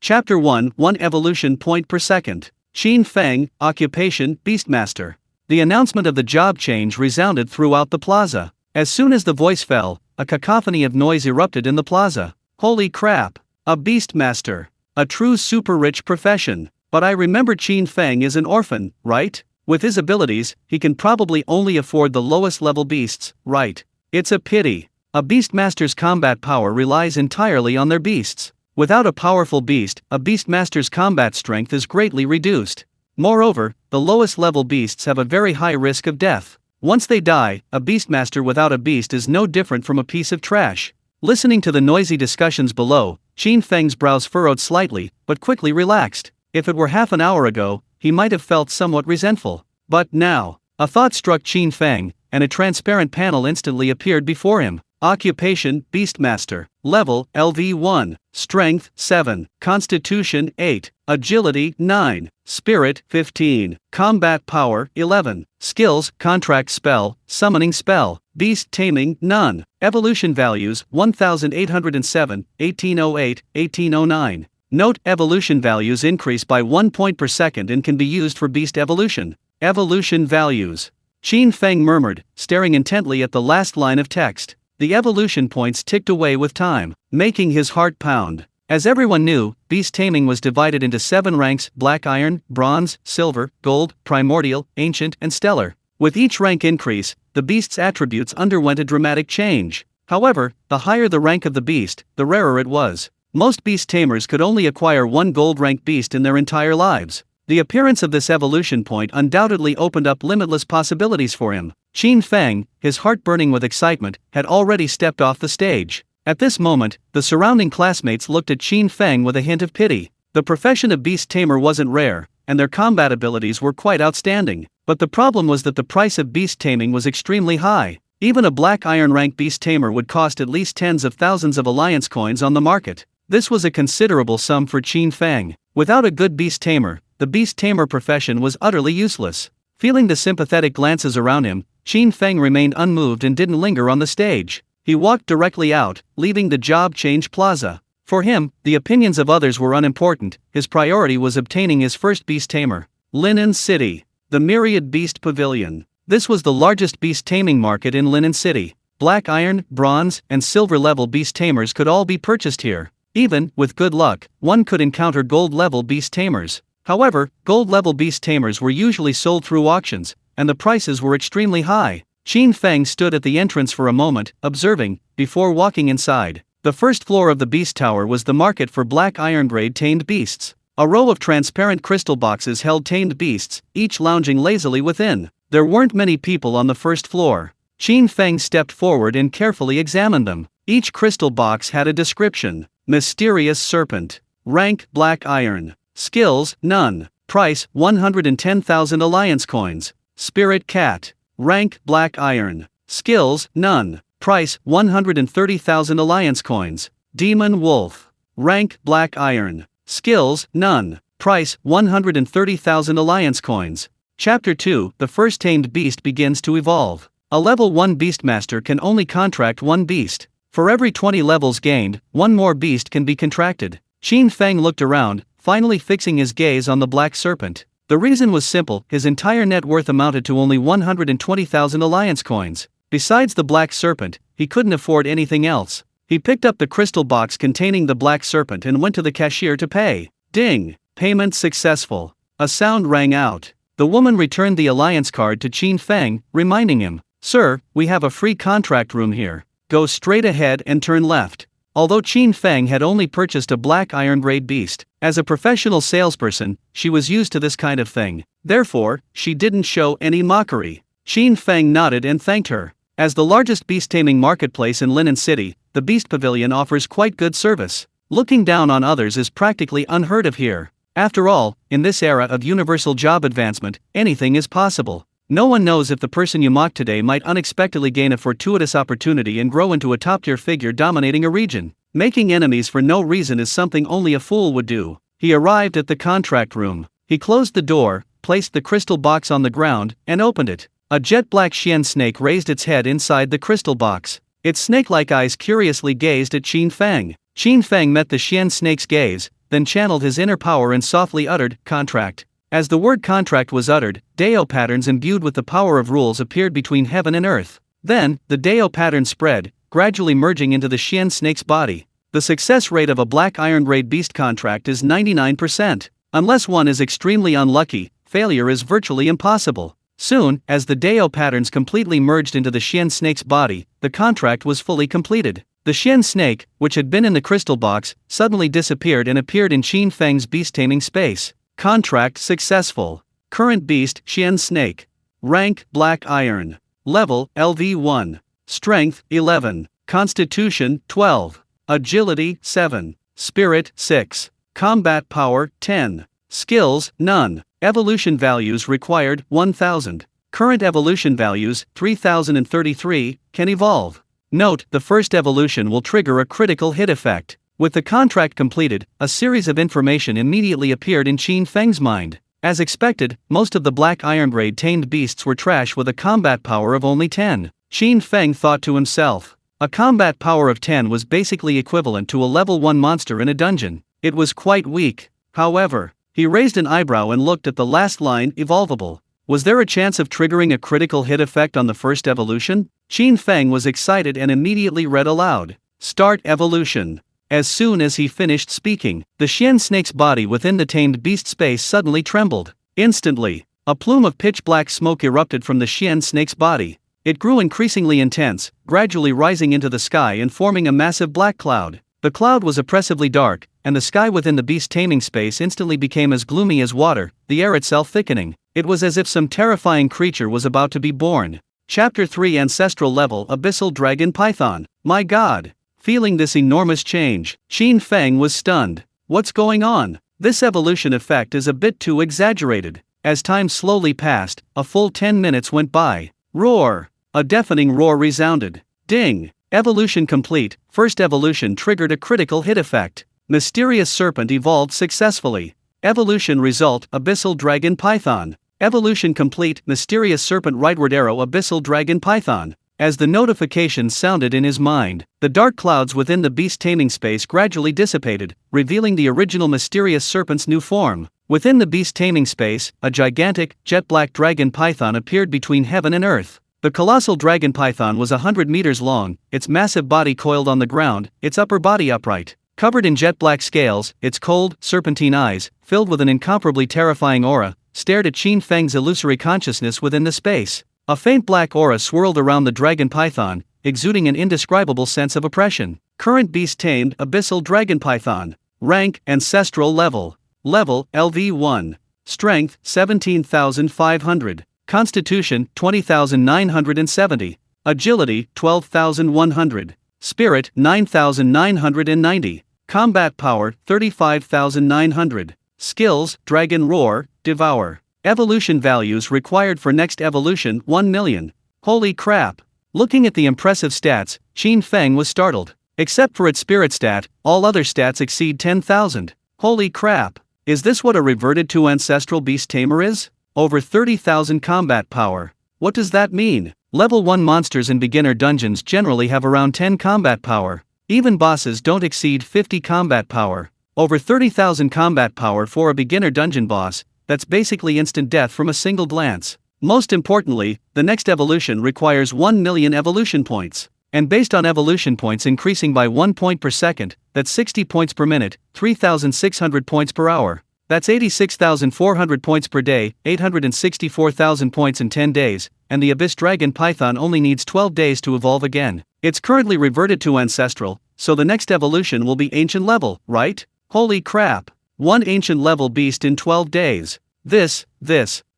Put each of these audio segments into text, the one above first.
Chapter 1 1 Evolution Point per second. Qin Feng, Occupation, Beastmaster. The announcement of the job change resounded throughout the plaza. As soon as the voice fell, a cacophony of noise erupted in the plaza. Holy crap! A Beastmaster. A true super-rich profession. But I remember Qin Feng is an orphan, right? With his abilities, he can probably only afford the lowest level beasts, right? It's a pity. A Beastmaster's combat power relies entirely on their beasts. Without a powerful beast, a Beastmaster's combat strength is greatly reduced. Moreover, the lowest level beasts have a very high risk of death. Once they die, a Beastmaster without a beast is no different from a piece of trash. Listening to the noisy discussions below, Qin Feng's brows furrowed slightly, but quickly relaxed. If it were half an hour ago, he might have felt somewhat resentful. But now, a thought struck Qin Feng, and a transparent panel instantly appeared before him. Occupation, Beastmaster. Level, LV1. Strength, 7. Constitution, 8. Agility, 9. Spirit, 15. Combat power, 11. Skills, Contract Spell, Summoning Spell, Beast Taming, none. Evolution values, 1807, 1808, 1809. Note: evolution values increase by 1 point per second and can be used for beast evolution. Evolution values. Qin Feng murmured, staring intently at the last line of text. The evolution points ticked away with time, making his heart pound. As everyone knew, beast taming was divided into 7 ranks: black iron, bronze, silver, gold, primordial, ancient, and stellar. With each rank increase, the beast's attributes underwent a dramatic change. However, the higher the rank of the beast, the rarer it was. Most beast tamers could only acquire 1 gold rank beast in their entire lives. The appearance of this evolution point undoubtedly opened up limitless possibilities for him. Qin Feng, his heart burning with excitement, had already stepped off the stage. At this moment, the surrounding classmates looked at Qin Feng with a hint of pity. The profession of beast tamer wasn't rare, and their combat abilities were quite outstanding. But the problem was that the price of beast taming was extremely high. Even a black iron rank beast tamer would cost at least tens of thousands of alliance coins on the market. This was a considerable sum for Qin Feng. Without a good beast tamer, the beast tamer profession was utterly useless. Feeling the sympathetic glances around him, Qin Feng remained unmoved and didn't linger on the stage. He walked directly out, leaving the job change plaza. For him, the opinions of others were unimportant. His priority was obtaining his first beast tamer. Linen City. The Myriad Beast Pavilion. This was the largest beast taming market in Linen City. Black iron, bronze, and silver level beast tamers could all be purchased here. Even, with good luck, one could encounter gold level beast tamers. However, gold level beast tamers were usually sold through auctions, and the prices were extremely high. Qin Feng stood at the entrance for a moment, observing, before walking inside. The first floor of the beast tower was the market for black iron grade tamed beasts. A row of transparent crystal boxes held tamed beasts, each lounging lazily within. There weren't many people on the first floor. Qin Feng stepped forward and carefully examined them. Each crystal box had a description. Mysterious Serpent. Rank, Black Iron. Skills, none. Price, 110,000 alliance coins. Spirit Cat. Rank, Black Iron. Skills, none. Price, 130,000 alliance coins. Demon Wolf. Rank, Black Iron. Skills, none. Price, 130,000 alliance coins. Chapter 2. The first tamed beast begins to evolve. A level 1 beastmaster can only contract 1 beast. For every 20 levels gained, 1 more beast can be contracted. Qin Feng looked around, finally fixing his gaze on the black serpent. The reason was simple: his entire net worth amounted to only 120,000 alliance coins. Besides the black serpent, he couldn't afford anything else. He picked up the crystal box containing the black serpent and went to the cashier to pay. Ding! Payment successful. A sound rang out. The woman returned the alliance card to Qin Feng, reminding him, "Sir, we have a free contract room here. Go straight ahead and turn left." Although Qin Feng had only purchased a black iron grade beast, as a professional salesperson, she was used to this kind of thing. Therefore, she didn't show any mockery. Qin Feng nodded and thanked her. As the largest beast taming marketplace in Linen City, the Beast Pavilion offers quite good service. Looking down on others is practically unheard of here. After all, in this era of universal job advancement, anything is possible. No one knows if the person you mock today might unexpectedly gain a fortuitous opportunity and grow into a top-tier figure dominating a region. Making enemies for no reason is something only a fool would do. He arrived at the contract room. He closed the door, placed the crystal box on the ground, and opened it. A jet-black Xian snake raised its head inside the crystal box. Its snake-like eyes curiously gazed at Qin Feng. Qin Feng met the Xian snake's gaze, then channeled his inner power and softly uttered, "Contract." As the word contract was uttered, Dao patterns imbued with the power of rules appeared between heaven and earth. Then, the Dao pattern spread, gradually merging into the Qian snake's body. The success rate of a Black Iron-level Beast contract is 99%. Unless one is extremely unlucky, failure is virtually impossible. Soon, as the Dao patterns completely merged into the Qian snake's body, the contract was fully completed. The Qian snake, which had been in the crystal box, suddenly disappeared and appeared in Qin Feng's beast-taming space. Contract successful. Current beast, Qian snake. Rank, Black Iron. Level, LV1. Strength, 11. Constitution, 12. Agility, 7. Spirit, 6. Combat power, 10. Skills, none. Evolution values required, 1000. Current evolution values, 3033, can evolve. Note, the first evolution will trigger a critical hit effect. With the contract completed, a series of information immediately appeared in Qin Feng's mind. As expected, most of the Black Iron-grade tamed beasts were trash with a combat power of only 10. Qin Feng thought to himself. A combat power of 10 was basically equivalent to a level 1 monster in a dungeon. It was quite weak. However, he raised an eyebrow and looked at the last line, evolvable. Was there a chance of triggering a critical hit effect on the first evolution? Qin Feng was excited and immediately read aloud. Start evolution. As soon as he finished speaking, the Qian snake's body within the tamed beast space suddenly trembled. Instantly, a plume of pitch-black smoke erupted from the Qian snake's body. It grew increasingly intense, gradually rising into the sky and forming a massive black cloud. The cloud was oppressively dark, and the sky within the beast-taming space instantly became as gloomy as water, the air itself thickening. It was as if some terrifying creature was about to be born. Chapter 3 Ancestral Level Abyssal Dragon Python. My god! Feeling this enormous change, Qin Feng was stunned. What's going on? This evolution effect is a bit too exaggerated. As time slowly passed, a full 10 minutes went by. Roar! A deafening roar resounded. Ding! Evolution complete. First evolution triggered a critical hit effect. Mysterious serpent evolved successfully. Evolution result, Abyssal Dragon Python. Evolution complete. Mysterious serpent rightward arrow Abyssal Dragon Python. As the notification sounded in his mind, the dark clouds within the beast-taming space gradually dissipated, revealing the original mysterious serpent's new form. Within the beast-taming space, a gigantic, jet-black dragon python appeared between heaven and earth. The colossal dragon python was 100 meters long, its massive body coiled on the ground, its upper body upright. Covered in jet-black scales, its cold, serpentine eyes, filled with an incomparably terrifying aura, stared at Qin Feng's illusory consciousness within the space. A faint black aura swirled around the dragon python, exuding an indescribable sense of oppression. Current beast tamed, Abyssal Dragon Python. Rank, Ancestral Level. Level, LV1. Strength, 17,500. Constitution, 20,970. Agility, 12,100. Spirit, 9,990. Combat power, 35,900. Skills, Dragon Roar, Devour. Evolution values required for next evolution, 1 million. Holy crap! Looking at the impressive stats, Qin Feng was startled. Except for its spirit stat, all other stats exceed 10,000. Holy crap! Is this what a reverted to ancestral beast tamer is? Over 30,000 combat power. What does that mean? Level 1 monsters in beginner dungeons generally have around 10 combat power. Even bosses don't exceed 50 combat power. Over 30,000 combat power for a beginner dungeon boss. That's basically instant death from a single glance. Most importantly, the next evolution requires 1 million evolution points. And based on evolution points increasing by 1 point per second, that's 60 points per minute, 3,600 points per hour. That's 86,400 points per day, 864,000 points in 10 days, and the Abyss Dragon Python only needs 12 days to evolve again. It's currently reverted to ancestral, so the next evolution will be ancient level, right? Holy crap! One ancient level beast in 12 days. This.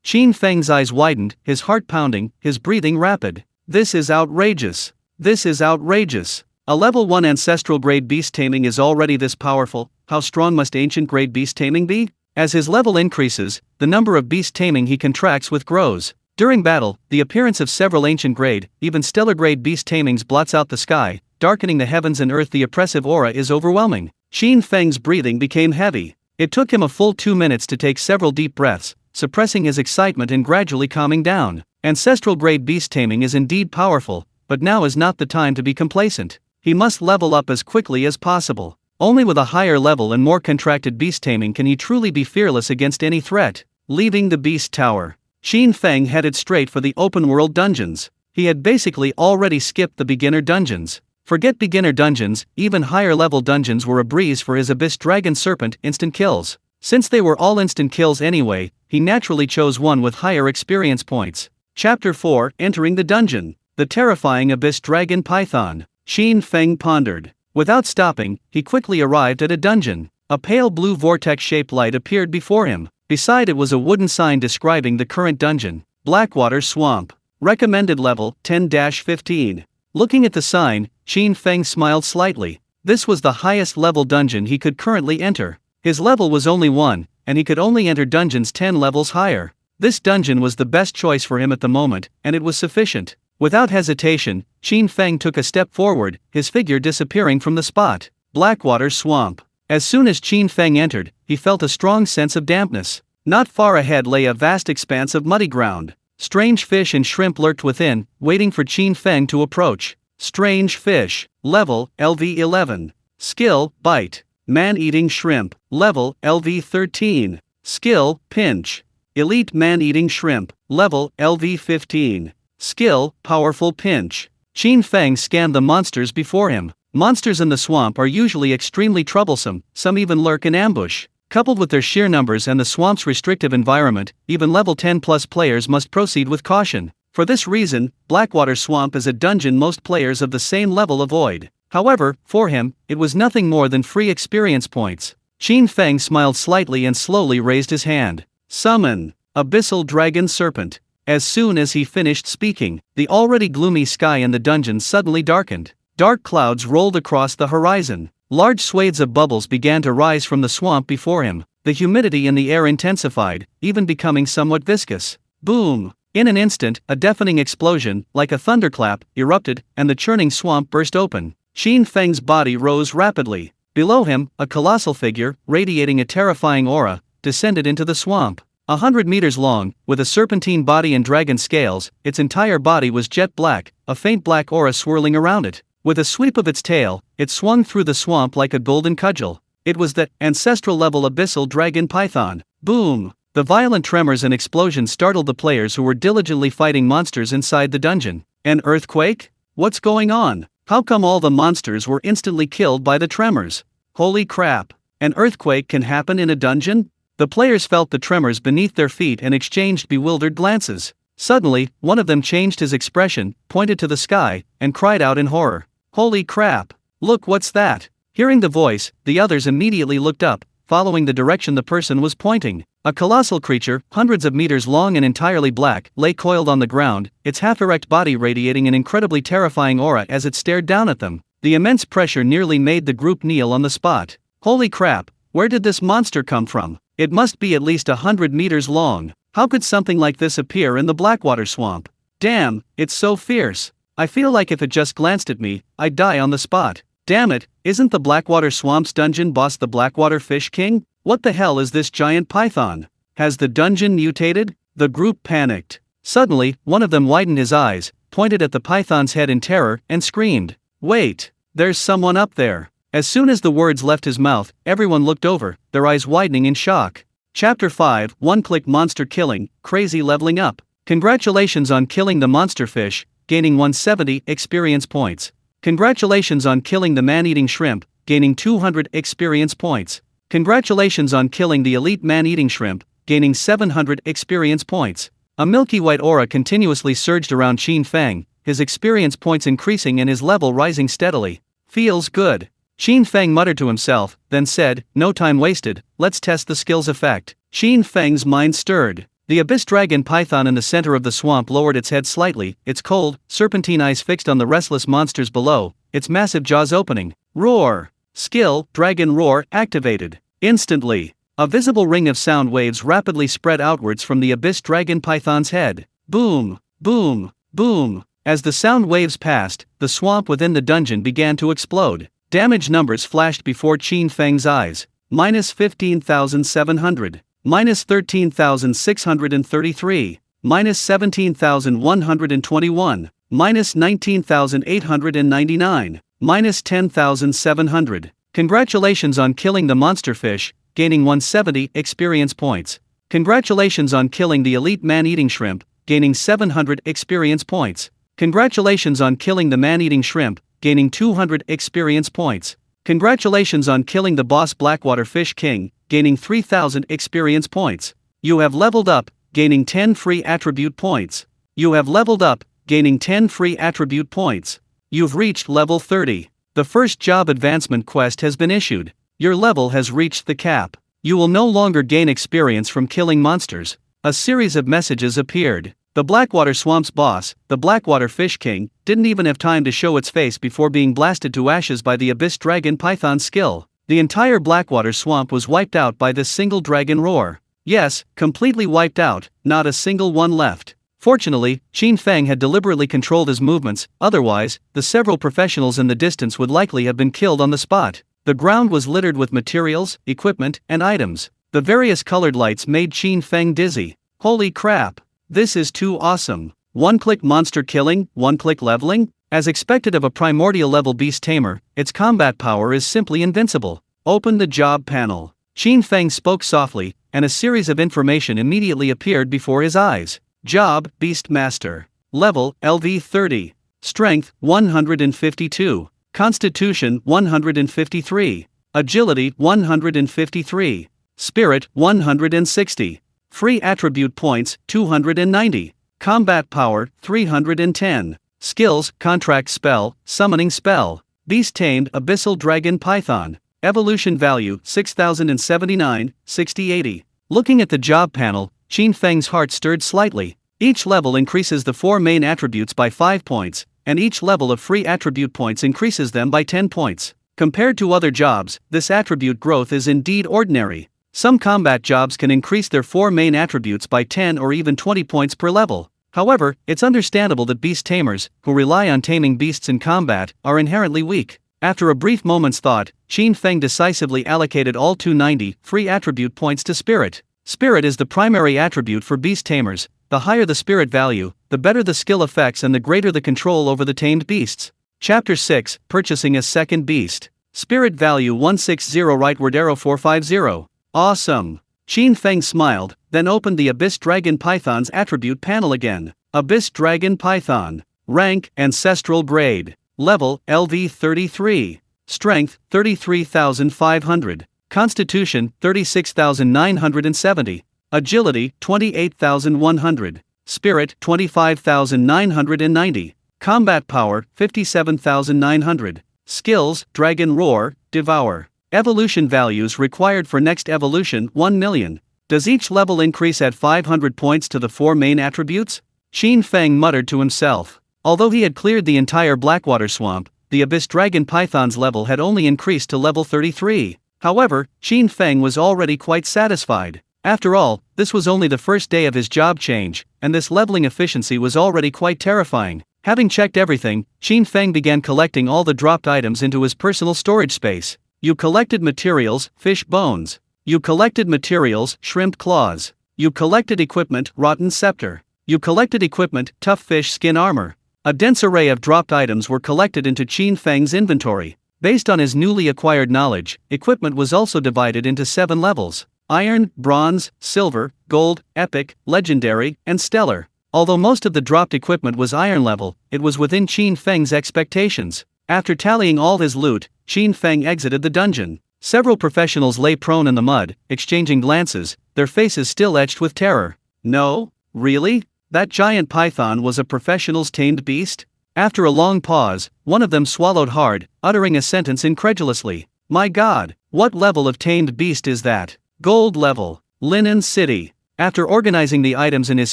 Qin Feng's eyes widened, his heart pounding, his breathing rapid. This is outrageous. This is outrageous. A level 1 ancestral grade beast taming is already this powerful. How strong must ancient grade beast taming be? As his level increases, the number of beast taming he contracts with grows. During battle, the appearance of several ancient grade, even stellar grade beast tamings blots out the sky, darkening the heavens and earth. The oppressive aura is overwhelming. Qin Feng's breathing became heavy. It took him a full 2 minutes to take several deep breaths, suppressing his excitement and gradually calming down. Ancestral grade beast taming is indeed powerful, but now is not the time to be complacent. He must level up as quickly as possible. Only with a higher level and more contracted beast taming can he truly be fearless against any threat. Leaving the beast tower, Qin Feng headed straight for the open-world dungeons. He had basically already skipped the beginner dungeons. Forget beginner dungeons, even higher-level dungeons were a breeze for his Abyss Dragon Serpent instant kills. Since they were all instant kills anyway, he naturally chose one with higher experience points. Chapter 4: Entering the Dungeon. The terrifying Abyss Dragon Python. Qin Feng pondered. Without stopping, he quickly arrived at a dungeon. A pale blue vortex-shaped light appeared before him. Beside it was a wooden sign describing the current dungeon. Blackwater Swamp. Recommended level 10-15. Looking at the sign, Qin Feng smiled slightly. This was the highest level dungeon he could currently enter. His level was only 1, and he could only enter dungeons 10 levels higher. This dungeon was the best choice for him at the moment, and it was sufficient. Without hesitation, Qin Feng took a step forward, his figure disappearing from the spot. Blackwater Swamp. As soon as Qin Feng entered, he felt a strong sense of dampness. Not far ahead lay a vast expanse of muddy ground. Strange fish and shrimp lurked within, waiting for Qin Feng to approach. Strange fish. Level, LV11. Skill, Bite. Man-eating shrimp. Level, LV13. Skill, Pinch. Elite man-eating shrimp. Level, LV15. Skill, Powerful Pinch. Qin Feng scanned the monsters before him. Monsters in the swamp are usually extremely troublesome, some even lurk in ambush. Coupled with their sheer numbers and the swamp's restrictive environment, even level 10 plus players must proceed with caution. For this reason, Blackwater Swamp is a dungeon most players of the same level avoid. However, for him, it was nothing more than free experience points. Qin Feng smiled slightly and slowly raised his hand. Summon. Abyssal Dragon Serpent. As soon as he finished speaking, the already gloomy sky in the dungeon suddenly darkened. Dark clouds rolled across the horizon. Large swathes of bubbles began to rise from the swamp before him. The humidity in the air intensified, even becoming somewhat viscous. Boom! In an instant, a deafening explosion, like a thunderclap, erupted, and the churning swamp burst open. Qin Feng's body rose rapidly. Below him, a colossal figure, radiating a terrifying aura, descended into the swamp. 100 meters long, with a serpentine body and dragon scales, its entire body was jet black, a faint black aura swirling around it. With a sweep of its tail, it swung through the swamp like a golden cudgel. It was the ancestral-level Abyssal Dragon Python. Boom! The violent tremors and explosions startled the players who were diligently fighting monsters inside the dungeon. An earthquake? What's going on? How come all the monsters were instantly killed by the tremors? Holy crap! An earthquake can happen in a dungeon? The players felt the tremors beneath their feet and exchanged bewildered glances. Suddenly, one of them changed his expression, pointed to the sky, and cried out in horror. Holy crap! Look, what's that? Hearing the voice, the others immediately looked up, following the direction the person was pointing. A colossal creature, hundreds of meters long and entirely black, lay coiled on the ground, its half-erect body radiating an incredibly terrifying aura as it stared down at them. The immense pressure nearly made the group kneel on the spot. Holy crap! Where did this monster come from? It must be at least 100 meters long. How could something like this appear in the Blackwater Swamp? Damn, it's so fierce. I feel like if it just glanced at me, I'd die on the spot. Damn it, isn't the Blackwater Swamp's dungeon boss the Blackwater Fish King? What the hell is this giant python? Has the dungeon mutated? The group panicked. Suddenly, one of them widened his eyes, pointed at the python's head in terror, and screamed. Wait, there's someone up there. As soon as the words left his mouth, everyone looked over, their eyes widening in shock. Chapter 5: One-Click Monster Killing, Crazy Leveling Up. Congratulations on killing the monster fish, gaining 170 experience points. Congratulations on killing the man-eating shrimp, gaining 200 experience points. Congratulations on killing the elite man-eating shrimp, gaining 700 experience points. A milky white aura continuously surged around Qin Feng, his experience points increasing and his level rising steadily. Feels good. Qin Feng muttered to himself, then said, no time wasted, let's test the skill's effect. Qin Feng's mind stirred. The Abyss Dragon Python in the center of the swamp lowered its head slightly, its cold, serpentine eyes fixed on the restless monsters below, its massive jaws opening. Roar! Skill, Dragon Roar, activated. Instantly, a visible ring of sound waves rapidly spread outwards from the Abyss Dragon Python's head. Boom! Boom! Boom! As the sound waves passed, the swamp within the dungeon began to explode. Damage numbers flashed before Qin Feng's eyes. Minus 15,700. Minus 13,633. Minus 17,121. Minus 19,899. Minus 10,700. Congratulations on killing the monster fish, gaining 170 experience points. Congratulations on killing the elite man-eating shrimp, gaining 700 experience points. Congratulations on killing the man-eating shrimp, gaining 200 experience points. Congratulations on killing the boss Blackwater Fish King, gaining 3000 experience points. You have leveled up, gaining 10 free attribute points. You have leveled up, gaining 10 free attribute points. You've reached level 30. The first job advancement quest has been issued. Your level has reached the cap. You will no longer gain experience from killing monsters. A series of messages appeared. The Blackwater Swamp's boss, the Blackwater Fish King, didn't even have time to show its face before being blasted to ashes by the Abyss Dragon Python's skill. The entire Blackwater Swamp was wiped out by this single dragon roar. Yes, completely wiped out, not a single one left. Fortunately, Qin Feng had deliberately controlled his movements, otherwise, the several professionals in the distance would likely have been killed on the spot. The ground was littered with materials, equipment, and items. The various colored lights made Qin Feng dizzy. Holy crap! This is too awesome. One-click monster killing, one-click leveling? As expected of a primordial-level beast tamer, its combat power is simply invincible. Open the job panel. Qin Feng spoke softly, and a series of information immediately appeared before his eyes. Job, Beast Master. Level, LV 30. Strength, 152. Constitution, 153. Agility, 153. Spirit, 160. Free attribute points, 290. Combat power, 310. Skills, contract spell, summoning spell. Beast tamed abyssal dragon python. Evolution value, 6079, 6080. Looking at the job panel, Qin Feng's heart stirred slightly. Each level increases the 4 main attributes by 5 points, and each level of free attribute points increases them by 10 points. Compared to other jobs, this attribute growth is indeed ordinary. Some combat jobs can increase their 4 main attributes by 10 or even 20 points per level. However, it's understandable that beast tamers, who rely on taming beasts in combat, are inherently weak. After a brief moment's thought, Qin Feng decisively allocated all 290 free attribute points to Spirit. Spirit is the primary attribute for beast tamers. The higher the spirit value, the better the skill effects and the greater the control over the tamed beasts. Chapter 6, Purchasing a Second Beast. Spirit value 160, rightward arrow 450. Awesome. Qin Feng smiled, then opened the Abyss Dragon Python's attribute panel again. Abyss Dragon Python. Rank, Ancestral Grade. Level, LV 33. Strength, 33,500. Constitution, 36,970. Agility, 28,100. Spirit, 25,990. Combat power, 57,900. Skills, Dragon Roar, Devour. Evolution values required for next evolution, 1 million. Does each level increase at 500 points to the 4 main attributes? Qin Feng muttered to himself. Although he had cleared the entire Blackwater Swamp, the Abyss Dragon Python's level had only increased to level 33. However, Qin Feng was already quite satisfied. After all, this was only the first day of his job change, and this leveling efficiency was already quite terrifying. Having checked everything, Qin Feng began collecting all the dropped items into his personal storage space. You collected materials, fish bones. You collected materials, shrimp claws. You collected equipment, rotten scepter. You collected equipment, tough fish skin armor. A dense array of dropped items were collected into Qin Feng's inventory. Based on his newly acquired knowledge, equipment was also divided into 7 levels: iron, bronze, silver, gold, epic, legendary, and stellar. Although most of the dropped equipment was iron level, it was within Qin Feng's expectations. After tallying all his loot, Qin Feng exited the dungeon. Several professionals lay prone in the mud, exchanging glances, their faces still etched with terror. No? Really? That giant python was a professional's tamed beast? After a long pause, one of them swallowed hard, uttering a sentence incredulously. My god, what level of tamed beast is that? Gold level. Linen City. After organizing the items in his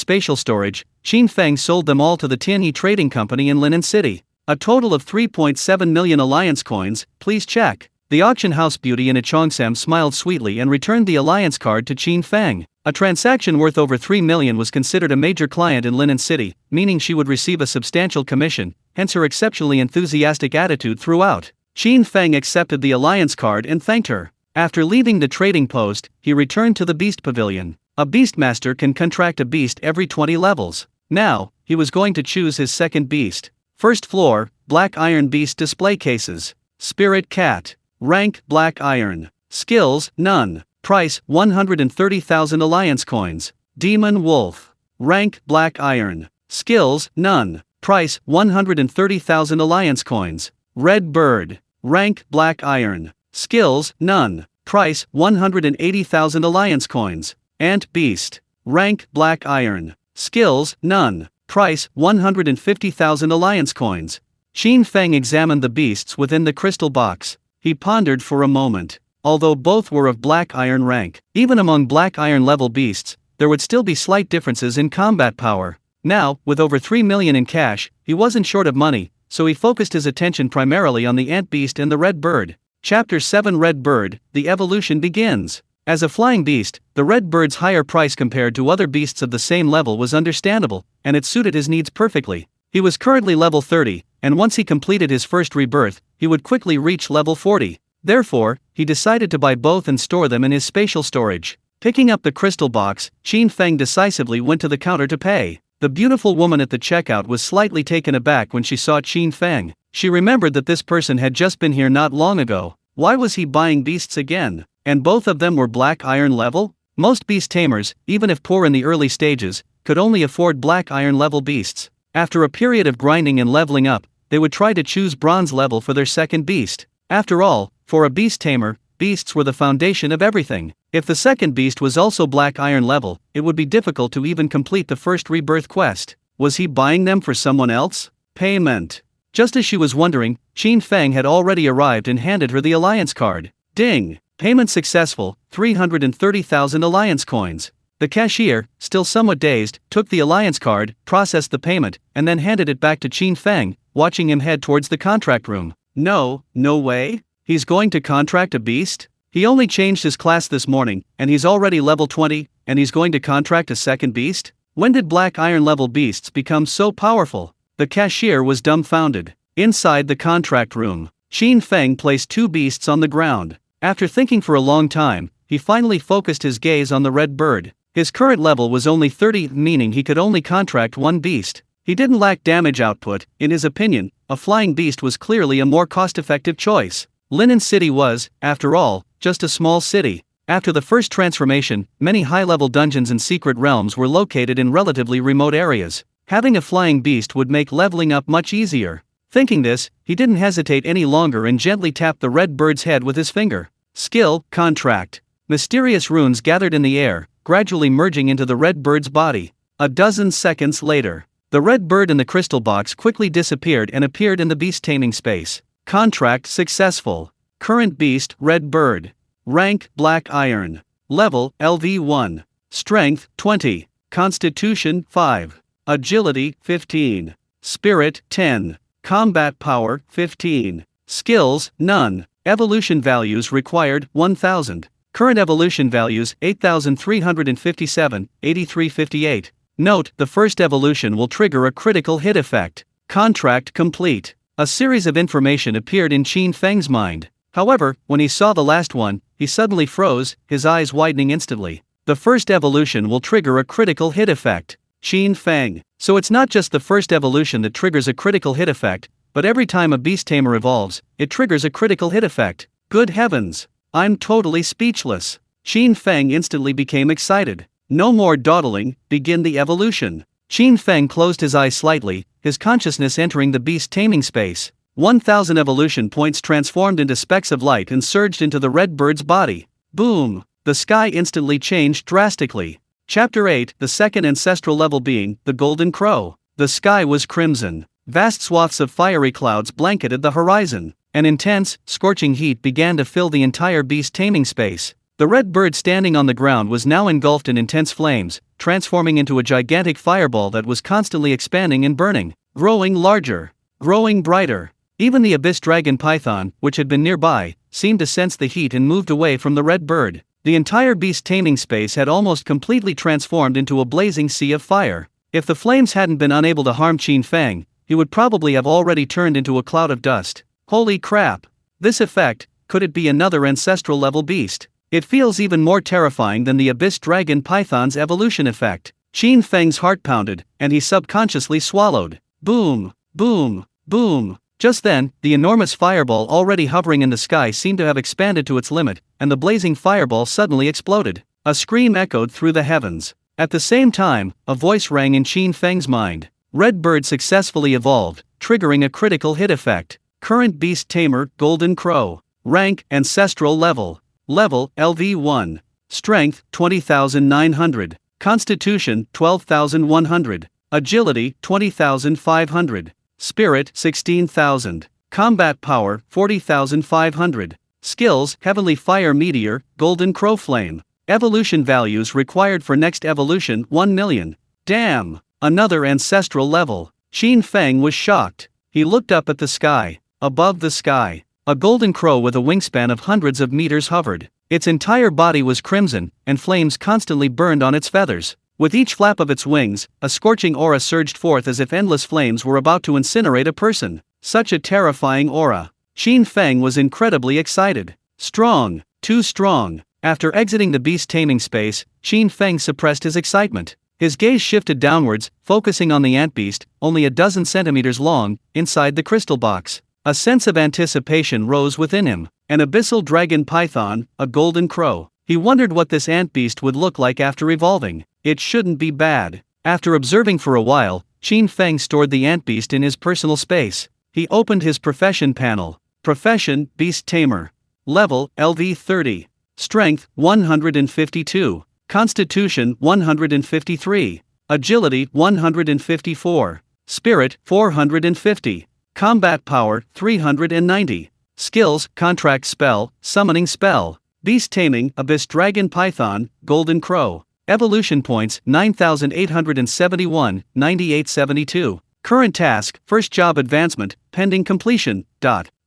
spatial storage, Qin Feng sold them all to the Tianhe Trading Company in Linen City. A total of 3.7 million alliance coins, please check. The auction house beauty in Ichongsam smiled sweetly and returned the alliance card to Qin Feng. A transaction worth over 3 million was considered a major client in Linen City, meaning she would receive a substantial commission, hence her exceptionally enthusiastic attitude throughout. Qin Feng accepted the alliance card and thanked her. After leaving the trading post, he returned to the Beast Pavilion. A Beastmaster can contract a beast every 20 levels. Now, he was going to choose his second beast. First floor, Black Iron Beast display cases. Spirit Cat. Rank Black Iron. Skills none. Price 130,000 alliance coins. Demon Wolf. Rank Black Iron. Skills none. Price 130,000 alliance coins. Red Bird. Rank Black Iron. Skills none. Price 180,000 alliance coins. Ant Beast. Rank Black Iron. Skills none. Price 150,000 alliance coins. Qin Feng examined the beasts within the crystal box. He pondered for a moment. Although both were of Black Iron rank, even among Black Iron-level beasts, there would still be slight differences in combat power. Now, with over 3 million in cash, he wasn't short of money, so he focused his attention primarily on the Ant Beast and the Red Bird. Chapter 7 Red Bird, the evolution begins. As a flying beast, the Red Bird's higher price compared to other beasts of the same level was understandable, and it suited his needs perfectly. He was currently level 30, and once he completed his first rebirth, he would quickly reach level 40. Therefore, he decided to buy both and store them in his spatial storage. Picking up the crystal box, Qin Feng decisively went to the counter to pay. The beautiful woman at the checkout was slightly taken aback when she saw Qin Feng. She remembered that this person had just been here not long ago. Why was he buying beasts again? And both of them were Black Iron level? Most beast tamers, even if poor in the early stages, could only afford Black Iron level beasts. After a period of grinding and leveling up, they would try to choose bronze level for their second beast. After all, for a beast tamer, beasts were the foundation of everything. If the second beast was also Black Iron level, it would be difficult to even complete the first rebirth quest. Was he buying them for someone else? Payment. Just as she was wondering, Qin Feng had already arrived and handed her the alliance card. Ding! Payment successful, 330,000 alliance coins. The cashier, still somewhat dazed, took the alliance card, processed the payment, and then handed it back to Qin Feng, watching him head towards the contract room. No way? He's going to contract a beast? He only changed his class this morning, and he's already level 20, and he's going to contract a second beast? When did Black Iron level beasts become so powerful? The cashier was dumbfounded. Inside the contract room, Qin Feng placed two beasts on the ground. After thinking for a long time, he finally focused his gaze on the Red Bird. His current level was only 30, meaning he could only contract one beast. He didn't lack damage output. In his opinion, a flying beast was clearly a more cost-effective choice. Linen City was, after all, just a small city. After the first transformation, many high-level dungeons and secret realms were located in relatively remote areas. Having a flying beast would make leveling up much easier. Thinking this, he didn't hesitate any longer and gently tapped the Red Bird's head with his finger. Skill, contract. Mysterious runes gathered in the air, gradually merging into the Red Bird's body. A dozen seconds later, the Red Bird in the crystal box quickly disappeared and appeared in the beast taming space. Contract successful. Current beast Red Bird. Rank Black Iron. Level LV1. Strength 20. Constitution 5. Agility 15. Spirit 10. Combat power 15. Skills none. Evolution values required 1000. Current evolution values 8357, 8358. Note, the first evolution will trigger a critical hit effect. Contract complete. A series of information appeared in Qin Feng's mind. However, when he saw the last one, he suddenly froze, his eyes widening instantly. The first evolution will trigger a critical hit effect. Qin Feng. So it's not just the first evolution that triggers a critical hit effect, but every time a beast tamer evolves, it triggers a critical hit effect. Good heavens! I'm totally speechless. Qin Feng instantly became excited. No more dawdling, begin the evolution. Qin Feng closed his eyes slightly, his consciousness entering the beast taming space. 1000 evolution points transformed into specks of light and surged into the Red Bird's body. Boom! The sky instantly changed drastically. Chapter 8, the second ancestral level being, the Golden Crow. The sky was crimson. Vast swaths of fiery clouds blanketed the horizon. An intense, scorching heat began to fill the entire beast taming space. The Red Bird standing on the ground was now engulfed in intense flames, transforming into a gigantic fireball that was constantly expanding and burning, growing larger, growing brighter. Even the Abyss Dragon Python, which had been nearby, seemed to sense the heat and moved away from the Red Bird. The entire beast taming space had almost completely transformed into a blazing sea of fire. If the flames hadn't been unable to harm Qin Feng, he would probably have already turned into a cloud of dust. Holy crap! This effect, could it be another ancestral level beast? It feels even more terrifying than the Abyss Dragon Python's evolution effect. Qin Feng's heart pounded, and he subconsciously swallowed. Boom! Boom! Boom! Just then, the enormous fireball already hovering in the sky seemed to have expanded to its limit, and the blazing fireball suddenly exploded. A scream echoed through the heavens. At the same time, a voice rang in Qin Feng's mind. Red Bird successfully evolved, triggering a critical hit effect. Current Beast Tamer, Golden Crow. Rank, Ancestral Level. Level, LV1. Strength, 20,900. Constitution, 12,100. Agility, 20,500. Spirit, 16,000. Combat Power, 40,500. Skills, Heavenly Fire Meteor, Golden Crow Flame. Evolution values required for next evolution, 1 million. Damn! Another ancestral level. Qin Feng was shocked. He looked up at the sky. Above the sky, a golden crow with a wingspan of hundreds of meters hovered. Its entire body was crimson, and flames constantly burned on its feathers. With each flap of its wings, a scorching aura surged forth as if endless flames were about to incinerate a person. Such a terrifying aura. Qin Feng was incredibly excited. Strong, too strong. After exiting the beast taming space, Qin Feng suppressed his excitement. His gaze shifted downwards, focusing on the ant beast, only a dozen centimeters long, inside the crystal box. A sense of anticipation rose within him. An abyssal dragon python, a golden crow. He wondered what this ant beast would look like after evolving. It shouldn't be bad. After observing for a while, Qin Feng stored the ant beast in his personal space. He opened his profession panel. Profession, Beast Tamer. Level, LV30. Strength, 152. Constitution, 153. Agility, 154. Spirit, 450. Combat Power, 390. Skills, Contract Spell, Summoning Spell. Beast Taming, Abyss Dragon Python, Golden Crow. Evolution Points, 9,871, 9872. Current Task, First Job Advancement, Pending Completion.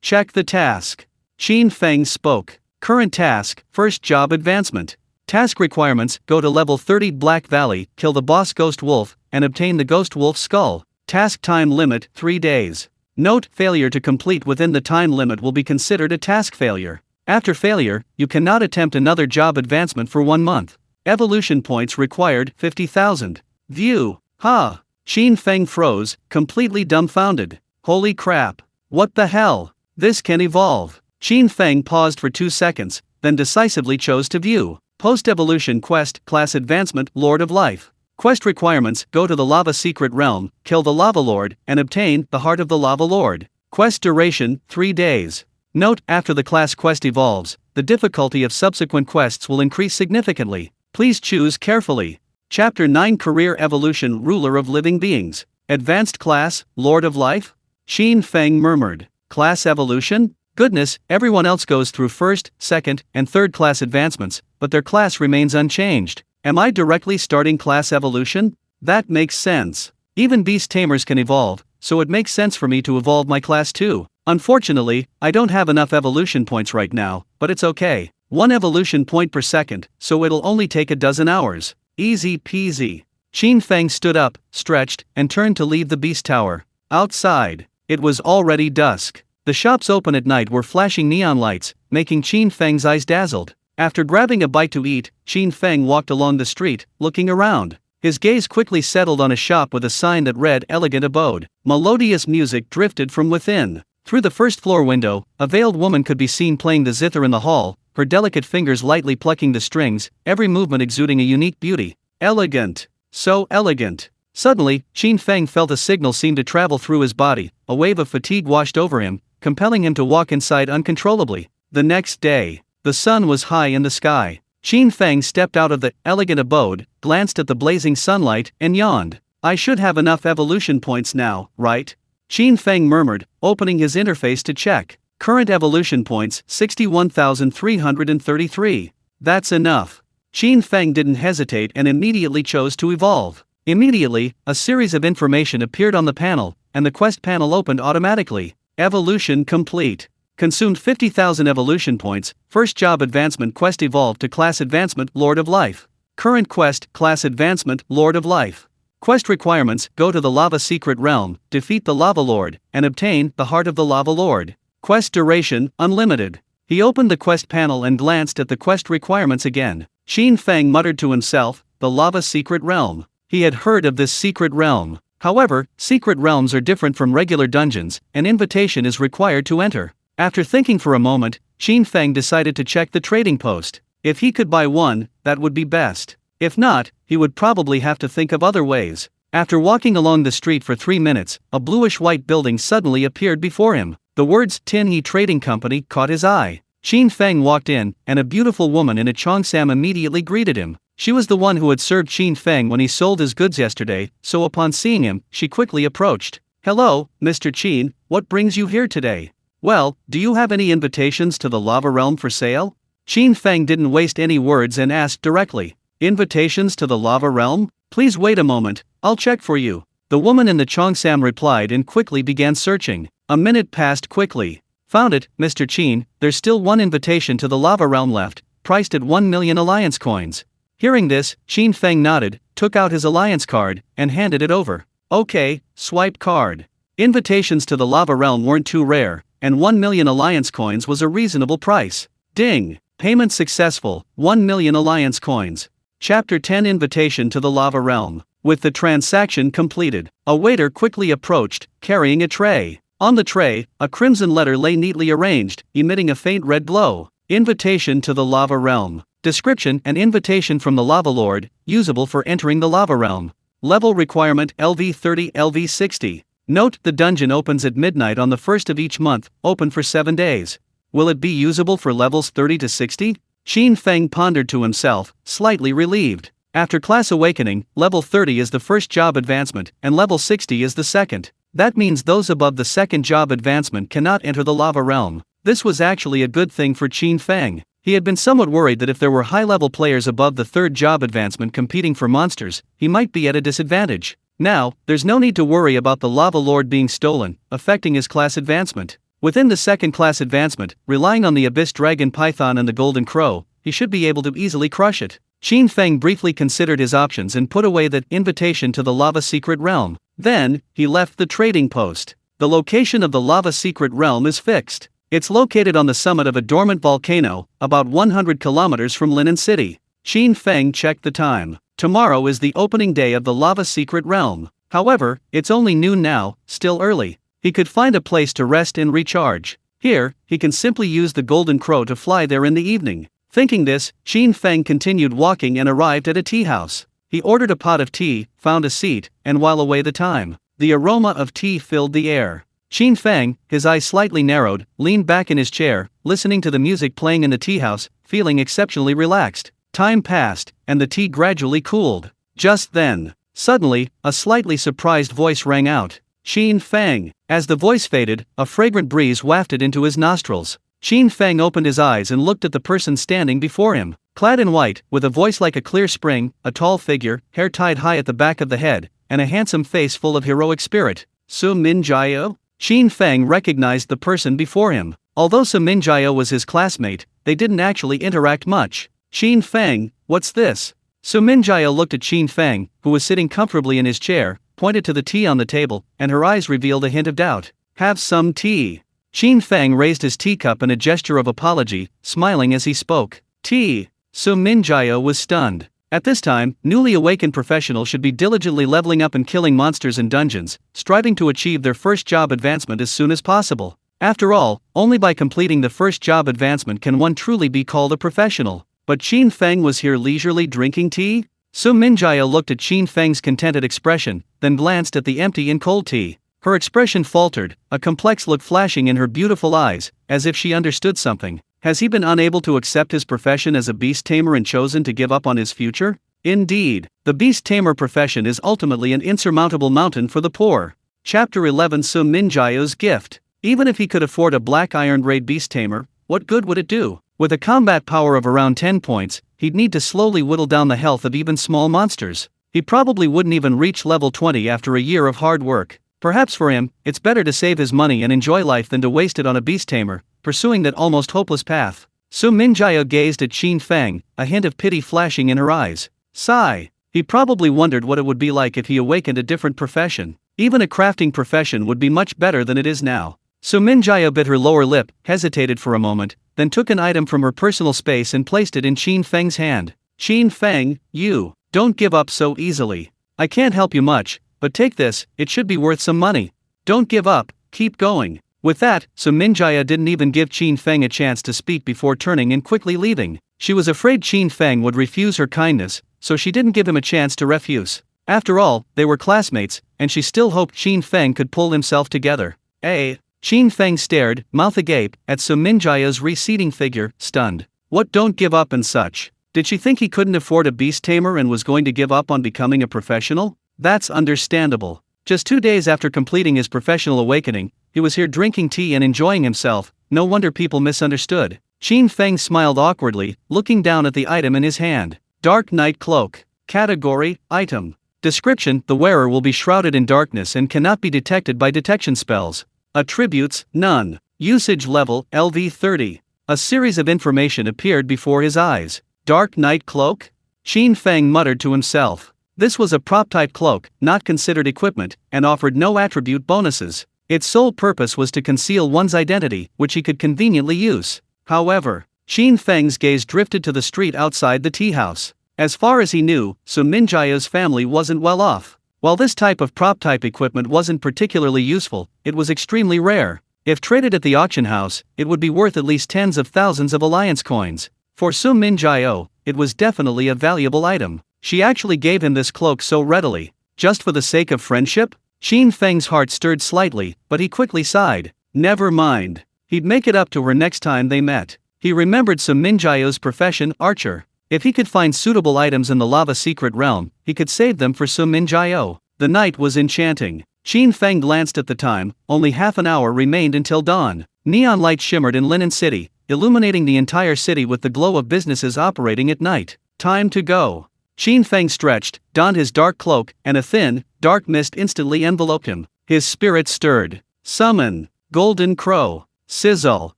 Check the task. Qin Feng spoke. Current Task, First Job Advancement. Task requirements, go to level 30 Black Valley, kill the boss Ghost Wolf, and obtain the Ghost Wolf Skull. Task time limit, 3 days. Note, failure to complete within the time limit will be considered a task failure. After failure, you cannot attempt another job advancement for 1 month. Evolution points required, 50,000. View. Ha! Qin Feng froze, completely dumbfounded. Holy crap. What the hell? This can evolve. Qin Feng paused for 2 seconds, then decisively chose to view. Post-evolution quest, class advancement, Lord of Life. Quest requirements, go to the Lava Secret Realm, kill the Lava Lord, and obtain the Heart of the Lava Lord. Quest duration, 3 days. Note, after the class quest evolves, the difficulty of subsequent quests will increase significantly. Please choose carefully. Chapter 9 Career Evolution Ruler of Living Beings. Advanced Class, Lord of Life? Qin Feng murmured. Class evolution? Goodness, everyone else goes through first, second, and third class advancements, but their class remains unchanged. Am I directly starting class evolution? That makes sense. Even beast tamers can evolve, so it makes sense for me to evolve my class too. Unfortunately, I don't have enough evolution points right now, but it's okay. 1 evolution point per second, so it'll only take a dozen hours. Easy peasy. Qin Feng stood up, stretched, and turned to leave the beast tower. Outside, it was already dusk. The shops open at night were flashing neon lights, making Qin Feng's eyes dazzled. After grabbing a bite to eat, Qin Feng walked along the street, looking around. His gaze quickly settled on a shop with a sign that read Elegant Abode. Melodious music drifted from within. Through the first-floor window, a veiled woman could be seen playing the zither in the hall, her delicate fingers lightly plucking the strings, every movement exuding a unique beauty. Elegant. So elegant. Suddenly, Qin Feng felt a signal seem to travel through his body. A wave of fatigue washed over him, compelling him to walk inside uncontrollably. The next day, the sun was high in the sky. Qin Feng stepped out of the elegant abode, glanced at the blazing sunlight, and yawned. I should have enough evolution points now, right? Qin Feng murmured, opening his interface to check. Current evolution points, 61,333. That's enough. Qin Feng didn't hesitate and immediately chose to evolve. Immediately, a series of information appeared on the panel, and the quest panel opened automatically. Evolution complete. Consumed 50,000 evolution points. First job advancement quest evolved to class advancement Lord of Life. Current quest, class advancement Lord of Life. Quest requirements, go to the Lava Secret Realm, defeat the Lava Lord, and obtain the Heart of the Lava Lord. Quest duration, unlimited. He opened the quest panel and glanced at the quest requirements again. Qin Feng muttered to himself, the Lava Secret Realm. He had heard of this secret realm. However, secret realms are different from regular dungeons, an invitation is required to enter. After thinking for a moment, Qin Feng decided to check the trading post. If he could buy one, that would be best. If not, he would probably have to think of other ways. After walking along the street for 3 minutes, a bluish-white building suddenly appeared before him. The words Tin He Trading Company caught his eye. Qin Feng walked in, and a beautiful woman in a cheongsam immediately greeted him. She was the one who had served Qin Feng when he sold his goods yesterday, so upon seeing him, she quickly approached. "Hello, Mr. Qin, what brings you here today?" "Well, do you have any invitations to the lava realm for sale?" Qin Feng didn't waste any words and asked directly. "Invitations to the lava realm? Please wait a moment, I'll check for you." The woman in the cheongsam replied and quickly began searching. A minute passed quickly. "Found it, Mr. Qin, there's still one invitation to the lava realm left, priced at 1 million alliance coins." Hearing this, Qin Feng nodded, took out his alliance card, and handed it over. "Okay, swipe card." Invitations to the lava realm weren't too rare, and 1 million alliance coins was a reasonable price. Ding! Payment successful, 1 million alliance coins. Chapter 10 Invitation to the Lava Realm. With the transaction completed, a waiter quickly approached, carrying a tray. On the tray, a crimson letter lay neatly arranged, emitting a faint red glow. Invitation to the Lava Realm. Description: an invitation from the Lava Lord, usable for entering the Lava Realm. Level requirement LV30 LV60. Note: the dungeon opens at midnight on the 1st of each month, open for 7 days. Will it be usable for levels 30 to 60? Qin Feng pondered to himself, slightly relieved. After class awakening, level 30 is the first job advancement, and level 60 is the second. That means those above the second job advancement cannot enter the lava realm. This was actually a good thing for Qin Feng. He had been somewhat worried that if there were high-level players above the third job advancement competing for monsters, he might be at a disadvantage. Now, there's no need to worry about the Lava Lord being stolen, affecting his class advancement. Within the second class advancement, relying on the Abyss Dragon Python and the Golden Crow, he should be able to easily crush it. Qin Feng briefly considered his options and put away that invitation to the Lava Secret Realm. Then, he left the trading post. The location of the Lava Secret Realm is fixed. It's located on the summit of a dormant volcano, about 100 kilometers from Linen City. Qin Feng checked the time. Tomorrow is the opening day of the Lava Secret Realm. However, it's only noon now, still early. He could find a place to rest and recharge. Here, he can simply use the Golden Crow to fly there in the evening. Thinking this, Qin Feng continued walking and arrived at a tea house. He ordered a pot of tea, found a seat, and while away the time, the aroma of tea filled the air. Qin Feng, his eyes slightly narrowed, leaned back in his chair, listening to the music playing in the tea house, feeling exceptionally relaxed. Time passed, and the tea gradually cooled. Just then, suddenly, a slightly surprised voice rang out. "Qin Feng." As the voice faded, a fragrant breeze wafted into his nostrils. Qin Feng opened his eyes and looked at the person standing before him. Clad in white, with a voice like a clear spring, a tall figure, hair tied high at the back of the head, and a handsome face full of heroic spirit. Su Minjiao? Qin Feng recognized the person before him. Although Su Minjiao was his classmate, they didn't actually interact much. "Qin Feng, what's this?" Su Minjiao looked at Qin Feng, who was sitting comfortably in his chair, pointed to the tea on the table, and her eyes revealed a hint of doubt. "Have some tea." Qin Feng raised his teacup in a gesture of apology, smiling as he spoke. "Tea." Su Minjiao was stunned. At this time, newly awakened professionals should be diligently leveling up and killing monsters in dungeons, striving to achieve their first job advancement as soon as possible. After all, only by completing the first job advancement can one truly be called a professional. But Qin Feng was here leisurely drinking tea? Su Minjiao looked at Qin Feng's contented expression, then glanced at the empty and cold tea. Her expression faltered, a complex look flashing in her beautiful eyes, as if she understood something. Has he been unable to accept his profession as a beast tamer and chosen to give up on his future? Indeed, the beast tamer profession is ultimately an insurmountable mountain for the poor. Chapter 11 Su Minjiao's Gift. Even if he could afford a Black Iron-level Beast Tamer, what good would it do? With a combat power of around 10 points, he'd need to slowly whittle down the health of even small monsters. He probably wouldn't even reach level 20 after a year of hard work. Perhaps for him, it's better to save his money and enjoy life than to waste it on a beast tamer, pursuing that almost hopeless path. Su Minjiao gazed at Qin Feng, a hint of pity flashing in her eyes. Sigh. He probably wondered what it would be like if he awakened a different profession. Even a crafting profession would be much better than it is now. Su Minjiao bit her lower lip, hesitated for a moment, then took an item from her personal space and placed it in Qin Feng's hand. "Qin Feng, you don't give up so easily. I can't help you much, but take this, it should be worth some money. Don't give up, keep going. With that, Sun Minjaya didn't even give Qin Feng a chance to speak before turning and quickly leaving. She was afraid Qin Feng would refuse her kindness, so she didn't give him a chance to refuse. After all, they were classmates, and she still hoped Qin Feng could pull himself together. Qin Feng stared, mouth agape, at Sun Minjaya's receding figure, stunned. What, don't give up and such? Did she think he couldn't afford a beast tamer and was going to give up on becoming a professional? That's understandable. Just 2 days after completing his professional awakening, he was here drinking tea and enjoying himself. No wonder people misunderstood. Qin Feng smiled awkwardly, looking down at the item in his hand. Dark Night Cloak. Category, Item. Description: the wearer will be shrouded in darkness and cannot be detected by detection spells. Attributes: none. Usage level: LV30. A series of information appeared before his eyes. Dark Night Cloak? Qin Feng muttered to himself. This was a prop-type cloak, not considered equipment, and offered no attribute bonuses. Its sole purpose was to conceal one's identity, which he could conveniently use. However, Qin Feng's gaze drifted to the street outside the tea house. As far as he knew, Sun Minjaya's family wasn't well off. While this type of prop-type equipment wasn't particularly useful, it was extremely rare. If traded at the auction house, it would be worth at least tens of thousands of alliance coins. For Sun Minjaya, it was definitely a valuable item. She actually gave him this cloak so readily. Just for the sake of friendship? Qin Feng's heart stirred slightly, but he quickly sighed. Never mind. He'd make it up to her next time they met. He remembered Sun Minjaya's profession, archer. If he could find suitable items in the lava secret realm, he could save them for Sun Minjaya. The night was enchanting. Qin Feng glanced at the time. Only half an hour remained until dawn. Neon lights shimmered in Linen City, illuminating the entire city with the glow of businesses operating at night. Time to go. Qin Feng stretched, donned his dark cloak, and a thin, dark mist instantly enveloped him. His spirit stirred. Summon. Golden Crow. Sizzle.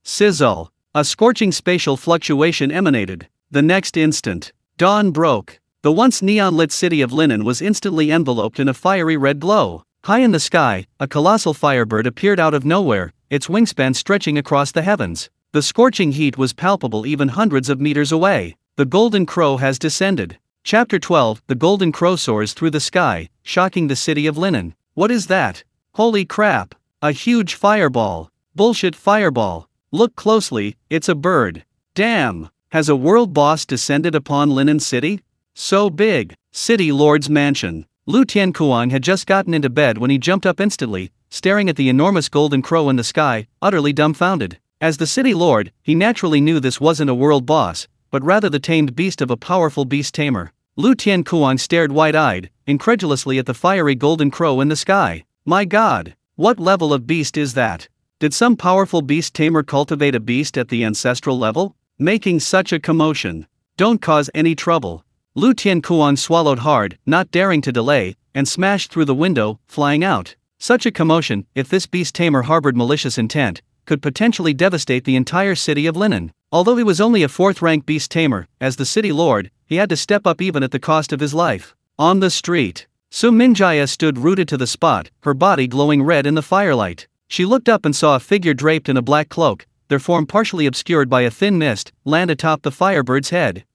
Sizzle. A scorching spatial fluctuation emanated. The next instant, dawn broke. The once neon-lit city of Linen was instantly enveloped in a fiery red glow. High in the sky, a colossal firebird appeared out of nowhere, its wingspan stretching across the heavens. The scorching heat was palpable even hundreds of meters away. The Golden Crow has descended. Chapter 12. The Golden Crow soars through the sky, shocking the city of Linen. What is that? Holy crap! A huge fireball. Bullshit fireball. Look closely, it's a bird. Damn! Has a world boss descended upon Linen City? So big. City Lord's mansion. Lu Tiankuang had just gotten into bed when he jumped up instantly, staring at the enormous golden crow in the sky, utterly dumbfounded. As the city lord, he naturally knew this wasn't a world boss, but rather the tamed beast of a powerful beast tamer. Lu Tiankuang stared wide-eyed, incredulously at the fiery golden crow in the sky. My god! What level of beast is that? Did some powerful beast tamer cultivate a beast at the ancestral level? Making such a commotion. Don't cause any trouble. Lu Tiankuang swallowed hard, not daring to delay, and smashed through the window, flying out. Such a commotion, if this beast tamer harbored malicious intent, could potentially devastate the entire city of Linen. Although he was only a 4th-rank beast tamer, as the city lord, he had to step up even at the cost of his life. On the street, Sun Minjaya stood rooted to the spot, her body glowing red in the firelight. She looked up and saw a figure draped in a black cloak, their form partially obscured by a thin mist, land atop the firebird's head.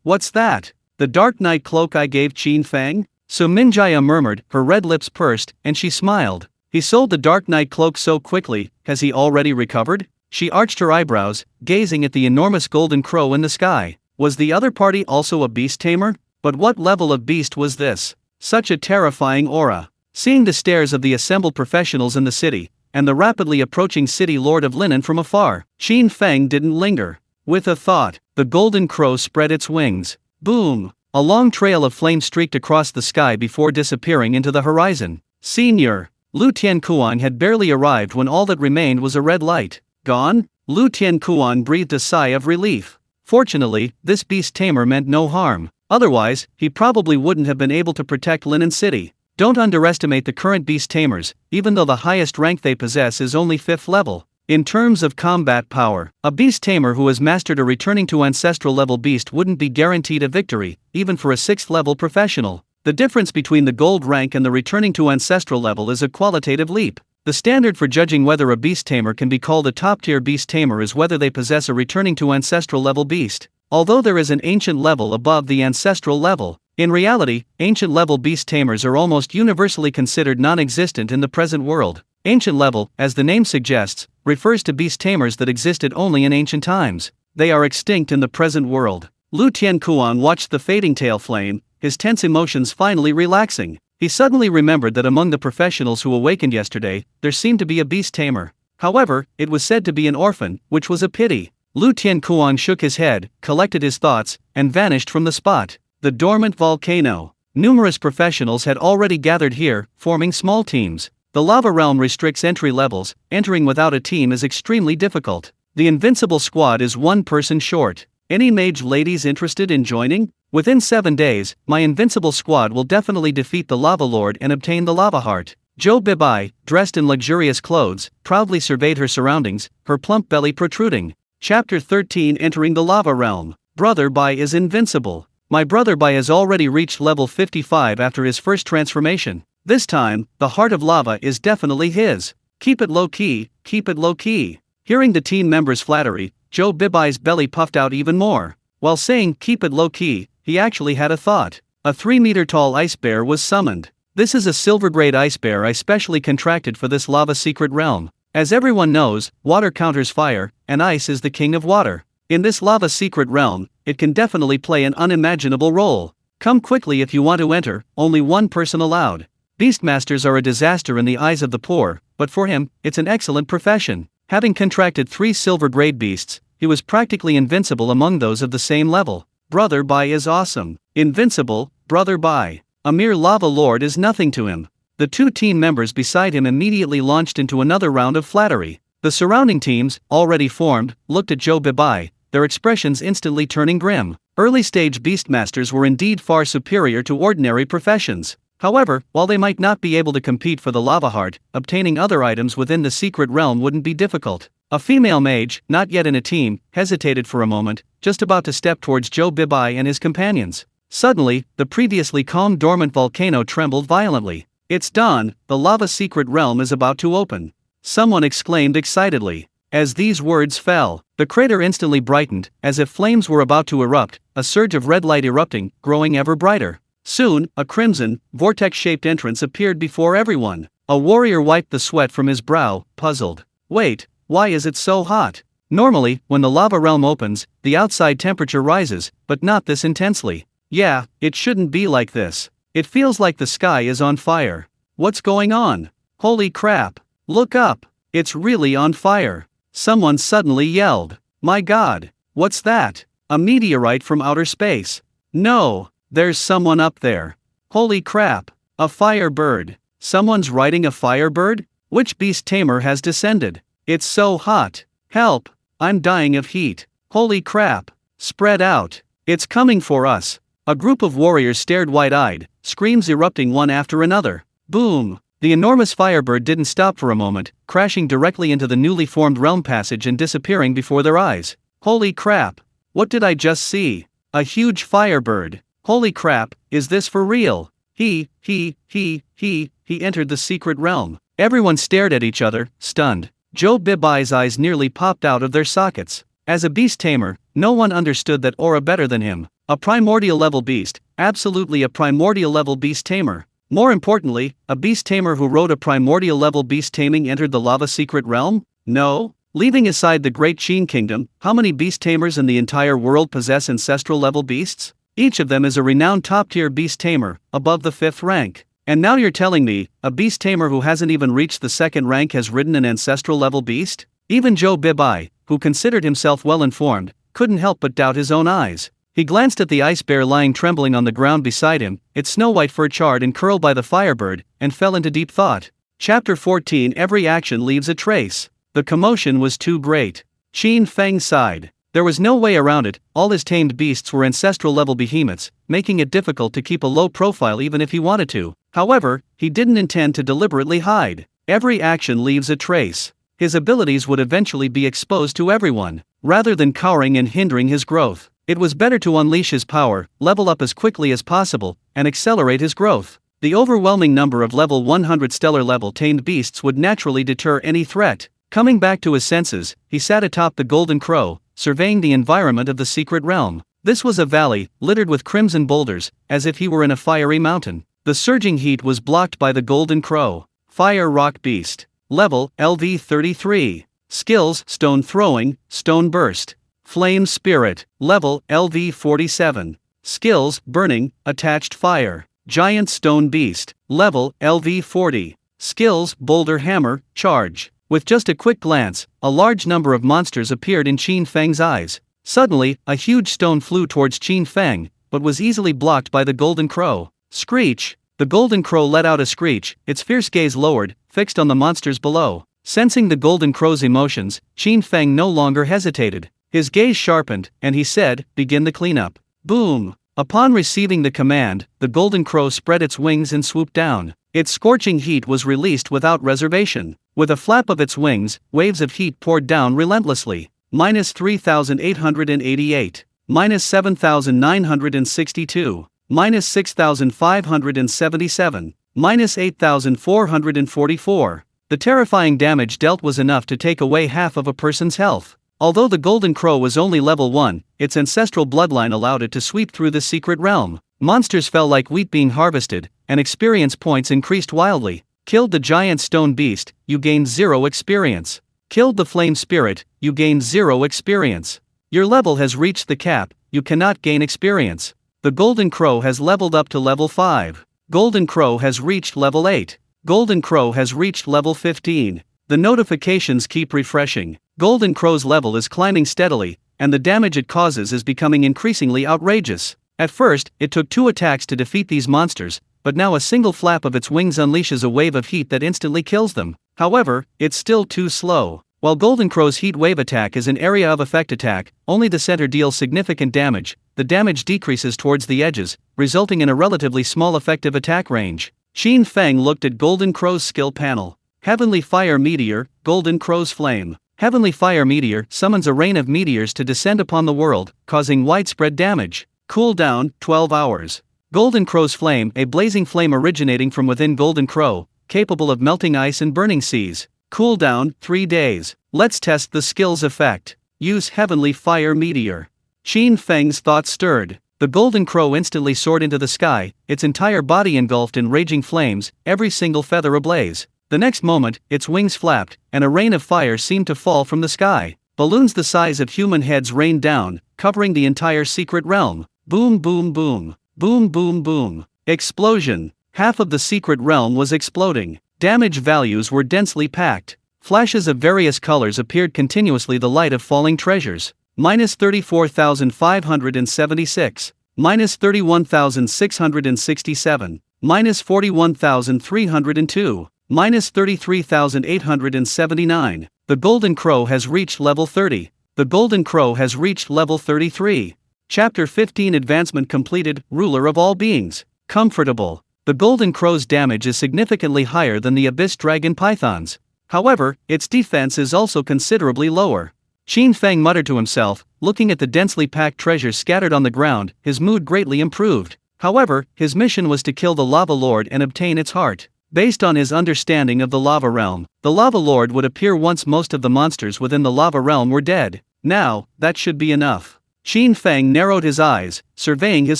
What's that? The Dark Night Cloak I gave Qin Feng? Sun Minjaya murmured, her red lips pursed, and she smiled. He sold the Dark Night Cloak so quickly, has he already recovered? She arched her eyebrows, gazing at the enormous golden crow in the sky. Was the other party also a beast tamer? But what level of beast was this? Such a terrifying aura. Seeing the stares of the assembled professionals in the city, and the rapidly approaching city lord of Linen from afar, Qin Feng didn't linger. With a thought, the golden crow spread its wings. Boom! A long trail of flame streaked across the sky before disappearing into the horizon. Senior! Lu Tiankuang had barely arrived when all that remained was a red light. Gone? Lu Tiankuang breathed a sigh of relief. Fortunately, this beast tamer meant no harm. Otherwise, he probably wouldn't have been able to protect Linen City. Don't underestimate the current beast tamers, even though the highest rank they possess is only 5th level. In terms of combat power, a beast tamer who has mastered a returning to ancestral level beast wouldn't be guaranteed a victory, even for a 6th level professional. The difference between the gold rank and the returning to ancestral level is a qualitative leap. The standard for judging whether a beast tamer can be called a top-tier beast tamer is whether they possess a returning to ancestral level beast. Although there is an ancient level above the ancestral level, In reality, ancient-level beast tamers are almost universally considered non-existent in the present world. Ancient level, as the name suggests, refers to beast tamers that existed only in ancient times. They are extinct in the present world. Lu Tianquan watched the fading tail flame, his tense emotions finally relaxing. He suddenly remembered that among the professionals who awakened yesterday, there seemed to be a beast tamer. However, it was said to be an orphan, which was a pity. Lu Tianquan shook his head, collected his thoughts, and vanished from the spot. The dormant volcano. Numerous professionals had already gathered here, forming small teams. The lava realm restricts entry levels. Entering without a team is extremely difficult. The invincible squad is one person short. Any mage ladies interested in joining? Within 7 days, my invincible squad will definitely defeat the lava lord and obtain the lava heart. Zhou Bibai, dressed in luxurious clothes, proudly surveyed her surroundings, her plump belly protruding. Chapter 13. Entering the lava realm. Brother Bai is invincible. My brother Bai has already reached level 55 after his first transformation. This time, the heart of lava is definitely his. Keep it low key, keep it low key. Hearing the team members' flattery, Zhou Bibai's belly puffed out even more. While saying keep it low key, he actually had a thought. A 3-meter-tall ice bear was summoned. This is a silver-grade ice bear I specially contracted for this lava secret realm. As everyone knows, water counters fire, and ice is the king of water. In this lava secret realm, it can definitely play an unimaginable role. Come quickly if you want to enter, only one person allowed. Beastmasters are a disaster in the eyes of the poor, but for him, it's an excellent profession. Having contracted 3 silver-grade beasts, he was practically invincible among those of the same level. Brother Bai is awesome. Invincible, Brother Bai. A mere lava lord is nothing to him. The 2 team members beside him immediately launched into another round of flattery. The surrounding teams, already formed, looked at Zhou Bibai, their expressions instantly turning grim. Early-stage beastmasters were indeed far superior to ordinary professions. However, while they might not be able to compete for the lava heart, obtaining other items within the secret realm wouldn't be difficult. A female mage, not yet in a team, hesitated for a moment, just about to step towards Zhou Bibai and his companions. Suddenly, the previously calm dormant volcano trembled violently. It's dawn, the lava secret realm is about to open. Someone exclaimed excitedly. As these words fell, the crater instantly brightened, as if flames were about to erupt, a surge of red light erupting, growing ever brighter. Soon, a crimson, vortex-shaped entrance appeared before everyone. A warrior wiped the sweat from his brow, puzzled. Wait, why is it so hot? Normally, when the lava realm opens, the outside temperature rises, but not this intensely. Yeah, it shouldn't be like this. It feels like the sky is on fire. What's going on? Holy crap! Look up! It's really on fire! Someone suddenly yelled. My god! What's that? A meteorite from outer space? No! There's someone up there. Holy crap! A firebird! Someone's riding a firebird? Which beast tamer has descended? It's so hot! Help! I'm dying of heat! Holy crap! Spread out! It's coming for us! A group of warriors stared wide-eyed, screams erupting one after another. Boom! The enormous firebird didn't stop for a moment, crashing directly into the newly formed realm passage and disappearing before their eyes. Holy crap! What did I just see? A huge firebird! Holy crap, is this for real? He entered the secret realm. Everyone stared at each other, stunned. Zhou Bibai's eyes nearly popped out of their sockets. As a beast tamer, no one understood that aura better than him. A primordial level beast, absolutely a primordial level beast tamer. More importantly, a beast tamer who rode a primordial level beast taming entered the lava secret realm? No? Leaving aside the great Qin kingdom, how many beast tamers in the entire world possess ancestral level beasts? Each of them is a renowned top-tier beast tamer, above the 5th rank. And now you're telling me, a beast tamer who hasn't even reached the 2nd rank has ridden an ancestral level beast? Even Zhou Bibai, who considered himself well-informed, couldn't help but doubt his own eyes. He glanced at the ice bear lying trembling on the ground beside him, its snow-white fur charred and curled by the firebird, and fell into deep thought. Chapter 14. Every action leaves a trace. The commotion was too great. Qin Feng sighed. There was no way around it, all his tamed beasts were ancestral-level behemoths, making it difficult to keep a low profile even if he wanted to. However, he didn't intend to deliberately hide. Every action leaves a trace. His abilities would eventually be exposed to everyone. Rather than cowering and hindering his growth, it was better to unleash his power, level up as quickly as possible, and accelerate his growth. The overwhelming number of level 100 stellar-level tamed beasts would naturally deter any threat. Coming back to his senses, he sat atop the golden crow, surveying the environment of the secret realm. This was a valley, littered with crimson boulders, as if he were in a fiery mountain. The surging heat was blocked by the Golden Crow. Fire Rock Beast. Level, LV33. Skills, Stone Throwing, Stone Burst. Flame Spirit. Level, LV47. Skills, Burning, Attached Fire. Giant Stone Beast. Level, LV40. Skills, Boulder Hammer, Charge. With just a quick glance, a large number of monsters appeared in Qin Feng's eyes. Suddenly, a huge stone flew towards Qin Feng, but was easily blocked by the Golden Crow. Screech! The Golden Crow let out a screech, its fierce gaze lowered, fixed on the monsters below. Sensing the Golden Crow's emotions, Qin Feng no longer hesitated. His gaze sharpened, and he said, "Begin the cleanup." Boom! Upon receiving the command, the Golden Crow spread its wings and swooped down. Its scorching heat was released without reservation. With a flap of its wings, waves of heat poured down relentlessly. Minus 3,888. Minus 7,962. Minus 6,577. Minus 8,444. The terrifying damage dealt was enough to take away half of a person's health. Although the Golden Crow was only level 1, its ancestral bloodline allowed it to sweep through the secret realm. Monsters fell like wheat being harvested, and experience points increased wildly. Killed the giant stone beast, you gained 0 experience. Killed the flame spirit, you gained 0 experience. Your level has reached the cap, you cannot gain experience. The Golden Crow has leveled up to level 5. Golden Crow has reached level 8. Golden Crow has reached level 15. The notifications keep refreshing. Golden Crow's level is climbing steadily, and the damage it causes is becoming increasingly outrageous. At first, it took 2 attacks to defeat these monsters, but now a single flap of its wings unleashes a wave of heat that instantly kills them. However, it's still too slow. While Golden Crow's heat wave attack is an area of effect attack, only the center deals significant damage. The damage decreases towards the edges, resulting in a relatively small effective attack range. Qin Feng looked at Golden Crow's skill panel. Heavenly Fire Meteor, Golden Crow's Flame. Heavenly Fire Meteor summons a rain of meteors to descend upon the world, causing widespread damage. Cooldown, 12 hours. Golden Crow's Flame, a blazing flame originating from within Golden Crow, capable of melting ice and burning seas. Cooldown, 3 days. Let's test the skill's effect. Use Heavenly Fire Meteor. Qin Feng's thoughts stirred. The Golden Crow instantly soared into the sky, its entire body engulfed in raging flames, every single feather ablaze. The next moment, its wings flapped, and a rain of fire seemed to fall from the sky. Balloons the size of human heads rained down, covering the entire secret realm. Boom boom boom. Boom boom boom. Explosion. Half of the secret realm was exploding. Damage values were densely packed. Flashes of various colors appeared continuously, the light of falling treasures. Minus 34,576. Minus 31,667. Minus 41,302. Minus 33,879. The Golden Crow has reached level 30. The Golden Crow has reached level 33. Chapter 15 Advancement completed. Ruler of all beings. Comfortable. The Golden Crow's damage is significantly higher than the Abyss Dragon Python's. However, its defense is also considerably lower. Qin Feng muttered to himself, looking at the densely packed treasures scattered on the ground, his mood greatly improved. However, his mission was to kill the Lava Lord and obtain its heart. Based on his understanding of the Lava Realm, the Lava Lord would appear once most of the monsters within the Lava Realm were dead. Now, that should be enough. Qin Feng narrowed his eyes, surveying his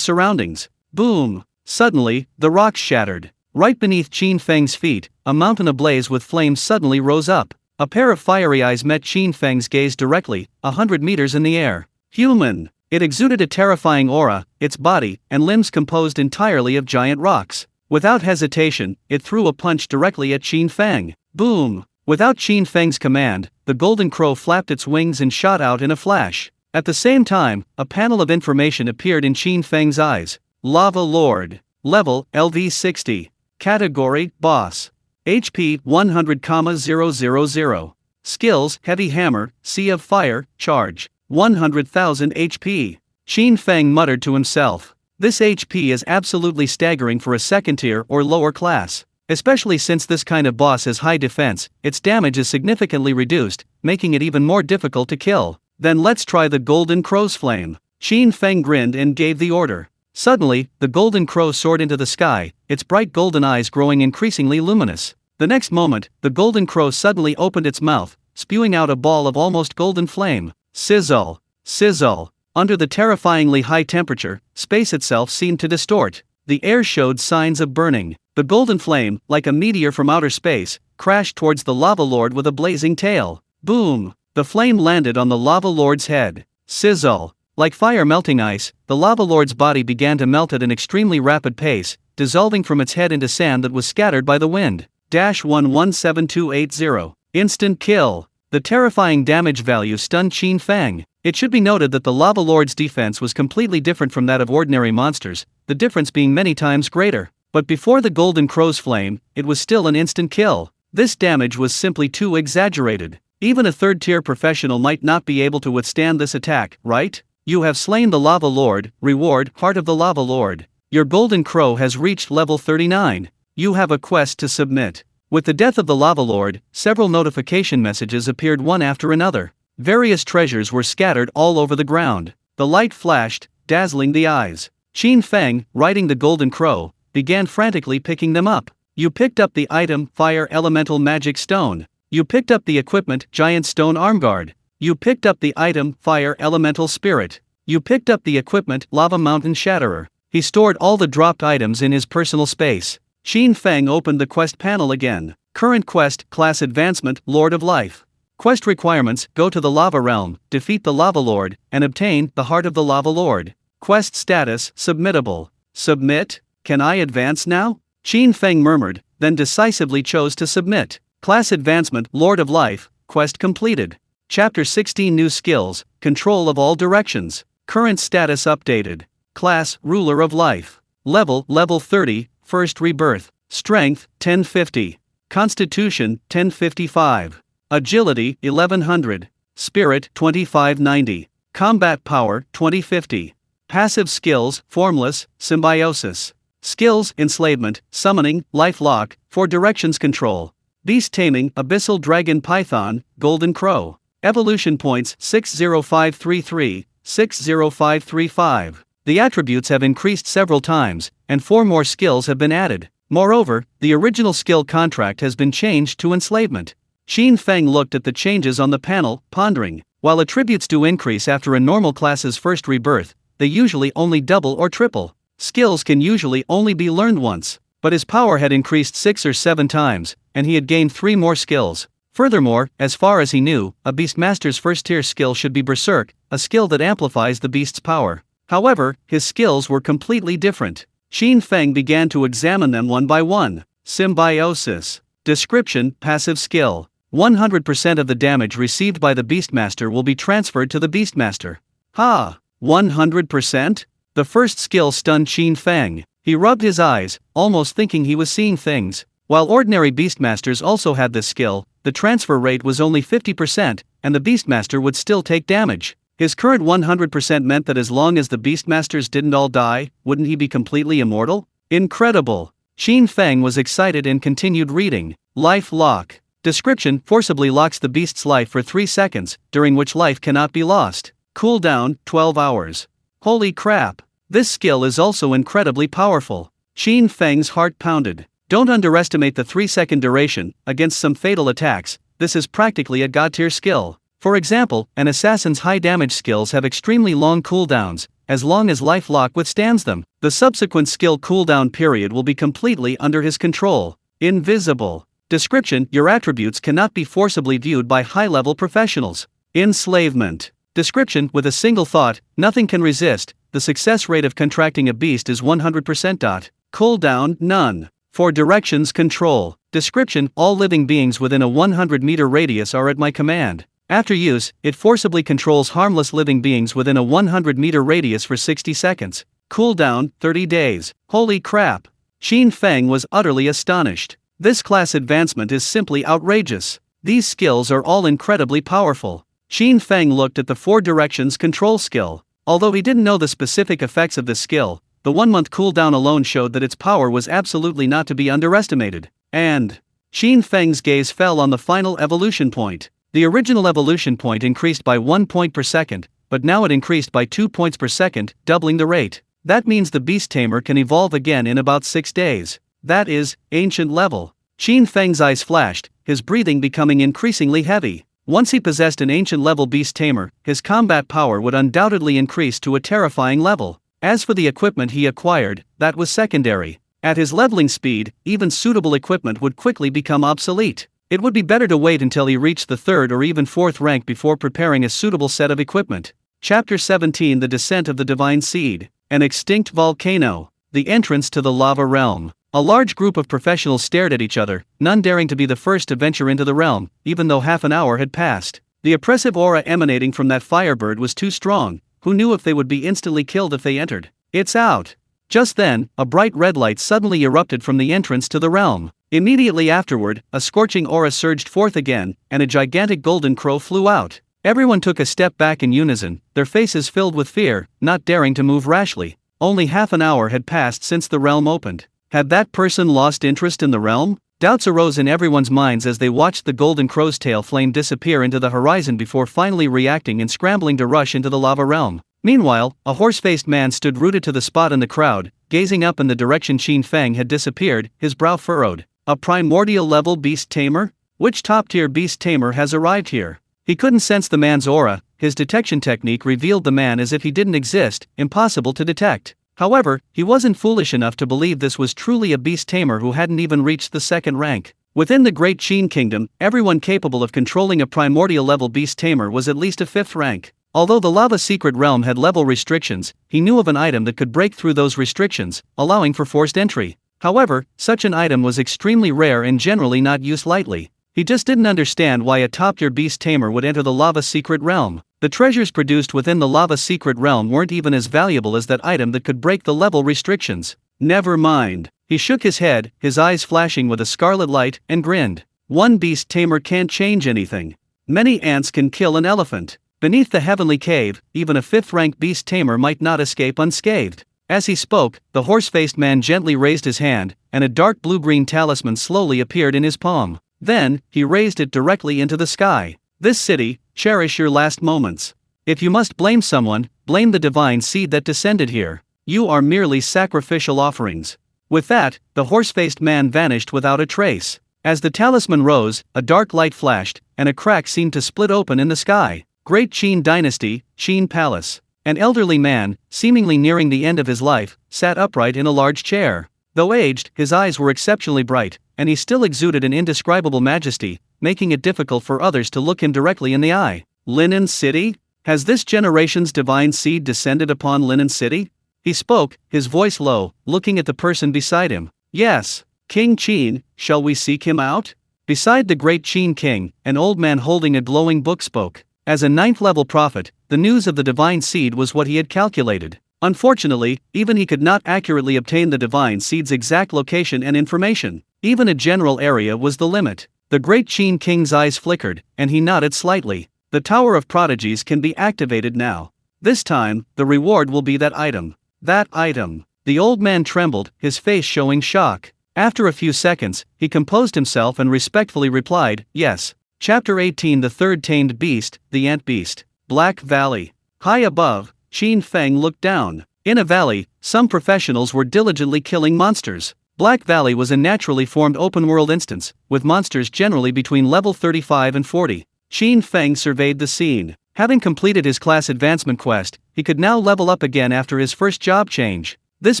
surroundings. Boom! Suddenly, the rocks shattered. Right beneath Qin Feng's feet, a mountain ablaze with flames suddenly rose up. A pair of fiery eyes met Qin Feng's gaze directly, 100 meters in the air. Human! It exuded a terrifying aura, its body and limbs composed entirely of giant rocks. Without hesitation, it threw a punch directly at Qin Feng. Boom! Without Qin Feng's command, the Golden Crow flapped its wings and shot out in a flash. At the same time, a panel of information appeared in Qin Feng's eyes. Lava Lord. Level, LV60. Category, Boss. HP, 100,000. Skills, Heavy Hammer, Sea of Fire, Charge. 100,000 HP. Qin Feng muttered to himself. This HP is absolutely staggering for a second tier or lower class. Especially since this kind of boss has high defense, its damage is significantly reduced, making it even more difficult to kill. Then let's try the Golden Crow's Flame. Qin Feng grinned and gave the order. Suddenly, the Golden Crow soared into the sky, its bright golden eyes growing increasingly luminous. The next moment, the Golden Crow suddenly opened its mouth, spewing out a ball of almost golden flame. Sizzle! Sizzle! Under the terrifyingly high temperature, space itself seemed to distort. The air showed signs of burning. The golden flame, like a meteor from outer space, crashed towards the lava lord with a blazing tail. Boom! The flame landed on the lava lord's head. Sizzle! Like fire melting ice, the lava lord's body began to melt at an extremely rapid pace, dissolving from its head into sand that was scattered by the wind. 117280. Instant kill. The terrifying damage value stunned Qin Feng. It should be noted that the lava lord's defense was completely different from that of ordinary monsters, the difference being many times greater. But before the golden crow's flame, it was still an instant kill. This damage was simply too exaggerated. Even a third-tier professional might not be able to withstand this attack, right? You have slain the lava lord. Reward, Heart of the Lava Lord. Your golden crow has reached level 39. You have a quest to submit. With the death of the lava lord, several notification messages appeared one after another. Various treasures were scattered all over the ground. The light flashed, dazzling the eyes. Qin Feng, riding the golden crow, began frantically picking them up. You picked up the item, Fire Elemental Magic Stone. You picked up the equipment, Giant Stone Armguard. You picked up the item, Fire Elemental Spirit. You picked up the equipment, Lava Mountain Shatterer. He stored all the dropped items in his personal space. Qin Feng opened the quest panel again. Current quest, Class Advancement, Lord of Life. Quest requirements, go to the Lava Realm, defeat the Lava Lord, and obtain the Heart of the Lava Lord. Quest status, submittable. Submit? Can I advance now? Qin Feng murmured, then decisively chose to submit. Class Advancement, Lord of Life, quest completed. Chapter 16 New Skills, Control of All Directions. Current status updated. Class, Ruler of Life. Level 30, First Rebirth. Strength, 1050. Constitution, 1055. Agility, 1100. Spirit, 2590. Combat Power, 2050. Passive Skills, Formless, Symbiosis. Skills, Enslavement, Summoning, Life Lock, 4 Directions Control. Beast Taming, Abyssal Dragon Python, Golden Crow. Evolution Points, 60533, 60535. The attributes have increased several times, and 4 more skills have been added. Moreover, the original skill contract has been changed to Enslavement. Qin Feng looked at the changes on the panel, pondering. While attributes do increase after a normal class's first rebirth, they usually only double or triple. Skills can usually only be learned once, but his power had increased 6 or 7 times, and he had gained 3 more skills. Furthermore, as far as he knew, a Beastmaster's first-tier skill should be Berserk, a skill that amplifies the beast's power. However, his skills were completely different. Qin Feng began to examine them one by one. Symbiosis. Description, Passive Skill. 100% of the damage received by the Beastmaster will be transferred to the Beastmaster. Ha! 100%? The first skill stunned Qin Feng. He rubbed his eyes, almost thinking he was seeing things. While ordinary Beastmasters also had this skill, the transfer rate was only 50%, and the Beastmaster would still take damage. His current 100% meant that as long as the Beastmasters didn't all die, wouldn't he be completely immortal? Incredible! Qin Feng was excited and continued reading. Life Lock. Description, forcibly locks the beast's life for 3 seconds, during which life cannot be lost. Cooldown, 12 hours. Holy crap! This skill is also incredibly powerful. Qin Feng's heart pounded. Don't underestimate the 3-second duration. Against some fatal attacks, this is practically a god-tier skill. For example, an assassin's high-damage skills have extremely long cooldowns. As long as Life Lock withstands them, the subsequent skill cooldown period will be completely under his control. Invisible. Description, your attributes cannot be forcibly viewed by high-level professionals. Enslavement. Description, with a single thought, nothing can resist. The success rate of contracting a beast is 100%. Cooldown, none. For directions control. Description, all living beings within a 100-meter radius are at my command. After use, it forcibly controls harmless living beings within a 100-meter radius for 60 seconds. Cooldown, 30 days. Holy crap! Qin Feng was utterly astonished. This class advancement is simply outrageous. These skills are all incredibly powerful. Qin Feng looked at the 4 directions control skill. Although he didn't know the specific effects of this skill, the 1-month cooldown alone showed that its power was absolutely not to be underestimated. And Qin Feng's gaze fell on the final evolution point. The original evolution point increased by 1 point per second, but now it increased by 2 points per second, doubling the rate. That means the Beast Tamer can evolve again in about 6 days. That is, ancient level. Qin Feng's eyes flashed, his breathing becoming increasingly heavy. Once he possessed an ancient-level Beast Tamer, his combat power would undoubtedly increase to a terrifying level. As for the equipment he acquired, that was secondary. At his leveling speed, even suitable equipment would quickly become obsolete. It would be better to wait until he reached the 3rd or even 4th rank before preparing a suitable set of equipment. Chapter 17: The Descent of the Divine Seed. An extinct volcano. The entrance to the lava realm. A large group of professionals stared at each other, none daring to be the first to venture into the realm, even though half an hour had passed. The oppressive aura emanating from that firebird was too strong. Who knew if they would be instantly killed if they entered? It's out. Just then, a bright red light suddenly erupted from the entrance to the realm. Immediately afterward, a scorching aura surged forth again, and a gigantic golden crow flew out. Everyone took a step back in unison, their faces filled with fear, not daring to move rashly. Only half an hour had passed since the realm opened. Had that person lost interest in the realm? Doubts arose in everyone's minds as they watched the golden crow's tail flame disappear into the horizon before finally reacting and scrambling to rush into the lava realm. Meanwhile, a horse-faced man stood rooted to the spot in the crowd, gazing up in the direction Qin Feng had disappeared, his brow furrowed. A primordial-level Beast Tamer? Which top-tier Beast Tamer has arrived here? He couldn't sense the man's aura, his detection technique revealed the man as if he didn't exist, impossible to detect. However, he wasn't foolish enough to believe this was truly a Beast Tamer who hadn't even reached the 2nd rank. Within the Great Qin Kingdom, everyone capable of controlling a primordial-level Beast Tamer was at least a 5th rank. Although the Lava Secret Realm had level restrictions, he knew of an item that could break through those restrictions, allowing for forced entry. However, such an item was extremely rare and generally not used lightly. He just didn't understand why a top-tier Beast Tamer would enter the Lava Secret Realm. The treasures produced within the Lava Secret Realm weren't even as valuable as that item that could break the level restrictions. Never mind. He shook his head, his eyes flashing with a scarlet light, and grinned. One Beast Tamer can't change anything. Many ants can kill an elephant. Beneath the heavenly cave, even a 5th-rank Beast Tamer might not escape unscathed. As he spoke, the horse-faced man gently raised his hand, and a dark blue-green talisman slowly appeared in his palm. Then, he raised it directly into the sky. This city, cherish your last moments. If you must blame someone, blame the divine seed that descended here. You are merely sacrificial offerings. With that, the horse-faced man vanished without a trace. As the talisman rose, a dark light flashed, and a crack seemed to split open in the sky. Great Qin Dynasty, Qin Palace. An elderly man, seemingly nearing the end of his life, sat upright in a large chair. Though aged, his eyes were exceptionally bright, and he still exuded an indescribable majesty, making it difficult for others to look him directly in the eye. Linen City? Has this generation's divine seed descended upon Linen City? He spoke, his voice low, looking at the person beside him. Yes. King Qin, shall we seek him out? Beside the great Qin king, an old man holding a glowing book spoke. As a 9th-level prophet, the news of the divine seed was what he had calculated. Unfortunately, even he could not accurately obtain the divine seed's exact location and information. Even a general area was the limit. The great Qin king's eyes flickered, and he nodded slightly. The Tower of Prodigies can be activated now. This time, the reward will be that item. That item. The old man trembled, his face showing shock. After a few seconds, he composed himself and respectfully replied, yes. Chapter 18: The Third Tamed Beast, the Ant Beast. Black Valley. High above, Qin Feng looked down. In a valley, some professionals were diligently killing monsters. Black Valley was a naturally formed open-world instance, with monsters generally between level 35 and 40. Qin Feng surveyed the scene. Having completed his class advancement quest, he could now level up again after his first job change. This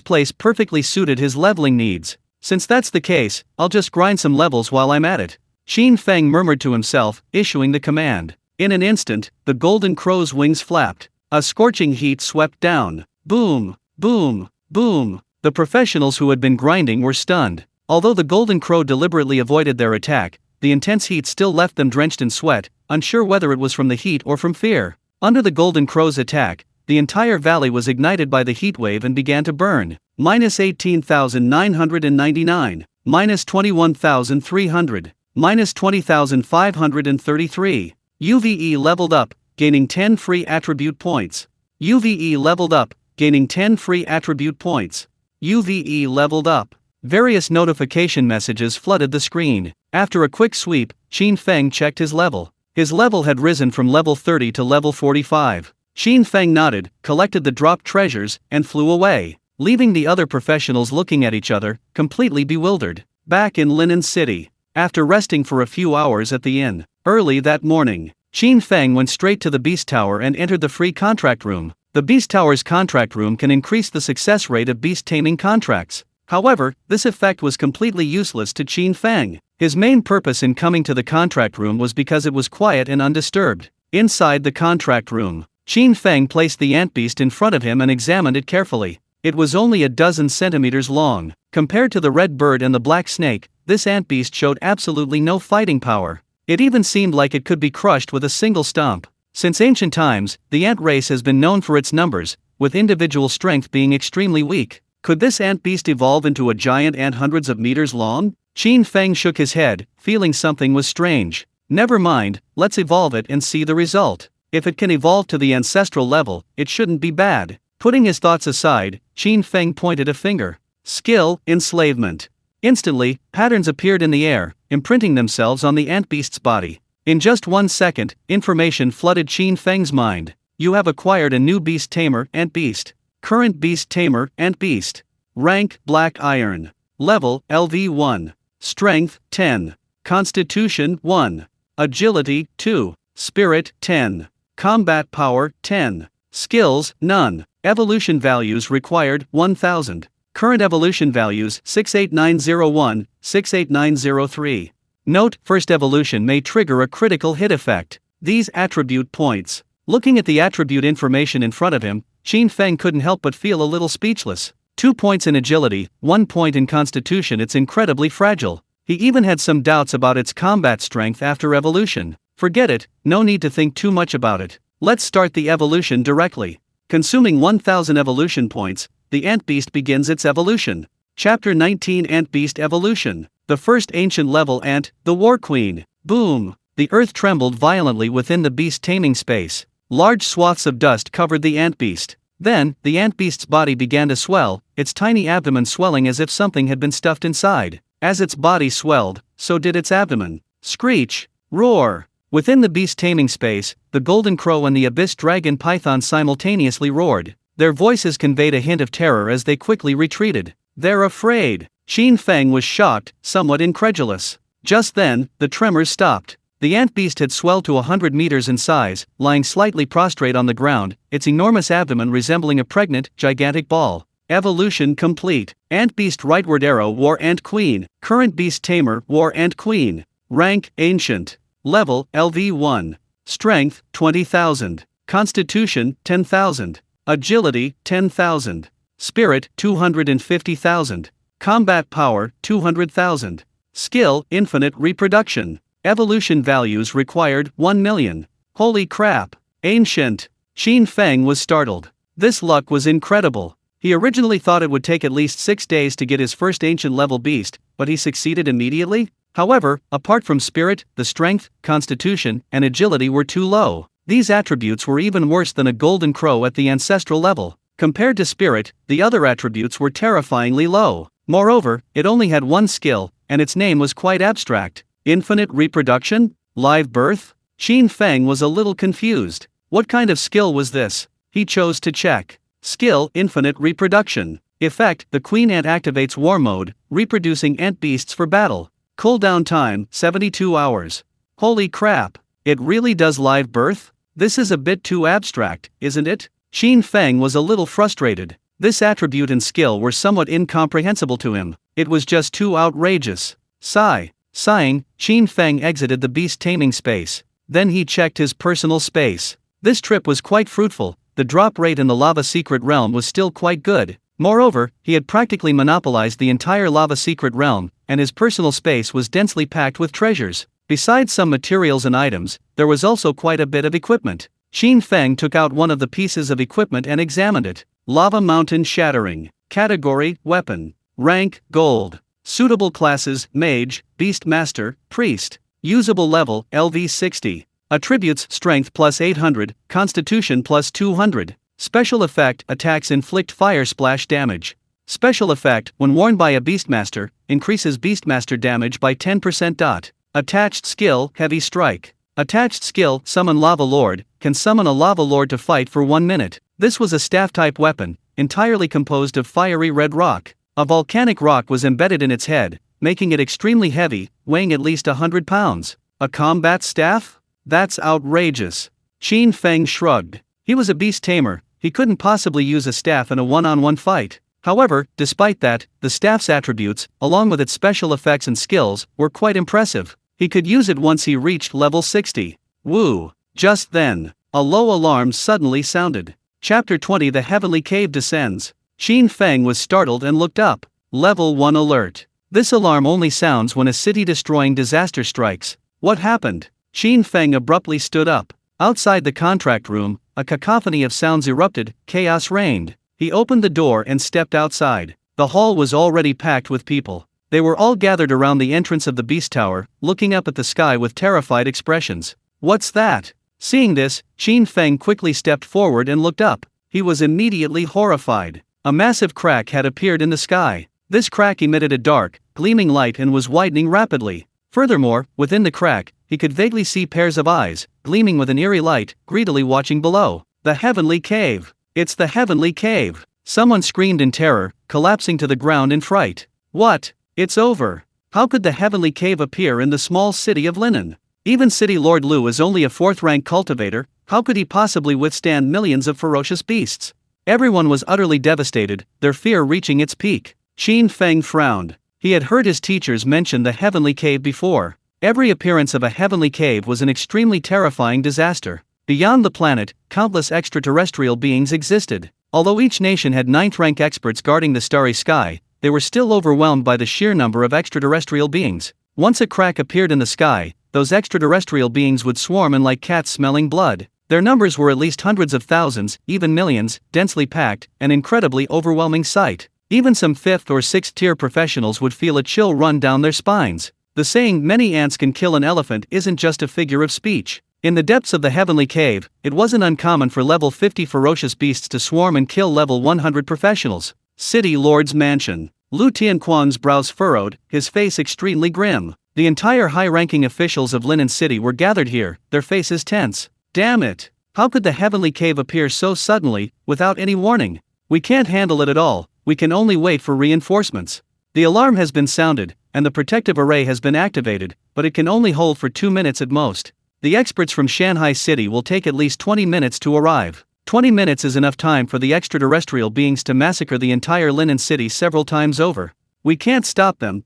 place perfectly suited his leveling needs. Since that's the case, I'll just grind some levels while I'm at it. Qin Feng murmured to himself, issuing the command. In an instant, the golden crow's wings flapped. A scorching heat swept down. Boom, boom, boom. The professionals who had been grinding were stunned. Although the golden crow deliberately avoided their attack, the intense heat still left them drenched in sweat, unsure whether it was from the heat or from fear. Under the golden crow's attack, the entire valley was ignited by the heat wave and began to burn. Minus 18,999. Minus 21,300. Minus 20,533. UVE leveled up, gaining 10 free attribute points. UVE leveled up, gaining 10 free attribute points. UVE leveled up. Various notification messages flooded the screen. After a quick sweep, Qin Feng checked his level. His level had risen from level 30 to level 45. Qin Feng nodded, collected the dropped treasures, and flew away, leaving the other professionals looking at each other, completely bewildered. Back in Linen City. After resting for a few hours at the inn, early that morning, Qin Feng went straight to the Beast Tower and entered the free contract room. The Beast Tower's contract room can increase the success rate of beast taming contracts. However, this effect was completely useless to Qin Feng. His main purpose in coming to the contract room was because it was quiet and undisturbed. Inside the contract room, Qin Feng placed the ant beast in front of him and examined it carefully. It was only a dozen centimeters long. Compared to the red bird and the black snake, this ant beast showed absolutely no fighting power. It even seemed like it could be crushed with a single stomp. Since ancient times, the ant race has been known for its numbers, with individual strength being extremely weak. Could this ant beast evolve into a giant ant hundreds of meters long? Qin Feng shook his head, feeling something was strange. Never mind, let's evolve it and see the result. If it can evolve to the ancestral level, it shouldn't be bad. Putting his thoughts aside, Qin Feng pointed a finger. Skill, enslavement. Instantly, patterns appeared in the air, imprinting themselves on the ant beast's body. In just 1 second, information flooded Qin Feng's mind. You have acquired a new Beast Tamer, Ant Beast. Current Beast Tamer, Ant Beast. Rank, Black Iron. Level, LV1. Strength, 10. Constitution, 1. Agility, 2. Spirit, 10. Combat power, 10. Skills, none. Evolution values required, 1000. Current evolution values, 68901, 68903. Note, first evolution may trigger a critical hit effect. These attribute points. Looking at the attribute information in front of him, Qin Feng couldn't help but feel a little speechless. 2 points in agility, 1 point in constitution. It's incredibly fragile. He even had some doubts about its combat strength after evolution. Forget it, no need to think too much about it. Let's start the evolution directly. Consuming 1000 evolution points, the Ant Beast begins its evolution. Chapter 19 Ant Beast Evolution. The first ancient level ant, the War Queen. Boom! The earth trembled violently within the beast taming space. Large swaths of dust covered the ant beast. Then, the ant beast's body began to swell, its tiny abdomen swelling as if something had been stuffed inside. As its body swelled, so did its abdomen. Screech! Roar! Within the beast taming space, the golden crow and the abyss dragon python simultaneously roared. Their voices conveyed a hint of terror as they quickly retreated. They're afraid. Qin Feng was shocked, somewhat incredulous. Just then, the tremors stopped. The ant beast had swelled to 100 meters in size, lying slightly prostrate on the ground, its enormous abdomen resembling a pregnant, gigantic ball. Evolution complete. Ant beast rightward arrow War Ant Queen. Current Beast Tamer War Ant Queen. Rank Ancient. Level LV1. Strength 20,000. Constitution 10,000. Agility 10,000. Spirit 250,000. Combat power 200,000. Skill infinite reproduction. Evolution values required 1 million. Holy crap! Ancient! Qin Feng was startled. This luck was incredible. He originally thought it would take at least 6 days to get his first ancient level beast, but he succeeded immediately? However, apart from spirit, the strength, constitution, and agility were too low. These attributes were even worse than a golden crow at the ancestral level. Compared to spirit, the other attributes were terrifyingly low. Moreover, it only had one skill, and its name was quite abstract. Infinite reproduction? Live birth? Qin Feng was a little confused. What kind of skill was this? He chose to check. Skill infinite reproduction. Effect, the queen ant activates war mode, reproducing ant beasts for battle. Cooldown time, 72 hours. Holy crap, it really does live birth? This is a bit too abstract, isn't it? Qin Feng was a little frustrated. This attribute and skill were somewhat incomprehensible to him. It was just too outrageous. Sigh. Sighing, Qin Feng exited the beast taming space. Then he checked his personal space. This trip was quite fruitful. The drop rate in the lava secret realm was still quite good. Moreover, he had practically monopolized the entire lava secret realm, and his personal space was densely packed with treasures. Besides some materials and items, there was also quite a bit of equipment. Qin Feng took out one of the pieces of equipment and examined it. Lava Mountain Shattering. Category, Weapon. Rank, Gold. Suitable classes, Mage, Beastmaster, Priest. Usable level, LV60. Attributes, Strength plus 800, Constitution plus 200. Special effect, attacks inflict fire splash damage. Special effect, when worn by a Beastmaster, increases Beastmaster damage by 10%. Attached skill, Heavy Strike. Attached skill, Summon Lava Lord, can summon a Lava Lord to fight for 1 minute. This was a staff-type weapon, entirely composed of fiery red rock. A volcanic rock was embedded in its head, making it extremely heavy, weighing at least 100 pounds. A combat staff? That's outrageous. Qin Feng shrugged. He was a beast tamer, he couldn't possibly use a staff in a one-on-one fight. However, despite that, the staff's attributes, along with its special effects and skills, were quite impressive. He could use it once he reached level 60. Woo! Just then, a low alarm suddenly sounded. Chapter 20 The Heavenly Cave Descends. Qin Feng was startled and looked up. Level 1 alert. This alarm only sounds when a city-destroying disaster strikes. What happened? Qin Feng abruptly stood up. Outside the contract room, a cacophony of sounds erupted, chaos reigned. He opened the door and stepped outside. The hall was already packed with people. They were all gathered around the entrance of the Beast Tower, looking up at the sky with terrified expressions. What's that? Seeing this, Qin Feng quickly stepped forward and looked up. He was immediately horrified. A massive crack had appeared in the sky. This crack emitted a dark, gleaming light and was widening rapidly. Furthermore, within the crack, he could vaguely see pairs of eyes, gleaming with an eerie light, greedily watching below. The Heavenly Cave! It's the Heavenly Cave! Someone screamed in terror, collapsing to the ground in fright. What? It's over! How could the Heavenly Cave appear in the small city of Linen? Even City Lord Lu is only a 4th-rank cultivator, how could he possibly withstand millions of ferocious beasts? Everyone was utterly devastated, their fear reaching its peak. Qin Feng frowned. He had heard his teachers mention the Heavenly Cave before. Every appearance of a Heavenly Cave was an extremely terrifying disaster. Beyond the planet, countless extraterrestrial beings existed. Although each nation had 9th-rank experts guarding the starry sky, they were still overwhelmed by the sheer number of extraterrestrial beings. Once a crack appeared in the sky, those extraterrestrial beings would swarm in like cats smelling blood. Their numbers were at least hundreds of thousands, even millions, densely packed, an incredibly overwhelming sight. Even some 5th or 6th tier professionals would feel a chill run down their spines. The saying "many ants can kill an elephant" isn't just a figure of speech. In the depths of the Heavenly Cave, it wasn't uncommon for level 50 ferocious beasts to swarm and kill level 100 professionals. City Lord's Mansion. Lu Tianquan's brows furrowed, his face extremely grim. The entire high-ranking officials of Linen City were gathered here, their faces tense. Damn it! How could the Heavenly Cave appear so suddenly, without any warning? We can't handle it at all, we can only wait for reinforcements. The alarm has been sounded, and the protective array has been activated, but it can only hold for 2 minutes at most. The experts from Shanghai City will take at least 20 minutes to arrive. 20 minutes is enough time for the extraterrestrial beings to massacre the entire Linen City several times over. We can't stop them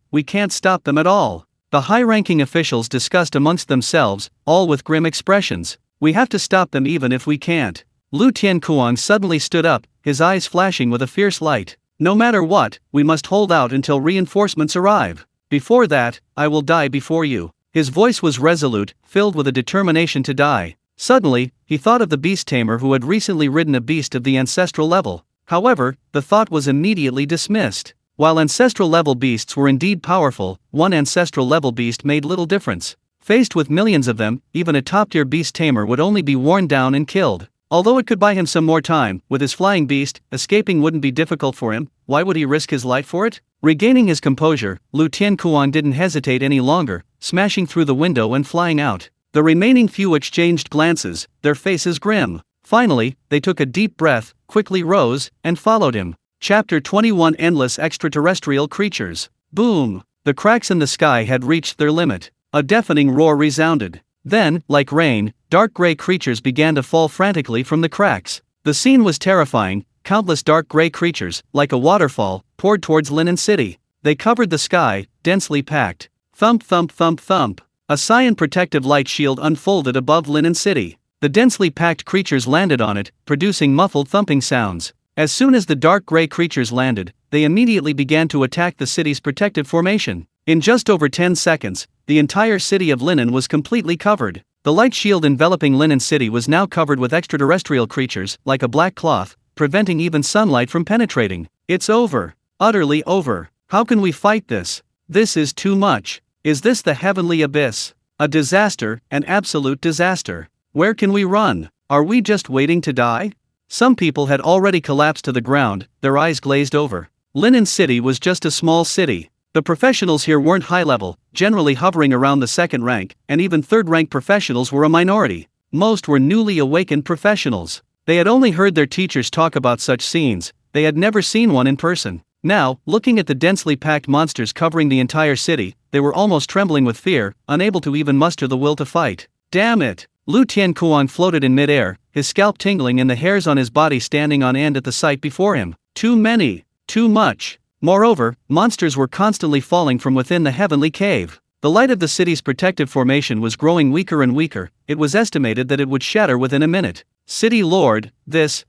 at all. The high-ranking officials discussed amongst themselves, all with grim expressions. We have to stop them even if we can't. Lu Tianquan suddenly stood up, his eyes flashing with a fierce light. No matter what, we must hold out until reinforcements arrive. Before that, I will die before you. His voice was resolute, filled with a determination to die. Suddenly, he thought of the beast tamer who had recently ridden a beast of the ancestral level. However, the thought was immediately dismissed. While ancestral level beasts were indeed powerful, one ancestral level beast made little difference. Faced with millions of them, even a top-tier beast tamer would only be worn down and killed. Although it could buy him some more time, with his flying beast, escaping wouldn't be difficult for him. Why would he risk his life for it? Regaining his composure, Lu Tianquan didn't hesitate any longer, smashing through the window and flying out. The remaining few exchanged glances, their faces grim. Finally, they took a deep breath, quickly rose, and followed him. Chapter 21 Endless Extraterrestrial Creatures. Boom! The cracks in the sky had reached their limit. A deafening roar resounded. Then, like rain, dark gray creatures began to fall frantically from the cracks. The scene was terrifying. Countless dark gray creatures, like a waterfall, poured towards Linen City. They covered the sky, densely packed. Thump thump thump thump. A cyan protective light shield unfolded above Linen City. The densely packed creatures landed on it, producing muffled thumping sounds. As soon as the dark gray creatures landed, they immediately began to attack the city's protective formation. In just over 10 seconds, the entire city of Linen was completely covered. The light shield enveloping Linen City was now covered with extraterrestrial creatures, like a black cloth, preventing even sunlight from penetrating. It's over. Utterly over. How can we fight this? This is too much. Is this the heavenly abyss? A disaster, an absolute disaster. Where can we run? Are we just waiting to die? Some people had already collapsed to the ground, their eyes glazed over. Linen City was just a small city. The professionals here weren't high-level, generally hovering around the 2nd rank, and even 3rd-rank professionals were a minority. Most were newly awakened professionals. They had only heard their teachers talk about such scenes, they had never seen one in person. Now, looking at the densely packed monsters covering the entire city, they were almost trembling with fear, unable to even muster the will to fight. Damn it! Lu Tianquan floated in midair, his scalp tingling and the hairs on his body standing on end at the sight before him. Too many. Too much. Moreover, monsters were constantly falling from within the heavenly cave. The light of the city's protective formation was growing weaker and weaker. It was estimated that it would shatter within a minute. City Lord, this.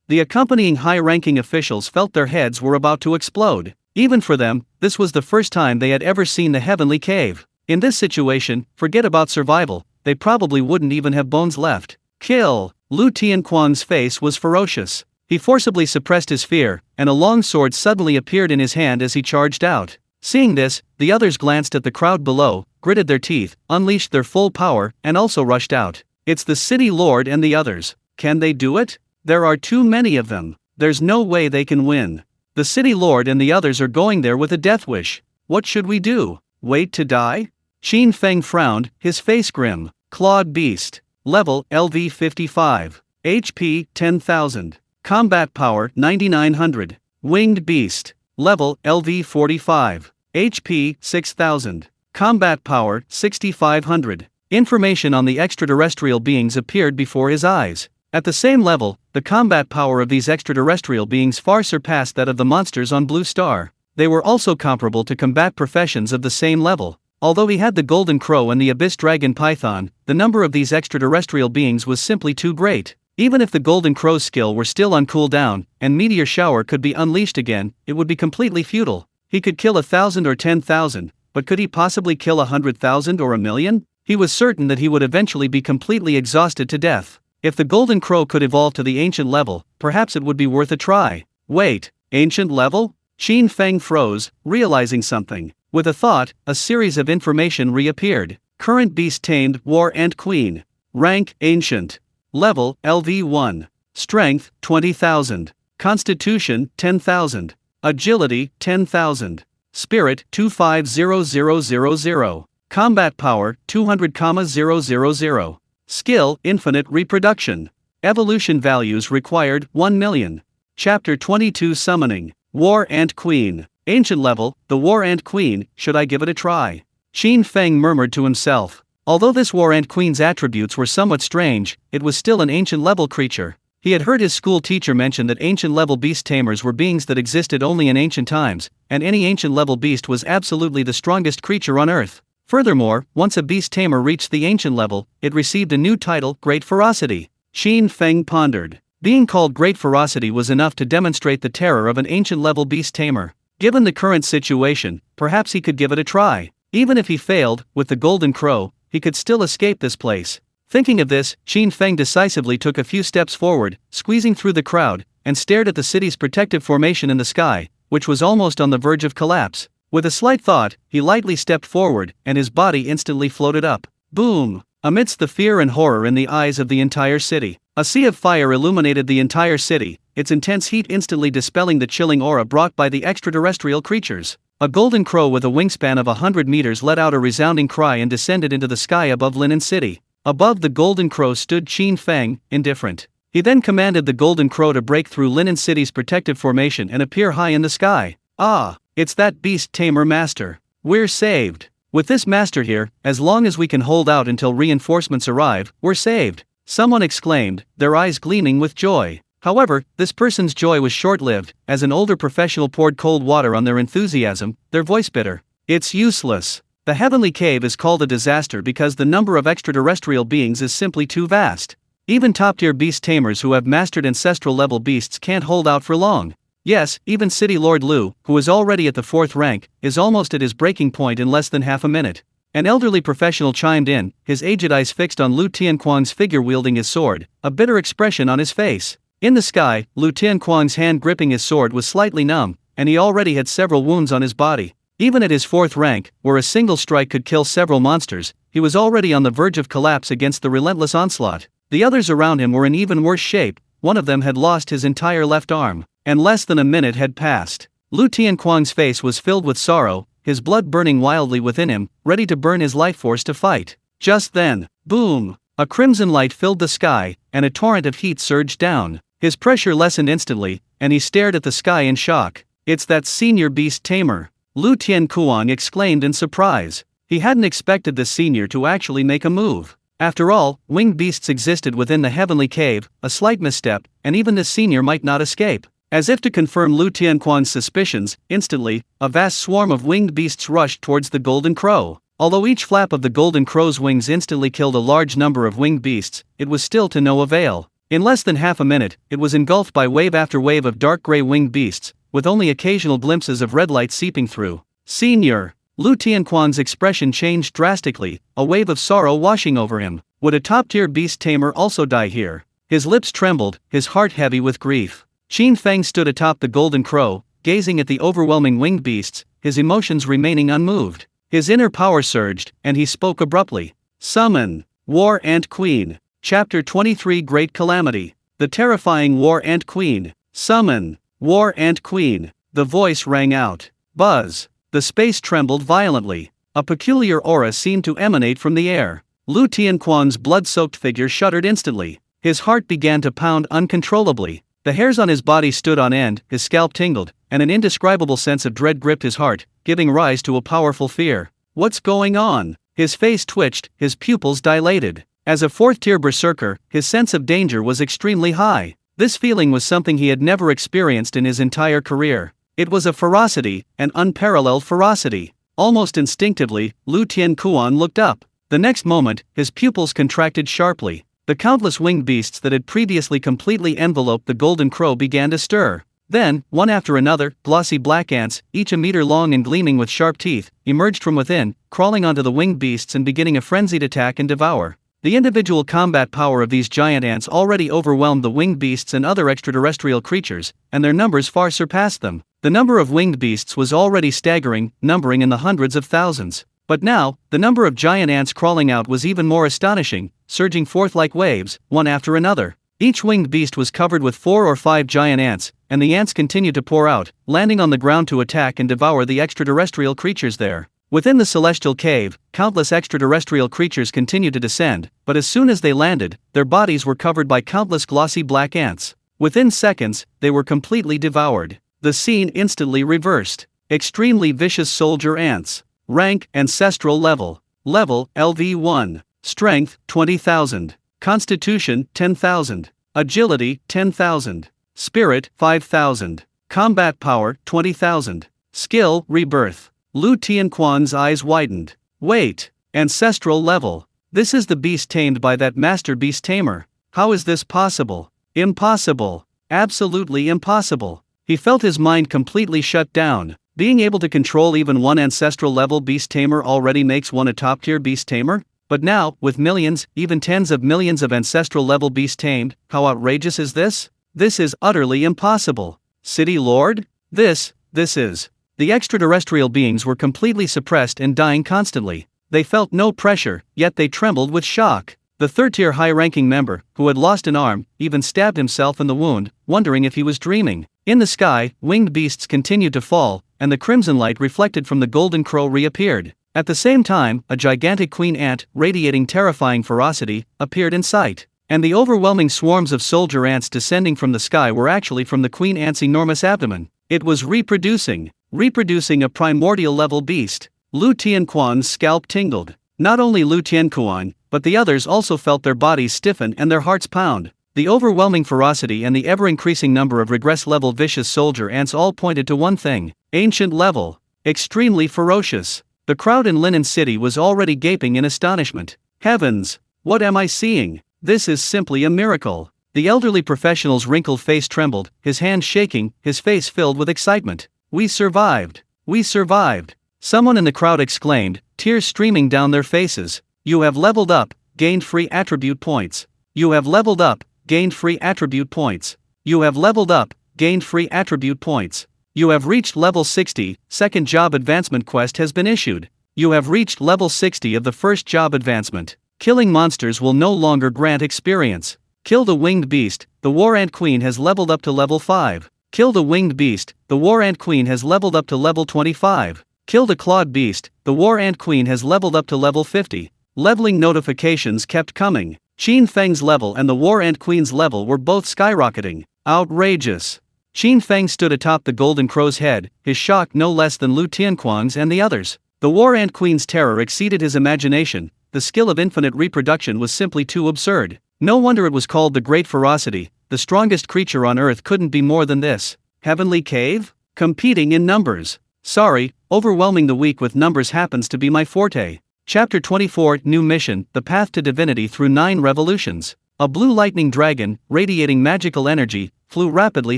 The accompanying high-ranking officials felt their heads were about to explode. Even for them, this was the first time they had ever seen the heavenly cave. In this situation, forget about survival, they probably wouldn't even have bones left. Kill! Lu Tianquan's face was ferocious. He forcibly suppressed his fear, and a long sword suddenly appeared in his hand as he charged out. Seeing this, the others glanced at the crowd below, gritted their teeth, unleashed their full power, and also rushed out. It's the city lord and the others. Can they do it? There are too many of them. There's no way they can win. The city lord and the others are going there with a death wish. What should we do? Wait to die? Qin Feng frowned, his face grim. Clawed Beast. Level LV 55. HP 10,000. Combat Power 9900. Winged Beast. Level LV 45. HP 6000. Combat Power 6500. Information on the extraterrestrial beings appeared before his eyes. At the same level, the combat power of these extraterrestrial beings far surpassed that of the monsters on Blue Star. They were also comparable to combat professions of the same level. Although he had the Golden Crow and the Abyss Dragon Python, the number of these extraterrestrial beings was simply too great. Even if the Golden Crow's skill were still on cooldown, and Meteor Shower could be unleashed again, it would be completely futile. He could kill 1,000 or 10,000, but could he possibly kill 100,000 or 1,000,000? He was certain that he would eventually be completely exhausted to death. If the Golden Crow could evolve to the ancient level, perhaps it would be worth a try. Wait, ancient level? Qin Feng froze, realizing something. With a thought, a series of information reappeared. Current beast tamed, War Ant Queen. Rank, Ancient. Level, LV1. Strength, 20,000. Constitution, 10,000. Agility, 10,000. Spirit, 250000. Combat Power, 200,000. Skill, Infinite Reproduction. Evolution values required, 1,000,000. Chapter 22 Summoning. War Ant Queen. Ancient level, the War Ant Queen, should I give it a try? Qin Feng murmured to himself. Although this War Ant Queen's attributes were somewhat strange, it was still an ancient level creature. He had heard his school teacher mention that ancient level beast tamers were beings that existed only in ancient times, and any ancient level beast was absolutely the strongest creature on Earth. Furthermore, once a beast tamer reached the ancient level, it received a new title, Great Ferocity. Qin Feng pondered. Being called Great Ferocity was enough to demonstrate the terror of an ancient level beast tamer. Given the current situation, perhaps he could give it a try. Even if he failed, with the Golden Crow, he could still escape this place. Thinking of this, Qin Feng decisively took a few steps forward, squeezing through the crowd, and stared at the city's protective formation in the sky, which was almost on the verge of collapse. With a slight thought, he lightly stepped forward, and his body instantly floated up. Boom! Amidst the fear and horror in the eyes of the entire city, a sea of fire illuminated the entire city, its intense heat instantly dispelling the chilling aura brought by the extraterrestrial creatures. A golden crow with a wingspan of 100 meters let out a resounding cry and descended into the sky above Linen City. Above the golden crow stood Qin Feng, indifferent. He then commanded the golden crow to break through Linen City's protective formation and appear high in the sky. Ah! It's that beast tamer master. We're saved. With this master here, as long as we can hold out until reinforcements arrive, we're saved. Someone exclaimed, their eyes gleaming with joy. However, this person's joy was short-lived, as an older professional poured cold water on their enthusiasm, their voice bitter. It's useless. The heavenly cave is called a disaster because the number of extraterrestrial beings is simply too vast. Even top-tier beast tamers who have mastered ancestral-level beasts can't hold out for long. Yes, even City Lord Lu, who is already at the 4th rank, is almost at his breaking point in less than half a minute. An elderly professional chimed in, his aged eyes fixed on Lu Tianquan's figure wielding his sword, a bitter expression on his face. In the sky, Lu Tianquan's hand gripping his sword was slightly numb, and he already had several wounds on his body. Even at his 4th rank, where a single strike could kill several monsters, he was already on the verge of collapse against the relentless onslaught. The others around him were in even worse shape. One of them had lost his entire left arm. And less than a minute had passed. Lu Tianquan's face was filled with sorrow, his blood burning wildly within him, ready to burn his life force to fight. Just then, boom! A crimson light filled the sky, and a torrent of heat surged down. His pressure lessened instantly, and he stared at the sky in shock. It's that senior beast tamer. Lu Tianquan exclaimed in surprise. He hadn't expected the senior to actually make a move. After all, winged beasts existed within the heavenly cave, a slight misstep, and even the senior might not escape. As if to confirm Lu Tianquan's suspicions, instantly, a vast swarm of winged beasts rushed towards the golden crow. Although each flap of the golden crow's wings instantly killed a large number of winged beasts, it was still to no avail. In less than half a minute, it was engulfed by wave after wave of dark gray winged beasts, with only occasional glimpses of red light seeping through. Senior! Lu Tianquan's expression changed drastically, a wave of sorrow washing over him. Would a top-tier beast tamer also die here? His lips trembled, his heart heavy with grief. Qin Feng stood atop the golden crow, gazing at the overwhelming winged beasts, his emotions remaining unmoved. His inner power surged, and he spoke abruptly. Summon! War Ant Queen. Chapter 23 Great Calamity. The terrifying War Ant Queen. Summon! War Ant Queen. The voice rang out. Buzz! The space trembled violently. A peculiar aura seemed to emanate from the air. Lu Tianquan's blood-soaked figure shuddered instantly. His heart began to pound uncontrollably. The hairs on his body stood on end, his scalp tingled, and an indescribable sense of dread gripped his heart, giving rise to a powerful fear. What's going on? His face twitched, his pupils dilated. As a fourth-tier berserker, his sense of danger was extremely high. This feeling was something he had never experienced in his entire career. It was a ferocity, an unparalleled ferocity. Almost instinctively, Lu Tianquan looked up. The next moment, his pupils contracted sharply. The countless winged beasts that had previously completely enveloped the golden crow began to stir. Then, one after another, glossy black ants, each a meter long and gleaming with sharp teeth, emerged from within, crawling onto the winged beasts and beginning a frenzied attack and devour. The individual combat power of these giant ants already overwhelmed the winged beasts and other extraterrestrial creatures, and their numbers far surpassed them. The number of winged beasts was already staggering, numbering in the hundreds of thousands. But now, the number of giant ants crawling out was even more astonishing, surging forth like waves, one after another. Each winged beast was covered with 4 or 5 giant ants, and the ants continued to pour out, landing on the ground to attack and devour the extraterrestrial creatures there. Within the celestial cave, countless extraterrestrial creatures continued to descend, but as soon as they landed, their bodies were covered by countless glossy black ants. Within seconds, they were completely devoured. The scene instantly reversed. Extremely vicious soldier ants. Rank, Ancestral Level. Level, LV1. Strength, 20,000. Constitution, 10,000. Agility, 10,000. Spirit, 5,000. Combat Power, 20,000. Skill, Rebirth. Lu Tianquan's eyes widened. Wait, Ancestral Level. This is the beast tamed by that master beast tamer. How is this possible? Impossible. Absolutely impossible. He felt his mind completely shut down. Being able to control even one ancestral-level beast tamer already makes one a top-tier beast tamer? But now, with millions, even tens of millions of ancestral-level beasts tamed, how outrageous is this? This is utterly impossible. City Lord? This is. The extraterrestrial beings were completely suppressed and dying constantly. They felt no pressure, yet they trembled with shock. The third-tier high-ranking member, who had lost an arm, even stabbed himself in the wound, wondering if he was dreaming. In the sky, winged beasts continued to fall, and the crimson light reflected from the golden crow reappeared. At the same time, a gigantic queen ant, radiating terrifying ferocity, appeared in sight. And the overwhelming swarms of soldier ants descending from the sky were actually from the queen ant's enormous abdomen. It was reproducing a primordial-level beast. Lu Tianquan's scalp tingled. Not only Lu Tianquan, but the others also felt their bodies stiffen and their hearts pound. The overwhelming ferocity and the ever-increasing number of regress-level vicious soldier ants all pointed to one thing: ancient level. Extremely ferocious. The crowd in Linen City was already gaping in astonishment. Heavens! What am I seeing? This is simply a miracle. The elderly professional's wrinkled face trembled, his hands shaking, his face filled with excitement. We survived! We survived! Someone in the crowd exclaimed, tears streaming down their faces. You have leveled up, gained free attribute points. You have leveled up, gained free attribute points. You have leveled up, gained free attribute points. You have reached level 60, second job advancement quest has been issued. You have reached level 60 of the first job advancement. Killing monsters will no longer grant experience. Kill the winged beast, the War Ant Queen has leveled up to level 5. Kill the winged beast, the War Ant Queen has leveled up to level 25. Kill the clawed beast, the War Ant Queen has leveled up to level 50. Leveling notifications kept coming. Qin Feng's level and the War Ant Queen's level were both skyrocketing. Outrageous. Qin Feng stood atop the golden crow's head, his shock no less than Lu Tianquan's and the others. The War Ant Queen's terror exceeded his imagination, the skill of infinite reproduction was simply too absurd. No wonder it was called the Great Ferocity. The strongest creature on Earth couldn't be more than this. Heavenly Cave? Competing in numbers. Sorry, overwhelming the weak with numbers happens to be my forte. Chapter 24, New Mission, The Path to Divinity Through 9 Revolutions. A blue lightning dragon, radiating magical energy, flew rapidly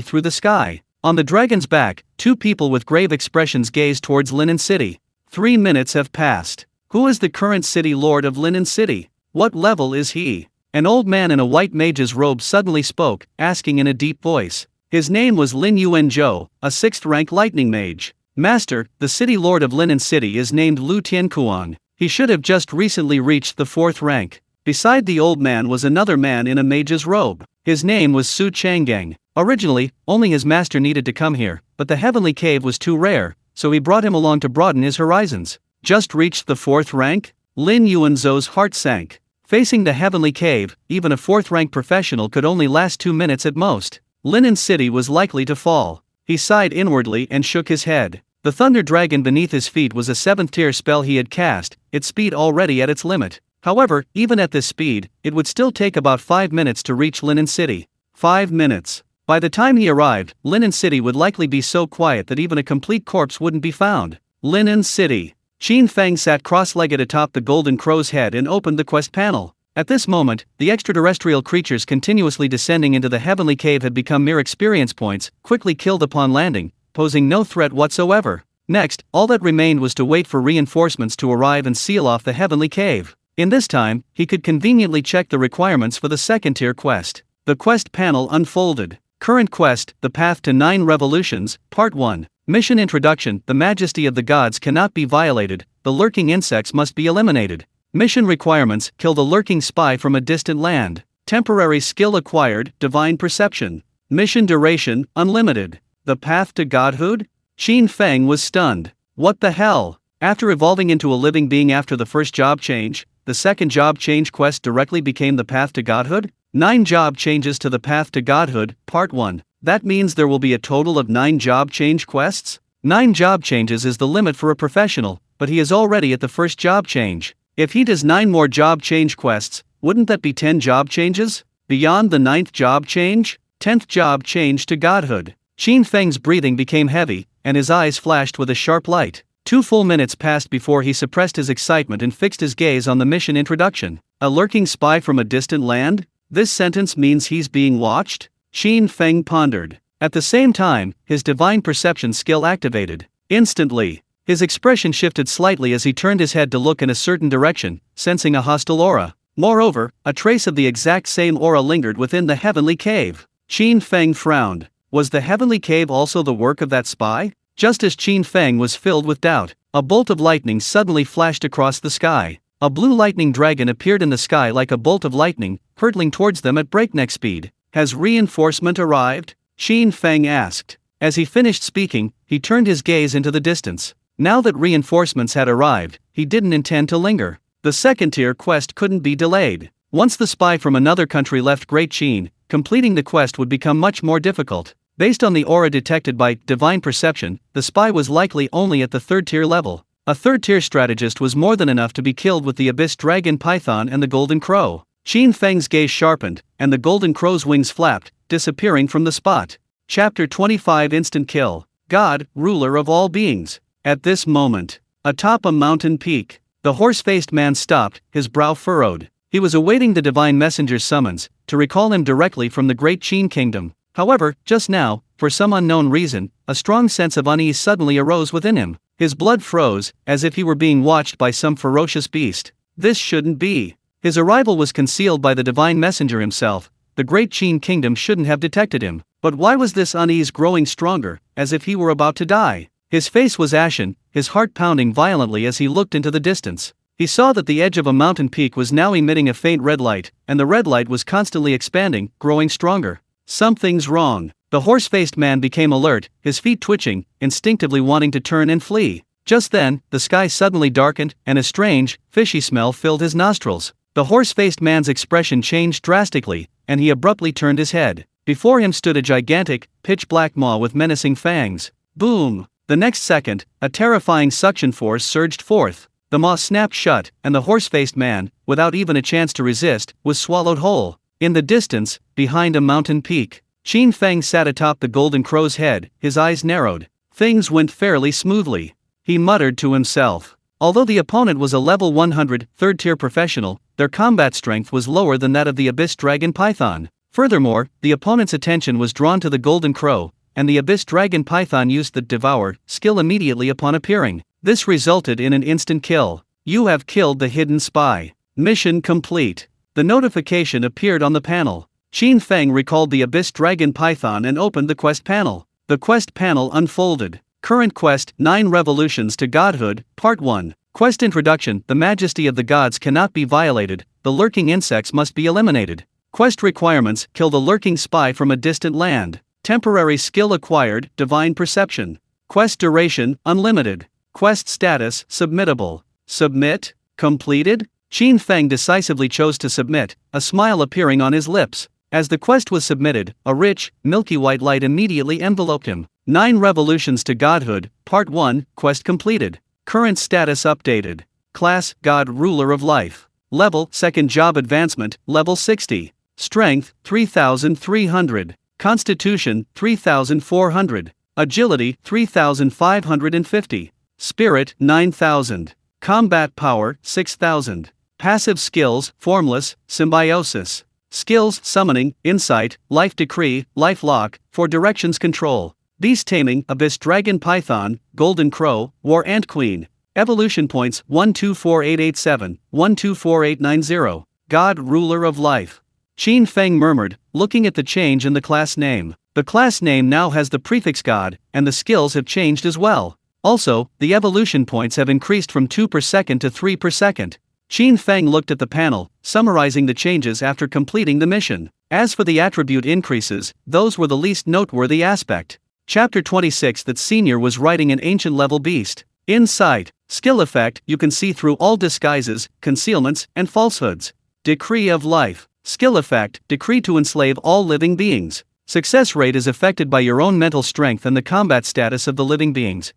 through the sky. On the dragon's back, 2 people with grave expressions gazed towards Linen City. 3 minutes have passed. Who is the current city lord of Linen City? What level is he? An old man in a white mage's robe suddenly spoke, asking in a deep voice. His name was Lin Yuanzhou, a 6th-rank lightning mage. Master, the city lord of Linen City is named Lu Tiankuan. He should have just recently reached the 4th rank. Beside the old man was another man in a mage's robe. His name was Su Changgang. Originally, only his master needed to come here, but the heavenly cave was too rare, so he brought him along to broaden his horizons. Just reached the 4th rank? Lin Yuanzhou's heart sank. Facing the heavenly cave, even a 4th-rank professional could only last 2 minutes at most. Linen City was likely to fall. He sighed inwardly and shook his head. The thunder dragon beneath his feet was a 7th-tier spell he had cast, its speed already at its limit. However, even at this speed, it would still take about 5 minutes to reach Linen City. 5 minutes. By the time he arrived, Linen City would likely be so quiet that even a complete corpse wouldn't be found. Linen City. Qin Feng sat cross-legged atop the golden crow's head and opened the quest panel. At this moment, the extraterrestrial creatures continuously descending into the heavenly cave had become mere experience points, quickly killed upon landing, posing no threat whatsoever. Next, all that remained was to wait for reinforcements to arrive and seal off the heavenly cave. In this time, he could conveniently check the requirements for the 2nd-tier quest. The quest panel unfolded. Current quest, The Path to 9 Revolutions, Part 1. Mission Introduction. The majesty of the gods cannot be violated, the lurking insects must be eliminated. Mission requirements. Kill the lurking spy from a distant land. Temporary skill acquired, divine perception. Mission duration, unlimited. The path to godhood? Qin Feng was stunned. What the hell? After evolving into a living being after the first job change, the 2nd job change quest directly became the path to godhood? 9 job changes to the path to godhood, Part 1. That means there will be a total of 9 job change quests? 9 job changes is the limit for a professional, but he is already at the 1st job change. If he does 9 more job change quests, wouldn't that be 10 job changes? Beyond the 9th job change? 10th job change to godhood. Qin Feng's breathing became heavy, and his eyes flashed with a sharp light. 2 full minutes passed before he suppressed his excitement and fixed his gaze on the mission introduction. A lurking spy from a distant land? This sentence means he's being watched? Qin Feng pondered. At the same time, his divine perception skill activated. Instantly, his expression shifted slightly as he turned his head to look in a certain direction, sensing a hostile aura. Moreover, a trace of the exact same aura lingered within the heavenly cave. Qin Feng frowned. Was the heavenly cave also the work of that spy? Just as Qin Feng was filled with doubt, a bolt of lightning suddenly flashed across the sky. A blue lightning dragon appeared in the sky like a bolt of lightning, hurtling towards them at breakneck speed. Has reinforcement arrived? Qin Feng asked. As he finished speaking, he turned his gaze into the distance. Now that reinforcements had arrived, he didn't intend to linger. The 2nd-tier quest couldn't be delayed. Once the spy from another country left Great Qin, completing the quest would become much more difficult. Based on the aura detected by divine perception, the spy was likely only at the 3rd-tier level. A 3rd-tier strategist was more than enough to be killed with the Abyss Dragon Python and the Golden Crow. Qin Feng's gaze sharpened, and the Golden Crow's wings flapped, disappearing from the spot. Chapter 25 Instant Kill. God, ruler of all beings. At this moment, atop a mountain peak, the horse-faced man stopped, his brow furrowed. He was awaiting the divine messenger's summons, to recall him directly from the great Qin kingdom. However, just now, for some unknown reason, a strong sense of unease suddenly arose within him. His blood froze, as if he were being watched by some ferocious beast. This shouldn't be. His arrival was concealed by the divine messenger himself. The great Qin kingdom shouldn't have detected him. But why was this unease growing stronger, as if he were about to die? His face was ashen, his heart pounding violently as he looked into the distance. He saw that the edge of a mountain peak was now emitting a faint red light, and the red light was constantly expanding, growing stronger. Something's wrong. The horse-faced man became alert, his feet twitching, instinctively wanting to turn and flee. Just then, the sky suddenly darkened, and a strange, fishy smell filled his nostrils. The horse-faced man's expression changed drastically, and he abruptly turned his head. Before him stood a gigantic, pitch-black maw with menacing fangs. Boom! The next second, a terrifying suction force surged forth. The maw snapped shut, and the horse-faced man, without even a chance to resist, was swallowed whole. In the distance, behind a mountain peak, Qin Feng sat atop the golden crow's head, his eyes narrowed. Things went fairly smoothly. He muttered to himself. Although the opponent was a level 100, third-tier professional, their combat strength was lower than that of the Abyss Dragon Python. Furthermore, the opponent's attention was drawn to the golden crow, and the Abyss Dragon Python used the Devour skill immediately upon appearing. This resulted in an instant kill. You have killed the hidden spy. Mission complete. The notification appeared on the panel. Qin Feng recalled the Abyss Dragon Python and opened the quest panel. The quest panel unfolded. Current quest, 9 Revolutions to Godhood, Part 1. Quest Introduction. The majesty of the gods cannot be violated, the lurking insects must be eliminated. Quest requirements, kill the lurking spy from a distant land. Temporary skill acquired, divine perception. Quest duration, unlimited. Quest status, submittable. Submit? Completed? Qin Feng decisively chose to submit, a smile appearing on his lips. As the quest was submitted, a rich, milky white light immediately enveloped him. 9 Revolutions to Godhood, Part 1, Quest completed. Current status updated. Class, God Ruler of Life. Level, Second Job Advancement, Level 60. Strength, 3,300. Constitution, 3,400. Agility, 3,550. Spirit, 9,000. Combat Power, 6,000. Passive Skills, Formless, Symbiosis. Skills, Summoning, Insight, Life Decree, Life Lock, for Directions Control. Beast Taming, Abyss Dragon Python, Golden Crow, War Ant Queen. Evolution Points 124887, 124890. God Ruler of Life. Qin Feng murmured, looking at the change in the class name. The class name now has the prefix God, and the skills have changed as well. Also, the evolution points have increased from 2 per second to 3 per second. Qin Feng looked at the panel, summarizing the changes after completing the mission. As for the attribute increases, those were the least noteworthy aspect. Chapter 26. That senior was riding an ancient-level beast. Insight. Skill effect, you can see through all disguises, concealments, and falsehoods. Decree of life. Skill effect, decree to enslave all living beings. Success rate is affected by your own mental strength and the combat status of the living beings.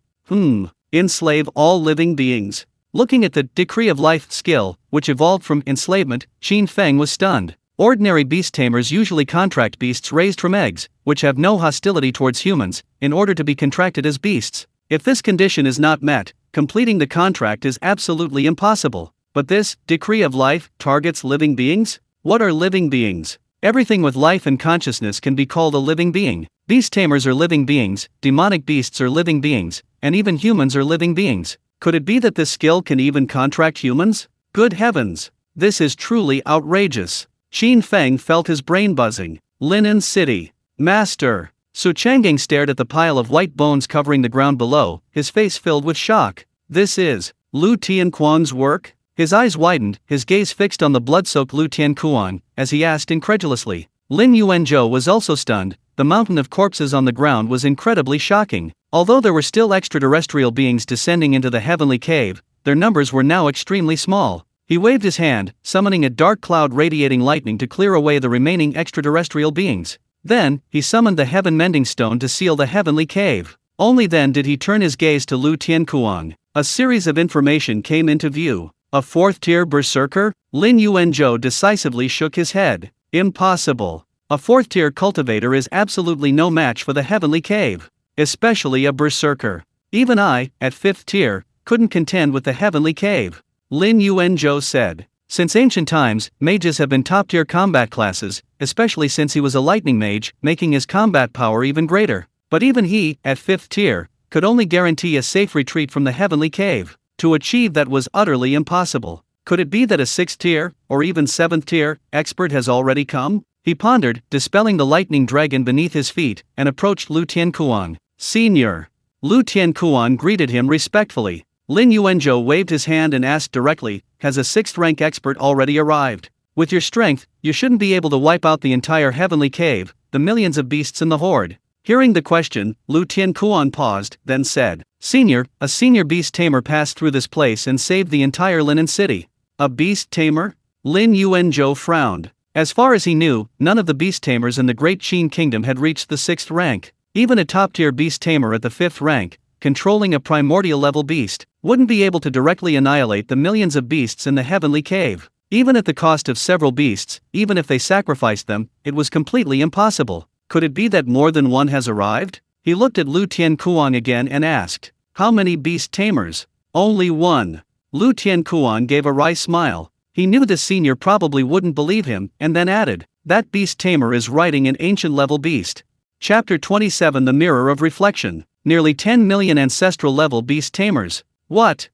Enslave all living beings. Looking at the Decree of Life skill, which evolved from enslavement, Qin Feng was stunned. Ordinary beast tamers usually contract beasts raised from eggs, which have no hostility towards humans, in order to be contracted as beasts. If this condition is not met, completing the contract is absolutely impossible. But this Decree of Life targets living beings? What are living beings? Everything with life and consciousness can be called a living being. Beast tamers are living beings, demonic beasts are living beings, and even humans are living beings. Could it be that this skill can even contract humans? Good heavens! This is truly outrageous. Qin Feng felt his brain buzzing. Linen City. Master. Su Changgang stared at the pile of white bones covering the ground below, his face filled with shock. This is Lu Tianquan's work? His eyes widened, his gaze fixed on the blood-soaked Lu Tianquan, as he asked incredulously. Lin Yuanzhou was also stunned. The mountain of corpses on the ground was incredibly shocking. Although there were still extraterrestrial beings descending into the heavenly cave, their numbers were now extremely small. He waved his hand, summoning a dark cloud radiating lightning to clear away the remaining extraterrestrial beings. Then, he summoned the heaven mending stone to seal the heavenly cave. Only then did he turn his gaze to Lu Tianquan. A series of information came into view. A 4th-tier berserker? Lin Yuanzhou decisively shook his head. Impossible. A 4th-tier cultivator is absolutely no match for the heavenly cave. Especially a berserker. Even I, at 5th tier, couldn't contend with the heavenly cave. Lin Yuanzhou said. Since ancient times, mages have been top-tier combat classes, especially since he was a lightning mage, making his combat power even greater. But even he, at 5th tier, could only guarantee a safe retreat from the heavenly cave. To achieve that was utterly impossible. Could it be that a 6th tier, or even 7th tier, expert has already come? He pondered, dispelling the lightning dragon beneath his feet, and approached Lu Tianquan. Senior. Lu Tianquan greeted him respectfully. Lin Yuanzhou waved his hand and asked directly, has a 6th-rank expert already arrived? With your strength, you shouldn't be able to wipe out the entire heavenly cave, the millions of beasts in the horde. Hearing the question, Lu Tianquan paused, then said, Senior, a senior beast tamer passed through this place and saved the entire Linen City. A beast tamer? Lin Yuanzhou frowned. As far as he knew, none of the beast tamers in the Great Qin Kingdom had reached the 6th rank. Even a top-tier beast tamer at the 5th rank, controlling a primordial-level beast, wouldn't be able to directly annihilate the millions of beasts in the heavenly cave. Even at the cost of several beasts, even if they sacrificed them, it was completely impossible. Could it be that more than one has arrived? He looked at Lu Tiankuang again and asked, "How many beast tamers?" "Only one." Lu Tiankuang gave a wry smile. He knew the senior probably wouldn't believe him, and then added, "That beast tamer is riding an ancient-level beast." Chapter 27: The Mirror of Reflection. Nearly 10 million ancestral-level beast tamers. What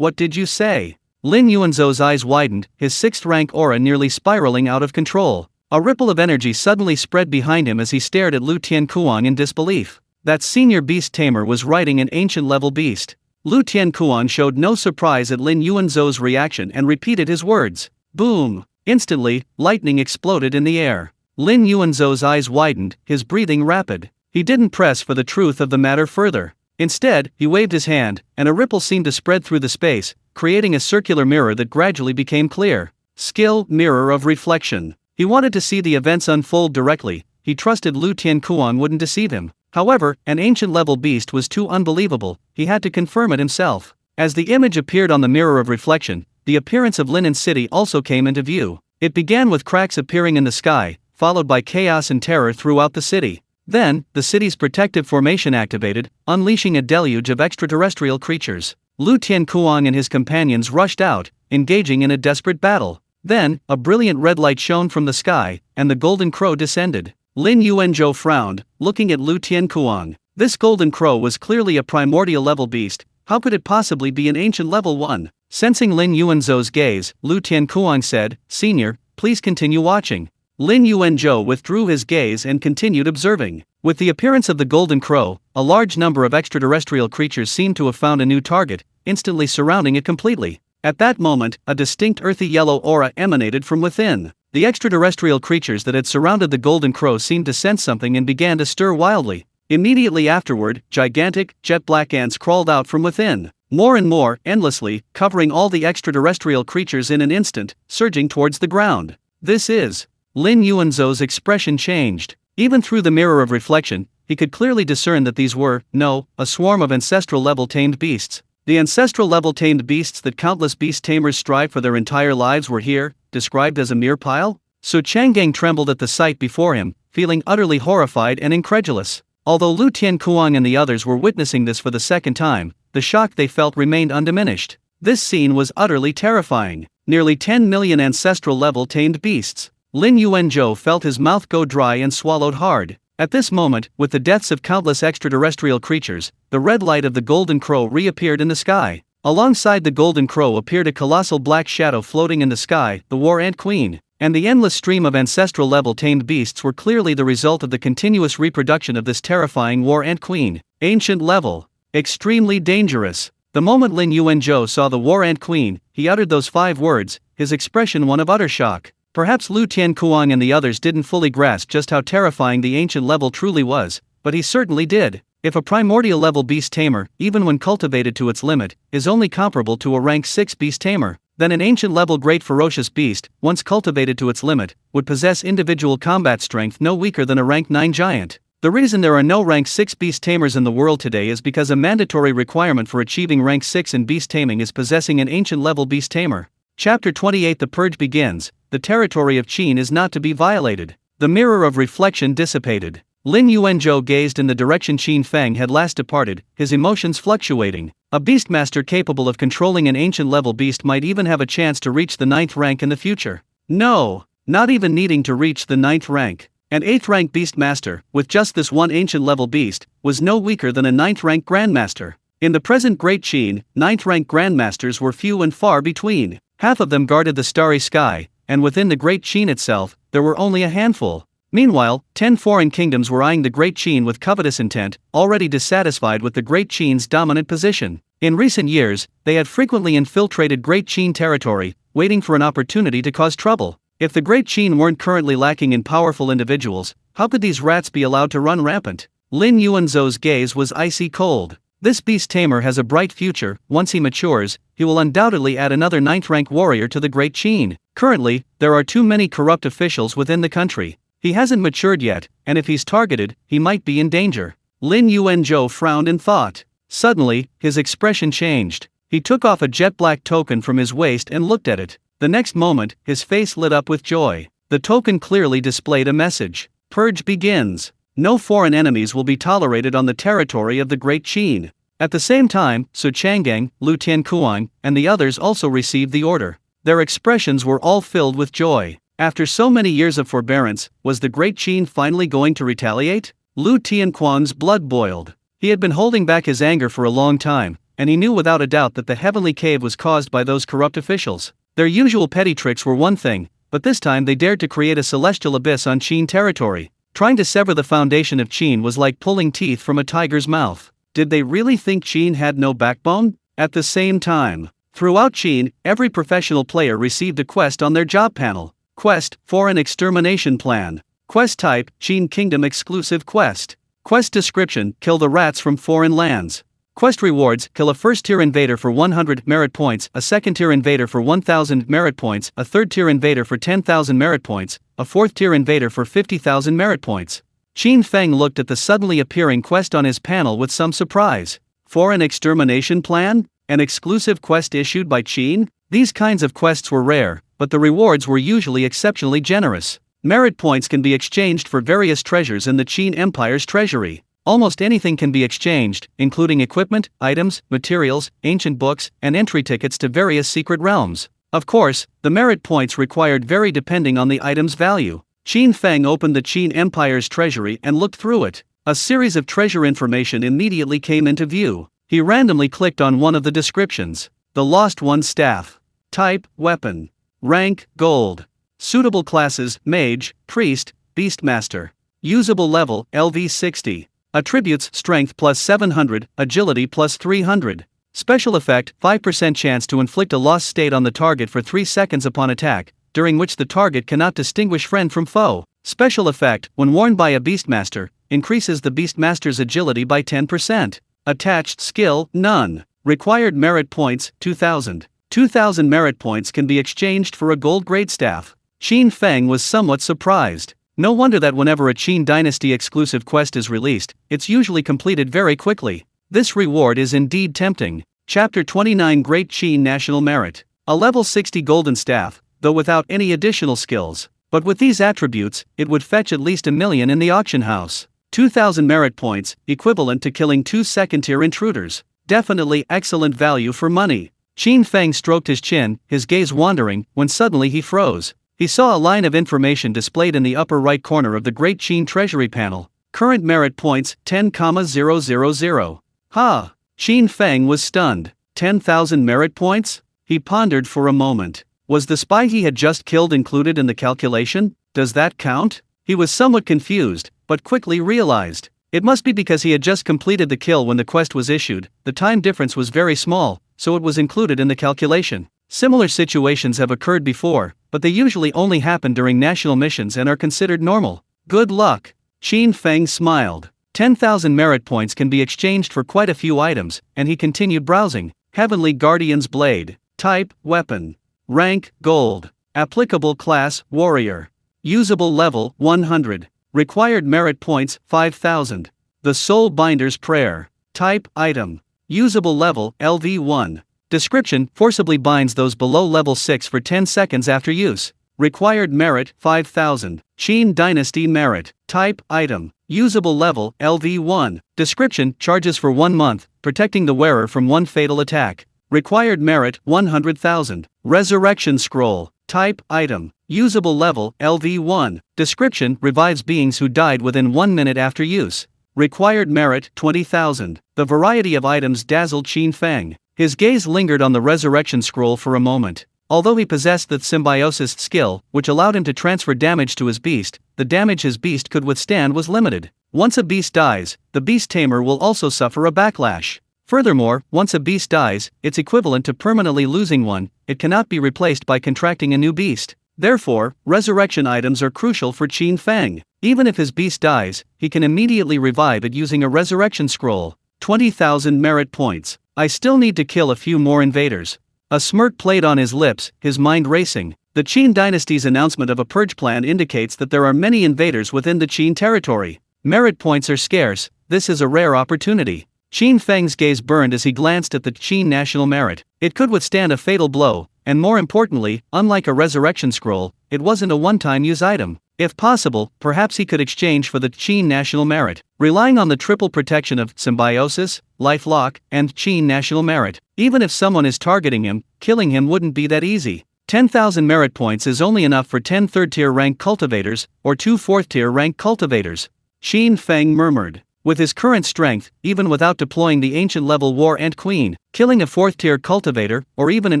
did you say? Lin Yuanzhou's eyes widened, his 6th rank aura nearly spiraling out of control. A ripple of energy suddenly spread behind him as he stared at Lu Tiankuang in disbelief. That senior beast tamer was riding an ancient-level beast. Lu Tiankuang showed no surprise at Lin Yuanzhou's reaction and repeated his words. Boom! Instantly, lightning exploded in the air. Lin Yuanzhou's eyes widened, his breathing rapid. He didn't press for the truth of the matter further. Instead, he waved his hand, and a ripple seemed to spread through the space, creating a circular mirror that gradually became clear. Skill, mirror of reflection. He wanted to see the events unfold directly. He trusted Lu Tiankuang wouldn't deceive him. However, an ancient-level beast was too unbelievable. He had to confirm it himself. As the image appeared on the mirror of reflection, the appearance of Linen City also came into view. It began with cracks appearing in the sky, followed by chaos and terror throughout the city. Then, the city's protective formation activated, unleashing a deluge of extraterrestrial creatures. Lu Tiankuang and his companions rushed out, engaging in a desperate battle. Then, a brilliant red light shone from the sky, and the golden crow descended. Lin Yuanzhou frowned, looking at Lu Tiankuang. This golden crow was clearly a primordial-level beast. How could it possibly be an ancient-level one? Sensing Lin Yuanzhou's gaze, Lu Tiankuang said, "Senior, please continue watching." Lin Yuanzhou withdrew his gaze and continued observing. With the appearance of the golden crow, a large number of extraterrestrial creatures seemed to have found a new target, instantly surrounding it completely. At that moment, a distinct earthy yellow aura emanated from within. The extraterrestrial creatures that had surrounded the golden crow seemed to sense something and began to stir wildly. Immediately afterward, gigantic, jet-black ants crawled out from within. More and more, endlessly, covering all the extraterrestrial creatures in an instant, surging towards the ground. This is... Lin Yuanzhou's expression changed. Even through the mirror of reflection, he could clearly discern that these were, a swarm of ancestral-level tamed beasts. The ancestral-level tamed beasts that countless beast tamers strive for their entire lives were here, described as a mere pile? Su Changgang trembled at the sight before him, feeling utterly horrified and incredulous. Although Lu Tiankuang and the others were witnessing this for the second time, the shock they felt remained undiminished. This scene was utterly terrifying. Nearly 10 million ancestral-level tamed beasts. Lin Yuanzhou felt his mouth go dry and swallowed hard. At this moment, with the deaths of countless extraterrestrial creatures, the red light of the golden crow reappeared in the sky. Alongside the golden crow appeared a colossal black shadow floating in the sky, the War Ant Queen. And the endless stream of ancestral-level tamed beasts were clearly the result of the continuous reproduction of this terrifying War Ant Queen. Ancient level. Extremely dangerous. The moment Lin Yuanzhou saw the War Ant Queen, he uttered those 5 words, his expression one of utter shock. Perhaps Lu Tiankuang and the others didn't fully grasp just how terrifying the ancient level truly was, but he certainly did. If a primordial level beast tamer, even when cultivated to its limit, is only comparable to a rank 6 beast tamer, then an ancient level great ferocious beast, once cultivated to its limit, would possess individual combat strength no weaker than a rank 9 giant. The reason there are no rank 6 beast tamers in the world today is because a mandatory requirement for achieving rank 6 in beast taming is possessing an ancient level beast tamer. Chapter 28: The Purge begins. The territory of Qin is not to be violated. The mirror of reflection dissipated. Lin Yuanzhou gazed in the direction Qin Feng had last departed, his emotions fluctuating. A beastmaster capable of controlling an ancient-level beast might even have a chance to reach the 9th rank in the future. No, not even needing to reach the 9th rank. An 8th rank beastmaster, with just this one ancient-level beast, was no weaker than a 9th rank grandmaster. In the present Great Qin, 9th rank grandmasters were few and far between. Half of them guarded the starry sky, and within the Great Qin itself, there were only a handful. Meanwhile, 10 foreign kingdoms were eyeing the Great Qin with covetous intent, already dissatisfied with the Great Qin's dominant position. In recent years, they had frequently infiltrated Great Qin territory, waiting for an opportunity to cause trouble. If the Great Qin weren't currently lacking in powerful individuals, how could these rats be allowed to run rampant? Lin Yuanzhou's gaze was icy cold. This beast tamer has a bright future. Once he matures, he will undoubtedly add another 9th rank warrior to the Great Qin. Currently, there are too many corrupt officials within the country. He hasn't matured yet, and if he's targeted, he might be in danger. Lin Yuanzhou frowned in thought. Suddenly, his expression changed. He took off a jet black token from his waist and looked at it. The next moment, his face lit up with joy. The token clearly displayed a message. Purge begins. No foreign enemies will be tolerated on the territory of the Great Qin. At the same time, Su Changgang, Lu Tiankuang, and the others also received the order. Their expressions were all filled with joy. After so many years of forbearance, was the Great Qin finally going to retaliate? Lu Tiankuang's blood boiled. He had been holding back his anger for a long time, and he knew without a doubt that the heavenly cave was caused by those corrupt officials. Their usual petty tricks were one thing, but this time they dared to create a celestial abyss on Qin territory. Trying to sever the foundation of Qin was like pulling teeth from a tiger's mouth. Did they really think Qin had no backbone? At the same time, throughout Qin, every professional player received a quest on their job panel. Quest, Foreign Extermination Plan. Quest type, Qin Kingdom exclusive quest. Quest description, kill the rats from foreign lands. Quest rewards, kill a first-tier invader for 100 merit points, a second-tier invader for 1,000 merit points, a third-tier invader for 10,000 merit points, a fourth-tier invader for 50,000 merit points. Qin Feng looked at the suddenly appearing quest on his panel with some surprise. Foreign Extermination Plan? An exclusive quest issued by Qin? These kinds of quests were rare, but the rewards were usually exceptionally generous. Merit points can be exchanged for various treasures in the Qin Empire's treasury. Almost anything can be exchanged, including equipment, items, materials, ancient books, and entry tickets to various secret realms. Of course, the merit points required vary depending on the item's value. Qin Feng opened the Qin Empire's treasury and looked through it. A series of treasure information immediately came into view. He randomly clicked on one of the descriptions. The Lost One's Staff. Type, Weapon. Rank, Gold. Suitable classes, Mage, Priest, Beastmaster. Usable level, LV60. Attributes, Strength plus 700, Agility plus 300. Special effect, 5% chance to inflict a lost state on the target for 3 seconds upon attack, during which the target cannot distinguish friend from foe. Special effect, when worn by a Beastmaster, increases the Beastmaster's agility by 10%. Attached skill, none. Required merit points, 2,000. 2,000 merit points can be exchanged for a gold grade staff. Qin Feng was somewhat surprised. No wonder that whenever a Qin Dynasty exclusive quest is released, it's usually completed very quickly. This reward is indeed tempting. Chapter 29 Great Qin National Merit. A level 60 golden staff, though without any additional skills. But with these attributes, it would fetch at least 1 million in the auction house. 2,000 merit points, equivalent to killing 2 second-tier intruders. Definitely excellent value for money. Qin Feng stroked his chin, his gaze wandering, when suddenly he froze. He saw a line of information displayed in the upper right corner of the Great Qin Treasury panel. Current merit points, 10,000. Ha! Qin Feng was stunned. 10,000 merit points? He pondered for a moment. Was the spy he had just killed included in the calculation? Does that count? He was somewhat confused, but quickly realized. It must be because he had just completed the kill when the quest was issued. The time difference was very small, so it was included in the calculation. Similar situations have occurred before, but they usually only happen during national missions and are considered normal. Good luck. Qin Feng smiled. 10,000 merit points can be exchanged for quite a few items, and he continued browsing. Heavenly Guardian's Blade. Type, Weapon. Rank, Gold. Applicable class, Warrior. Usable level, 100. Required merit points, 5,000. The Soul Binder's Prayer. Type, Item. Usable level, LV1. Description, forcibly binds those below level 6 for 10 seconds after use. Required merit, 5,000. Qin Dynasty Merit. Type, Item. Usable level, LV1. Description, charges for 1 month, protecting the wearer from 1 fatal attack. Required merit, 100,000. Resurrection Scroll. Type, Item. Usable level, LV1. Description, revives beings who died within 1 minute after use. Required merit, 20,000. The variety of items dazzled Qin Feng. His gaze lingered on the resurrection scroll for a moment. Although he possessed the symbiosis skill, which allowed him to transfer damage to his beast, the damage his beast could withstand was limited. Once a beast dies, the Beast Tamer will also suffer a backlash. Furthermore, once a beast dies, it's equivalent to permanently losing one. It cannot be replaced by contracting a new beast. Therefore, resurrection items are crucial for Qin Feng. Even if his beast dies, he can immediately revive it using a resurrection scroll. 20,000 merit points. I still need to kill a few more invaders. A smirk played on his lips, his mind racing. The Qin dynasty's announcement of a purge plan indicates that there are many invaders within the Qin territory. Merit points are scarce, this is a rare opportunity. Qin Feng's gaze burned as he glanced at the Qin national merit. It could withstand a fatal blow, and more importantly, unlike a resurrection scroll, it wasn't a one-time use item. If possible, perhaps he could exchange for the Qin national merit, relying on the triple protection of symbiosis, life lock, and Qin national merit. Even if someone is targeting him, killing him wouldn't be that easy. 10,000 merit points is only enough for 10 third-tier rank cultivators, or 2 fourth-tier rank cultivators. Qin Feng murmured. With his current strength, even without deploying the ancient-level War Ant Queen, killing a 4th-tier cultivator, or even an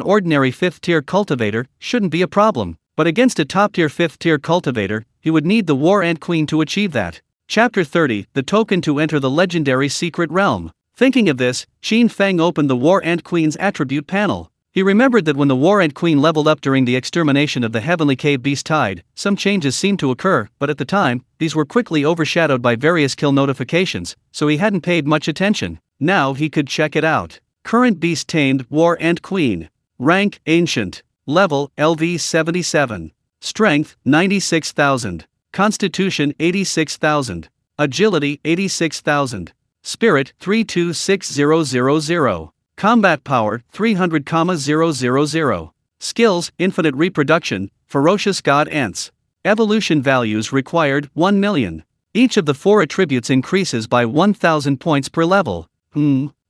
ordinary 5th-tier cultivator, shouldn't be a problem. But against a top-tier 5th-tier cultivator, he would need the War Ant Queen to achieve that. Chapter 30, The Token to Enter the Legendary Secret Realm. Thinking of this, Qin Feng opened the War Ant Queen's attribute panel. He remembered that when the War Ant Queen leveled up during the extermination of the Heavenly Cave Beast Tide, some changes seemed to occur, but at the time, these were quickly overshadowed by various kill notifications, so he hadn't paid much attention. Now he could check it out. Current Beast Tamed War Ant Queen. Rank Ancient. Level LV 77. Strength 96,000. Constitution 86,000. Agility 86,000. Spirit 326000. Combat power 300,000. Skills infinite reproduction, ferocious god ants. Evolution values required 1 million. Each of the 4 attributes increases by 1,000 points per level.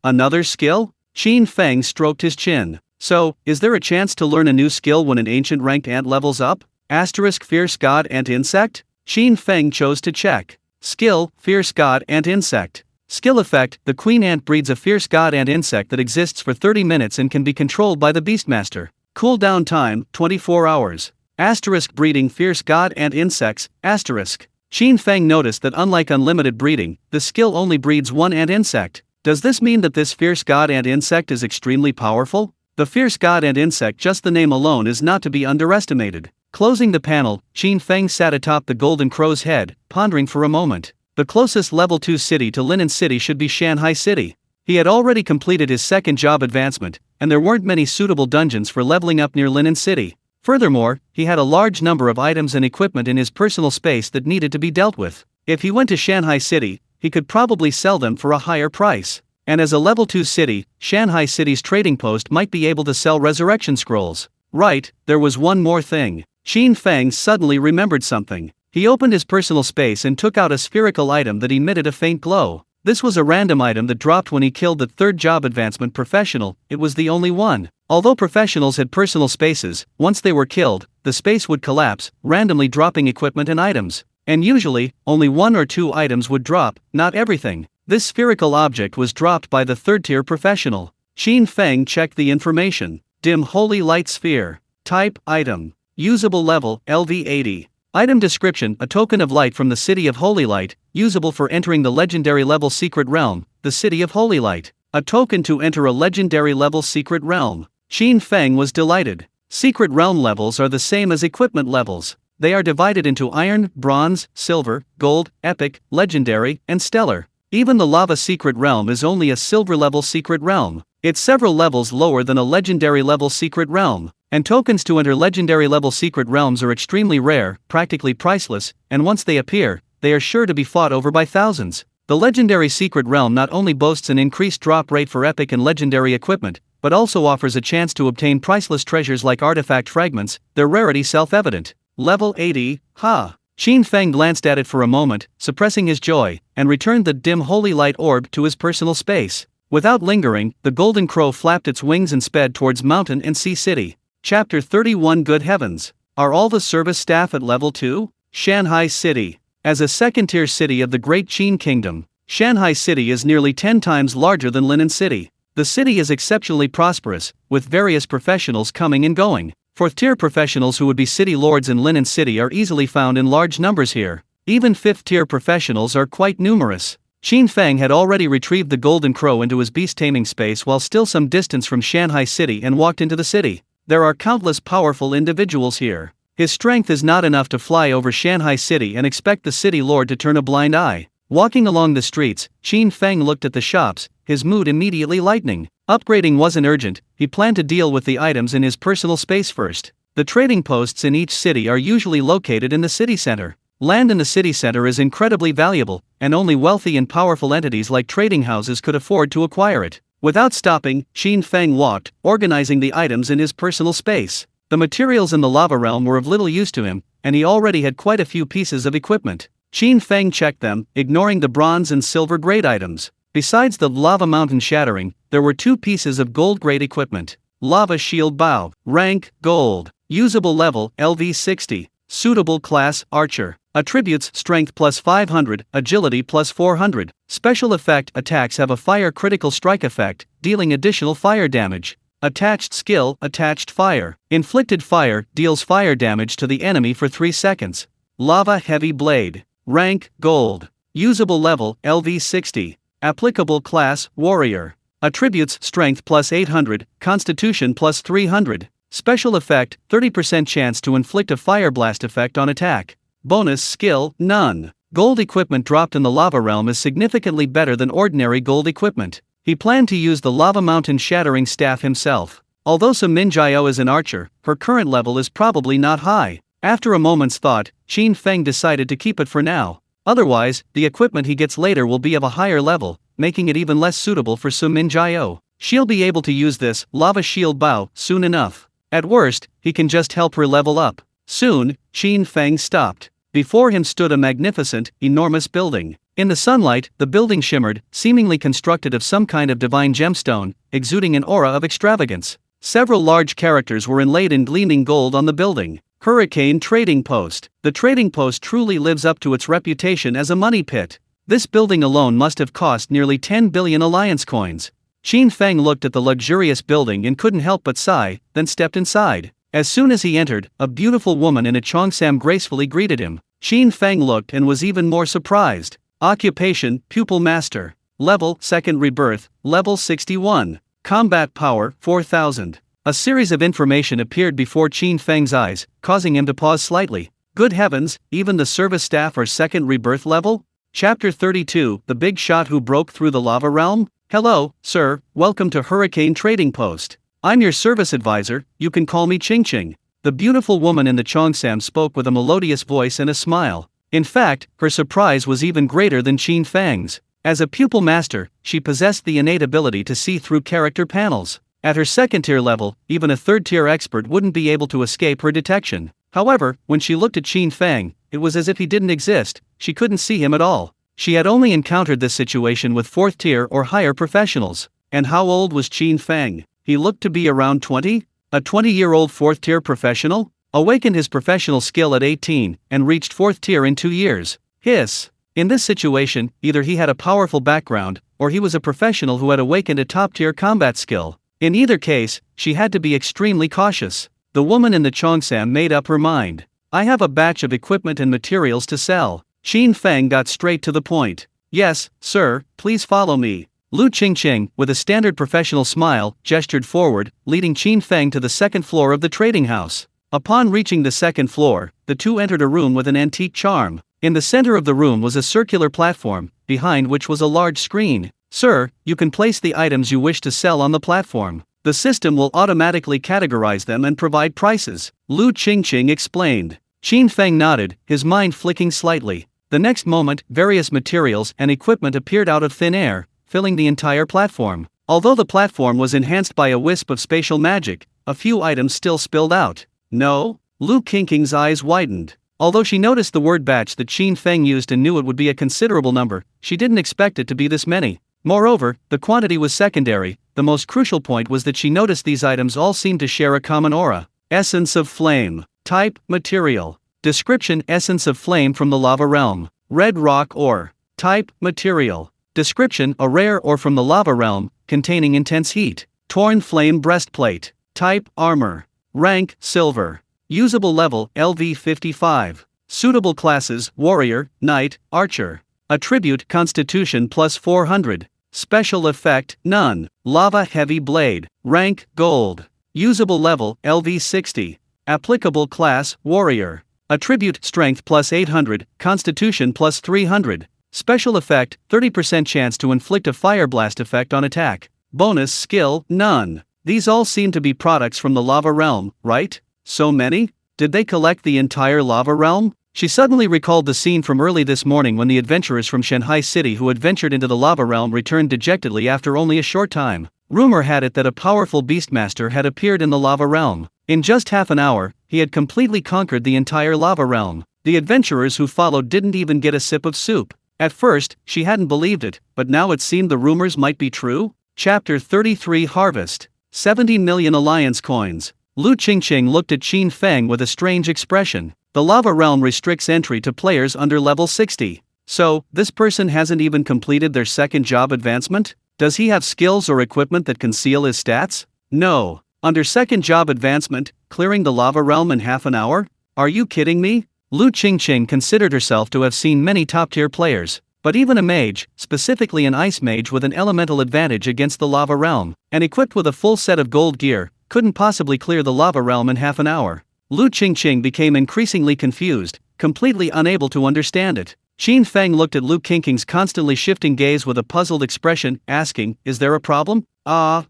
Another skill? Qin Feng stroked his chin. So, is there a chance to learn a new skill when an ancient ranked ant levels up? Asterisk fierce god ant insect? Qin Feng chose to check. Skill, fierce god ant insect. Skill effect, the queen ant breeds a fierce god ant insect that exists for 30 minutes and can be controlled by the Beastmaster. Cooldown time, 24 hours. Asterisk breeding fierce god ant insects, asterisk. Qin Feng noticed that unlike unlimited breeding, the skill only breeds one ant insect. Does this mean that this fierce god ant insect is extremely powerful? The fierce god ant insect, just the name alone, is not to be underestimated. Closing the panel, Qin Feng sat atop the golden crow's head, pondering for a moment. The closest level 2 city to Linen City should be Shanghai City. He had already completed his second job advancement, and there weren't many suitable dungeons for leveling up near Linen City. Furthermore, he had a large number of items and equipment in his personal space that needed to be dealt with. If he went to Shanghai City, he could probably sell them for a higher price. And as a level 2 city, Shanghai City's trading post might be able to sell resurrection scrolls. Right, there was one more thing. Qin Feng suddenly remembered something. He opened his personal space and took out a spherical item that emitted a faint glow. This was a random item that dropped when he killed the 3rd job advancement professional. It was the only one. Although professionals had personal spaces, once they were killed, the space would collapse, randomly dropping equipment and items. And usually, only 1 or 2 items would drop, not everything. This spherical object was dropped by the 3rd-tier professional. Qin Feng checked the information. Dim Holy Light Sphere. Type, item. Usable level, LV 80. Item description, a token of light from the City of Holy Light, usable for entering the legendary level secret realm, the City of Holy Light. A token to enter a legendary level secret realm. Qin Feng was delighted. Secret realm levels are the same as equipment levels. They are divided into iron, bronze, silver, gold, epic, legendary, and stellar. Even the lava secret realm is only a silver level secret realm. It's several levels lower than a legendary level secret realm. And tokens to enter legendary level secret realms are extremely rare, practically priceless, and once they appear, they are sure to be fought over by thousands. The legendary secret realm not only boasts an increased drop rate for epic and legendary equipment, but also offers a chance to obtain priceless treasures like artifact fragments, their rarity self-evident. Level 80, ha! Qin Feng glanced at it for a moment, suppressing his joy, and returned the dim holy light orb to his personal space. Without lingering, the golden crow flapped its wings and sped towards Mountain and Sea City. Chapter 31 Good Heavens! Are all the service staff at level 2? Shanghai City. As a second-tier city of the Great Qin Kingdom, Shanghai City is nearly 10 times larger than Linen City. The city is exceptionally prosperous, with various professionals coming and going. 4th-tier professionals who would be city lords in Linen City are easily found in large numbers here. Even 5th-tier professionals are quite numerous. Qin Feng had already retrieved the golden crow into his beast-taming space while still some distance from Shanghai City and walked into the city. There are countless powerful individuals here. His strength is not enough to fly over Shanghai City and expect the city lord to turn a blind eye. Walking along the streets, Qin Feng looked at the shops, his mood immediately lightening. Upgrading wasn't urgent, he planned to deal with the items in his personal space first. The trading posts in each city are usually located in the city center. Land in the city center is incredibly valuable, and only wealthy and powerful entities like trading houses could afford to acquire it. Without stopping, Qin Feng walked, organizing the items in his personal space. The materials in the lava realm were of little use to him, and he already had quite a few pieces of equipment. Qin Feng checked them, ignoring the bronze and silver grade items. Besides the lava mountain shattering, there were 2 pieces of gold grade equipment. Lava shield bow, rank, gold, usable level, LV60, suitable class, archer. Attributes, strength plus 500, agility plus 400. Special effect, attacks have a fire critical strike effect, dealing additional fire damage. Attached skill, attached fire. Inflicted fire, deals fire damage to the enemy for 3 seconds. Lava heavy blade. Rank, gold. Usable level, LV60. Applicable class, warrior. Attributes, strength plus 800, constitution plus 300. Special effect, 30% chance to inflict a fire blast effect on attack. Bonus skill, none. Gold equipment dropped in the lava realm is significantly better than ordinary gold equipment. He planned to use the lava mountain shattering staff himself. Although Su Minjiao is an archer, her current level is probably not high. After a moment's thought, Qin Feng decided to keep it for now. Otherwise, the equipment he gets later will be of a higher level, making it even less suitable for Su Minjiao. She'll be able to use this lava shield bow soon enough. At worst, he can just help her level up. Soon, Qin Feng stopped. Before him stood a magnificent, enormous building. In the sunlight, the building shimmered, seemingly constructed of some kind of divine gemstone, exuding an aura of extravagance. Several large characters were inlaid in gleaming gold on the building. Hurricane Trading Post. The trading post truly lives up to its reputation as a money pit. This building alone must have cost nearly 10 billion alliance coins. Qin Feng looked at the luxurious building and couldn't help but sigh, then stepped inside. As soon as he entered, a beautiful woman in a cheongsam gracefully greeted him. Qin Feng looked and was even more surprised. Occupation, Pupil Master. Level, Second Rebirth, Level 61. Combat Power, 4000. A series of information appeared before Qin Feng's eyes, causing him to pause slightly. Good heavens, even the service staff are Second Rebirth level? Chapter 32, The Big Shot Who Broke Through the Lava Realm? Hello, sir, welcome to Hurricane Trading Post. I'm your service advisor, you can call me Ching Ching. The beautiful woman in the cheongsam spoke with a melodious voice and a smile. In fact, her surprise was even greater than Qin Feng's. As a pupil master, she possessed the innate ability to see through character panels. At her second-tier level, even a third-tier expert wouldn't be able to escape her detection. However, when she looked at Qin Feng, it was as if he didn't exist, she couldn't see him at all. She had only encountered this situation with 4th-tier or higher professionals. And how old was Qin Feng? He looked to be around 20? A 20-year-old 4th-tier professional? Awakened his professional skill at 18, and reached 4th tier in 2 years. Hiss. In this situation, either he had a powerful background, or he was a professional who had awakened a top-tier combat skill. In either case, she had to be extremely cautious. The woman in the cheongsam made up her mind. I have a batch of equipment and materials to sell. Qin Feng got straight to the point. Yes, sir, please follow me. Lu Qingqing, with a standard professional smile, gestured forward, leading Qin Feng to the second floor of the trading house. Upon reaching the second floor, the two entered a room with an antique charm. In the center of the room was a circular platform, behind which was a large screen. Sir, you can place the items you wish to sell on the platform. The system will automatically categorize them and provide prices, Lu Qingqing explained. Qin Feng nodded, his mind flicking slightly. The next moment, various materials and equipment appeared out of thin air, filling the entire platform. Although the platform was enhanced by a wisp of spatial magic, a few items still spilled out. No? Lu Qingqing's eyes widened. Although she noticed the word batch that Qin Feng used and knew it would be a considerable number, she didn't expect it to be this many. Moreover, the quantity was secondary, the most crucial point was that she noticed these items all seemed to share a common aura. Essence of flame. Type, material. Description: essence of flame from the lava realm. Red rock ore. Type, material. Description: a rare ore from the lava realm, containing intense heat. Torn flame breastplate. Type, armor. Rank, silver. Usable level, LV55. Suitable classes, warrior, knight, archer. Attribute, constitution plus 400. Special effect, none. Lava heavy blade. Rank, gold. Usable level, LV60. Applicable class, warrior. Attribute, strength plus 800, constitution plus 300. Special effect, 30% chance to inflict a fire blast effect on attack. Bonus skill, none. These all seem to be products from the lava realm, right? So many? Did they collect the entire lava realm? She suddenly recalled the scene from early this morning when the adventurers from Shanghai City who had ventured into the lava realm returned dejectedly after only a short time. Rumor had it that a powerful beastmaster had appeared in the lava realm. In just half an hour, he had completely conquered the entire lava realm. The adventurers who followed didn't even get a sip of soup. At first, she hadn't believed it, but now it seemed the rumors might be true. Chapter 33 Harvest. 70 million alliance coins. Lu Qingqing looked at Qin Feng with a strange expression. The lava realm restricts entry to players under level 60. So, this person hasn't even completed their second job advancement? Does he have skills or equipment that conceal his stats? No. Under second job advancement, clearing the lava realm in half an hour? Are you kidding me? Lu Qingqing considered herself to have seen many top-tier players, but even a mage, specifically an ice mage with an elemental advantage against the lava realm, and equipped with a full set of gold gear, couldn't possibly clear the lava realm in half an hour. Lu Qingqing became increasingly confused, completely unable to understand it. Qin Feng looked at Lu Qingqing's constantly shifting gaze with a puzzled expression, asking, "Is there a problem?" No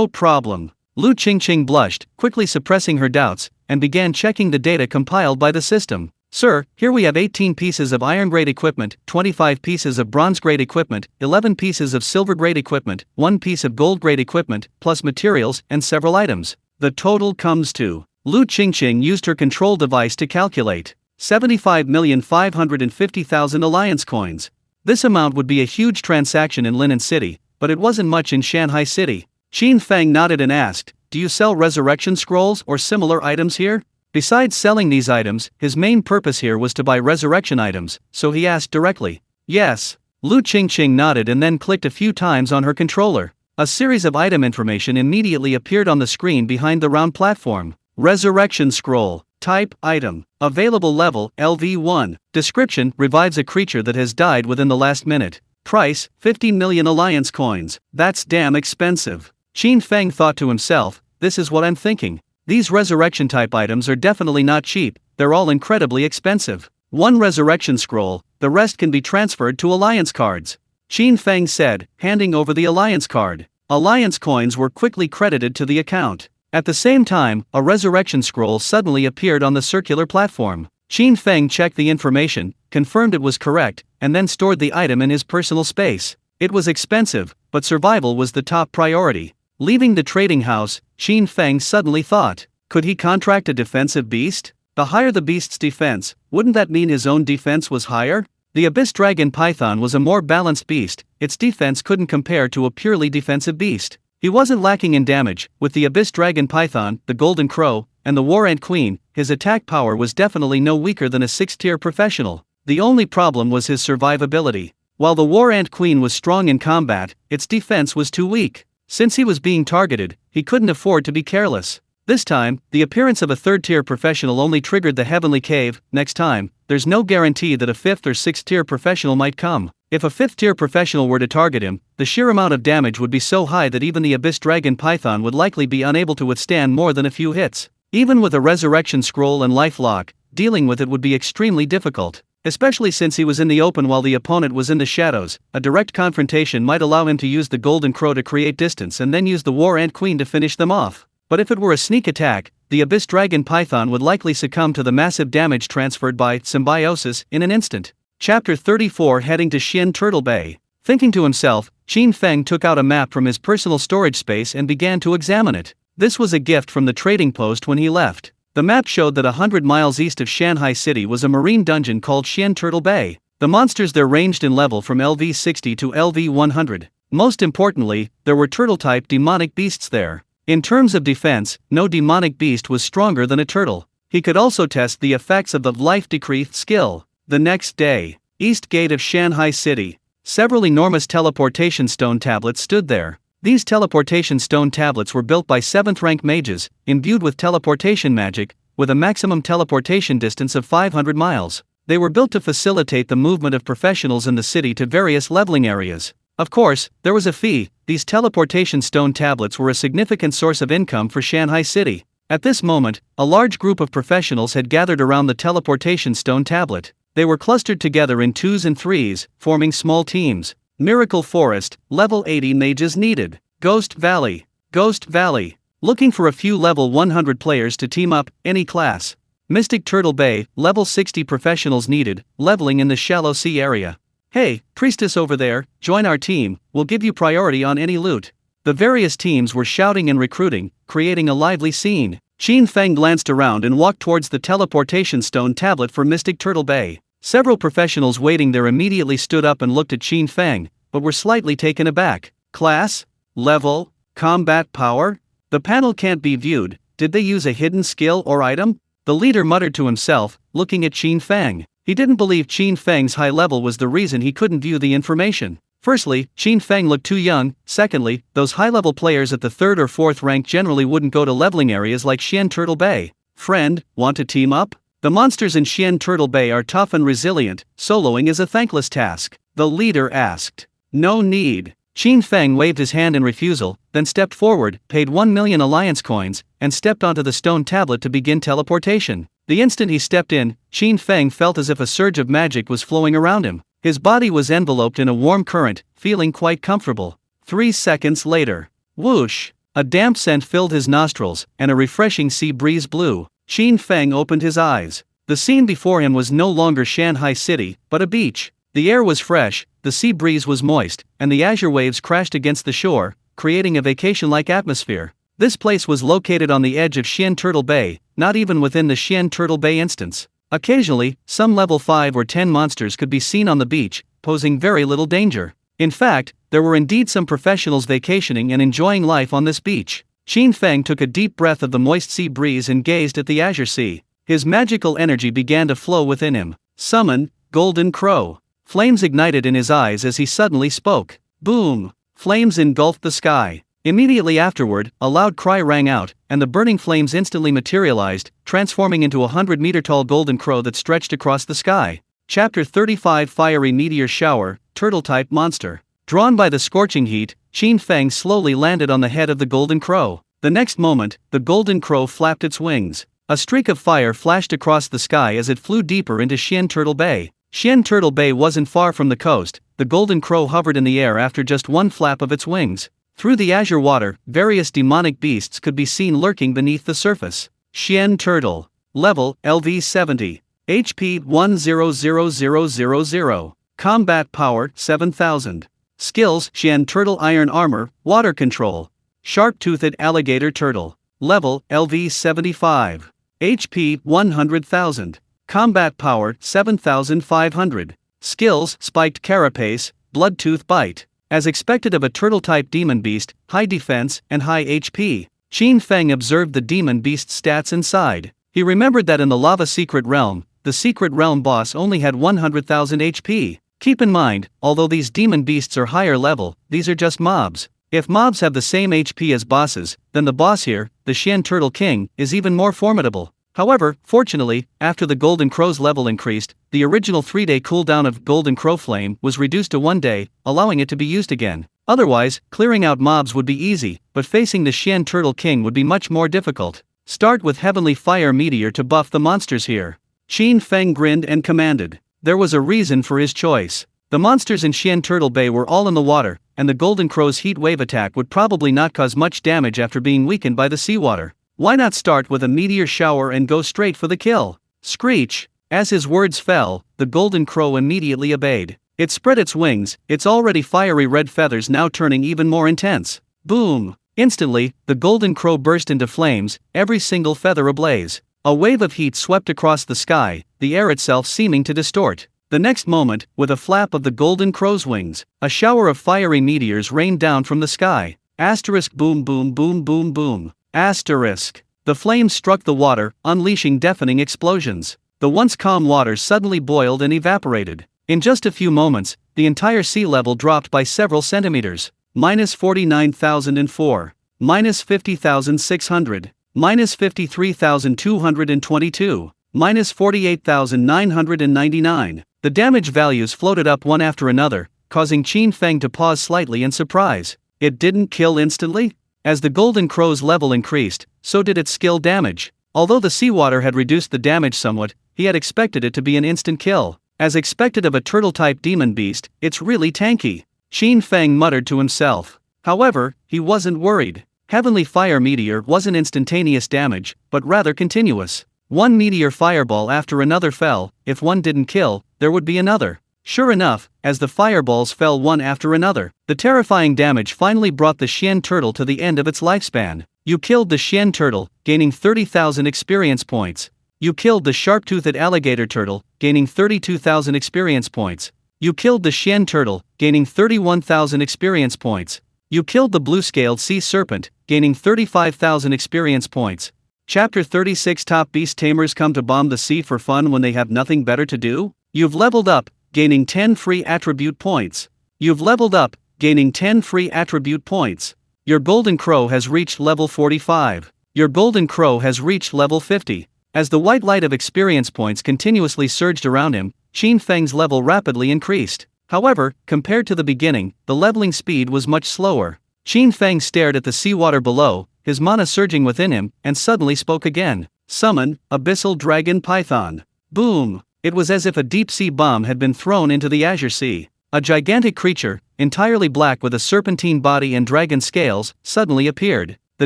problem." Lu Qingqing blushed, quickly suppressing her doubts, and began checking the data compiled by the system. "Sir, here we have 18 pieces of iron-grade equipment, 25 pieces of bronze-grade equipment, 11 pieces of silver-grade equipment, 1 piece of gold-grade equipment, plus materials and several items. The total comes to..." Lu Qingqing used her control device to calculate 75,550,000 alliance coins. This amount would be a huge transaction in Linen City, but it wasn't much in Shanghai City. Qin Feng nodded and asked, "Do you sell resurrection scrolls or similar items here?" Besides selling these items, his main purpose here was to buy resurrection items, so he asked directly. "Yes." Lu Qingqing nodded and then clicked a few times on her controller. A series of item information immediately appeared on the screen behind the round platform. Resurrection Scroll. Type, Item. Available level, LV1. Description, revives a creature that has died within the last minute. Price, 50 million alliance coins. That's damn expensive. Qin Feng thought to himself, this is what I'm thinking. These resurrection type items are definitely not cheap, they're all incredibly expensive. One resurrection scroll, the rest can be transferred to alliance cards. Qin Feng said, handing over the alliance card. Alliance coins were quickly credited to the account. At the same time, a resurrection scroll suddenly appeared on the circular platform. Qin Feng checked the information, confirmed it was correct, and then stored the item in his personal space. It was expensive, but survival was the top priority. Leaving the trading house, Qin Feng suddenly thought, could he contract a defensive beast? The higher the beast's defense, wouldn't that mean his own defense was higher? The Abyss Dragon Python was a more balanced beast, its defense couldn't compare to a purely defensive beast. He wasn't lacking in damage, with the Abyss Dragon Python, the Golden Crow, and the War Ant Queen, his attack power was definitely no weaker than a 6th-tier professional. The only problem was his survivability. While the War Ant Queen was strong in combat, its defense was too weak. Since he was being targeted, he couldn't afford to be careless. This time, the appearance of a 3rd-tier professional only triggered the Heavenly Cave. Next time, there's no guarantee that a 5th or 6th-tier professional might come. If a 5th-tier professional were to target him, the sheer amount of damage would be so high that even the Abyss Dragon Python would likely be unable to withstand more than a few hits. Even with a resurrection scroll and life lock, dealing with it would be extremely difficult. Especially since he was in the open while the opponent was in the shadows, a direct confrontation might allow him to use the Golden Crow to create distance and then use the War Ant Queen to finish them off. But if it were a sneak attack, the Abyss Dragon Python would likely succumb to the massive damage transferred by symbiosis in an instant. Chapter 34 Heading to Xian Turtle Bay. Thinking to himself, Qin Feng took out a map from his personal storage space and began to examine it. This was a gift from the trading post when he left. The map showed that 100 miles east of Shanghai City was a marine dungeon called Xian Turtle Bay. The monsters there ranged in level from LV 60 to LV 100. Most importantly, there were turtle-type demonic beasts there. In terms of defense, no demonic beast was stronger than a turtle. He could also test the effects of the Life Decree skill. The next day, East Gate of Shanghai City. Several enormous teleportation stone tablets stood there. These teleportation stone tablets were built by 7th-rank mages, imbued with teleportation magic, with a maximum teleportation distance of 500 miles. They were built to facilitate the movement of professionals in the city to various leveling areas. Of course, there was a fee. These teleportation stone tablets were a significant source of income for Shanghai City. At this moment, a large group of professionals had gathered around the teleportation stone tablet. They were clustered together in 2s and 3s, forming small teams. Miracle Forest, level 80 mages needed. Ghost Valley. Ghost Valley. Looking for a few level 100 players to team up, any class. Mystic Turtle Bay, level 60 professionals needed, leveling in the shallow sea area. Hey, priestess over there, join our team, we'll give you priority on any loot. The various teams were shouting and recruiting, creating a lively scene. Qin Feng glanced around and walked towards the teleportation stone tablet for Mystic Turtle Bay. Several professionals waiting there immediately stood up and looked at Qin Feng, but were slightly taken aback. Class? Level? Combat power? The panel can't be viewed. Did they use a hidden skill or item? The leader muttered to himself, looking at Qin Feng. He didn't believe Qin Feng's high level was the reason he couldn't view the information. Firstly, Qin Feng looked too young. Secondly, those high-level players at the 3rd or 4th rank generally wouldn't go to leveling areas like Xian Turtle Bay. Friend, want to team up? The monsters in Xian Turtle Bay are tough and resilient, soloing is a thankless task. The leader asked. No need. Qin Feng waved his hand in refusal, then stepped forward, paid 1 million alliance coins, and stepped onto the stone tablet to begin teleportation. The instant he stepped in, Qin Feng felt as if a surge of magic was flowing around him. His body was enveloped in a warm current, feeling quite comfortable. 3 seconds later. Whoosh! A damp scent filled his nostrils, and a refreshing sea breeze blew. Qin Feng opened his eyes. The scene before him was no longer Shanghai City, but a beach. The air was fresh, the sea breeze was moist, and the azure waves crashed against the shore, creating a vacation-like atmosphere. This place was located on the edge of Xian Turtle Bay, not even within the Xian Turtle Bay instance. Occasionally, some level 5 or 10 monsters could be seen on the beach, posing very little danger. In fact, there were indeed some professionals vacationing and enjoying life on this beach. Qin Feng took a deep breath of the moist sea breeze and gazed at the azure sea. His magical energy began to flow within him. Summon, Golden Crow. Flames ignited in his eyes as he suddenly spoke. Boom! Flames engulfed the sky. Immediately afterward, a loud cry rang out, and the burning flames instantly materialized, transforming into a 100-meter-tall golden crow that stretched across the sky. Chapter 35 Fiery Meteor Shower, Turtle-type Monster. Drawn by the scorching heat, Qin Feng slowly landed on the head of the golden crow. The next moment, the golden crow flapped its wings. A streak of fire flashed across the sky as it flew deeper into Xian Turtle Bay. Xian Turtle Bay wasn't far from the coast. The golden crow hovered in the air after just one flap of its wings. Through the azure water, various demonic beasts could be seen lurking beneath the surface. Xian Turtle. Level, LV 70. HP 100000. Combat power, 7000. Skills, Xian Turtle Iron Armor, Water Control. Sharp-toothed Alligator Turtle. Level, LV 75. HP 100,000. Combat power, 7500. Skills, Spiked Carapace, Bloodtooth Bite. As expected of a turtle-type demon beast, high defense and high HP. Qin Feng observed the demon beast's stats inside. He remembered that in the Lava Secret Realm, the Secret Realm boss only had 100,000 HP. Keep in mind, although these demon beasts are higher level, these are just mobs. If mobs have the same HP as bosses, then the boss here, the Xian Turtle King, is even more formidable. However, fortunately, after the Golden Crow's level increased, the original 3-day cooldown of Golden Crow Flame was reduced to 1 day, allowing it to be used again. Otherwise, clearing out mobs would be easy, but facing the Xian Turtle King would be much more difficult. Start with Heavenly Fire Meteor to buff the monsters here. Qin Feng grinned and commanded. There was a reason for his choice. The monsters in Xian Turtle Bay were all in the water, and the Golden Crow's heat wave attack would probably not cause much damage after being weakened by the seawater. Why not start with a meteor shower and go straight for the kill? Screech! As his words fell, the Golden Crow immediately obeyed. It spread its wings, its already fiery red feathers now turning even more intense. Boom! Instantly, the Golden Crow burst into flames, every single feather ablaze. A wave of heat swept across the sky, the air itself seeming to distort. The next moment, with a flap of the Golden Crow's wings, a shower of fiery meteors rained down from the sky. Asterisk boom boom boom boom boom. Asterisk. The flames struck the water, unleashing deafening explosions. The once calm waters suddenly boiled and evaporated. In just a few moments, the entire sea level dropped by several centimeters. Minus 49,004. Minus 50,600. Minus 53,222. Minus 48,999. The damage values floated up one after another, causing Qin Feng to pause slightly in surprise. It didn't kill instantly? As the Golden Crow's level increased, so did its skill damage. Although the seawater had reduced the damage somewhat, he had expected it to be an instant kill. As expected of a turtle-type demon beast, it's really tanky. Qin Feng muttered to himself. However, he wasn't worried. Heavenly Fire Meteor wasn't instantaneous damage, but rather continuous. One meteor fireball after another fell. If one didn't kill, there would be another. Sure enough, as the fireballs fell one after another, the terrifying damage finally brought the Xian turtle to the end of its lifespan. You killed the Xian turtle, gaining 30,000 experience points. You killed the sharp-toothed alligator turtle, gaining 32,000 experience points. You killed the Xian turtle, gaining 31,000 experience points. You killed the blue-scaled sea serpent, gaining 35,000 experience points. Chapter 36 Top Beast Tamers come to bomb the sea for fun when they have nothing better to do? You've leveled up, gaining 10 free attribute points. You've leveled up, gaining 10 free attribute points. Your golden crow has reached level 45. Your golden crow has reached level 50. As the white light of experience points continuously surged around him, Qin Feng's level rapidly increased. However, compared to the beginning, the leveling speed was much slower. Qin Feng stared at the seawater below, his mana surging within him, and suddenly spoke again. Summon, Abyssal Dragon Python. Boom! It was as if a deep-sea bomb had been thrown into the azure sea. A gigantic creature, entirely black with a serpentine body and dragon scales, suddenly appeared. The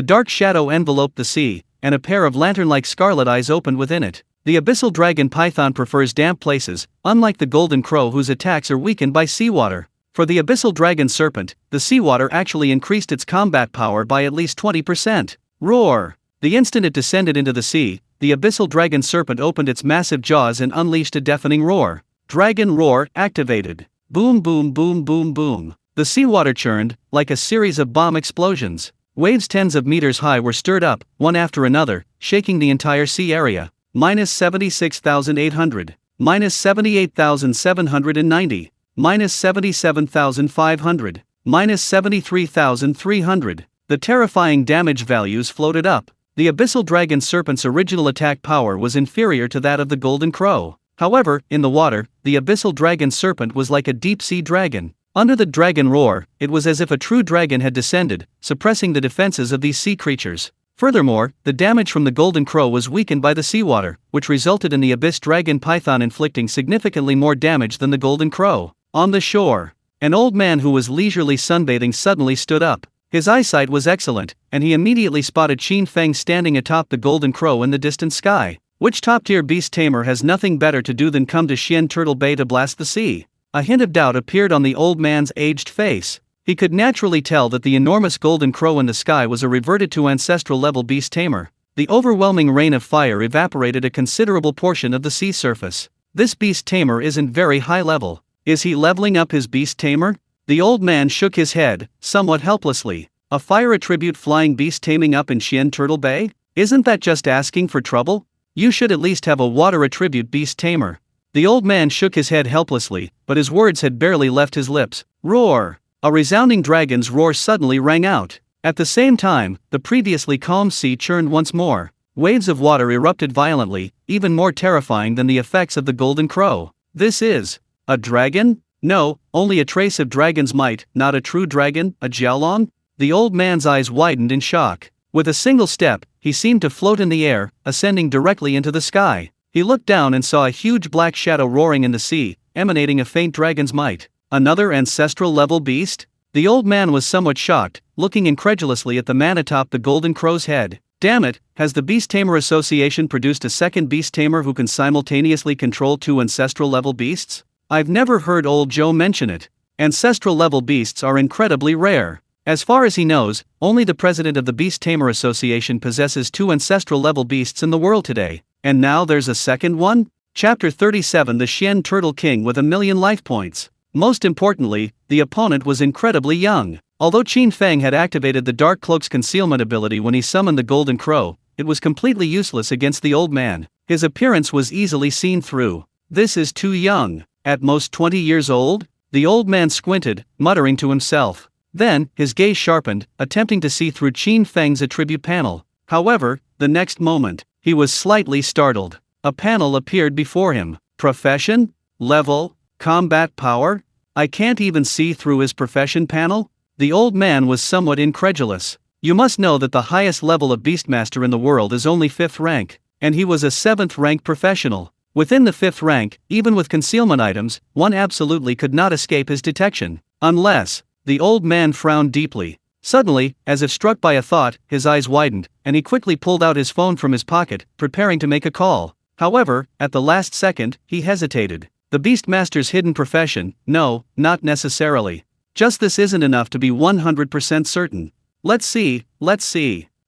dark shadow enveloped the sea, and a pair of lantern-like scarlet eyes opened within it. The Abyssal Dragon Python prefers damp places, unlike the Golden Crow whose attacks are weakened by seawater. For the Abyssal Dragon Serpent, the seawater actually increased its combat power by at least 20%. Roar! The instant it descended into the sea, the Abyssal Dragon Serpent opened its massive jaws and unleashed a deafening roar. Dragon Roar activated. Boom boom boom boom boom. The seawater churned, like a series of bomb explosions. Waves tens of meters high were stirred up, one after another, shaking the entire sea area. Minus 76,800. Minus 78,790. Minus 77,500. Minus 73,300. The terrifying damage values floated up. The Abyssal Dragon Serpent's original attack power was inferior to that of the Golden Crow. However, in the water, the Abyssal Dragon Serpent was like a deep-sea dragon. Under the dragon roar, it was as if a true dragon had descended, suppressing the defenses of these sea creatures. Furthermore, the damage from the Golden Crow was weakened by the seawater, which resulted in the Abyss Dragon Python inflicting significantly more damage than the Golden Crow. On the shore, an old man who was leisurely sunbathing suddenly stood up. His eyesight was excellent, and he immediately spotted Qin Feng standing atop the Golden Crow in the distant sky. Which top-tier beast tamer has nothing better to do than come to Xian Turtle Bay to blast the sea? A hint of doubt appeared on the old man's aged face. He could naturally tell that the enormous Golden Crow in the sky was a reverted to ancestral-level beast tamer. The overwhelming rain of fire evaporated a considerable portion of the sea surface. This beast tamer isn't very high level. Is he leveling up his beast tamer? The old man shook his head, somewhat helplessly. A fire attribute flying beast taming up in Xian Turtle Bay? Isn't that just asking for trouble? You should at least have a water attribute beast tamer. The old man shook his head helplessly, but his words had barely left his lips. Roar! A resounding dragon's roar suddenly rang out. At the same time, the previously calm sea churned once more. Waves of water erupted violently, even more terrifying than the effects of the Golden Crow. This is a dragon? No, only a trace of dragon's might, not a true dragon, a Jiaolong? The old man's eyes widened in shock. With a single step, he seemed to float in the air, ascending directly into the sky. He looked down and saw a huge black shadow roaring in the sea, emanating a faint dragon's might. Another ancestral-level beast? The old man was somewhat shocked, looking incredulously at the man atop the Golden Crow's head. Damn it, has the Beast Tamer Association produced a second beast tamer who can simultaneously control two ancestral-level beasts? I've never heard old Joe mention it. Ancestral-level beasts are incredibly rare. As far as he knows, only the president of the Beast Tamer Association possesses two ancestral-level beasts in the world today. And now there's a second one? Chapter 37 The Xian Turtle King with 1,000,000 life points. Most importantly, the opponent was incredibly young. Although Qin Feng had activated the Dark Cloak's concealment ability when he summoned the Golden Crow, it was completely useless against the old man. His appearance was easily seen through. This is too young. At most 20 years old? The old man squinted, muttering to himself. Then, his gaze sharpened, attempting to see through Qin Feng's attribute panel. However, the next moment, he was slightly startled. A panel appeared before him. Profession? Level? Combat power? I can't even see through his profession panel? The old man was somewhat incredulous. You must know that the highest level of Beastmaster in the world is only 5th rank, and he was a 7th rank professional. Within the 5th rank, even with concealment items, one absolutely could not escape his detection. Unless, the old man frowned deeply. Suddenly, as if struck by a thought, his eyes widened, and he quickly pulled out his phone from his pocket, preparing to make a call. However, at the last second, he hesitated. The Beastmaster's hidden profession? No, not necessarily. Just this isn't enough to be 100% certain. Let's see.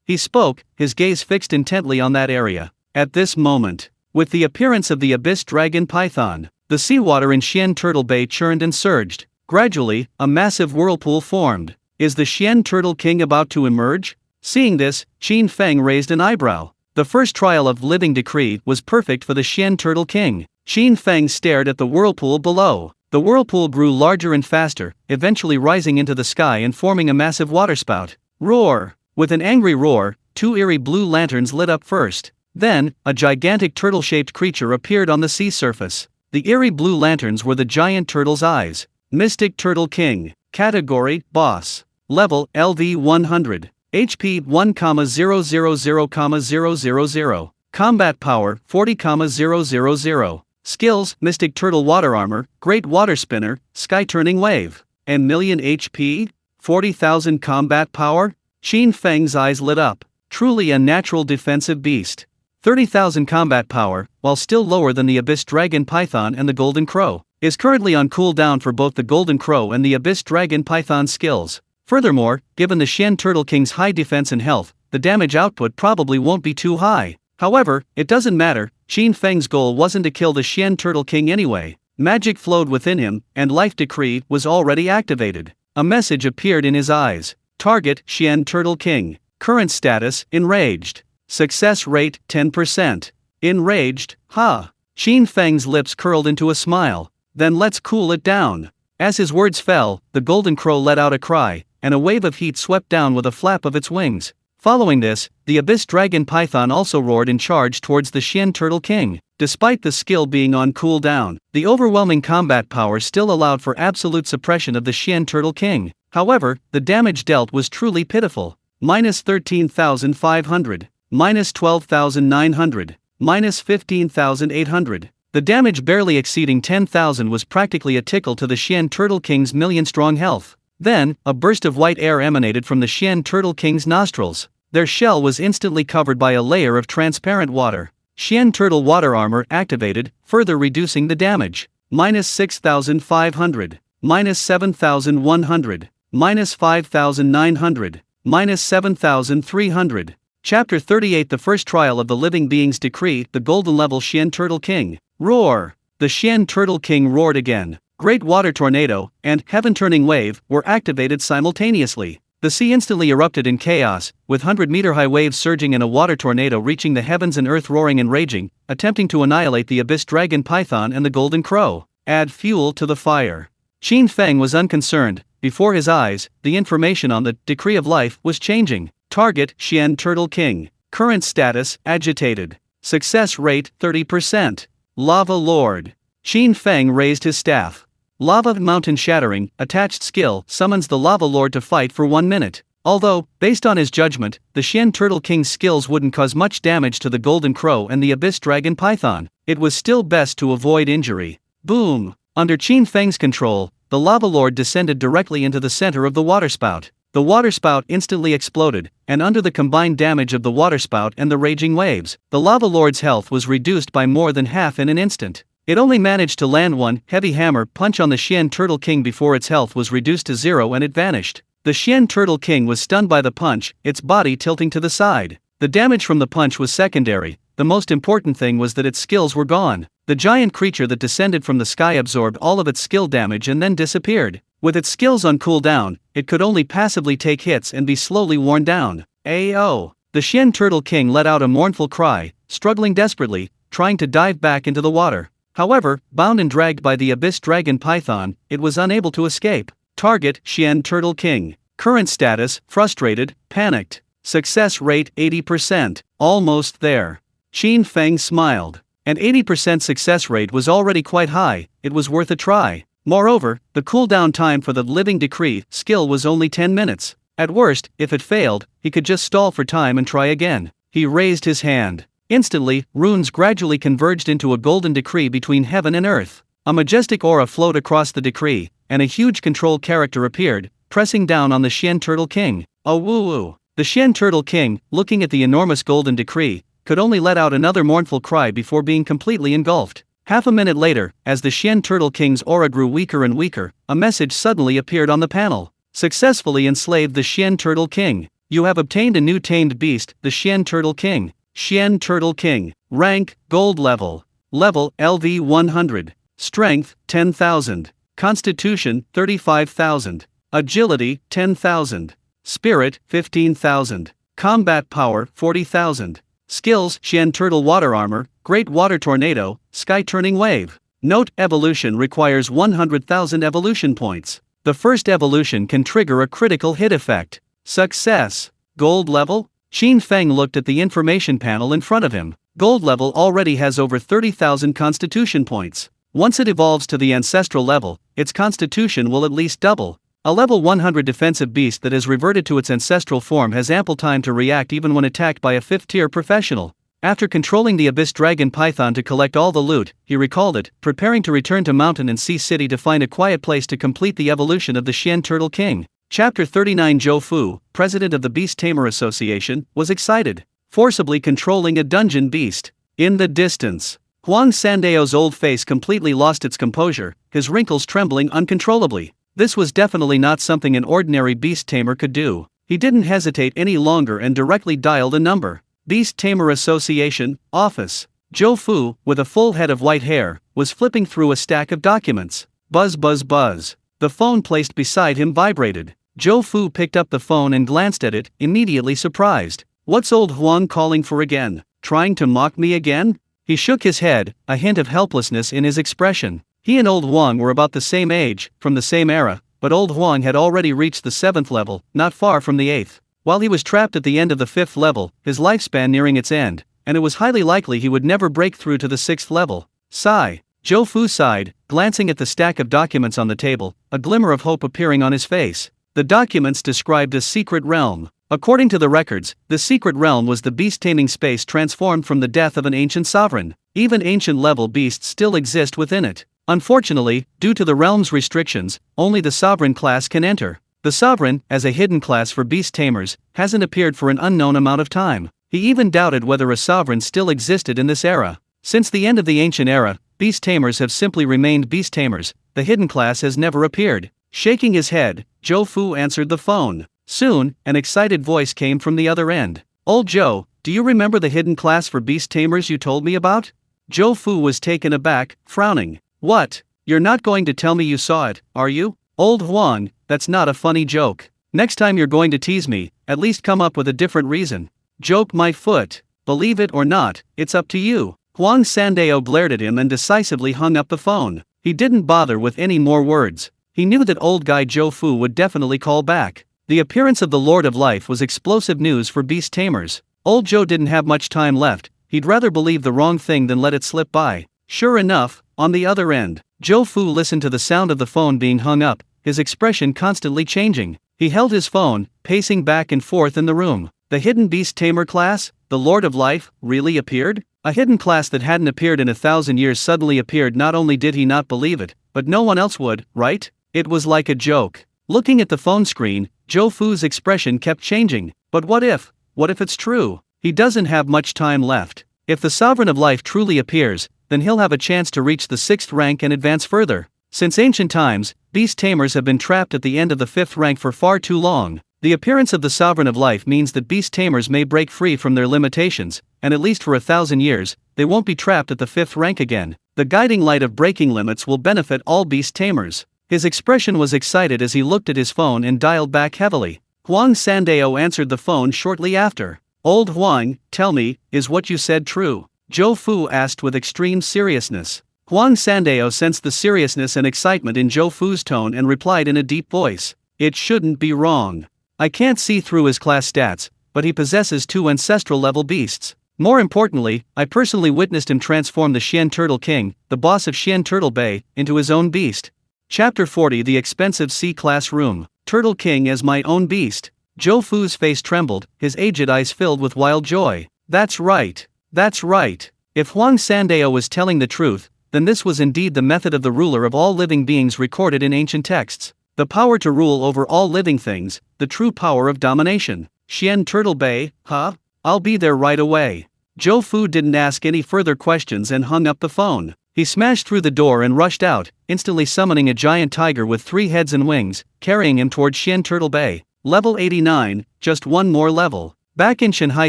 He spoke, his gaze fixed intently on that area. At this moment, with the appearance of the Abyss Dragon Python, the seawater in Xian Turtle Bay churned and surged. Gradually, a massive whirlpool formed. Is the Xian Turtle King about to emerge? Seeing this, Qin Feng raised an eyebrow. The first trial of Living Decree was perfect for the Xian Turtle King. Qin Feng stared at the whirlpool below. The whirlpool grew larger and faster, eventually rising into the sky and forming a massive waterspout. Roar! With an angry roar, two eerie blue lanterns lit up first. Then, a gigantic turtle-shaped creature appeared on the sea surface. The eerie blue lanterns were the giant turtle's eyes. Mystic Turtle King. Category: Boss. Level: LV 100. HP 1,000,000. Combat Power 40,000. Skills: Mystic Turtle Water Armor, Great Water Spinner, Sky Turning Wave. And million HP? 40,000 Combat Power? Qin Feng's eyes lit up. Truly a natural defensive beast. 30,000 Combat Power, while still lower than the Abyss Dragon Python and the Golden Crow, is currently on cooldown for both the Golden Crow and the Abyss Dragon Python skills. Furthermore, given the Xian Turtle King's high defense and health, the damage output probably won't be too high. However, it doesn't matter. Qin Feng's goal wasn't to kill the Xian Turtle King anyway. Magic flowed within him, and Life Decree was already activated. A message appeared in his eyes. Target: Xian Turtle King. Current status: enraged. Success rate: 10%. Enraged? Qin Feng's lips curled into a smile. Then let's cool it down. As his words fell, the Golden Crow let out a cry, and a wave of heat swept down with a flap of its wings. Following this, the Abyss Dragon Python also roared and charged towards the Xian Turtle King. Despite the skill being on cooldown, the overwhelming combat power still allowed for absolute suppression of the Xian Turtle King. However, the damage dealt was truly pitiful. Minus 13,500. Minus 12,900. Minus 15,800. The damage barely exceeding 10,000 was practically a tickle to the Xian Turtle King's million-strong health. Then, a burst of white air emanated from the Xian Turtle King's nostrils. Their shell was instantly covered by a layer of transparent water. Xian Turtle Water Armor activated, further reducing the damage. Minus 6,500. Minus 7,100. Minus 5,900. Minus 7,300. Chapter 38. The first trial of the living being's decree, the golden-level Xian Turtle King. Roar! The Xian Turtle King roared again. Great Water Tornado and Heaven-Turning Wave were activated simultaneously. The sea instantly erupted in chaos, with 100-meter-high waves surging and a water tornado reaching the heavens and earth roaring and raging, attempting to annihilate the Abyss Dragon Python and the Golden Crow. Add fuel to the fire. Qin Feng was unconcerned. Before his eyes, the information on the Decree of Life was changing. Target: Xian Turtle King. Current status: agitated. Success rate: 30%. Lava Lord. Qin Feng raised his staff. Lava Mountain Shattering, attached skill, summons the Lava Lord to fight for 1 minute. Although, based on his judgment, the Xian Turtle King's skills wouldn't cause much damage to the Golden Crow and the Abyss Dragon Python, it was still best to avoid injury. Boom! Under Qin Feng's control, the Lava Lord descended directly into the center of the waterspout. The waterspout instantly exploded, and under the combined damage of the waterspout and the raging waves, the Lava Lord's health was reduced by more than half in an instant. It only managed to land one heavy hammer punch on the Xian Turtle King before its health was reduced to 0 and it vanished. The Xian Turtle King was stunned by the punch, its body tilting to the side. The damage from the punch was secondary. The most important thing was that its skills were gone. The giant creature that descended from the sky absorbed all of its skill damage and then disappeared. With its skills on cooldown, it could only passively take hits and be slowly worn down. Ayo! The Xian Turtle King let out a mournful cry, struggling desperately, trying to dive back into the water. However, bound and dragged by the Abyss Dragon Python, it was unable to escape. Target: Xian Turtle King. Current status: frustrated, panicked. Success rate: 80%. Almost there. Qin Feng smiled. An 80% success rate was already quite high, it was worth a try. Moreover, the cooldown time for the Living Decree skill was only 10 minutes. At worst, if it failed, he could just stall for time and try again. He raised his hand. Instantly, runes gradually converged into a golden decree between heaven and earth. A majestic aura flowed across the decree, and a huge control character appeared, pressing down on the Xian Turtle King. Oh woo-woo. The Xian Turtle King, looking at the enormous golden decree, could only let out another mournful cry before being completely engulfed. Half a minute later, as the Xian Turtle King's aura grew weaker and weaker, a message suddenly appeared on the panel. Successfully enslaved the Xian Turtle King. You have obtained a new tamed beast, the Xian Turtle King. Xian Turtle King. Rank, Gold level. Level, LV 100. Strength, 10,000. Constitution, 35,000. Agility, 10,000. Spirit, 15,000. Combat power, 40,000. Skills: Xian Turtle Water Armor, Great Water Tornado, Sky Turning Wave. Note: evolution requires 100,000 evolution points. The first evolution can trigger a critical hit effect. Success. Gold level? Qin Feng looked at the information panel in front of him. Gold level already has over 30,000 constitution points. Once it evolves to the ancestral level, its constitution will at least double. A level 100 defensive beast that has reverted to its ancestral form has ample time to react even when attacked by a 5th-tier professional. After controlling the Abyss Dragon Python to collect all the loot, he recalled it, preparing to return to Mountain and Sea City to find a quiet place to complete the evolution of the Xian Turtle King. Chapter 39. Zhou Fu, president of the Beast Tamer Association, was excited, forcibly controlling a dungeon beast. In the distance, Huang Sandao's old face completely lost its composure, his wrinkles trembling uncontrollably. This was definitely not something an ordinary beast tamer could do. He didn't hesitate any longer and directly dialed a number. Beast Tamer Association, Office. Zhou Fu, with a full head of white hair, was flipping through a stack of documents. Buzz buzz buzz. The phone placed beside him vibrated. Zhou Fu picked up the phone and glanced at it, immediately surprised. What's old Huang calling for again? Trying to mock me again? He shook his head, a hint of helplessness in his expression. He and old Huang were about the same age, from the same era, but old Huang had already reached the 7th level, not far from the 8th. While he was trapped at the end of the 5th level, his lifespan nearing its end, and it was highly likely he would never break through to the 6th level. Sigh. Zhou Fu sighed, glancing at the stack of documents on the table, a glimmer of hope appearing on his face. The documents described a secret realm. According to the records, the secret realm was the beast-taming space transformed from the death of an ancient sovereign. Even ancient-level beasts still exist within it. Unfortunately, due to the realm's restrictions, only the sovereign class can enter. The sovereign, as a hidden class for beast tamers, hasn't appeared for an unknown amount of time. He even doubted whether a sovereign still existed in this era. Since the end of the ancient era, beast tamers have simply remained beast tamers. The hidden class has never appeared. Shaking his head, Zhou Fu answered the phone. Soon, an excited voice came from the other end. Old Zhou, do you remember the hidden class for beast tamers you told me about? Zhou Fu was taken aback, frowning. What? You're not going to tell me you saw it, are you? Old Huang, that's not a funny joke. Next time you're going to tease me, at least come up with a different reason. Joke my foot. Believe it or not, it's up to you. Huang Sandao glared at him and decisively hung up the phone. He didn't bother with any more words. He knew that old guy Zhou Fu would definitely call back. The appearance of the Lord of Life was explosive news for beast tamers. Old Zhou didn't have much time left. He'd rather believe the wrong thing than let it slip by. Sure enough, on the other end, Zhou Fu listened to the sound of the phone being hung up, his expression constantly changing. He held his phone, pacing back and forth in the room. The hidden beast tamer class, the Lord of Life, really appeared? A hidden class that hadn't appeared in 1,000 years suddenly appeared. Not only did he not believe it, but no one else would, right? It was like a joke. Looking at the phone screen, Zhou Fu's expression kept changing. But what if? What if it's true? He doesn't have much time left. If the Sovereign of Life truly appears, then he'll have a chance to reach the 6th rank and advance further. Since ancient times, beast tamers have been trapped at the end of the 5th rank for far too long. The appearance of the Sovereign of Life means that beast tamers may break free from their limitations, and at least for 1,000 years, they won't be trapped at the 5th rank again. The guiding light of breaking limits will benefit all beast tamers. His expression was excited as he looked at his phone and dialed back heavily. Huang Sandao answered the phone shortly after. Old Huang, tell me, is what you said true? Zhou Fu asked with extreme seriousness. Huang Sandao sensed the seriousness and excitement in Zhou Fu's tone and replied in a deep voice. It shouldn't be wrong. I can't see through his class stats, but he possesses 2 ancestral-level beasts. More importantly, I personally witnessed him transform the Xian Turtle King, the boss of Xian Turtle Bay, into his own beast. Chapter 40. The expensive C-class room. Turtle King as my own beast. Zhou Fu's face trembled, his aged eyes filled with wild joy. That's right. That's right. If Huang Sandao was telling the truth, then this was indeed the method of the ruler of all living beings recorded in ancient texts. The power to rule over all living things, the true power of domination. Xian Turtle Bay, huh? I'll be there right away. Zhou Fu didn't ask any further questions and hung up the phone. He smashed through the door and rushed out, instantly summoning a giant tiger with 3 heads and wings, carrying him toward Xian Turtle Bay. Level 89, just one more level. Back in Shanghai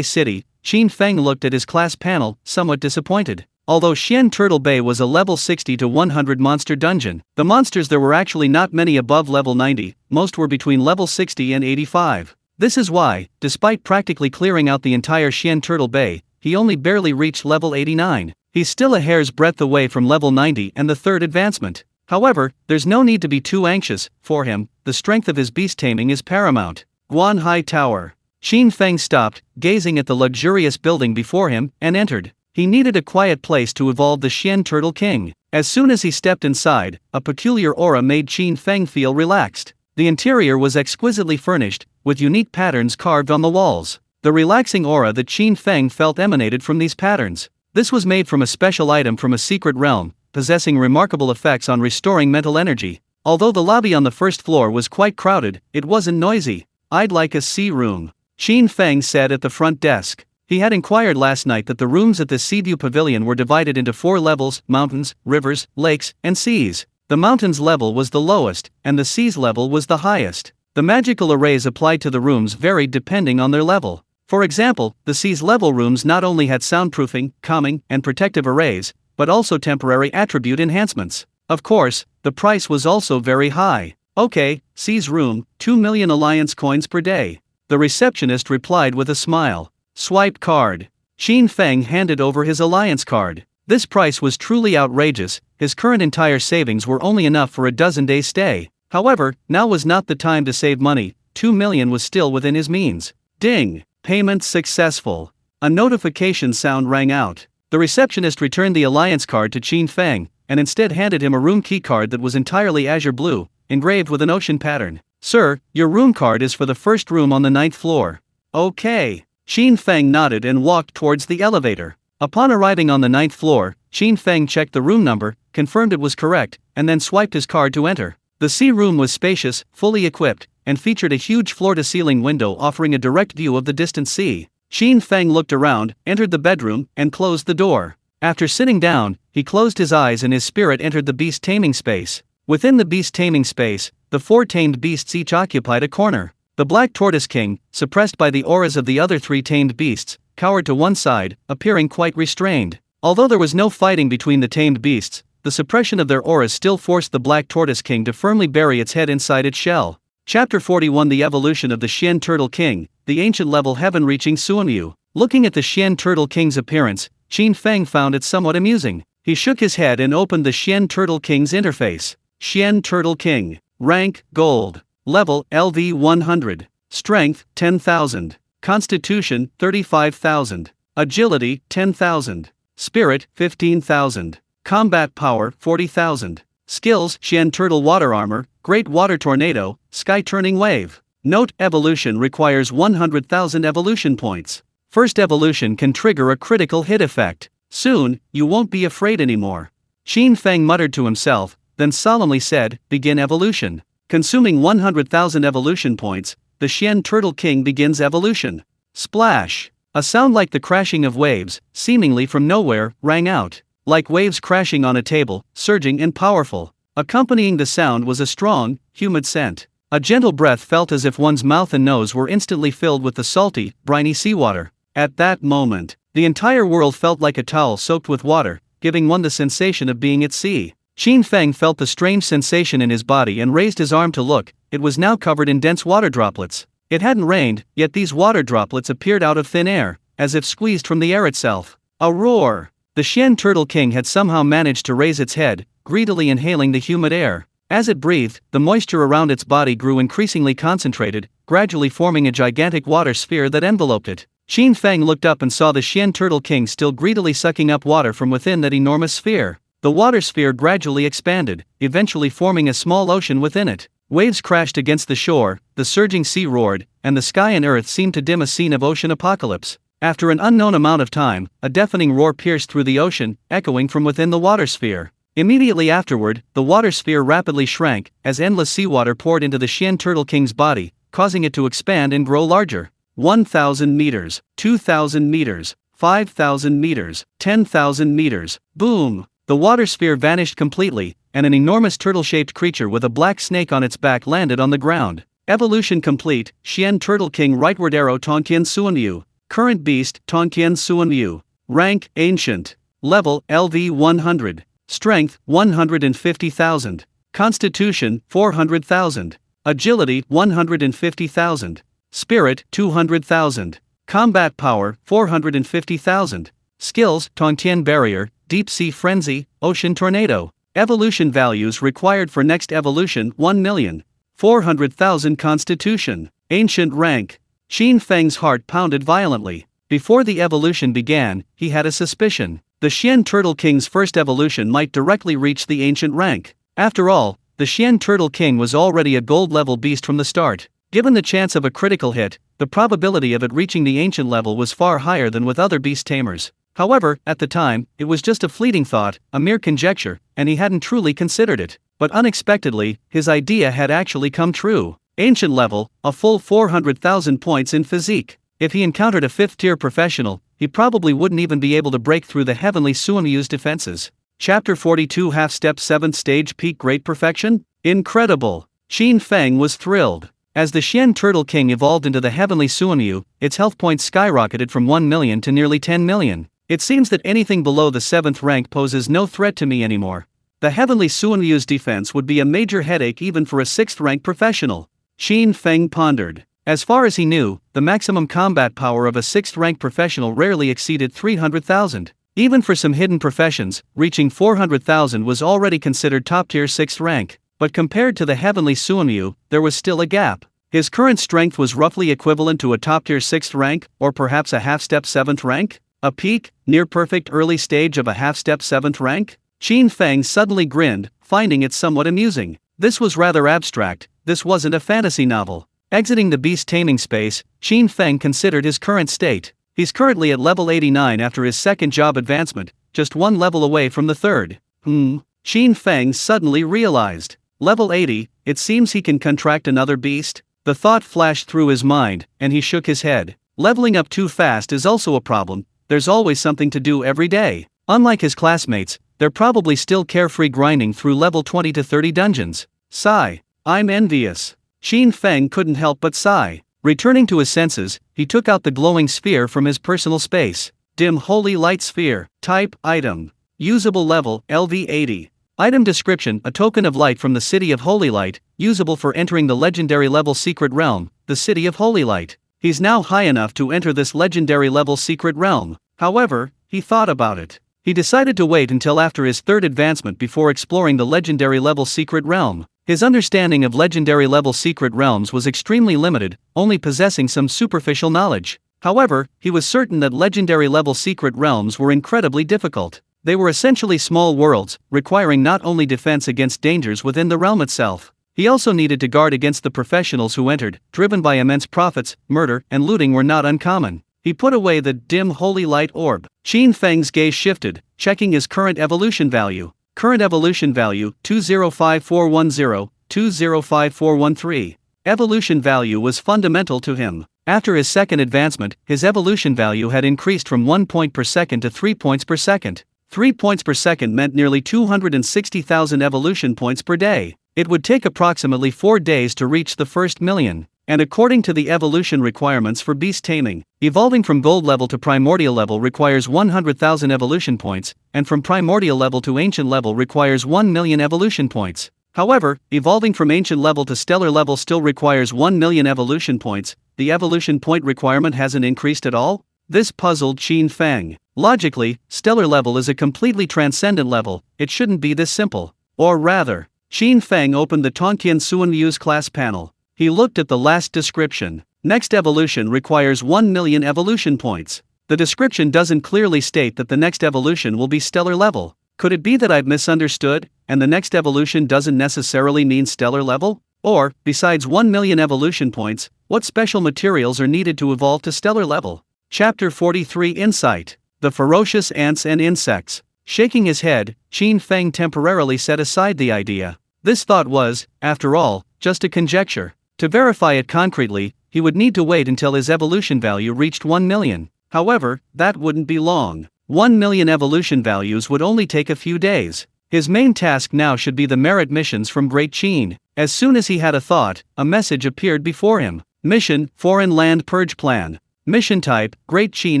City, Qin Feng looked at his class panel, somewhat disappointed. Although Xian Turtle Bay was a level 60 to 100 monster dungeon, the monsters there were actually not many above level 90, most were between level 60 and 85. This is why, despite practically clearing out the entire Xian Turtle Bay, he only barely reached level 89. He's still a hair's breadth away from level 90 and the 3rd advancement. However, there's no need to be too anxious. For him, the strength of his beast taming is paramount. Guanhai Tower. Qin Feng stopped, gazing at the luxurious building before him, and entered. He needed a quiet place to evolve the Xian Turtle King. As soon as he stepped inside, a peculiar aura made Qin Feng feel relaxed. The interior was exquisitely furnished, with unique patterns carved on the walls. The relaxing aura that Qin Feng felt emanated from these patterns. This was made from a special item from a secret realm, possessing remarkable effects on restoring mental energy. Although the lobby on the first floor was quite crowded, it wasn't noisy. I'd like a sea room, Qin Feng said at the front desk. He had inquired last night that the rooms at the Seaview Pavilion were divided into 4 levels: mountains, rivers, lakes, and seas. The mountains level was the lowest, and the seas level was the highest. The magical arrays applied to the rooms varied depending on their level. For example, the seas level rooms not only had soundproofing, calming, and protective arrays, but also temporary attribute enhancements. Of course, the price was also very high. Okay, seas room, 2 million alliance coins per day. The receptionist replied with a smile. Swipe card. Qin Feng handed over his alliance card. This price was truly outrageous. His current entire savings were only enough for a dozen days' stay. However, now was not the time to save money. 2 million was still within his means. Ding! Payment successful. A notification sound rang out. The receptionist returned the alliance card to Qin Feng, and instead handed him a room key card that was entirely azure blue, engraved with an ocean pattern. Sir, your room card is for the first room on the 9th floor. Okay. Qin Feng nodded and walked towards the elevator. Upon arriving on the 9th floor, Qin Feng checked the room number, confirmed it was correct, and then swiped his card to enter. The sea room was spacious, fully equipped, and featured a huge floor-to-ceiling window offering a direct view of the distant sea. Qin Feng looked around, entered the bedroom, and closed the door. After sitting down, he closed his eyes and his spirit entered the beast taming space. Within the beast taming space, the 4 tamed beasts each occupied a corner. The Black Tortoise King, suppressed by the auras of the other 3 tamed beasts, cowered to one side, appearing quite restrained. Although there was no fighting between the tamed beasts, the suppression of their auras still forced the Black Tortoise King to firmly bury its head inside its shell. Chapter 41: The Evolution of the Xian Turtle King, the ancient level heaven-reaching Suanyu. Looking at the Xian Turtle King's appearance, Qin Feng found it somewhat amusing. He shook his head and opened the Xian Turtle King's interface. Xian Turtle King. Rank, Gold. Level, LV 100. Strength, 10,000. Constitution, 35,000. Agility, 10,000. Spirit, 15,000. Combat Power, 40,000. Skills: Xian Turtle Water Armor, Great Water Tornado, Sky Turning Wave. Note: evolution requires 100,000 evolution points. First evolution can trigger a critical hit effect. Soon, you won't be afraid anymore. Qin Feng muttered to himself, then solemnly said, Begin evolution. Consuming 100,000 evolution points, the Xian Turtle King begins evolution. Splash! A sound like the crashing of waves, seemingly from nowhere, rang out. Like waves crashing on a table, surging and powerful. Accompanying the sound was a strong, humid scent. A gentle breath felt as if one's mouth and nose were instantly filled with the salty, briny seawater. At that moment, the entire world felt like a towel soaked with water, giving one the sensation of being at sea. Qin Feng felt the strange sensation in his body and raised his arm to look. It was now covered in dense water droplets. It hadn't rained, yet these water droplets appeared out of thin air, as if squeezed from the air itself. A roar! The Xian Turtle King had somehow managed to raise its head, greedily inhaling the humid air. As it breathed, the moisture around its body grew increasingly concentrated, gradually forming a gigantic water sphere that enveloped it. Qin Feng looked up and saw the Xian Turtle King still greedily sucking up water from within that enormous sphere. The water sphere gradually expanded, eventually forming a small ocean within it. Waves crashed against the shore, the surging sea roared, and the sky and earth seemed to dim a scene of ocean apocalypse. After an unknown amount of time, a deafening roar pierced through the ocean, echoing from within the water sphere. Immediately afterward, the water sphere rapidly shrank, as endless seawater poured into the Qian Turtle King's body, causing it to expand and grow larger. 1,000 meters, 2,000 meters, 5,000 meters, 10,000 meters. Boom! The water sphere vanished completely, and an enormous turtle-shaped creature with a black snake on its back landed on the ground. Evolution complete. Qian Turtle King rightward arrow Tongqian Suanyu. Current beast Tongqian Suanyu. Rank Ancient. Level LV 100. Strength 150,000. Constitution 400,000. Agility 150,000. Spirit 200,000. Combat power 450,000. Skills Tongtian Barrier, Deep Sea Frenzy, Ocean Tornado. Evolution values required for next evolution 1,400,000. Constitution. Ancient rank. Qin Feng's heart pounded violently. Before the evolution began, he had a suspicion. The Qian Turtle King's first evolution might directly reach the ancient rank. After all, the Qian Turtle King was already a gold-level beast from the start. Given the chance of a critical hit, the probability of it reaching the ancient level was far higher than with other beast tamers. However, at the time, it was just a fleeting thought, a mere conjecture, and he hadn't truly considered it. But unexpectedly, his idea had actually come true. Ancient level, a full 400,000 points in physique. If he encountered a 5th-tier professional, he probably wouldn't even be able to break through the heavenly Suamyu's defenses. Chapter 42 Half-Step 7th Stage Peak Great Perfection? Incredible! Qin Feng was thrilled. As the Qian Turtle King evolved into the heavenly Suanyu, its health points skyrocketed from 1 million to nearly 10 million. It seems that anything below the 7th rank poses no threat to me anymore. The heavenly Suanyu's defense would be a major headache even for a 6th-rank professional. Qin Feng pondered. As far as he knew, the maximum combat power of a 6th-rank professional rarely exceeded 300,000. Even for some hidden professions, reaching 400,000 was already considered top-tier 6th rank. But compared to the heavenly Suanyu, there was still a gap. His current strength was roughly equivalent to a top-tier 6th rank, or perhaps a half-step 7th rank? A peak, near-perfect early stage of a half-step 7th rank? Qin Feng suddenly grinned, finding it somewhat amusing. This was rather abstract, this wasn't a fantasy novel. Exiting the beast taming space, Qin Feng considered his current state. He's currently at level 89 after his 2nd job advancement, just 1 level away from the 3rd. Qin Feng suddenly realized. Level 80, it seems he can contract another beast? The thought flashed through his mind, and he shook his head. Leveling up too fast is also a problem. There's always something to do every day. Unlike his classmates, they're probably still carefree grinding through level 20 to 30 dungeons. Sigh. I'm envious. Qin Feng couldn't help but sigh. Returning to his senses, he took out the glowing sphere from his personal space. Dim Holy Light Sphere. Type, Item. Usable level, LV80. Item description: a token of light from the City of Holy Light, usable for entering the legendary level Secret Realm, the City of Holy Light. He's now high enough to enter this legendary level Secret Realm. However, he thought about it. He decided to wait until after his 3rd advancement before exploring the legendary level Secret Realm. His understanding of legendary level secret realms was extremely limited, only possessing some superficial knowledge. However, he was certain that legendary level secret realms were incredibly difficult. They were essentially small worlds, requiring not only defense against dangers within the realm itself. He also needed to guard against the professionals who entered, driven by immense profits. Murder and looting were not uncommon. He put away the dim holy light orb. Qin Feng's gaze shifted, checking his current evolution value. Current evolution value, 205410, 205413. Evolution value was fundamental to him. After his 2nd advancement, his evolution value had increased from 1 point per second to 3 points per second. 3 points per second meant nearly 260,000 evolution points per day. It would take approximately 4 days to reach the first million. And according to the evolution requirements for beast taming, evolving from gold level to primordial level requires 100,000 evolution points, and from primordial level to ancient level requires 1 million evolution points. However, evolving from ancient level to stellar level still requires 1 million evolution points. The evolution point requirement hasn't increased at all? This puzzled Qin Feng. Logically, stellar level is a completely transcendent level. It shouldn't be this simple. Or rather, Qin Feng opened the Tongqian Suanyu's class panel. He looked at the last description. Next evolution requires 1 million evolution points. The description doesn't clearly state that the next evolution will be stellar level. Could it be that I've misunderstood, and the next evolution doesn't necessarily mean stellar level? Or, besides 1 million evolution points, what special materials are needed to evolve to stellar level? Chapter 43 Insight. The Ferocious Ants and Insects. Shaking his head, Qin Feng temporarily set aside the idea. This thought was, after all, just a conjecture. To verify it concretely, he would need to wait until his evolution value reached 1 million. However, that wouldn't be long. 1 million evolution values would only take a few days. His main task now should be the merit missions from Great Qin. As soon as he had a thought, a message appeared before him. Mission, Foreign Land Purge Plan. Mission type, Great Qin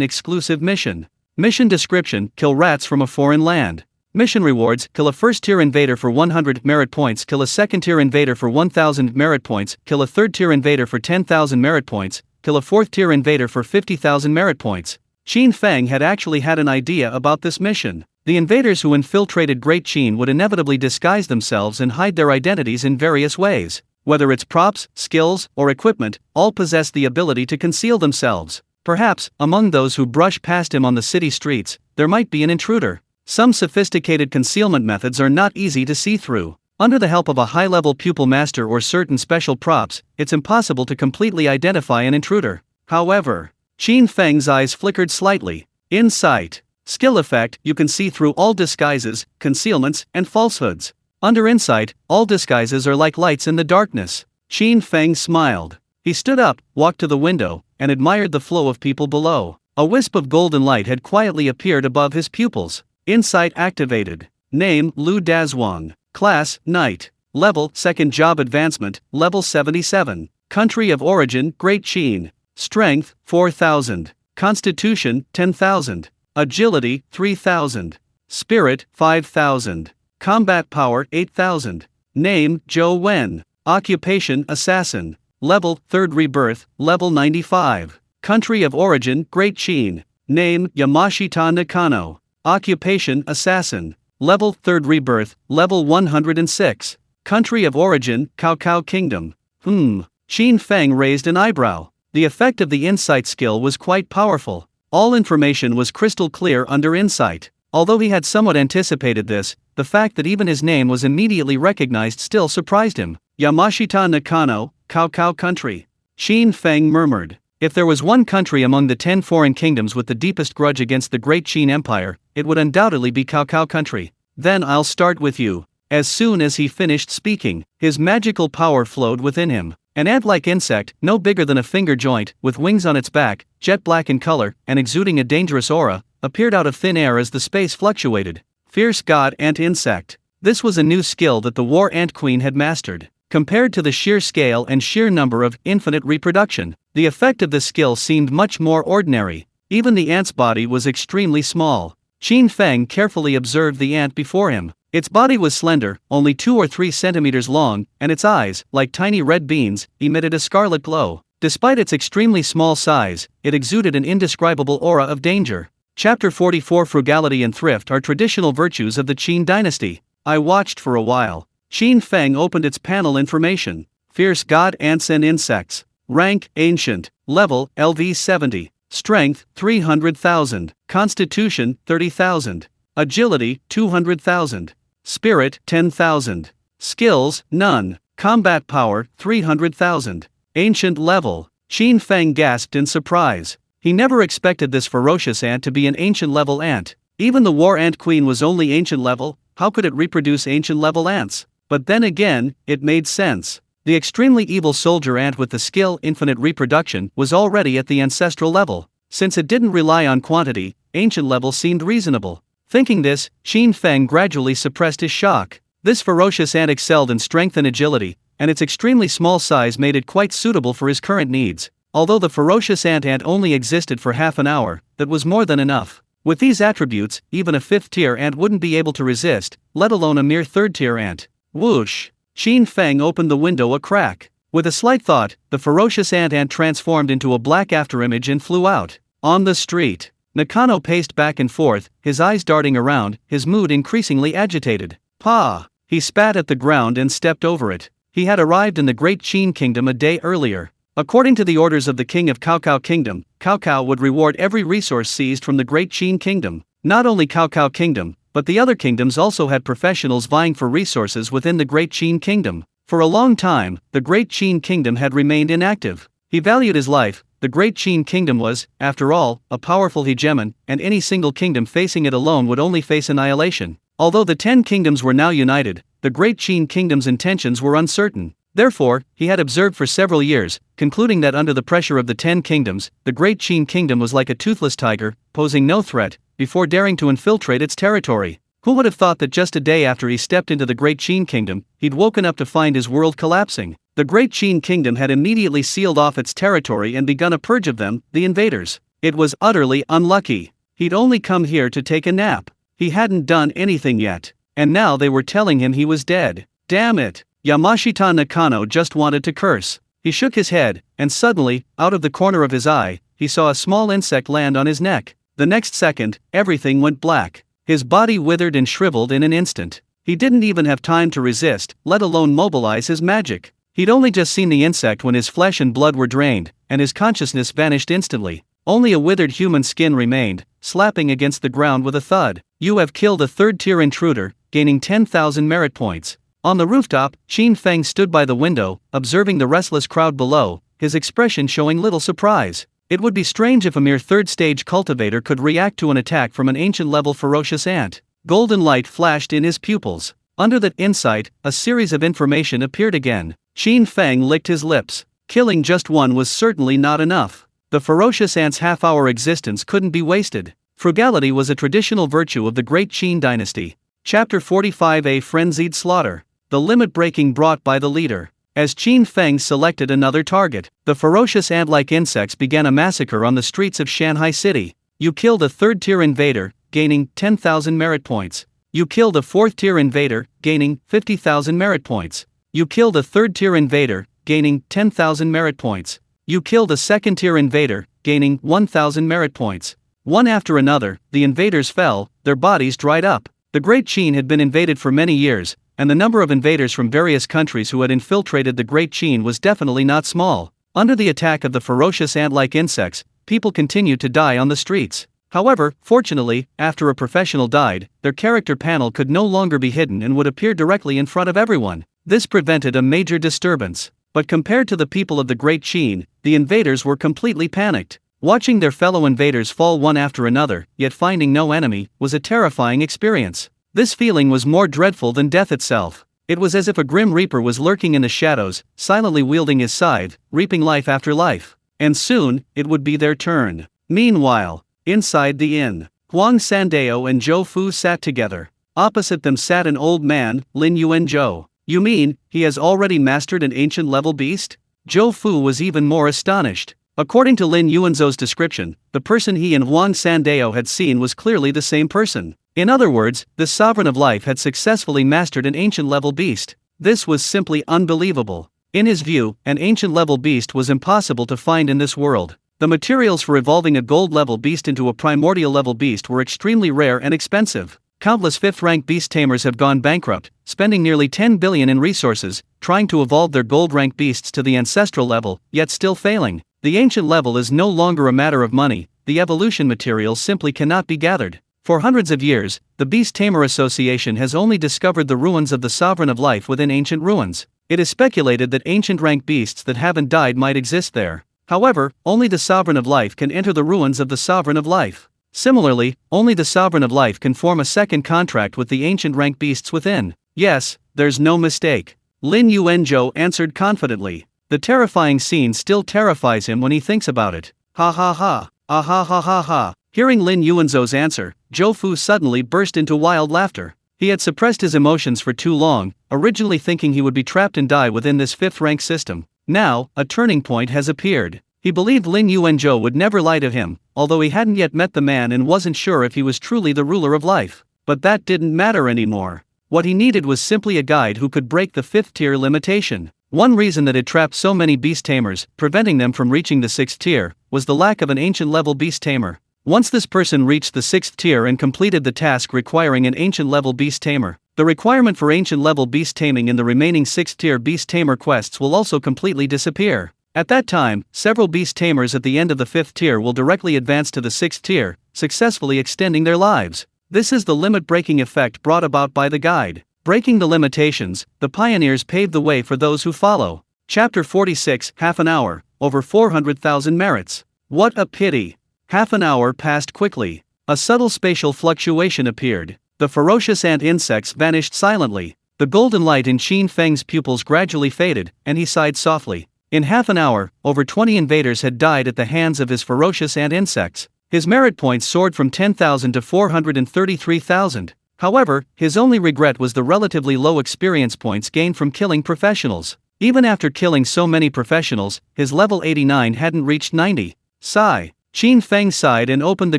exclusive mission. Mission description, kill rats from a foreign land. Mission rewards, kill a first-tier invader for 100 merit points, kill a second-tier invader for 1000 merit points, kill a third-tier invader for 10,000 merit points, kill a fourth-tier invader for 50,000 merit points. Qin Feng had actually had an idea about this mission. The invaders who infiltrated Great Qin would inevitably disguise themselves and hide their identities in various ways. Whether it's props, skills, or equipment, all possess the ability to conceal themselves. Perhaps, among those who brush past him on the city streets, there might be an intruder. Some sophisticated concealment methods are not easy to see through. Under the help of a high-level pupil master or certain special props, it's impossible to completely identify an intruder. However, Qin Feng's eyes flickered slightly. Insight. Skill effect, you can see through all disguises, concealments, and falsehoods. Under insight, all disguises are like lights in the darkness. Qin Feng smiled. He stood up, walked to the window, and admired the flow of people below. A wisp of golden light had quietly appeared above his pupils. Insight activated. Name, Lu Dazhuang. Class, Knight. Level, Second Job Advancement, Level 77. Country of Origin, Great Qin. Strength, 4000. Constitution, 10,000. Agility, 3000. Spirit, 5000. Combat Power, 8000. Name, Zhou Wen. Occupation, Assassin. Level, Third Rebirth, Level 95. Country of Origin, Great Qin. Name, Yamashita Nakano. Occupation, Assassin. Level, Third Rebirth, Level 106. Country of Origin, Cao Kingdom. Qin Feng raised an eyebrow. The effect of the insight skill was quite powerful. All information was crystal clear under insight. Although he had somewhat anticipated this, the fact that even his name was immediately recognized still surprised him. Yamashita Nakano, Cao Country. Qin Feng murmured. If there was one country among the 10 foreign kingdoms with the deepest grudge against the Great Qin Empire, it would undoubtedly be Cao Country. Then I'll start with you. As soon as he finished speaking, his magical power flowed within him. An ant-like insect, no bigger than a finger joint, with wings on its back, jet black in color, and exuding a dangerous aura, appeared out of thin air as the space fluctuated. Fierce God Ant Insect. This was a new skill that the War Ant Queen had mastered. Compared to the sheer scale and sheer number of infinite reproduction, the effect of this skill seemed much more ordinary. Even the ant's body was extremely small. Qin Feng carefully observed the ant before him. Its body was slender, only 2 or 3 centimeters long, and its eyes, like tiny red beans, emitted a scarlet glow. Despite its extremely small size, it exuded an indescribable aura of danger. Chapter 44 Frugality and Thrift are traditional virtues of the Qin dynasty. I watched for a while. Qin Feng opened its panel information. Fierce God Ants and Insects. Rank, Ancient. Level, LV 70. Strength, 300,000. Constitution, 30,000. Agility, 200,000. Spirit, 10,000. Skills, none. Combat Power, 300,000. Ancient Level. Qin Feng gasped in surprise. He never expected this ferocious ant to be an ancient level ant. Even the War Ant Queen was only ancient level. How could it reproduce ancient level ants? But then again, it made sense. The extremely evil soldier ant with the skill infinite reproduction was already at the ancestral level. Since it didn't rely on quantity, ancient level seemed reasonable. Thinking this, Qin Feng gradually suppressed his shock. This ferocious ant excelled in strength and agility, and its extremely small size made it quite suitable for his current needs. Although the ferocious ant only existed for half an hour, that was more than enough. With these attributes, even a 5th-tier ant wouldn't be able to resist, let alone a mere 3rd-tier ant. Whoosh! Qin Feng opened the window a crack. With a slight thought, the ferocious ant transformed into a black afterimage and flew out. On the street, Nakano paced back and forth, his eyes darting around, his mood increasingly agitated. Pa! He spat at the ground and stepped over it. He had arrived in the Great Qin Kingdom a day earlier. According to the orders of the king of Cao Kingdom, Cao would reward every resource seized from the Great Qin Kingdom. Not only Cao Kingdom, but the other kingdoms also had professionals vying for resources within the Great Qin Kingdom. For a long time, the Great Qin Kingdom had remained inactive. He valued his life. The Great Qin Kingdom was, after all, a powerful hegemon, and any single kingdom facing it alone would only face annihilation. Although the 10 kingdoms were now united, the Great Qin Kingdom's intentions were uncertain. Therefore, he had observed for several years, concluding that under the pressure of the 10 kingdoms, the Great Qin Kingdom was like a toothless tiger, posing no threat, before daring to infiltrate its territory. Who would have thought that just a day after he stepped into the Great Qin Kingdom, he'd woken up to find his world collapsing? The Great Qin Kingdom had immediately sealed off its territory and begun a purge of them, the invaders. It was utterly unlucky. He'd only come here to take a nap. He hadn't done anything yet. And now they were telling him he was dead. Damn it! Yamashita Nakano just wanted to curse. He shook his head, and suddenly, out of the corner of his eye, he saw a small insect land on his neck. The next second, everything went black. His body withered and shriveled in an instant. He didn't even have time to resist, let alone mobilize his magic. He'd only just seen the insect when his flesh and blood were drained, and his consciousness vanished instantly. Only a withered human skin remained, slapping against the ground with a thud. You have killed a third-tier intruder, gaining 10,000 merit points. On the rooftop, Qin Feng stood by the window, observing the restless crowd below, his expression showing little surprise. It would be strange if a mere third-stage cultivator could react to an attack from an ancient-level ferocious ant. Golden light flashed in his pupils. Under that insight, a series of information appeared again. Qin Feng licked his lips. Killing just one was certainly not enough. The ferocious ant's half-hour existence couldn't be wasted. Frugality was a traditional virtue of the Great Qin dynasty. Chapter 45: A Frenzied Slaughter. The limit breaking brought by the leader. As Qin Feng selected another target, the ferocious ant-like insects began a massacre on the streets of Shanghai City. You killed a third-tier invader, gaining 10,000 merit points. You killed a fourth-tier invader, gaining 50,000 merit points. You killed a third-tier invader, gaining 10,000 merit points. You killed a second-tier invader, gaining 1,000 merit points. One after another, the invaders fell, their bodies dried up. The Great Qin had been invaded for many years, and the number of invaders from various countries who had infiltrated the Great Qin was definitely not small. Under the attack of the ferocious ant-like insects, people continued to die on the streets. However, fortunately, after a professional died, their character panel could no longer be hidden and would appear directly in front of everyone. This prevented a major disturbance. But compared to the people of the Great Qin, the invaders were completely panicked. Watching their fellow invaders fall one after another, yet finding no enemy, was a terrifying experience. This feeling was more dreadful than death itself. It was as if a grim reaper was lurking in the shadows, silently wielding his scythe, reaping life after life. And soon, it would be their turn. Meanwhile, inside the inn, Huang Sandao and Zhou Fu sat together. Opposite them sat an old man, Lin Yuanzhou. You mean, he has already mastered an ancient-level beast? Zhou Fu was even more astonished. According to Lin Yuanzhou's description, the person he and Huang Sandao had seen was clearly the same person. In other words, this sovereign of life had successfully mastered an ancient-level beast. This was simply unbelievable. In his view, an ancient-level beast was impossible to find in this world. The materials for evolving a gold-level beast into a primordial-level beast were extremely rare and expensive. Countless fifth-rank beast tamers have gone bankrupt, spending nearly 10 billion in resources, trying to evolve their gold-rank beasts to the ancestral level, yet still failing. The ancient level is no longer a matter of money, the evolution materials simply cannot be gathered. For hundreds of years, the Beast Tamer Association has only discovered the ruins of the Sovereign of Life within ancient ruins. It is speculated that ancient rank beasts that haven't died might exist there. However, only the Sovereign of Life can enter the ruins of the Sovereign of Life. Similarly, only the Sovereign of Life can form a second contract with the ancient rank beasts within. Yes, there's no mistake. Lin Yuanzhou answered confidently. The terrifying scene still terrifies him when he thinks about it. Ha ha ha, ah ha ha ha ha. Hearing Lin Yuanzhou's answer, Zhou Fu suddenly burst into wild laughter. He had suppressed his emotions for too long, originally thinking he would be trapped and die within this fifth-rank system. Now, a turning point has appeared. He believed Lin Yuanzhou would never lie to him, although he hadn't yet met the man and wasn't sure if he was truly the ruler of life. But that didn't matter anymore. What he needed was simply a guide who could break the fifth-tier limitation. One reason that had trapped so many beast tamers, preventing them from reaching the sixth tier, was the lack of an ancient-level beast tamer. Once this person reached the sixth tier and completed the task requiring an ancient-level beast tamer, the requirement for ancient-level beast taming in the remaining sixth-tier beast tamer quests will also completely disappear. At that time, several beast tamers at the end of the fifth tier will directly advance to the sixth tier, successfully extending their lives. This is the limit-breaking effect brought about by the guide. Breaking the limitations, the pioneers paved the way for those who follow. Chapter 46: Half an hour, over 400,000 merits. What a pity! Half an hour passed quickly. A subtle spatial fluctuation appeared. The ferocious ant insects vanished silently. The golden light in Qin Feng's pupils gradually faded, and he sighed softly. In half an hour, over 20 invaders had died at the hands of his ferocious ant insects. His merit points soared from 10,000 to 433,000. However, his only regret was the relatively low experience points gained from killing professionals. Even after killing so many professionals, his level 89 hadn't reached 90. Sigh. Qin Feng sighed and opened the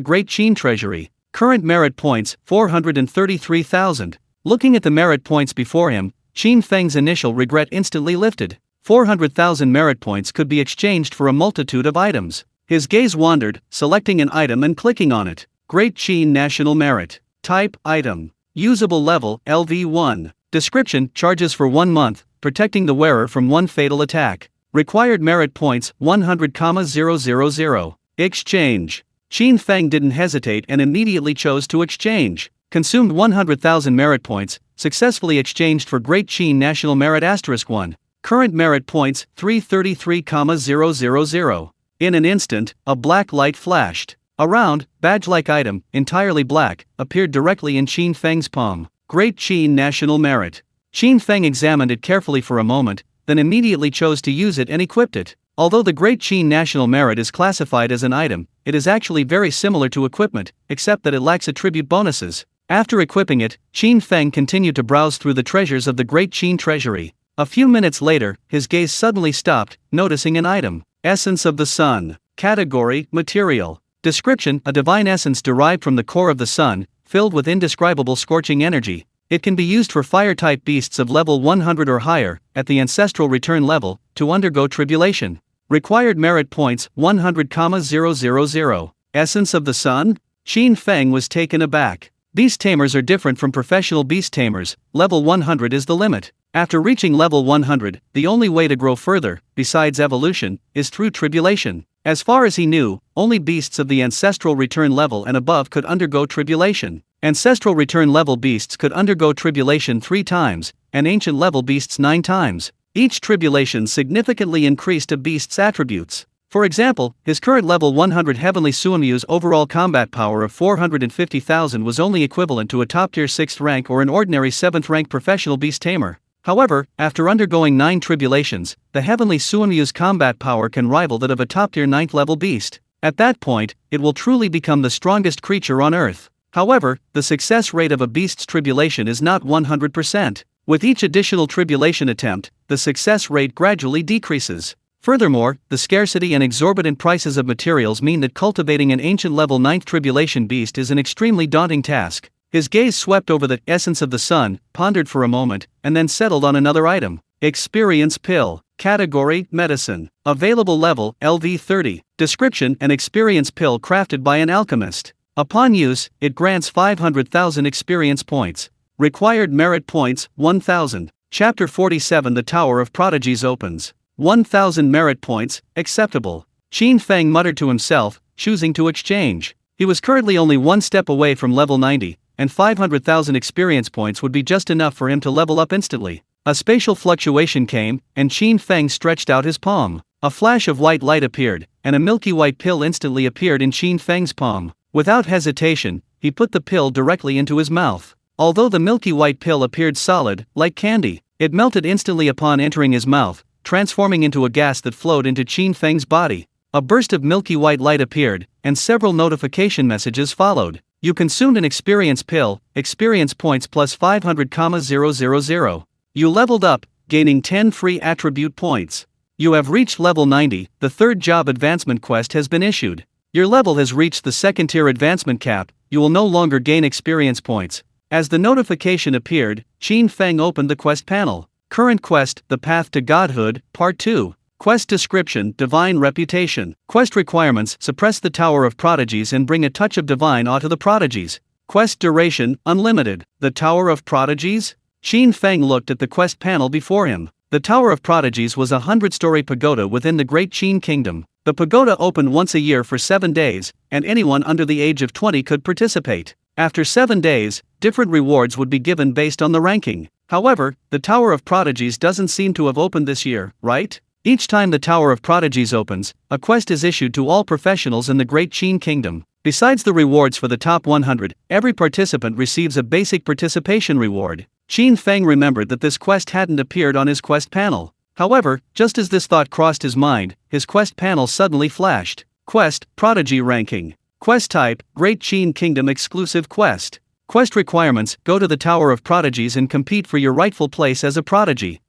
Great Qin Treasury. Current merit points, 433,000. Looking at the merit points before him, Qin Feng's initial regret instantly lifted. 400,000 merit points could be exchanged for a multitude of items. His gaze wandered, selecting an item and clicking on it. Great Qin National Merit. Type, Item. Usable level, LV1. Description, charges for 1 month, protecting the wearer from one fatal attack. Required merit points, 100,000. Exchange. Qin Feng didn't hesitate and immediately chose to exchange. Consumed 100,000 merit points, successfully exchanged for Great Qin National Merit *1. Current merit points, 333,000. In an instant, a black light flashed. A round, badge-like item, entirely black, appeared directly in Qin Feng's palm. Great Qin National Merit. Qin Feng examined it carefully for a moment, then immediately chose to use it and equipped it. Although the Great Qin National Merit is classified as an item, it is actually very similar to equipment, except that it lacks attribute bonuses. After equipping it, Qin Feng continued to browse through the treasures of the Great Qin Treasury. A few minutes later, his gaze suddenly stopped, noticing an item. Essence of the Sun. Category, Material. Description, a divine essence derived from the core of the sun, filled with indescribable scorching energy. It can be used for fire-type beasts of level 100 or higher, at the ancestral return level, to undergo tribulation. Required merit points, 100,000. Essence of the Sun? Qin Feng was taken aback. Beast tamers are different from professional beast tamers. Level 100 is the limit. After reaching level 100, the only way to grow further, besides evolution, is through tribulation. As far as he knew, only beasts of the ancestral return level and above could undergo tribulation. Ancestral return level beasts could undergo tribulation 3 times, and ancient level beasts 9 times. Each tribulation significantly increased a beast's attributes. For example, his current level 100 Heavenly Suamyu's overall combat power of 450,000 was only equivalent to a top-tier 6th rank or an ordinary 7th rank professional beast tamer. However, after undergoing 9 tribulations, the Heavenly Suamyu's combat power can rival that of a top-tier 9th level beast. At that point, it will truly become the strongest creature on Earth. However, the success rate of a beast's tribulation is not 100%. With each additional tribulation attempt, the success rate gradually decreases. Furthermore, the scarcity and exorbitant prices of materials mean that cultivating an ancient level 9th tribulation beast is an extremely daunting task. His gaze swept over the Essence of the Sun, pondered for a moment, and then settled on another item. Experience Pill. Category, Medicine. Available level, LV30. Description, an experience pill crafted by an alchemist. Upon use, it grants 500,000 experience points. Required merit points, 1,000. Chapter 47 The Tower of Prodigies opens. 1,000 merit points, acceptable. Qin Feng muttered to himself, choosing to exchange. He was currently only 1 step away from level 90, and 500,000 experience points would be just enough for him to level up instantly. A spatial fluctuation came, and Qin Feng stretched out his palm. A flash of white light appeared, and a milky white pill instantly appeared in Qin Feng's palm. Without hesitation, he put the pill directly into his mouth. Although the milky white pill appeared solid, like candy, it melted instantly upon entering his mouth, transforming into a gas that flowed into Qin Feng's body. A burst of milky white light appeared, and several notification messages followed. You consumed an experience pill, experience points plus 500,000. You leveled up, gaining 10 free attribute points. You have reached level 90, the 3rd job advancement quest has been issued. Your level has reached the 2nd tier advancement cap, you will no longer gain experience points. As the notification appeared, Qin Feng opened the quest panel. Current quest, The Path to Godhood, Part 2. Quest description, Divine Reputation. Quest requirements, suppress the Tower of Prodigies and bring a touch of divine awe to the prodigies. Quest duration, unlimited. The Tower of Prodigies? Qin Feng looked at the quest panel before him. The Tower of Prodigies was a 100-story pagoda within the Great Qin Kingdom. The pagoda opened once a year for 7 days, and anyone under the age of 20 could participate. After 7 days, different rewards would be given based on the ranking. However, the Tower of Prodigies doesn't seem to have opened this year, right? Each time the Tower of Prodigies opens, a quest is issued to all professionals in the Great Qin Kingdom. Besides the rewards for the top 100, every participant receives a basic participation reward. Qin Feng remembered that this quest hadn't appeared on his quest panel. However, just as this thought crossed his mind, his quest panel suddenly flashed. Quest, Prodigy Ranking. Quest Type, Great Qin Kingdom Exclusive Quest. Quest Requirements, go to the Tower of Prodigies and compete for your rightful place as a prodigy.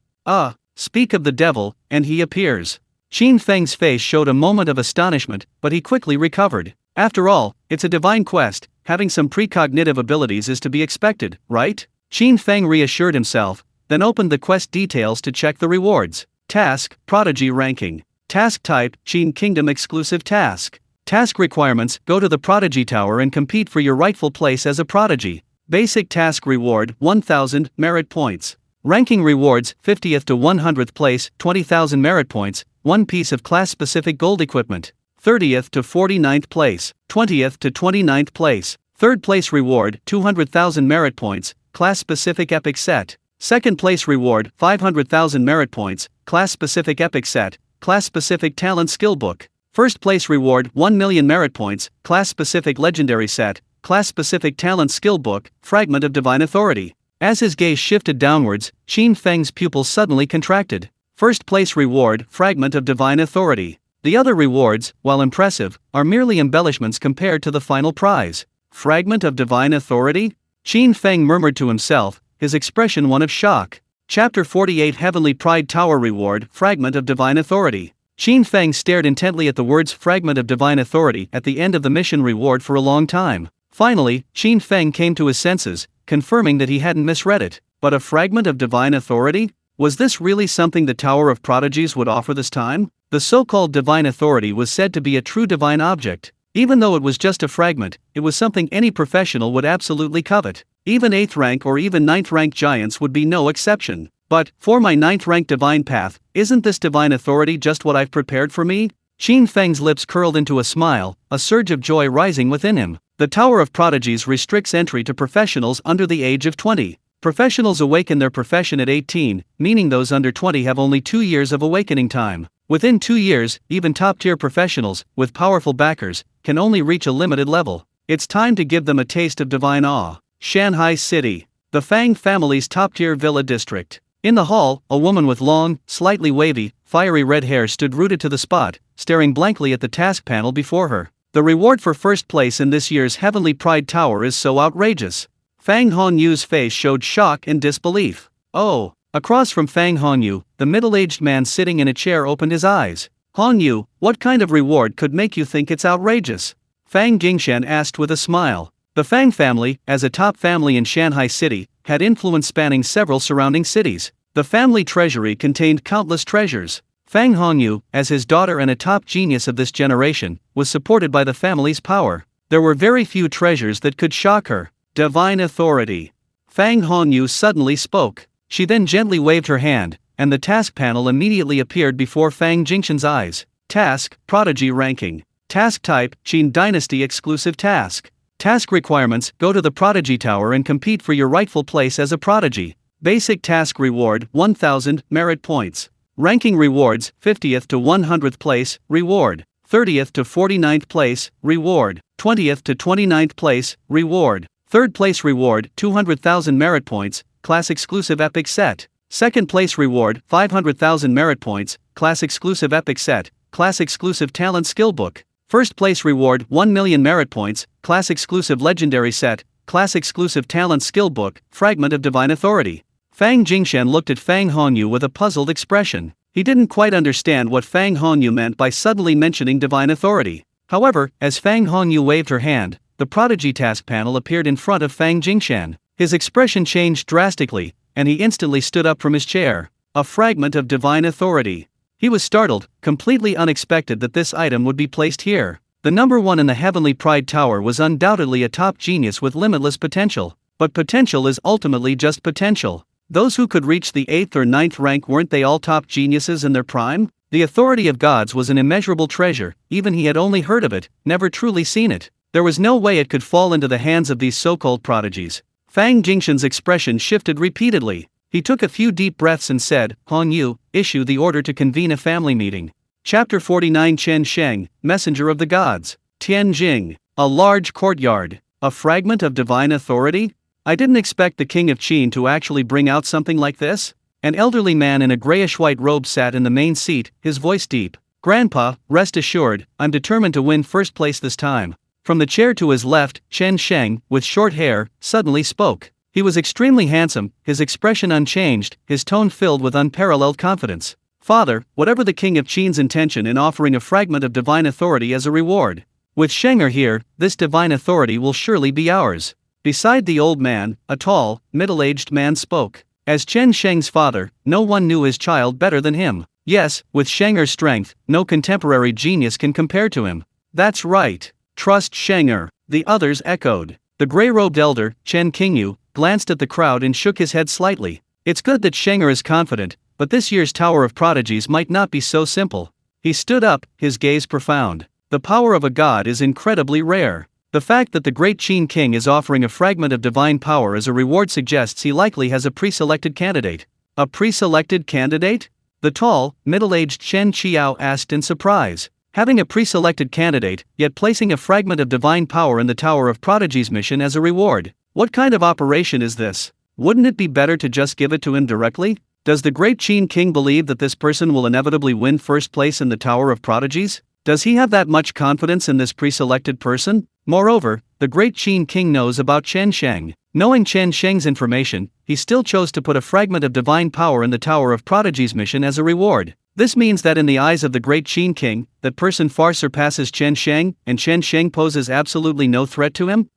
Speak of the devil, and he appears. Qin Feng's face showed a moment of astonishment, but he quickly recovered. After all, it's a divine quest, having some precognitive abilities is to be expected, right? Qin Feng reassured himself, then opened the quest details to check the rewards. Task, Prodigy Ranking. Task Type, Qin Kingdom Exclusive Task. Task Requirements, go to the Prodigy Tower and compete for your rightful place as a prodigy. Basic Task Reward, 1000 Merit Points. Ranking Rewards, 50th to 100th place, 20,000 Merit Points, 1 piece of class-specific gold equipment. 30th to 49th place, 20th to 29th place. 3rd place reward, 200,000 Merit Points, class-specific epic set. 2nd place reward, 500,000 Merit Points, class-specific epic set, class-specific talent skill book. 1st place reward, 1 million Merit Points, class-specific legendary set, class-specific talent skill book, fragment of divine authority. As his gaze shifted downwards, Qin Feng's pupils suddenly contracted. 1st place reward, fragment of divine authority. The other rewards, while impressive, are merely embellishments compared to the final prize. Fragment of divine authority? Qin Feng murmured to himself, his expression one of shock. Chapter 48 Heavenly Pride Tower Reward, Fragment of Divine Authority. Qin Feng stared intently at the words Fragment of Divine Authority at the end of the mission reward for a long time. Finally, Qin Feng came to his senses, confirming that he hadn't misread it. But a fragment of divine authority? Was this really something the Tower of Prodigies would offer this time? The so-called divine authority was said to be a true divine object. Even though it was just a fragment, it was something any professional would absolutely covet. Even 8th rank or even 9th rank giants would be no exception. But, for my 9th rank divine path, isn't this divine authority just what I've prepared for me? Qin Feng's lips curled into a smile, a surge of joy rising within him. The Tower of Prodigies restricts entry to professionals under the age of 20. Professionals awaken their profession at 18, meaning those under 20 have only 2 years of awakening time. Within 2 years, even top-tier professionals, with powerful backers, can only reach a limited level. It's time to give them a taste of divine awe. Shanghai City. The Fang family's top-tier villa district. In the hall, a woman with long, slightly wavy, fiery red hair stood rooted to the spot, staring blankly at the task panel before her. The reward for first place in this year's Heavenly Pride Tower is so outrageous. Fang Honyu's face showed shock and disbelief. Oh! Across from Fang Honyu, the middle-aged man sitting in a chair opened his eyes. Honyu, what kind of reward could make you think it's outrageous? Fang Jingshan asked with a smile. The Fang family, as a top family in Shanghai City, had influence spanning several surrounding cities. The family treasury contained countless treasures. Fang Hongyu, as his daughter and a top genius of this generation, was supported by the family's power. There were very few treasures that could shock her. Divine authority. Fang Hongyu suddenly spoke. She then gently waved her hand, and the task panel immediately appeared before Fang Jingshan's eyes. Task, Prodigy Ranking. Task Type, Qin Dynasty Exclusive Task. Task Requirements, go to the Prodigy Tower and compete for your rightful place as a prodigy. Basic Task Reward, 1000 Merit Points. Ranking Rewards, 50th to 100th place, Reward. 30th to 49th place, Reward. 20th to 29th place, Reward. 3rd place Reward, 200,000 Merit Points, Class Exclusive Epic Set. 2nd place Reward, 500,000 Merit Points, Class Exclusive Epic Set, Class Exclusive Talent Skill Book. 1st place Reward, 1 million Merit Points, Class Exclusive Legendary Set, Class Exclusive Talent Skill Book, Fragment of Divine Authority. Fang Jingshan looked at Fang Hongyu with a puzzled expression. He didn't quite understand what Fang Hongyu meant by suddenly mentioning divine authority. However, as Fang Hongyu waved her hand, the Prodigy task panel appeared in front of Fang Jingshan. His expression changed drastically, and he instantly stood up from his chair. A fragment of divine authority. He was startled, completely unexpected that this item would be placed here. The number one in the Heavenly Pride Tower was undoubtedly a top genius with limitless potential. But potential is ultimately just potential. Those who could reach the 8th or 9th rank, weren't they all top geniuses in their prime? The authority of gods was an immeasurable treasure, even he had only heard of it, never truly seen it. There was no way it could fall into the hands of these so-called prodigies. Fang Jingshan's expression shifted repeatedly. He took a few deep breaths and said, Hongyu, issue the order to convene a family meeting. Chapter 49 Chen Sheng, Messenger of the Gods. Tianjing. A large courtyard. A fragment of divine authority? I didn't expect the king of Qin to actually bring out something like this. An elderly man in a grayish-white robe sat in the main seat, his voice deep. Grandpa, rest assured, I'm determined to win first place this time. From the chair to his left, Chen Sheng, with short hair, suddenly spoke. He was extremely handsome, his expression unchanged, his tone filled with unparalleled confidence. Father, whatever the king of Qin's intention in offering a fragment of divine authority as a reward, with Shenger here, this divine authority will surely be ours. Beside the old man, a tall, middle-aged man spoke. As Chen Sheng's father, no one knew his child better than him. Yes, with Shenger's strength, no contemporary genius can compare to him. That's right. Trust Shenger, the others echoed. The gray-robed elder, Chen Qingyu, glanced at the crowd and shook his head slightly. It's good that Shenger is confident, but this year's Tower of Prodigies might not be so simple. He stood up, his gaze profound. The power of a god is incredibly rare. The fact that the great Qin king is offering a fragment of divine power as a reward suggests he likely has a pre-selected candidate. A pre-selected candidate? The tall, middle-aged Chen Qiao asked in surprise. Having a pre-selected candidate, yet placing a fragment of divine power in the Tower of Prodigies mission as a reward. What kind of operation is this? Wouldn't it be better to just give it to him directly? Does the great Qin king believe that this person will inevitably win first place in the Tower of Prodigies? Does he have that much confidence in this pre-selected person? Moreover, the great Qin king knows about Chen Sheng. Knowing Chen Sheng's information, he still chose to put a fragment of divine power in the Tower of Prodigies mission as a reward. This means that in the eyes of the great Qin king, that person far surpasses Chen Sheng, and Chen Sheng poses absolutely no threat to him?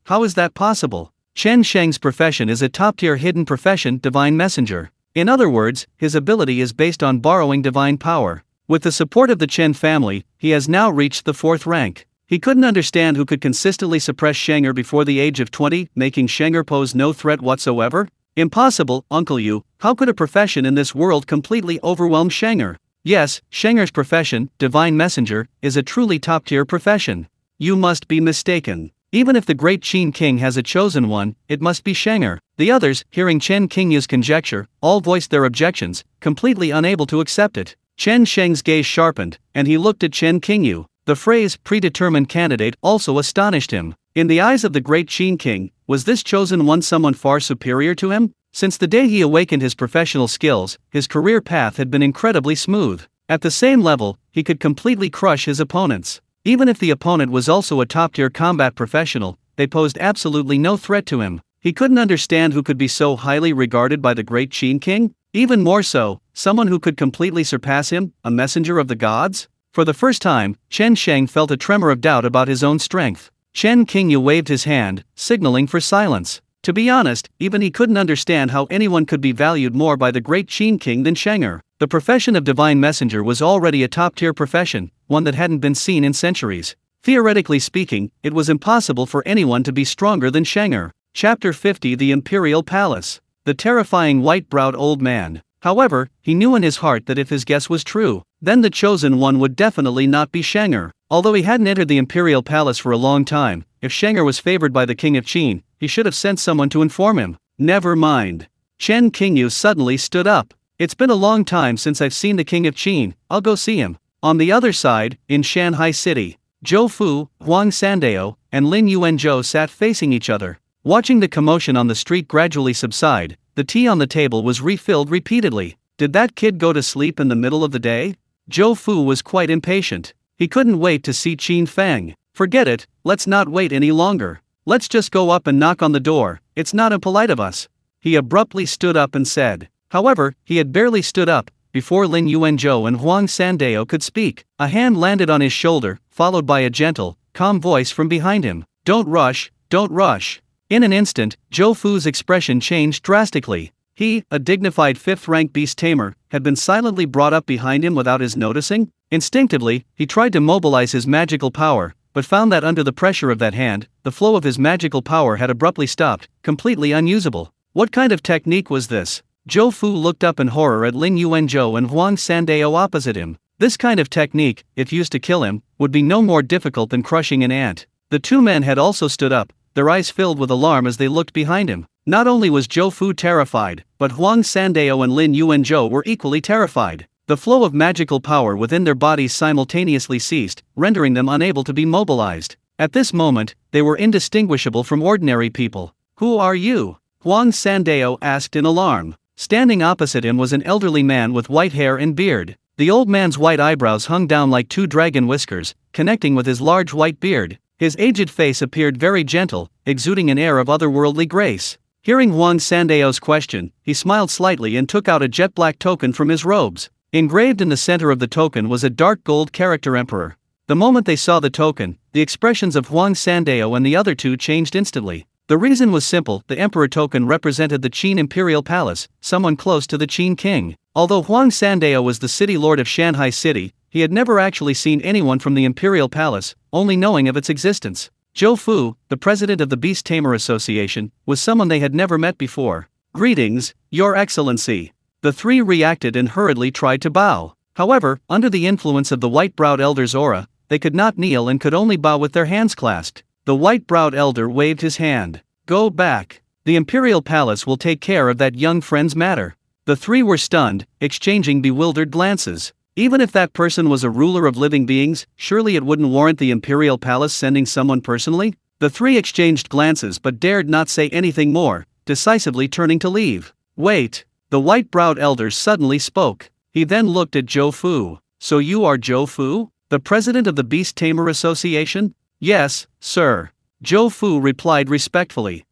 How is that possible? Chen Sheng's profession is a top-tier hidden profession, divine messenger. In other words, his ability is based on borrowing divine power. With the support of the Chen family, he has now reached the 4th rank. He couldn't understand who could consistently suppress Shenger before the age of 20, making Shenger pose no threat whatsoever. Impossible, Uncle Yu. How could a profession in this world completely overwhelm Shenger? Yes, Shenger's profession, divine messenger, is a truly top-tier profession. You must be mistaken. Even if the great Qin king has a chosen one, it must be Shenger. The others, hearing Chen Qingyu's conjecture, all voiced their objections, completely unable to accept it. Chen Sheng's gaze sharpened, and he looked at Chen Qingyu. The phrase predetermined candidate also astonished him. In the eyes of the great Qin king, was this chosen one someone far superior to him? Since the day he awakened his professional skills, his career path had been incredibly smooth. At the same level, he could completely crush his opponents. Even if the opponent was also a top-tier combat professional, they posed absolutely no threat to him. He couldn't understand who could be so highly regarded by the great Qin king. Even more so, someone who could completely surpass him, a messenger of the gods? For the first time, Chen Sheng felt a tremor of doubt about his own strength. Chen Qingyu waved his hand, signaling for silence. To be honest, even he couldn't understand how anyone could be valued more by the great Qin king than Shenger. The profession of divine messenger was already a top-tier profession, one that hadn't been seen in centuries. Theoretically speaking, it was impossible for anyone to be stronger than Shenger. Chapter 50 The Imperial Palace. The terrifying white-browed old man. However, he knew in his heart that if his guess was true, then the chosen one would definitely not be Shenger. Although he hadn't entered the Imperial Palace for a long time, if Shenger was favored by the King of Qin, he should have sent someone to inform him. Never mind. Chen Qingyu suddenly stood up. It's been a long time since I've seen the King of Qin, I'll go see him. On the other side, in Shanghai City, Zhou Fu, Huang Sandao, and Lin Yuanzhou sat facing each other. Watching the commotion on the street gradually subside, the tea on the table was refilled repeatedly. Did that kid go to sleep in the middle of the day? Zhou Fu was quite impatient. He couldn't wait to see Qin Feng. Forget it, let's not wait any longer. Let's just go up and knock on the door, it's not impolite of us. He abruptly stood up and said. However, he had barely stood up, before Lin Yuanzhou and Huang Sandao could speak. A hand landed on his shoulder, followed by a gentle, calm voice from behind him. Don't rush, don't rush. In an instant, Zhou Fu's expression changed drastically. He, a dignified 5th-rank beast tamer, had been silently brought up behind him without his noticing. Instinctively, he tried to mobilize his magical power, but found that under the pressure of that hand, the flow of his magical power had abruptly stopped, completely unusable. What kind of technique was this? Zhou Fu looked up in horror at Lin Yuanzhou and Huang Sandao opposite him. This kind of technique, if used to kill him, would be no more difficult than crushing an ant. The two men had also stood up, their eyes filled with alarm as they looked behind him. Not only was Zhou Fu terrified, but Huang Sandao and Lin Yuanzhou were equally terrified. The flow of magical power within their bodies simultaneously ceased, rendering them unable to be mobilized. At this moment, they were indistinguishable from ordinary people. "Who are you?" Huang Sandao asked in alarm. Standing opposite him was an elderly man with white hair and beard. The old man's white eyebrows hung down like two dragon whiskers, connecting with his large white beard. His aged face appeared very gentle, exuding an air of otherworldly grace. Hearing Huang Sandao's question, he smiled slightly and took out a jet-black token from his robes. Engraved in the center of the token was a dark gold character emperor. The moment they saw the token, the expressions of Huang Sandao and the other two changed instantly. The reason was simple: the emperor token represented the Qin Imperial Palace, someone close to the Qin King. Although Huang Sandao was the city lord of Shanghai City, he had never actually seen anyone from the Imperial Palace, only knowing of its existence. Zhou Fu, the president of the Beast Tamer Association, was someone they had never met before. "Greetings, Your Excellency." The three reacted and hurriedly tried to bow. However, under the influence of the white-browed elder's aura, they could not kneel and could only bow with their hands clasped. The white-browed elder waved his hand. "Go back. The Imperial Palace will take care of that young friend's matter." The three were stunned, exchanging bewildered glances. Even if that person was a ruler of living beings, surely it wouldn't warrant the Imperial Palace sending someone personally? The three exchanged glances but dared not say anything more, decisively turning to leave. "Wait." The white-browed elder suddenly spoke. He then looked at Zhou Fu. "So you are Zhou Fu, the president of the Beast Tamer Association?" "Yes, sir." Zhou Fu replied respectfully.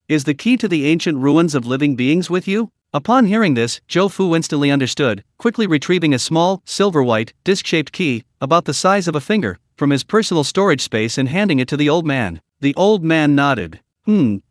Is the key to the ancient ruins of living beings with you?" Upon hearing this, Zhou Fu instantly understood, quickly retrieving a small, silver-white, disc-shaped key, about the size of a finger, from his personal storage space and handing it to the old man. The old man nodded.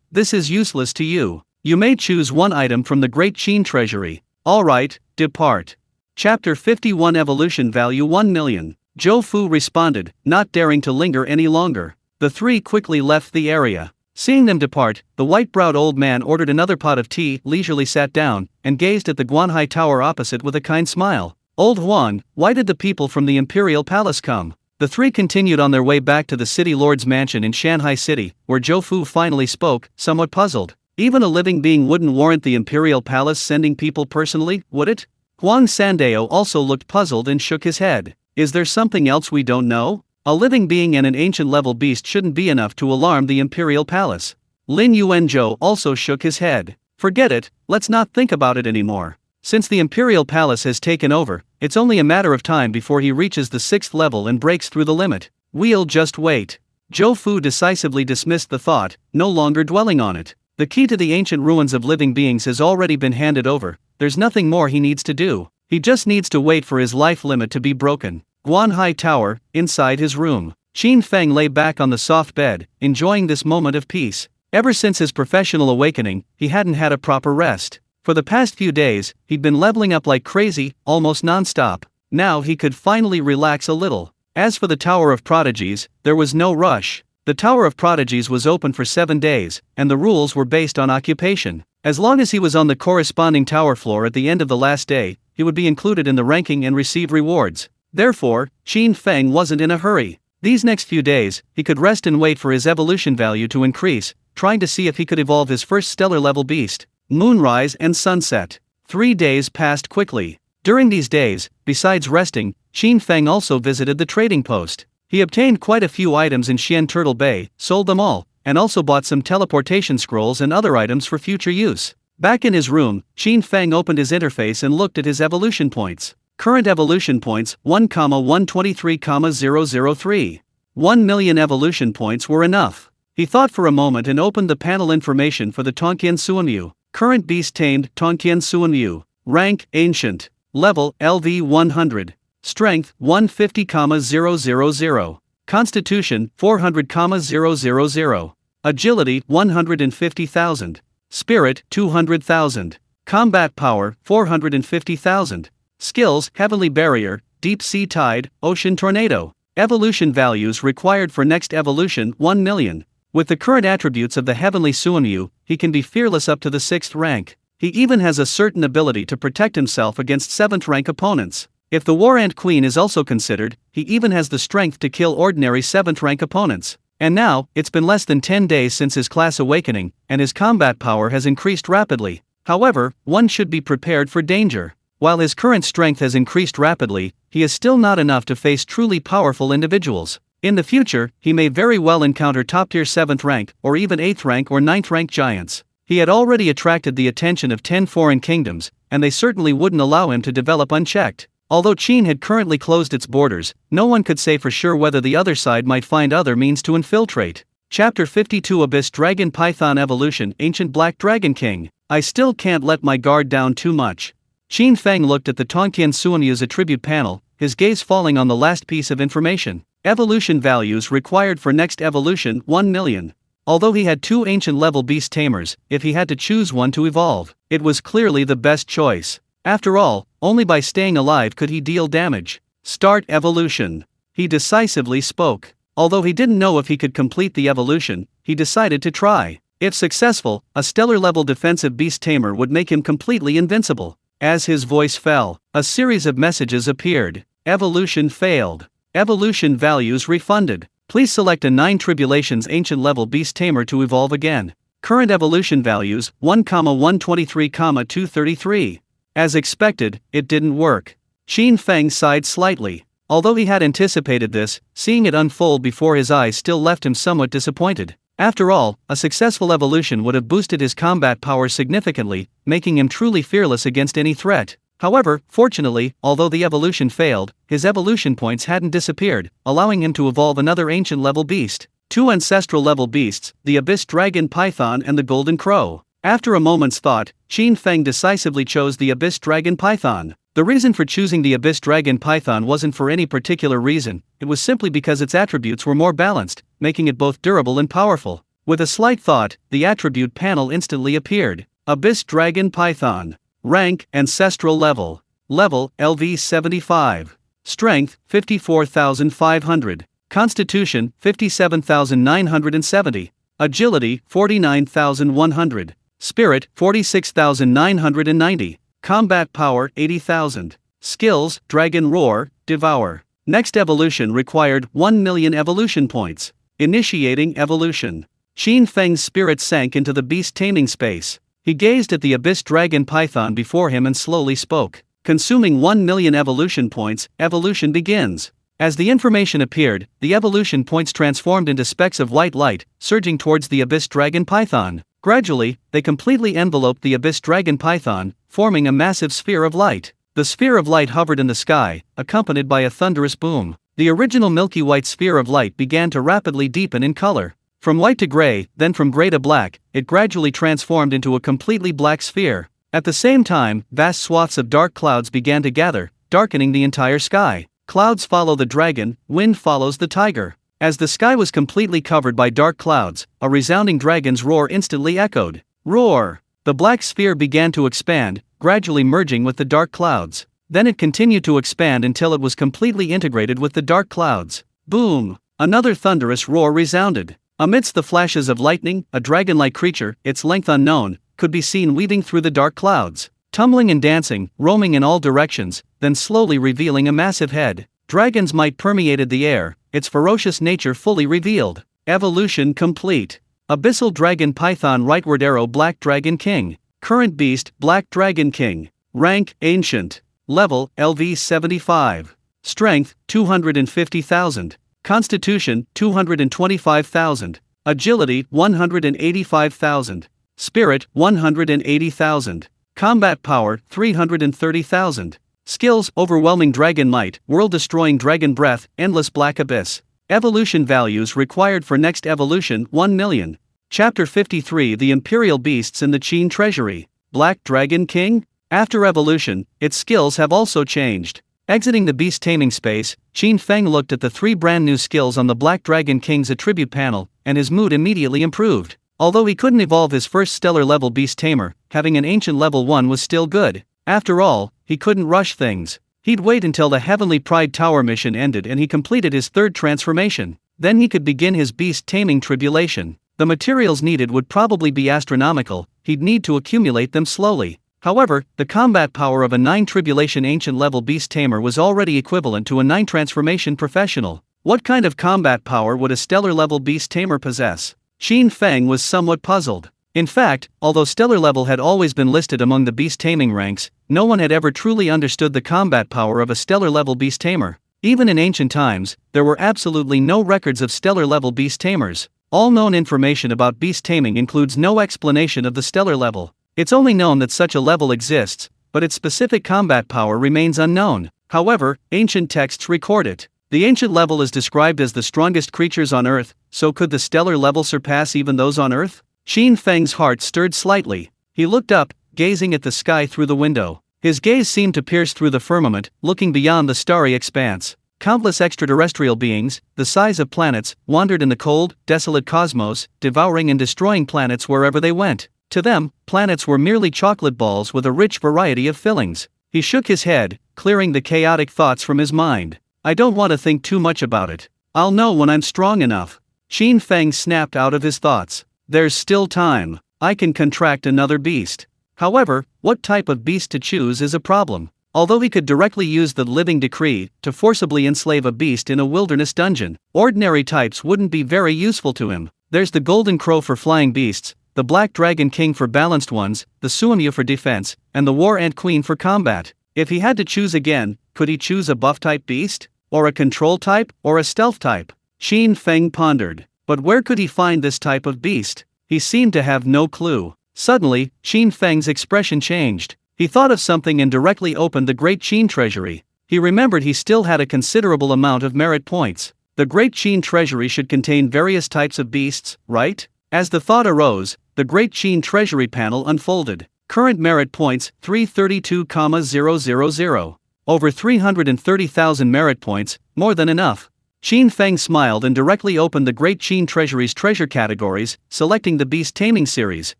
This is useless to you. You may choose one item from the Great Qin Treasury. Alright, depart." Chapter 51 Evolution Value 1 million. Zhou Fu responded, not daring to linger any longer. The three quickly left the area. Seeing them depart, the white-browed old man ordered another pot of tea, leisurely sat down, and gazed at the Guanhai Tower opposite with a kind smile. "Old Huang, why did the people from the Imperial Palace come?" The three continued on their way back to the city lord's mansion in Shanghai City, where Zhou Fu finally spoke, somewhat puzzled. Even a living being wouldn't warrant the Imperial Palace sending people personally, would it? Huang Sandao also looked puzzled and shook his head. "Is there something else we don't know? A living being and an ancient-level beast shouldn't be enough to alarm the Imperial Palace." Lin Yuanzhou also shook his head. "Forget it, let's not think about it anymore. Since the Imperial Palace has taken over, it's only a matter of time before he reaches the 6th level and breaks through the limit. We'll just wait." Zhou Fu decisively dismissed the thought, no longer dwelling on it. The key to the ancient ruins of living beings has already been handed over. There's nothing more he needs to do. He just needs to wait for his life limit to be broken. Guanhai Tower, inside his room. Qin Feng lay back on the soft bed, enjoying this moment of peace. Ever since his professional awakening, he hadn't had a proper rest. For the past few days, he'd been leveling up like crazy, almost non-stop. Now he could finally relax a little. As for the Tower of Prodigies, there was no rush. The Tower of Prodigies was open for 7 days, and the rules were based on occupation. As long as he was on the corresponding tower floor at the end of the last day, he would be included in the ranking and receive rewards. Therefore, Qin Feng wasn't in a hurry. These next few days, he could rest and wait for his evolution value to increase, trying to see if he could evolve his first stellar-level beast. Moonrise and sunset. 3 days passed quickly. During these days, besides resting, Qin Feng also visited the trading post. He obtained quite a few items in Xian Turtle Bay, sold them all, and also bought some teleportation scrolls and other items for future use. Back in his room, Qin Feng opened his interface and looked at his evolution points. Current evolution points 1,123,003. 1 million evolution points were enough. He thought for a moment and opened the panel information for the Tongqian Suanyu. Current beast tamed Tongqian Suanyu. Rank Ancient. Level LV 100. Strength 150,000. Constitution 400,000. Agility 150,000. Spirit 200,000. Combat power 450,000. Skills: Heavenly Barrier, Deep Sea Tide, Ocean Tornado. Evolution values required for next evolution 1 million. With the current attributes of the Heavenly Suanyu, he can be fearless up to the 6th rank. He even has a certain ability to protect himself against 7th rank opponents. If the War Ant Queen is also considered, he even has the strength to kill ordinary 7th rank opponents. And now, it's been less than 10 days since his class awakening, and his combat power has increased rapidly. However, one should be prepared for danger. While his current strength has increased rapidly, he is still not enough to face truly powerful individuals. In the future, he may very well encounter top-tier 7th rank, or even 8th rank or 9th rank giants. He had already attracted the attention of 10 foreign kingdoms, and they certainly wouldn't allow him to develop unchecked. Although Qin had currently closed its borders, no one could say for sure whether the other side might find other means to infiltrate. Chapter 52 Abyss Dragon Python Evolution Ancient Black Dragon King. I still can't let my guard down too much. Qin Feng looked at the Tonqian Suanyu's attribute panel, his gaze falling on the last piece of information. Evolution values required for next evolution 1 million. Although he had 2 ancient-level beast tamers, if he had to choose one to evolve, it was clearly the best choice. After all, only by staying alive could he deal damage. Start evolution. He decisively spoke. Although he didn't know if he could complete the evolution, he decided to try. If successful, a stellar-level defensive beast tamer would make him completely invincible. As his voice fell, a series of messages appeared. Evolution failed. Evolution values refunded. Please select a 9 Tribulations Ancient-level Beast Tamer to evolve again. Current evolution values 1,123,233. As expected, it didn't work. Qin Feng sighed slightly. Although he had anticipated this, seeing it unfold before his eyes still left him somewhat disappointed. After all, a successful evolution would have boosted his combat power significantly, making him truly fearless against any threat. However, fortunately, although the evolution failed, his evolution points hadn't disappeared, allowing him to evolve another ancient-level beast. 2 ancestral-level beasts, the Abyss Dragon Python and the Golden Crow. After a moment's thought, Qin Feng decisively chose the Abyss Dragon Python. The reason for choosing the Abyss Dragon Python wasn't for any particular reason, it was simply because its attributes were more balanced, making it both durable and powerful. With a slight thought, the attribute panel instantly appeared. Abyss Dragon Python. Rank, Ancestral Level. Level, LV 75. Strength, 54,500. Constitution, 57,970. Agility, 49,100. Spirit, 46,990. Combat Power, 80,000. Skills, Dragon Roar, Devour. Next evolution required 1 million evolution points. Initiating evolution. Qin Feng's spirit sank into the beast taming space. He gazed at the Abyss Dragon Python before him and slowly spoke. Consuming 1 million evolution points, evolution begins. As the information appeared, the evolution points transformed into specks of white light, surging towards the Abyss Dragon Python. Gradually, they completely enveloped the Abyss Dragon Python, forming a massive sphere of light. The sphere of light hovered in the sky, accompanied by a thunderous boom. The original milky white sphere of light began to rapidly deepen in color. From white to gray, then from gray to black, it gradually transformed into a completely black sphere. At the same time, vast swaths of dark clouds began to gather, darkening the entire sky. Clouds follow the dragon, wind follows the tiger. As the sky was completely covered by dark clouds, a resounding dragon's roar instantly echoed. Roar! The black sphere began to expand, gradually merging with the dark clouds. Then it continued to expand until it was completely integrated with the dark clouds. Boom! Another thunderous roar resounded. Amidst the flashes of lightning, a dragon-like creature, its length unknown, could be seen weaving through the dark clouds, tumbling and dancing, roaming in all directions, then slowly revealing a massive head. Dragon's might permeated the air, its ferocious nature fully revealed. Evolution complete. Abyssal Dragon Python Rightward Arrow Black Dragon King. Current Beast Black Dragon King. Rank Ancient. Level LV 75. Strength 250,000. Constitution 225,000. Agility 185,000. Spirit 180,000. Combat Power 330,000. Skills Overwhelming Dragon Might, World-Destroying Dragon Breath, Endless Black Abyss. Evolution values required for next evolution 1 million. Chapter 53 The Imperial Beasts in the Qin Treasury. Black Dragon King? After evolution, its skills have also changed. Exiting the beast taming space, Qin Feng looked at the 3 brand new skills on the Black Dragon King's attribute panel, and his mood immediately improved. Although he couldn't evolve his first stellar-level beast tamer, having an ancient level 1 was still good. After all, he couldn't rush things. He'd wait until the Heavenly Pride Tower mission ended and he completed his 3rd transformation. Then he could begin his beast taming tribulation. The materials needed would probably be astronomical, he'd need to accumulate them slowly. However, the combat power of a 9 tribulation ancient level beast tamer was already equivalent to a 9 transformation professional. What kind of combat power would a stellar level beast tamer possess? Qin Feng was somewhat puzzled. In fact, although stellar level had always been listed among the beast taming ranks, no one had ever truly understood the combat power of a stellar level beast tamer. Even in ancient times, there were absolutely no records of stellar-level beast tamers. All known information about beast taming includes no explanation of the stellar level. It's only known that such a level exists, but its specific combat power remains unknown. However, ancient texts record it. The ancient level is described as the strongest creatures on Earth, so could the stellar level surpass even those on Earth? Qin Feng's heart stirred slightly. He looked up, gazing at the sky through the window. His gaze seemed to pierce through the firmament, looking beyond the starry expanse. Countless extraterrestrial beings, the size of planets, wandered in the cold, desolate cosmos, devouring and destroying planets wherever they went. To them, planets were merely chocolate balls with a rich variety of fillings. He shook his head, clearing the chaotic thoughts from his mind. I don't want to think too much about it. I'll know when I'm strong enough. Qin Feng snapped out of his thoughts. There's still time. I can contract another beast. However, what type of beast to choose is a problem. Although he could directly use the living decree to forcibly enslave a beast in a wilderness dungeon, ordinary types wouldn't be very useful to him. There's the golden crow for flying beasts, the black dragon king for balanced ones, the suamyu for defense, and the war ant queen for combat. If he had to choose again, could he choose a buff-type beast? Or a control type, or a stealth type? Qin Feng pondered. But where could he find this type of beast? He seemed to have no clue. Suddenly, Qin Feng's expression changed. He thought of something and directly opened the Great Qin Treasury. He remembered he still had a considerable amount of merit points. The Great Qin Treasury should contain various types of beasts, right? As the thought arose, the Great Qin Treasury panel unfolded. Current merit points 332,000. Over 330,000 merit points, more than enough. Qin Feng smiled and directly opened the Great Qin Treasury's treasure categories, selecting the Beast Taming series.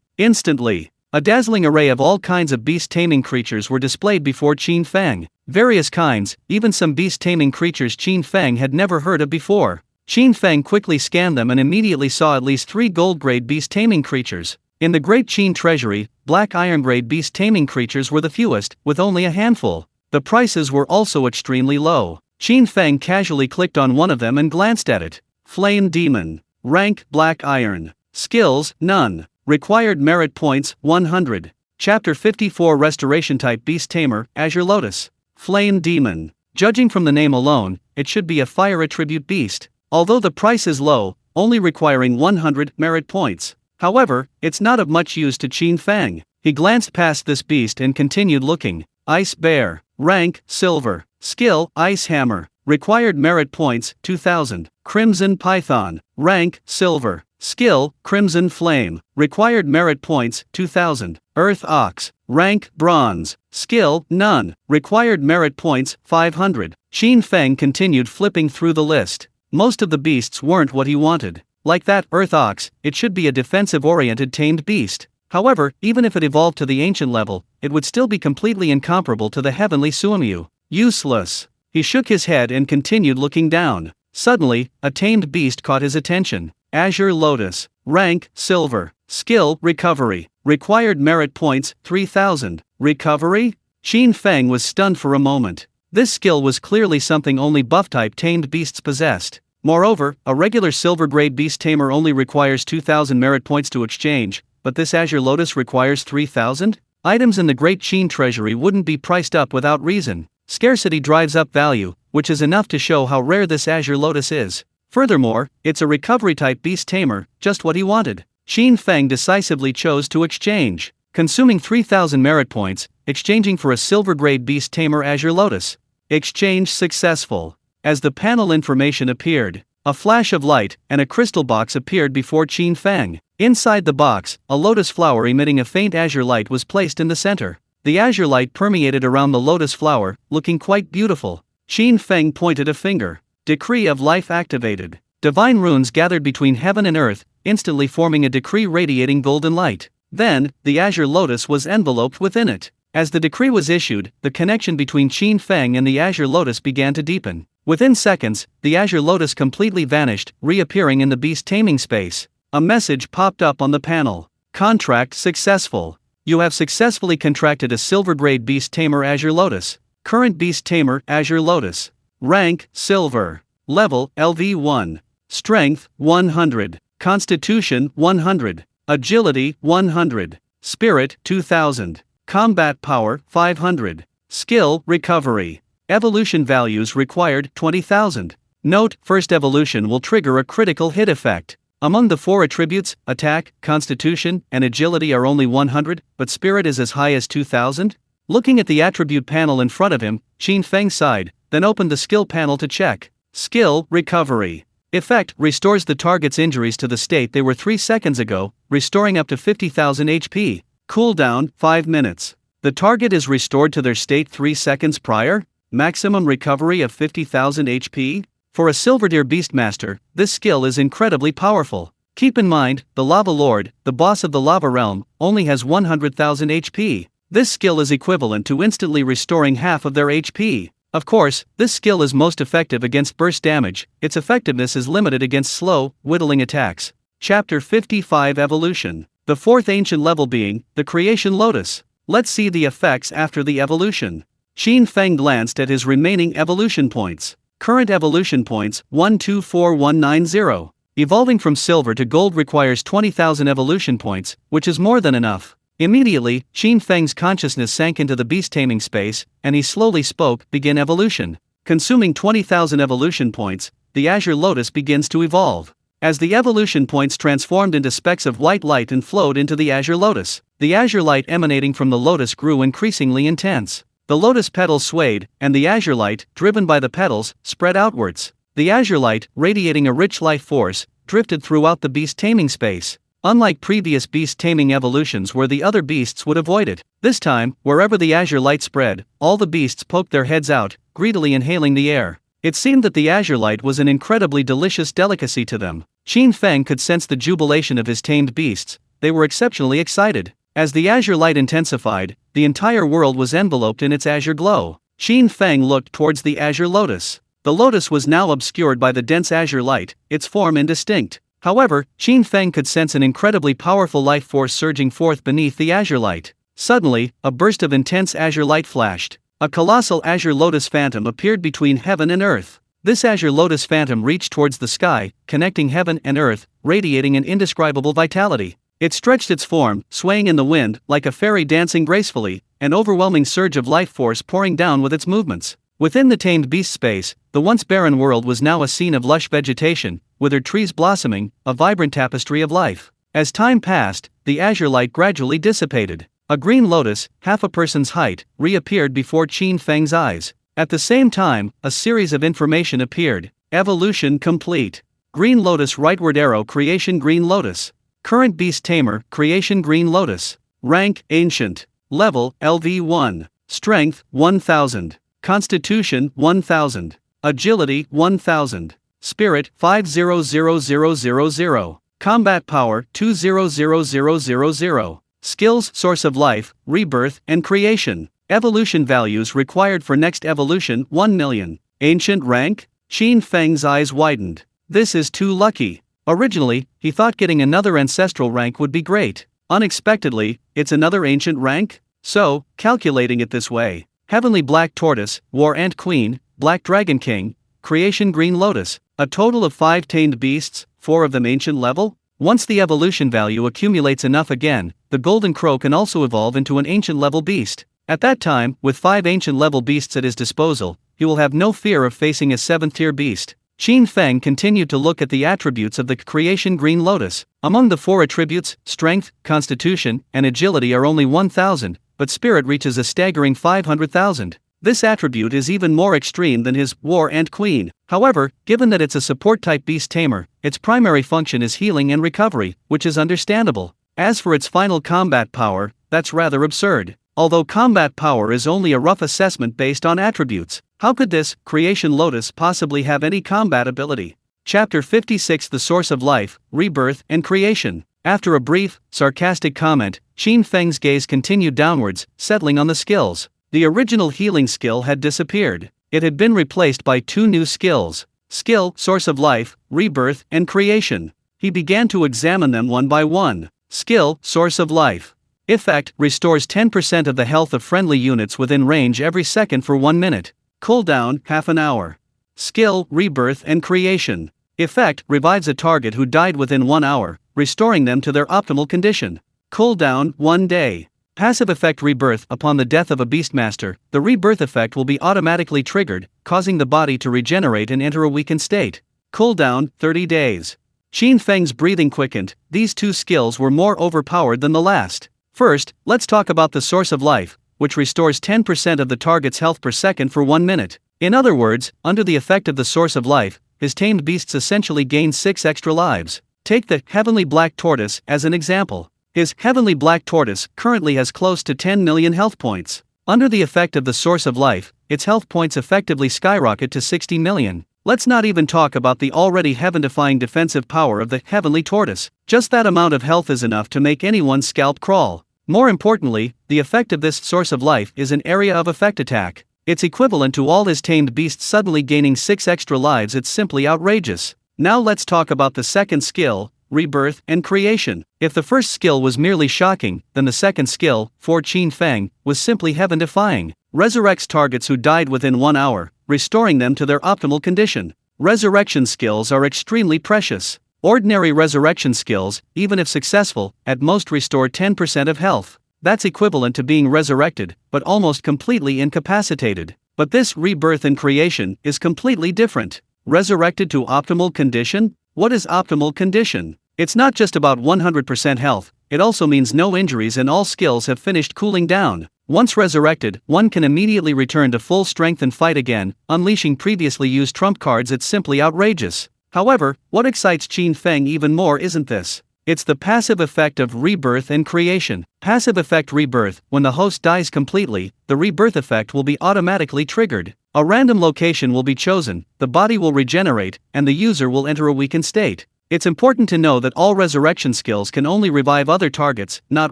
Instantly, a dazzling array of all kinds of beast-taming creatures were displayed before Qin Feng. Various kinds, even some beast-taming creatures Qin Feng had never heard of before. Qin Feng quickly scanned them and immediately saw at least 3 gold-grade beast-taming creatures. In the Great Qin Treasury, Black Iron-grade beast-taming creatures were the fewest, with only a handful. The prices were also extremely low. Qin Feng casually clicked on one of them and glanced at it. Flame Demon. Rank Black Iron. Skills, none. Required merit points, 100. Chapter 54 Restoration Type Beast Tamer, Azure Lotus. Flame Demon. Judging from the name alone, it should be a fire attribute beast. Although the price is low, only requiring 100 merit points. However, it's not of much use to Qin Feng. He glanced past this beast and continued looking. Ice Bear. Rank, Silver. Skill, Ice Hammer. Required merit points, 2,000. Crimson Python. Rank, Silver. Skill, Crimson Flame. Required merit points, 2,000. Earth Ox. Rank, Bronze. Skill, none. Required merit points, 500. Qin Feng continued flipping through the list. Most of the beasts weren't what he wanted. Like that Earth Ox, it should be a defensive-oriented tamed beast. However, even if it evolved to the ancient level, it would still be completely incomparable to the heavenly suamyu. Useless. He shook his head and continued looking down. Suddenly, a tamed beast caught his attention. Azure Lotus. Rank, Silver. Skill, Recovery. Required merit points, 3,000. Recovery? Qin Feng was stunned for a moment. This skill was clearly something only buff-type tamed beasts possessed. Moreover, a regular silver-grade beast tamer only requires 2,000 merit points to exchange, but this Azure Lotus requires 3,000? Items in the Great Qin Treasury wouldn't be priced up without reason. Scarcity drives up value, which is enough to show how rare this Azure Lotus is. Furthermore, it's a recovery-type beast tamer, just what he wanted. Qin Feng decisively chose to exchange, consuming 3,000 merit points, exchanging for a silver-grade beast tamer Azure Lotus. Exchange successful. As the panel information appeared, a flash of light and a crystal box appeared before Qin Feng. Inside the box, a lotus flower emitting a faint azure light was placed in the center. The azure light permeated around the lotus flower, looking quite beautiful. Qin Feng pointed a finger. Decree of life activated. Divine runes gathered between heaven and earth, instantly forming a decree radiating golden light. Then, the azure lotus was enveloped within it. As the decree was issued, the connection between Qin Feng and the azure lotus began to deepen. Within seconds, the azure lotus completely vanished, reappearing in the beast taming space. A message popped up on the panel. Contract successful. You have successfully contracted a silver-grade beast tamer Azure Lotus. Current beast tamer Azure Lotus. Rank, Silver. Level, LV1. Strength, 100. Constitution, 100. Agility, 100. Spirit, 2000. Combat power, 500. Skill, Recovery. Evolution values required 20,000. Note, first evolution will trigger a critical hit effect. Among the 4 attributes, attack, constitution, and agility are only 100, but spirit is as high as 2,000? Looking at the attribute panel in front of him, Qin Feng sighed, then opened the skill panel to check. Skill, recovery. Effect, restores the target's injuries to the state they were 3 seconds ago, restoring up to 50,000 HP. Cooldown, 5 minutes. The target is restored to their state 3 seconds prior? Maximum recovery of 50,000 HP? For a Silverdeer Beastmaster, this skill is incredibly powerful. Keep in mind, the Lava Lord, the boss of the Lava Realm, only has 100,000 HP. This skill is equivalent to instantly restoring half of their HP. Of course, this skill is most effective against burst damage, its effectiveness is limited against slow, whittling attacks. Chapter 55 Evolution. The 4th ancient level being, the Creation Lotus. Let's see the effects after the evolution. Qin Feng glanced at his remaining evolution points. Current evolution points, 124190. Evolving from silver to gold requires 20,000 evolution points, which is more than enough. Immediately, Qin Feng's consciousness sank into the beast taming space, and he slowly spoke, begin evolution. Consuming 20,000 evolution points, the Azure Lotus begins to evolve. As the evolution points transformed into specks of white light and flowed into the Azure Lotus, the azure light emanating from the lotus grew increasingly intense. The lotus petals swayed, and the azure light, driven by the petals, spread outwards. The azure light, radiating a rich life force, drifted throughout the beast taming space. Unlike previous beast taming evolutions where the other beasts would avoid it, this time, wherever the azure light spread, all the beasts poked their heads out, greedily inhaling the air. It seemed that the azure light was an incredibly delicious delicacy to them. Qin Feng could sense the jubilation of his tamed beasts. They were exceptionally excited. As the azure light intensified, the entire world was enveloped in its azure glow. Qin Feng looked towards the azure lotus. The lotus was now obscured by the dense azure light, its form indistinct. However, Qin Feng could sense an incredibly powerful life force surging forth beneath the azure light. Suddenly, a burst of intense azure light flashed. A colossal azure lotus phantom appeared between heaven and earth. This azure lotus phantom reached towards the sky, connecting heaven and earth, radiating an indescribable vitality. It stretched its form, swaying in the wind, like a fairy dancing gracefully, an overwhelming surge of life force pouring down with its movements. Within the tamed beast space, the once barren world was now a scene of lush vegetation, withered trees blossoming, a vibrant tapestry of life. As time passed, the azure light gradually dissipated. A green lotus, half a person's height, reappeared before Qin Feng's eyes. At the same time, a series of information appeared. Evolution complete. Green lotus rightward arrow creation green lotus. Current beast tamer creation green lotus. Rank ancient. Level LV1. Strength 1000. Constitution 1000. Agility 1000. Spirit 500000. Combat power 200000. Skills source of life, rebirth, and creation. Evolution values required for next evolution 1 million. Ancient rank? Qin Feng's eyes widened. This is too lucky. Originally, he thought getting another ancestral rank would be great. Unexpectedly, it's another ancient rank? So, calculating it this way. Heavenly Black Tortoise, War Ant Queen, Black Dragon King, Creation Green Lotus, a total of 5 tamed beasts, 4 of them ancient level? Once the evolution value accumulates enough again, the Golden Crow can also evolve into an ancient level beast. At that time, with 5 ancient level beasts at his disposal, he will have no fear of facing a 7th tier beast. Qin Feng continued to look at the attributes of the Creation Green Lotus. Among the 4 attributes, strength, constitution, and agility are only 1,000, but spirit reaches a staggering 500,000. This attribute is even more extreme than his War Ant Queen. However, given that it's a support-type beast tamer, its primary function is healing and recovery, which is understandable. As for its final combat power, that's rather absurd. Although combat power is only a rough assessment based on attributes, how could this Creation Lotus possibly have any combat ability? Chapter 56 The Source of Life, Rebirth, and Creation. After a brief, sarcastic comment, Qin Feng's gaze continued downwards, settling on the skills. The original healing skill had disappeared. It had been replaced by 2 new skills. Skill, Source of Life, Rebirth, and Creation. He began to examine them one by one. Skill, Source of Life. Effect, restores 10% of the health of friendly units within range every second for 1 minute. Cooldown, half an hour. Skill, Rebirth and Creation. Effect, revives a target who died within 1 hour, restoring them to their optimal condition. Cooldown, 1 day. Passive effect rebirth. Upon the death of a Beastmaster, the rebirth effect will be automatically triggered, causing the body to regenerate and enter a weakened state. Cooldown, 30 days. Qin Feng's breathing quickened. These two skills were more overpowered than the last. First, let's talk about the source of life, which restores 10% of the target's health per second for 1 minute. In other words, under the effect of the source of life, his tamed beasts essentially gain 6 extra lives. Take the Heavenly Black Tortoise as an example. His Heavenly Black Tortoise currently has close to 10 million health points. Under the effect of the source of life, its health points effectively skyrocket to 60 million. Let's not even talk about the already heaven-defying defensive power of the Heavenly Tortoise. Just that amount of health is enough to make anyone's scalp crawl. More importantly, the effect of this source of life is an area of effect attack. It's equivalent to all his tamed beasts suddenly gaining 6 extra lives. It's simply outrageous. Now let's talk about the second skill, rebirth and creation. If the first skill was merely shocking, then the second skill, for Qin Feng, was simply heaven-defying. Resurrects targets who died within 1 hour, restoring them to their optimal condition. Resurrection skills are extremely precious. Ordinary resurrection skills, even if successful, at most restore 10% of health. That's equivalent to being resurrected, but almost completely incapacitated. But this rebirth and creation is completely different. Resurrected to optimal condition? What is optimal condition? It's not just about 100% health, it also means no injuries and all skills have finished cooling down. Once resurrected, one can immediately return to full strength and fight again, unleashing previously used trump cards. It's simply outrageous. However, what excites Qin Feng even more isn't this. It's the passive effect of rebirth and creation. Passive effect rebirth. When the host dies completely, the rebirth effect will be automatically triggered. A random location will be chosen, the body will regenerate, and the user will enter a weakened state. It's important to know that all resurrection skills can only revive other targets, not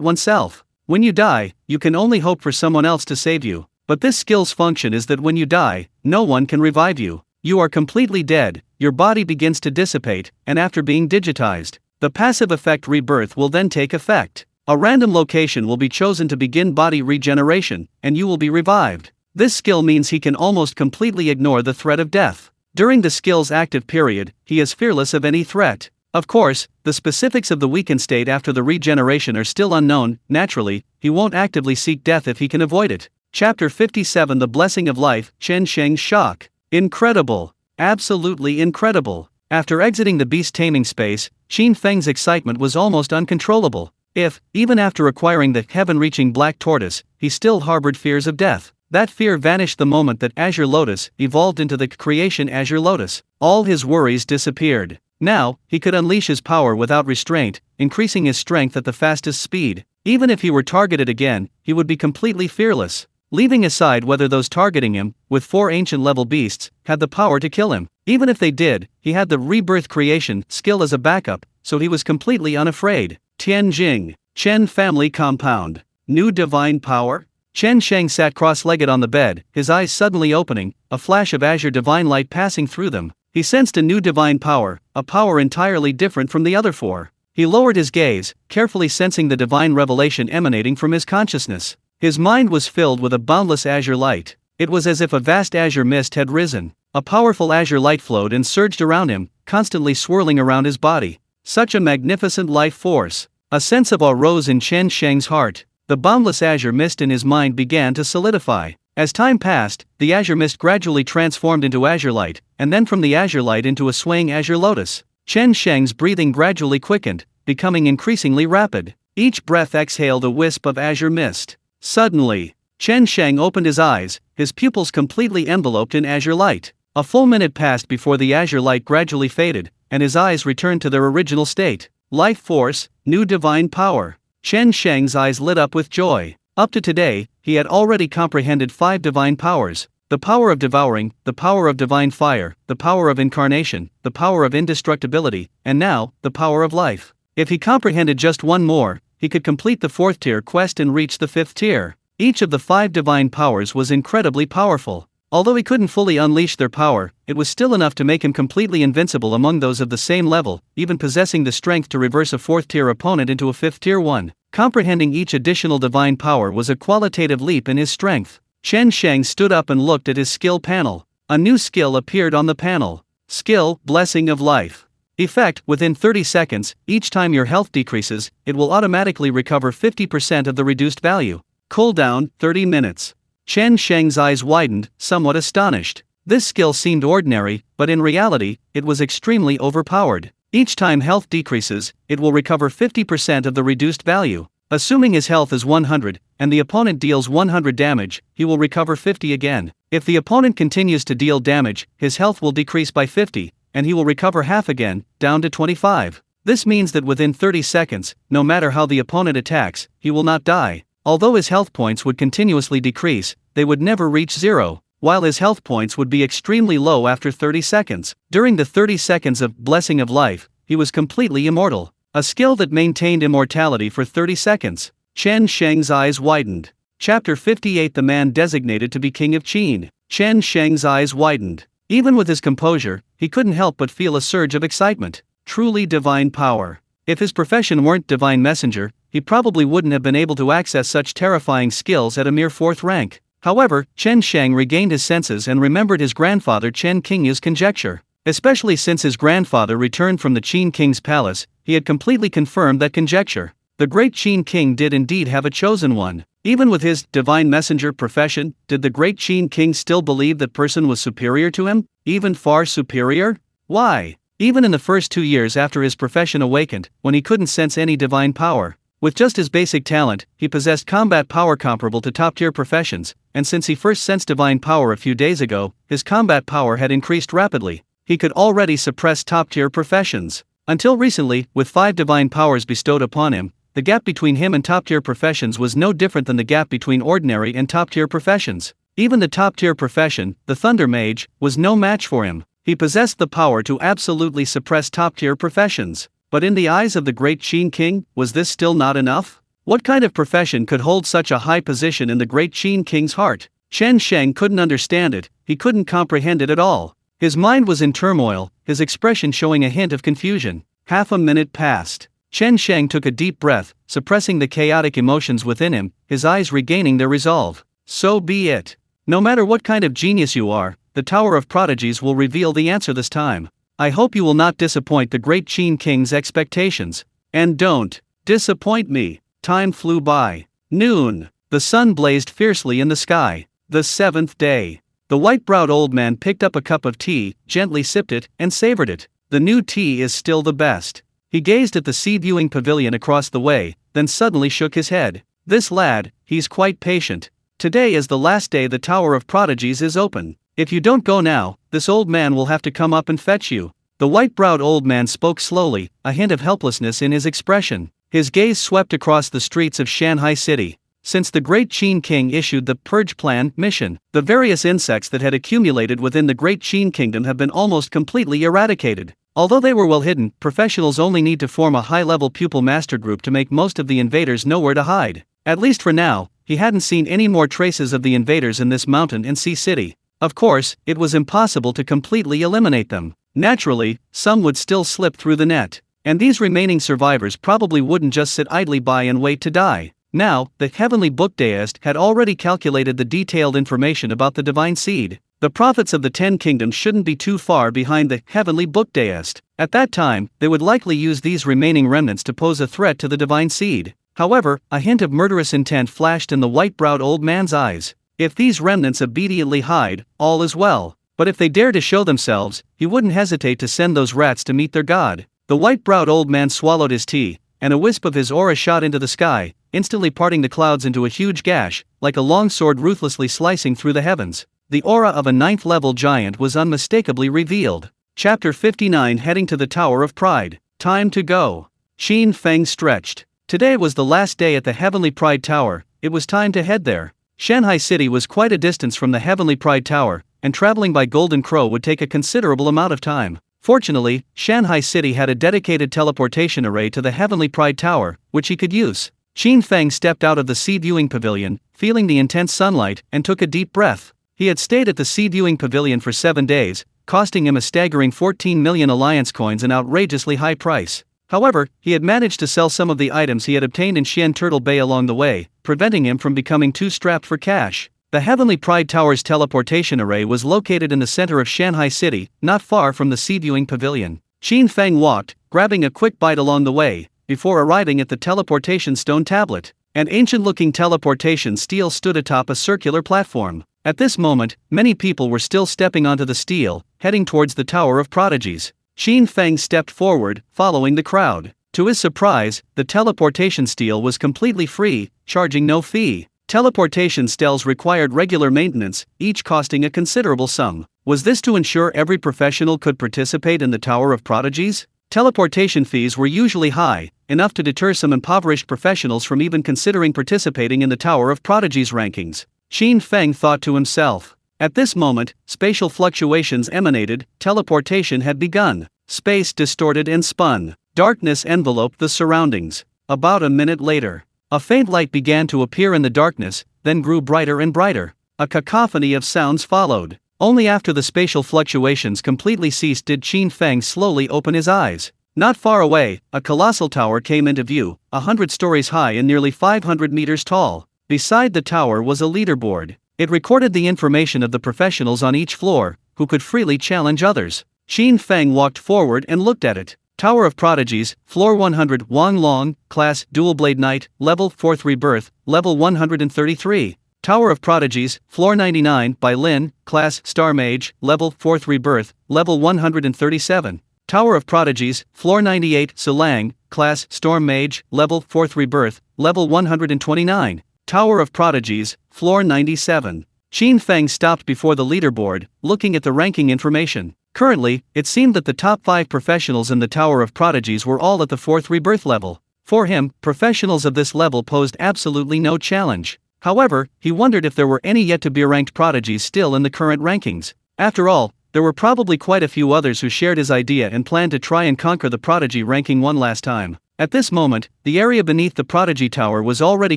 oneself. When you die, you can only hope for someone else to save you. But this skill's function is that when you die, no one can revive you. You are completely dead, your body begins to dissipate, and after being digitized, the passive effect rebirth will then take effect. A random location will be chosen to begin body regeneration, and you will be revived. This skill means he can almost completely ignore the threat of death. During the skill's active period, he is fearless of any threat. Of course, the specifics of the weakened state after the regeneration are still unknown. Naturally, he won't actively seek death if he can avoid it. Chapter 57 The Blessing of Life, Chen Sheng's Shock. Incredible. Absolutely incredible. After exiting the beast taming space, Qin Feng's excitement was almost uncontrollable. If, even after acquiring the heaven-reaching Black Tortoise, he still harbored fears of death, that fear vanished the moment that Azure Lotus evolved into the creation Azure Lotus. All his worries disappeared. Now, he could unleash his power without restraint, increasing his strength at the fastest speed. Even if he were targeted again, he would be completely fearless. Leaving aside whether those targeting him, with 4 ancient-level beasts, had the power to kill him. Even if they did, he had the rebirth creation skill as a backup, so he was completely unafraid. Tianjing, Chen family compound. New divine power? Chen Sheng sat cross-legged on the bed, his eyes suddenly opening, a flash of azure divine light passing through them. He sensed a new divine power, a power entirely different from the other 4. He lowered his gaze, carefully sensing the divine revelation emanating from his consciousness. His mind was filled with a boundless azure light. It was as if a vast azure mist had risen. A powerful azure light flowed and surged around him, constantly swirling around his body. Such a magnificent life force. A sense of awe rose in Chen Sheng's heart. The boundless azure mist in his mind began to solidify. As time passed, the azure mist gradually transformed into azure light, and then from the azure light into a swaying azure lotus. Chen Sheng's breathing gradually quickened, becoming increasingly rapid. Each breath exhaled a wisp of azure mist. Suddenly, Chen Sheng opened his eyes, his pupils completely enveloped in azure light. A full minute passed before the azure light gradually faded, and his eyes returned to their original state. Life force, new divine power. Chen Sheng's eyes lit up with joy. Up to today, he had already comprehended 5 divine powers: the power of devouring, the power of divine fire, the power of incarnation, the power of indestructibility, and now, the power of life. If he comprehended just one more, he could complete the 4th tier quest and reach the 5th tier. Each of the 5 divine powers was incredibly powerful. Although he couldn't fully unleash their power, it was still enough to make him completely invincible among those of the same level, even possessing the strength to reverse a 4th tier opponent into a 5th tier one. Comprehending each additional divine power was a qualitative leap in his strength. Chen Sheng stood up and looked at his skill panel. A new skill appeared on the panel. Skill, Blessing of Life. Effect: within 30 seconds, each time your health decreases, it will automatically recover 50% of the reduced value. Cooldown: 30 minutes. Chen Sheng's eyes widened, somewhat astonished. This skill seemed ordinary, but in reality, it was extremely overpowered. Each time health decreases, it will recover 50% of the reduced value. Assuming his health is 100, and the opponent deals 100 damage, he will recover 50 again. If the opponent continues to deal damage, his health will decrease by 50, and he will recover half again, down to 25. This means that within 30 seconds, no matter how the opponent attacks, he will not die. Although his health points would continuously decrease, they would never reach zero, while his health points would be extremely low after 30 seconds. During the 30 seconds of Blessing of Life, he was completely immortal, a skill that maintained immortality for 30 seconds. Chen Sheng's eyes widened. Chapter 58: The man designated to be king of Qin. Chen Sheng's eyes widened. Even with his composure, he couldn't help but feel a surge of excitement. Truly divine power. If his profession weren't divine messenger, he probably wouldn't have been able to access such terrifying skills at a mere 4th rank. However, Chen Sheng regained his senses and remembered his grandfather Chen Qingyu's conjecture. Especially since his grandfather returned from the Qin King's palace, he had completely confirmed that conjecture. The great Qin King did indeed have a chosen one. Even with his divine messenger profession, did the great Qin King still believe that person was superior to him? Even far superior? Why? Even in the first 2 years after his profession awakened, when he couldn't sense any divine power, with just his basic talent, he possessed combat power comparable to top-tier professions, and since he first sensed divine power a few days ago, his combat power had increased rapidly. He could already suppress top-tier professions. Until recently, with 5 divine powers bestowed upon him, the gap between him and top-tier professions was no different than the gap between ordinary and top-tier professions. Even the top-tier profession, the Thunder Mage, was no match for him. He possessed the power to absolutely suppress top-tier professions. But in the eyes of the great Qin King, was this still not enough? What kind of profession could hold such a high position in the great Qin King's heart? Chen Sheng couldn't understand it, he couldn't comprehend it at all. His mind was in turmoil, his expression showing a hint of confusion. Half a minute passed. Chen Sheng took a deep breath, suppressing the chaotic emotions within him, his eyes regaining their resolve. So be it. No matter what kind of genius you are, the Tower of Prodigies will reveal the answer this time. I hope you will not disappoint the great Qin King's expectations. And don't disappoint me. Time flew by. Noon. The sun blazed fiercely in the sky. The 7th day. The white-browed old man picked up a cup of tea, gently sipped it, and savored it. The new tea is still the best. He gazed at the sea-viewing pavilion across the way, then suddenly shook his head. This lad, he's quite patient. Today is the last day the Tower of Prodigies is open. If you don't go now, this old man will have to come up and fetch you. The white-browed old man spoke slowly, a hint of helplessness in his expression. His gaze swept across the streets of Shanghai City. Since the great Qin King issued the Purge Plan mission, the various insects that had accumulated within the great Qin Kingdom have been almost completely eradicated. Although they were well hidden, professionals only need to form a high-level pupil master group to make most of the invaders know where to hide. At least for now, he hadn't seen any more traces of the invaders in this mountain and sea city. Of course, it was impossible to completely eliminate them. Naturally, some would still slip through the net. And these remaining survivors probably wouldn't just sit idly by and wait to die. Now, the heavenly book deist had already calculated the detailed information about the divine seed. The prophets of the 10 kingdoms shouldn't be too far behind the heavenly book deist. At that time, they would likely use these remaining remnants to pose a threat to the divine seed. However, a hint of murderous intent flashed in the white-browed old man's eyes. If these remnants obediently hide, all is well. But if they dare to show themselves, he wouldn't hesitate to send those rats to meet their god. The white-browed old man swallowed his tea, and a wisp of his aura shot into the sky, instantly parting the clouds into a huge gash, like a long sword ruthlessly slicing through the heavens. The aura of a 9th-level giant was unmistakably revealed. Chapter 59: Heading to the Tower of Pride. Time to go. Qin Feng stretched. Today was the last day at the Heavenly Pride Tower, it was time to head there. Shanghai City was quite a distance from the Heavenly Pride Tower, and traveling by Golden Crow would take a considerable amount of time. Fortunately, Shanghai City had a dedicated teleportation array to the Heavenly Pride Tower, which he could use. Qin Feng stepped out of the sea-viewing pavilion, feeling the intense sunlight, and took a deep breath. He had stayed at the sea-viewing pavilion for 7 days, costing him a staggering 14 million alliance coins, an outrageously high price. However, he had managed to sell some of the items he had obtained in Xian Turtle Bay along the way, preventing him from becoming too strapped for cash. The Heavenly Pride Tower's teleportation array was located in the center of Shanghai City, not far from the sea-viewing pavilion. Qin Feng walked, grabbing a quick bite along the way, before arriving at the teleportation stone tablet. An ancient-looking teleportation stele stood atop a circular platform. At this moment, many people were still stepping onto the stele, heading towards the Tower of Prodigies. Qin Feng stepped forward, following the crowd. To his surprise, the teleportation stele was completely free, charging no fee. Teleportation steles required regular maintenance, each costing a considerable sum. Was this to ensure every professional could participate in the Tower of Prodigies? Teleportation fees were usually high, enough to deter some impoverished professionals from even considering participating in the Tower of Prodigies rankings. Qin Feng thought to himself. At this moment, spatial fluctuations emanated, teleportation had begun. Space distorted and spun. Darkness enveloped the surroundings. About a minute later, a faint light began to appear in the darkness, then grew brighter and brighter. A cacophony of sounds followed. Only after the spatial fluctuations completely ceased did Qin Feng slowly open his eyes. Not far away, a colossal tower came into view, 100 stories high and nearly 500 meters tall. Beside the tower was a leaderboard. It recorded the information of the professionals on each floor, who could freely challenge others. Qin Feng walked forward and looked at it. Tower of Prodigies, Floor 100, Wang Long, Class, Dual Blade Knight, Level 4th Rebirth, Level 133. Tower of Prodigies, Floor 99, by Lin, Class, Star Mage, Level 4th Rebirth, Level 137. Tower of Prodigies, Floor 98, Silang, Class, Storm Mage, Level 4th Rebirth, Level 129. Tower of Prodigies, Floor 97. Qin Feng stopped before the leaderboard, looking at the ranking information. Currently, it seemed that the top 5 professionals in the Tower of Prodigies were all at the 4th Rebirth level. For him, professionals of this level posed absolutely no challenge. However, he wondered if there were any yet to be ranked prodigies still in the current rankings. After all, there were probably quite a few others who shared his idea and planned to try and conquer the prodigy ranking one last time. At this moment, the area beneath the prodigy tower was already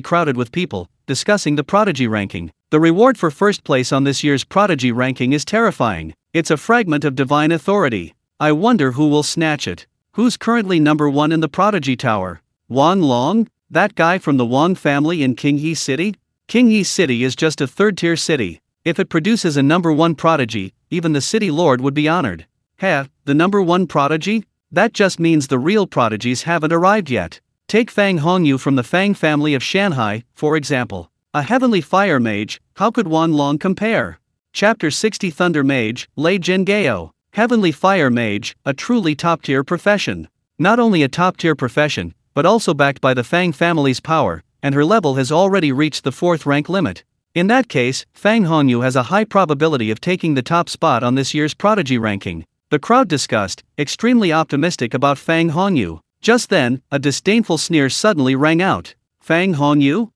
crowded with people, discussing the prodigy ranking. The reward for first place on this year's prodigy ranking is terrifying. It's a fragment of divine authority. I wonder who will snatch it. Who's currently number 1 in the prodigy tower? Wang Long? That guy from the Wang family in Qinghe City? Qinghe City is just a third-tier city. If it produces a number 1 prodigy, even the city lord would be honored. The number 1 prodigy? That just means the real prodigies haven't arrived yet. Take Fang Hongyu from the Fang family of Shanghai, for example. A heavenly fire mage, how could Wang Long compare? Chapter 60 Thunder Mage, Lei Jingao. Heavenly Fire Mage, a truly top-tier profession. Not only a top-tier profession, but also backed by the Fang family's power, and her level has already reached the 4th rank limit. In that case, Fang Hongyu has a high probability of taking the top spot on this year's prodigy ranking. The crowd discussed, extremely optimistic about Fang Hongyu. Just then, a disdainful sneer suddenly rang out. Fang Hongyu?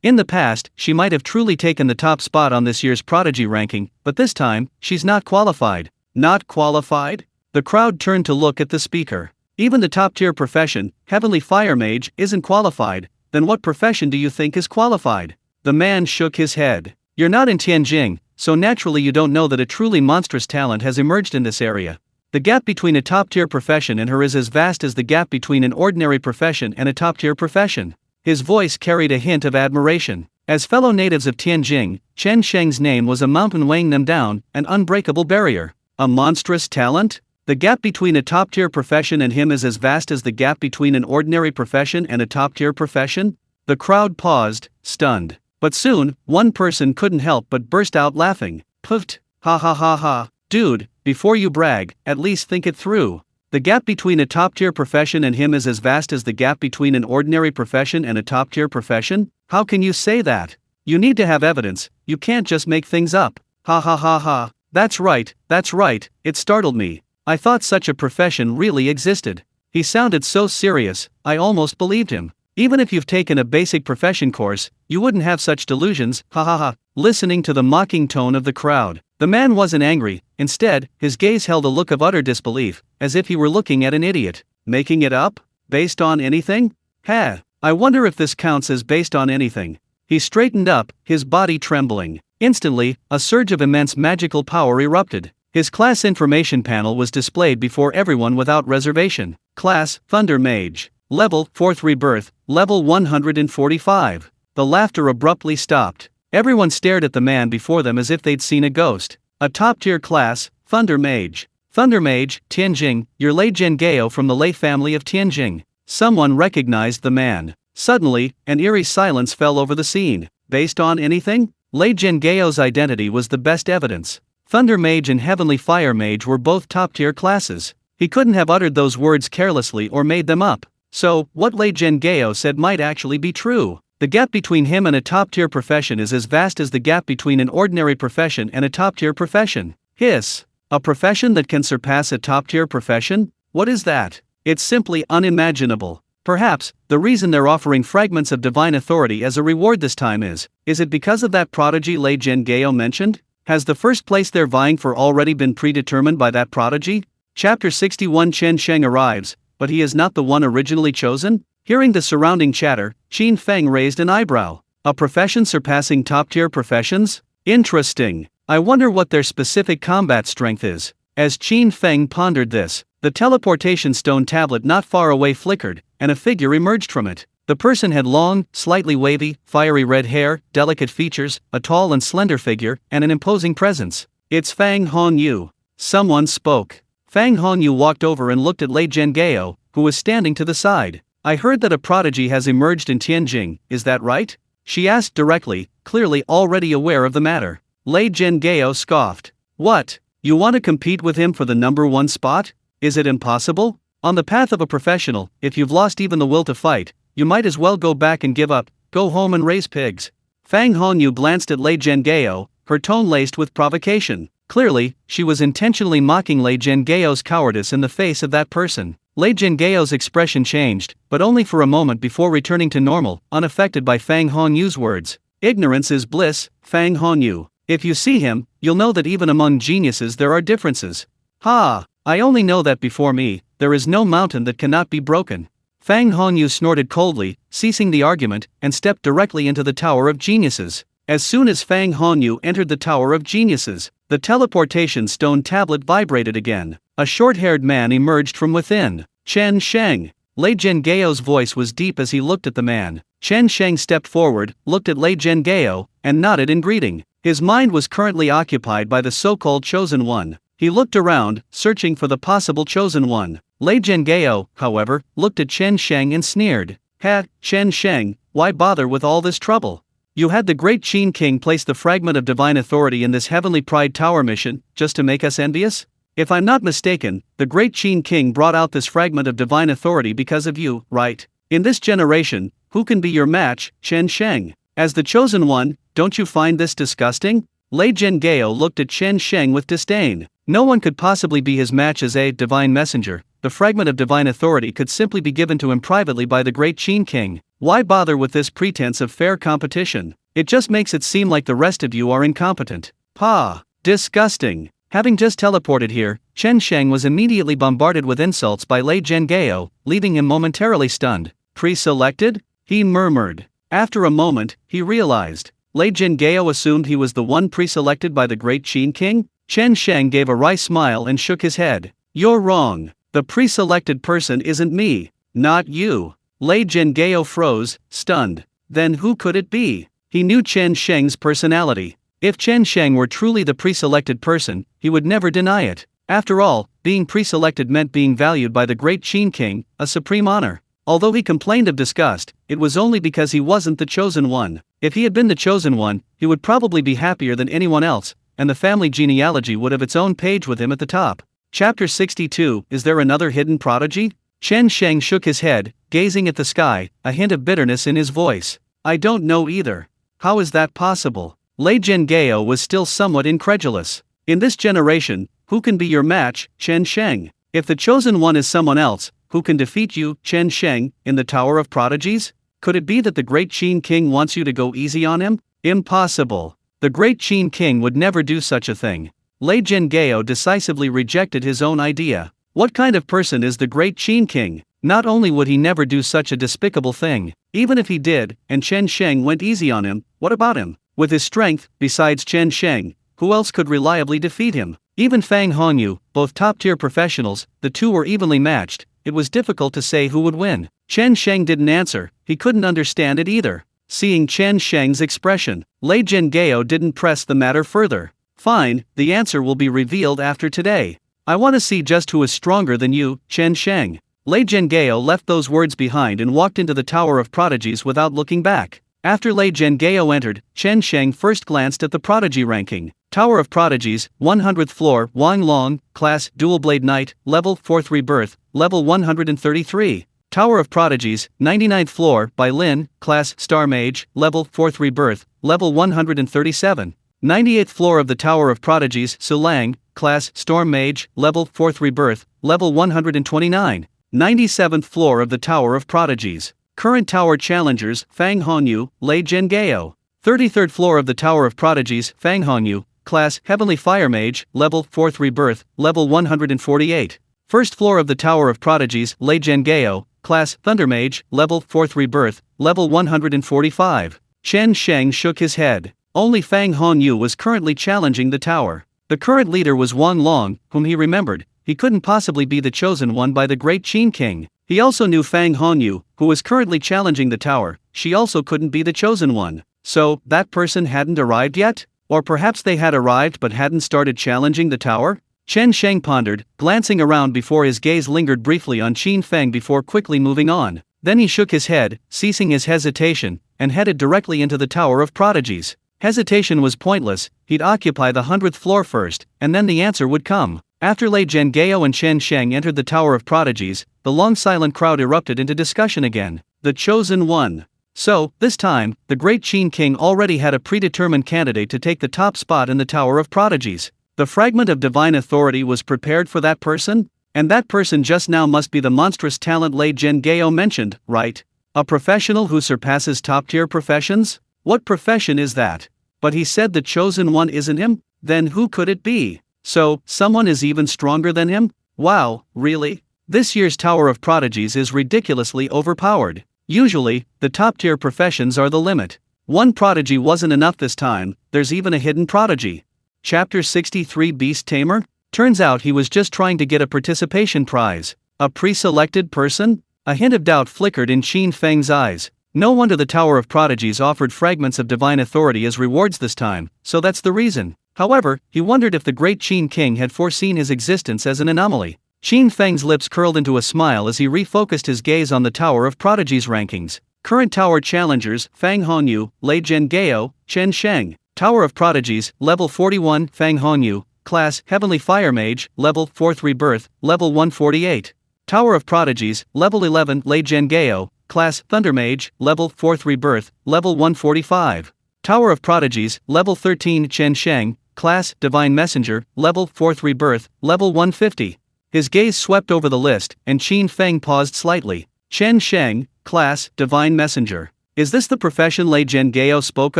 In the past, she might have truly taken the top spot on this year's prodigy ranking, but this time, she's not qualified. Not qualified? The crowd turned to look at the speaker. Even the top-tier profession, Heavenly Fire Mage, isn't qualified. Then what profession do you think is qualified? The man shook his head. You're not in Tianjing, so naturally you don't know that a truly monstrous talent has emerged in this area. The gap between a top-tier profession and her is as vast as the gap between an ordinary profession and a top-tier profession. His voice carried a hint of admiration. As fellow natives of Tianjing, Chen Sheng's name was a mountain weighing them down, an unbreakable barrier. A monstrous talent? The gap between a top-tier profession and him is as vast as the gap between an ordinary profession and a top-tier profession? The crowd paused, stunned. But soon, one person couldn't help but burst out laughing. Puffed. Ha ha ha ha. Dude, before you brag, at least think it through. The gap between a top-tier profession and him is as vast as the gap between an ordinary profession and a top-tier profession? How can you say that? You need to have evidence, you can't just make things up. Ha ha ha ha. That's right, it startled me. I thought such a profession really existed. He sounded so serious, I almost believed him. Even if you've taken a basic profession course, you wouldn't have such delusions, ha ha ha. Listening to the mocking tone of the crowd, the man wasn't angry. Instead, his gaze held a look of utter disbelief, as if he were looking at an idiot. Making it up? Based on anything? I wonder if this counts as based on anything. He straightened up, his body trembling. Instantly, a surge of immense magical power erupted. His class information panel was displayed before everyone without reservation. Class, Thunder Mage. Level, 4th Rebirth, Level 145. The laughter abruptly stopped. Everyone stared at the man before them as if they'd seen a ghost. A top-tier class, Thunder Mage. Thunder Mage, Tianjing, you're Lei Zhengao from the Lei family of Tianjing. Someone recognized the man. Suddenly, an eerie silence fell over the scene. Based on anything? Lei Zhengao's identity was the best evidence. Thunder Mage and Heavenly Fire Mage were both top-tier classes. He couldn't have uttered those words carelessly or made them up. So, what Lei Zhengao said might actually be true. The gap between him and a top-tier profession is as vast as the gap between an ordinary profession and a top-tier profession. Hiss. A profession that can surpass a top-tier profession? What is that? It's simply unimaginable. Perhaps, the reason they're offering fragments of divine authority as a reward this time is it because of that prodigy Lei Zhengao mentioned? Has the first place they're vying for already been predetermined by that prodigy? Chapter 61 Chen Sheng arrives, but he is not the one originally chosen? Hearing the surrounding chatter, Qin Feng raised an eyebrow. A profession surpassing top-tier professions? Interesting. I wonder what their specific combat strength is. As Qin Feng pondered this, the teleportation stone tablet not far away flickered, and a figure emerged from it. The person had long, slightly wavy, fiery red hair, delicate features, a tall and slender figure, and an imposing presence. It's Fang Hongyu. Someone spoke. Fang Hongyu walked over and looked at Lei Zhengao, who was standing to the side. I heard that a prodigy has emerged in Tianjing, is that right? She asked directly, clearly already aware of the matter. Lei Zhengao scoffed. What? You want to compete with him for the number one spot? Is it impossible? On the path of a professional, if you've lost even the will to fight, you might as well go back and give up, go home and raise pigs. Fang Hongyu glanced at Lei Zhengao, her tone laced with provocation. Clearly, she was intentionally mocking Lei Zhengao's cowardice in the face of that person. Lei Zhengao's expression changed, but only for a moment before returning to normal, unaffected by Fang Hongyu's words. Ignorance is bliss, Fang Hongyu. If you see him, you'll know that even among geniuses there are differences. Ha! I only know that before me, there is no mountain that cannot be broken. Fang Hongyu snorted coldly, ceasing the argument, and stepped directly into the Tower of Geniuses. As soon as Fang Hongyu entered the Tower of Geniuses, the teleportation stone tablet vibrated again. A short-haired man emerged from within. Chen Sheng. Lei Zhengao's voice was deep as he looked at the man. Chen Sheng stepped forward, looked at Lei Zhengao, and nodded in greeting. His mind was currently occupied by the so-called Chosen One. He looked around, searching for the possible Chosen One. Lei Zhengao, however, looked at Chen Sheng and sneered. Ha, Chen Sheng, why bother with all this trouble? You had the great Qin King place the fragment of divine authority in this Heavenly Pride Tower mission, just to make us envious? If I'm not mistaken, the great Qin King brought out this fragment of divine authority because of you, right? In this generation, who can be your match, Chen Sheng? As the Chosen One, don't you find this disgusting? Lei Zhengao looked at Chen Sheng with disdain. No one could possibly be his match as a divine messenger. The fragment of divine authority could simply be given to him privately by the great Qin King. Why bother with this pretense of fair competition? It just makes it seem like the rest of you are incompetent. Pah! Disgusting! Having just teleported here, Chen Sheng was immediately bombarded with insults by Lei Zhengao, leaving him momentarily stunned. Pre-selected? He murmured. After a moment, he realized. Lei Zhengao assumed he was the one pre-selected by the great Qin King? Chen Sheng gave a wry smile and shook his head. You're wrong. The pre-selected person isn't me. Not you. Lei Zhengao froze, stunned. Then who could it be? He knew Chen Sheng's personality. If Chen Sheng were truly the pre-selected person, he would never deny it. After all, being pre-selected meant being valued by the great Qin King, a supreme honor. Although he complained of disgust, it was only because he wasn't the Chosen One. If he had been the Chosen One, he would probably be happier than anyone else, and the family genealogy would have its own page with him at the top. Chapter 62 Is there another hidden prodigy? Chen Sheng shook his head, gazing at the sky, a hint of bitterness in his voice. I don't know either. How is that possible? Lei Zhengao was still somewhat incredulous. In this generation, who can be your match, Chen Sheng? If the Chosen One is someone else, who can defeat you, Chen Sheng, in the Tower of Prodigies? Could it be that the great Qin King wants you to go easy on him? Impossible. The great Qin King would never do such a thing. Lei Zhengao decisively rejected his own idea. What kind of person is the great Qin King? Not only would he never do such a despicable thing, even if he did, and Chen Sheng went easy on him, what about him? With his strength, besides Chen Sheng, who else could reliably defeat him? Even Fang Hongyu, both top-tier professionals, the two were evenly matched. It was difficult to say who would win. Chen Sheng didn't answer, he couldn't understand it either. Seeing Chen Sheng's expression, Lei Zhengao didn't press the matter further. Fine, the answer will be revealed after today. I want to see just who is stronger than you, Chen Sheng. Lei Zhengao left those words behind and walked into the Tower of Prodigies without looking back. After Lei Zhengao entered, Chen Sheng first glanced at the prodigy ranking. Tower of Prodigies, 100th floor, Wang Long, class, Dual Blade Knight, level, 4th rebirth, level 133. Tower of Prodigies, 99th floor, Bai Lin, class, Star Mage, level, 4th rebirth, level 137. 98th floor of the Tower of Prodigies, Su Lang, class, Storm Mage, level, 4th rebirth, level 129. 97th floor of the Tower of Prodigies. Current Tower Challengers, Fang Hongyu, Lei Zhengao. 33rd floor of the Tower of Prodigies, Fang Hongyu, class, Heavenly Fire Mage, level, 4th rebirth, level 148. First floor of the Tower of Prodigies, Lei Zhengao, class, Thunder Mage, level, 4th rebirth, level 145. Chen Sheng shook his head. Only Fang Hongyu was currently challenging the tower. The current leader was Wang Long, whom he remembered. He couldn't possibly be the chosen one by the great Qin King. He also knew Fang Hongyu, who was currently challenging the tower. She also couldn't be the chosen one. So, that person hadn't arrived yet? Or perhaps they had arrived but hadn't started challenging the tower? Chen Sheng pondered, glancing around before his gaze lingered briefly on Qin Feng before quickly moving on. Then he shook his head, ceasing his hesitation, and headed directly into the Tower of Prodigies. Hesitation was pointless. He'd occupy the 100th floor first, and then the answer would come. After Lei Zhengao and Chen Sheng entered the Tower of Prodigies, the long silent crowd erupted into discussion again. The chosen one. So, this time, the great Qin King already had a predetermined candidate to take the top spot in the Tower of Prodigies. The fragment of divine authority was prepared for that person? And that person just now must be the monstrous talent Lei Zhengao mentioned, right? A professional who surpasses top-tier professions? What profession is that? But he said the chosen one isn't him? Then who could it be? So, someone is even stronger than him? Wow, really? This year's Tower of Prodigies is ridiculously overpowered. Usually, the top-tier professions are the limit. One prodigy wasn't enough this time, there's even a hidden prodigy. Chapter 63 Beast Tamer? Turns out he was just trying to get a participation prize. A pre-selected person? A hint of doubt flickered in Qin Feng's eyes. No wonder the Tower of Prodigies offered fragments of divine authority as rewards this time, so that's the reason. However, he wondered if the great Qin King had foreseen his existence as an anomaly. Qin Feng's lips curled into a smile as he refocused his gaze on the Tower of Prodigies rankings. Current Tower Challengers, Fang Hongyu, Lei Zhengao, Chen Sheng. Tower of Prodigies, level 41, Fang Hongyu, class, Heavenly Fire Mage, level, 4th rebirth, level 148. Tower of Prodigies, level 11, Lei Zhengao, class, Thunder Mage, level, 4th rebirth, level 145. Tower of Prodigies, level 13, Chen Sheng, class, Divine Messenger, level, 4th rebirth, level 150. His gaze swept over the list, and Qin Feng paused slightly. Chen Sheng, class, Divine Messenger. Is this the profession Lei Zhengao spoke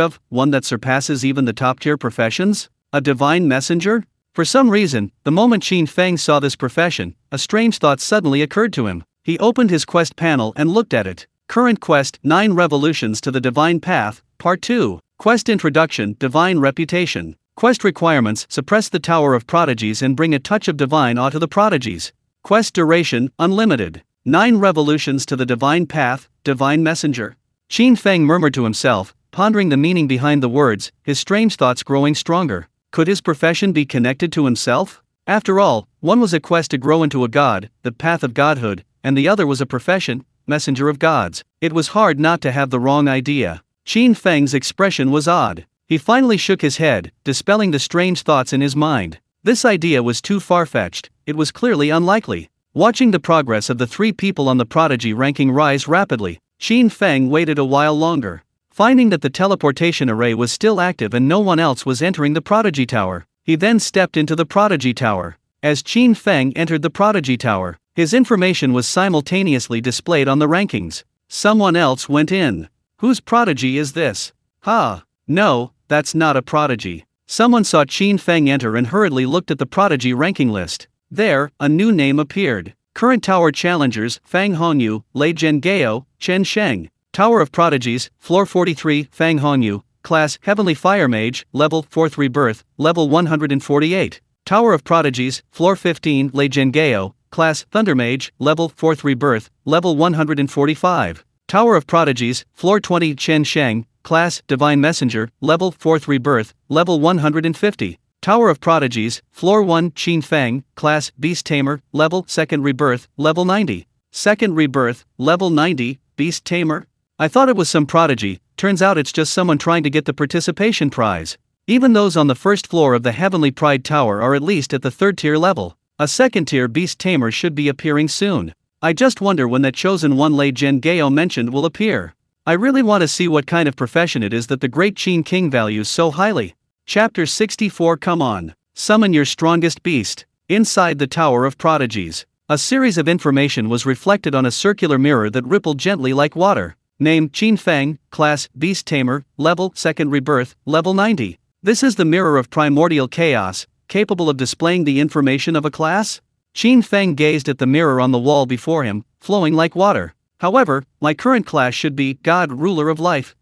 of, one that surpasses even the top-tier professions? A Divine Messenger? For some reason, the moment Qin Feng saw this profession, a strange thought suddenly occurred to him. He opened his quest panel and looked at it. Current quest, 9 Revolutions to the Divine Path, Part 2. Quest Introduction, Divine Reputation. Quest requirements, suppress the Tower of Prodigies and bring a touch of divine awe to the prodigies. Quest duration, unlimited. 9 Revolutions to the Divine Path, Divine Messenger. Qin Feng murmured to himself, pondering the meaning behind the words, his strange thoughts growing stronger. Could his profession be connected to himself? After all, one was a quest to grow into a god, the path of godhood, and the other was a profession, messenger of gods. It was hard not to have the wrong idea. Qin Feng's expression was odd. He finally shook his head, dispelling the strange thoughts in his mind. This idea was too far-fetched, it was clearly unlikely. Watching the progress of the 3 people on the prodigy ranking rise rapidly, Qin Feng waited a while longer. Finding that the teleportation array was still active and no one else was entering the prodigy tower, he then stepped into the prodigy tower. As Qin Feng entered the prodigy tower, his information was simultaneously displayed on the rankings. Someone else went in. Whose prodigy is this? No, that's not a prodigy. Someone saw Qin Feng enter and hurriedly looked at the prodigy ranking list. There, a new name appeared. Current Tower Challengers, Fang Hongyu, Lei Zhengao, Chen Sheng. Tower of Prodigies, Floor 43, Fang Hongyu, class, Heavenly Fire Mage, level, 4th rebirth, level 148. Tower of Prodigies, Floor 15, Lei Zhengao, class, Thunder Mage, level, 4th rebirth, level 145. Tower of Prodigies, Floor 20, Chen Sheng, class, Divine Messenger, level, 4th rebirth, level 150. Tower of Prodigies, Floor 1, Qin Feng, Class, Beast Tamer, Level, Second Rebirth, Level 90. Second Rebirth, Level 90, Beast Tamer? I thought it was some prodigy, turns out it's just someone trying to get the participation prize. Even those on the first floor of the Heavenly Pride Tower are at least at the third tier level. A second tier Beast Tamer should be appearing soon. I just wonder when that chosen one Lei Gen Gao mentioned will appear. I really want to see what kind of profession it is that the great Qin King values so highly. Chapter 64. Come on. Summon your strongest beast. Inside the Tower of Prodigies, a series of information was reflected on a circular mirror that rippled gently like water. Name, Qin Feng, Class, Beast Tamer, Level, Second Rebirth, Level 90. This is the mirror of primordial chaos, capable of displaying the information of a class? Qin Feng gazed at the mirror on the wall before him, flowing like water. However, my current class should be God, Ruler of Life.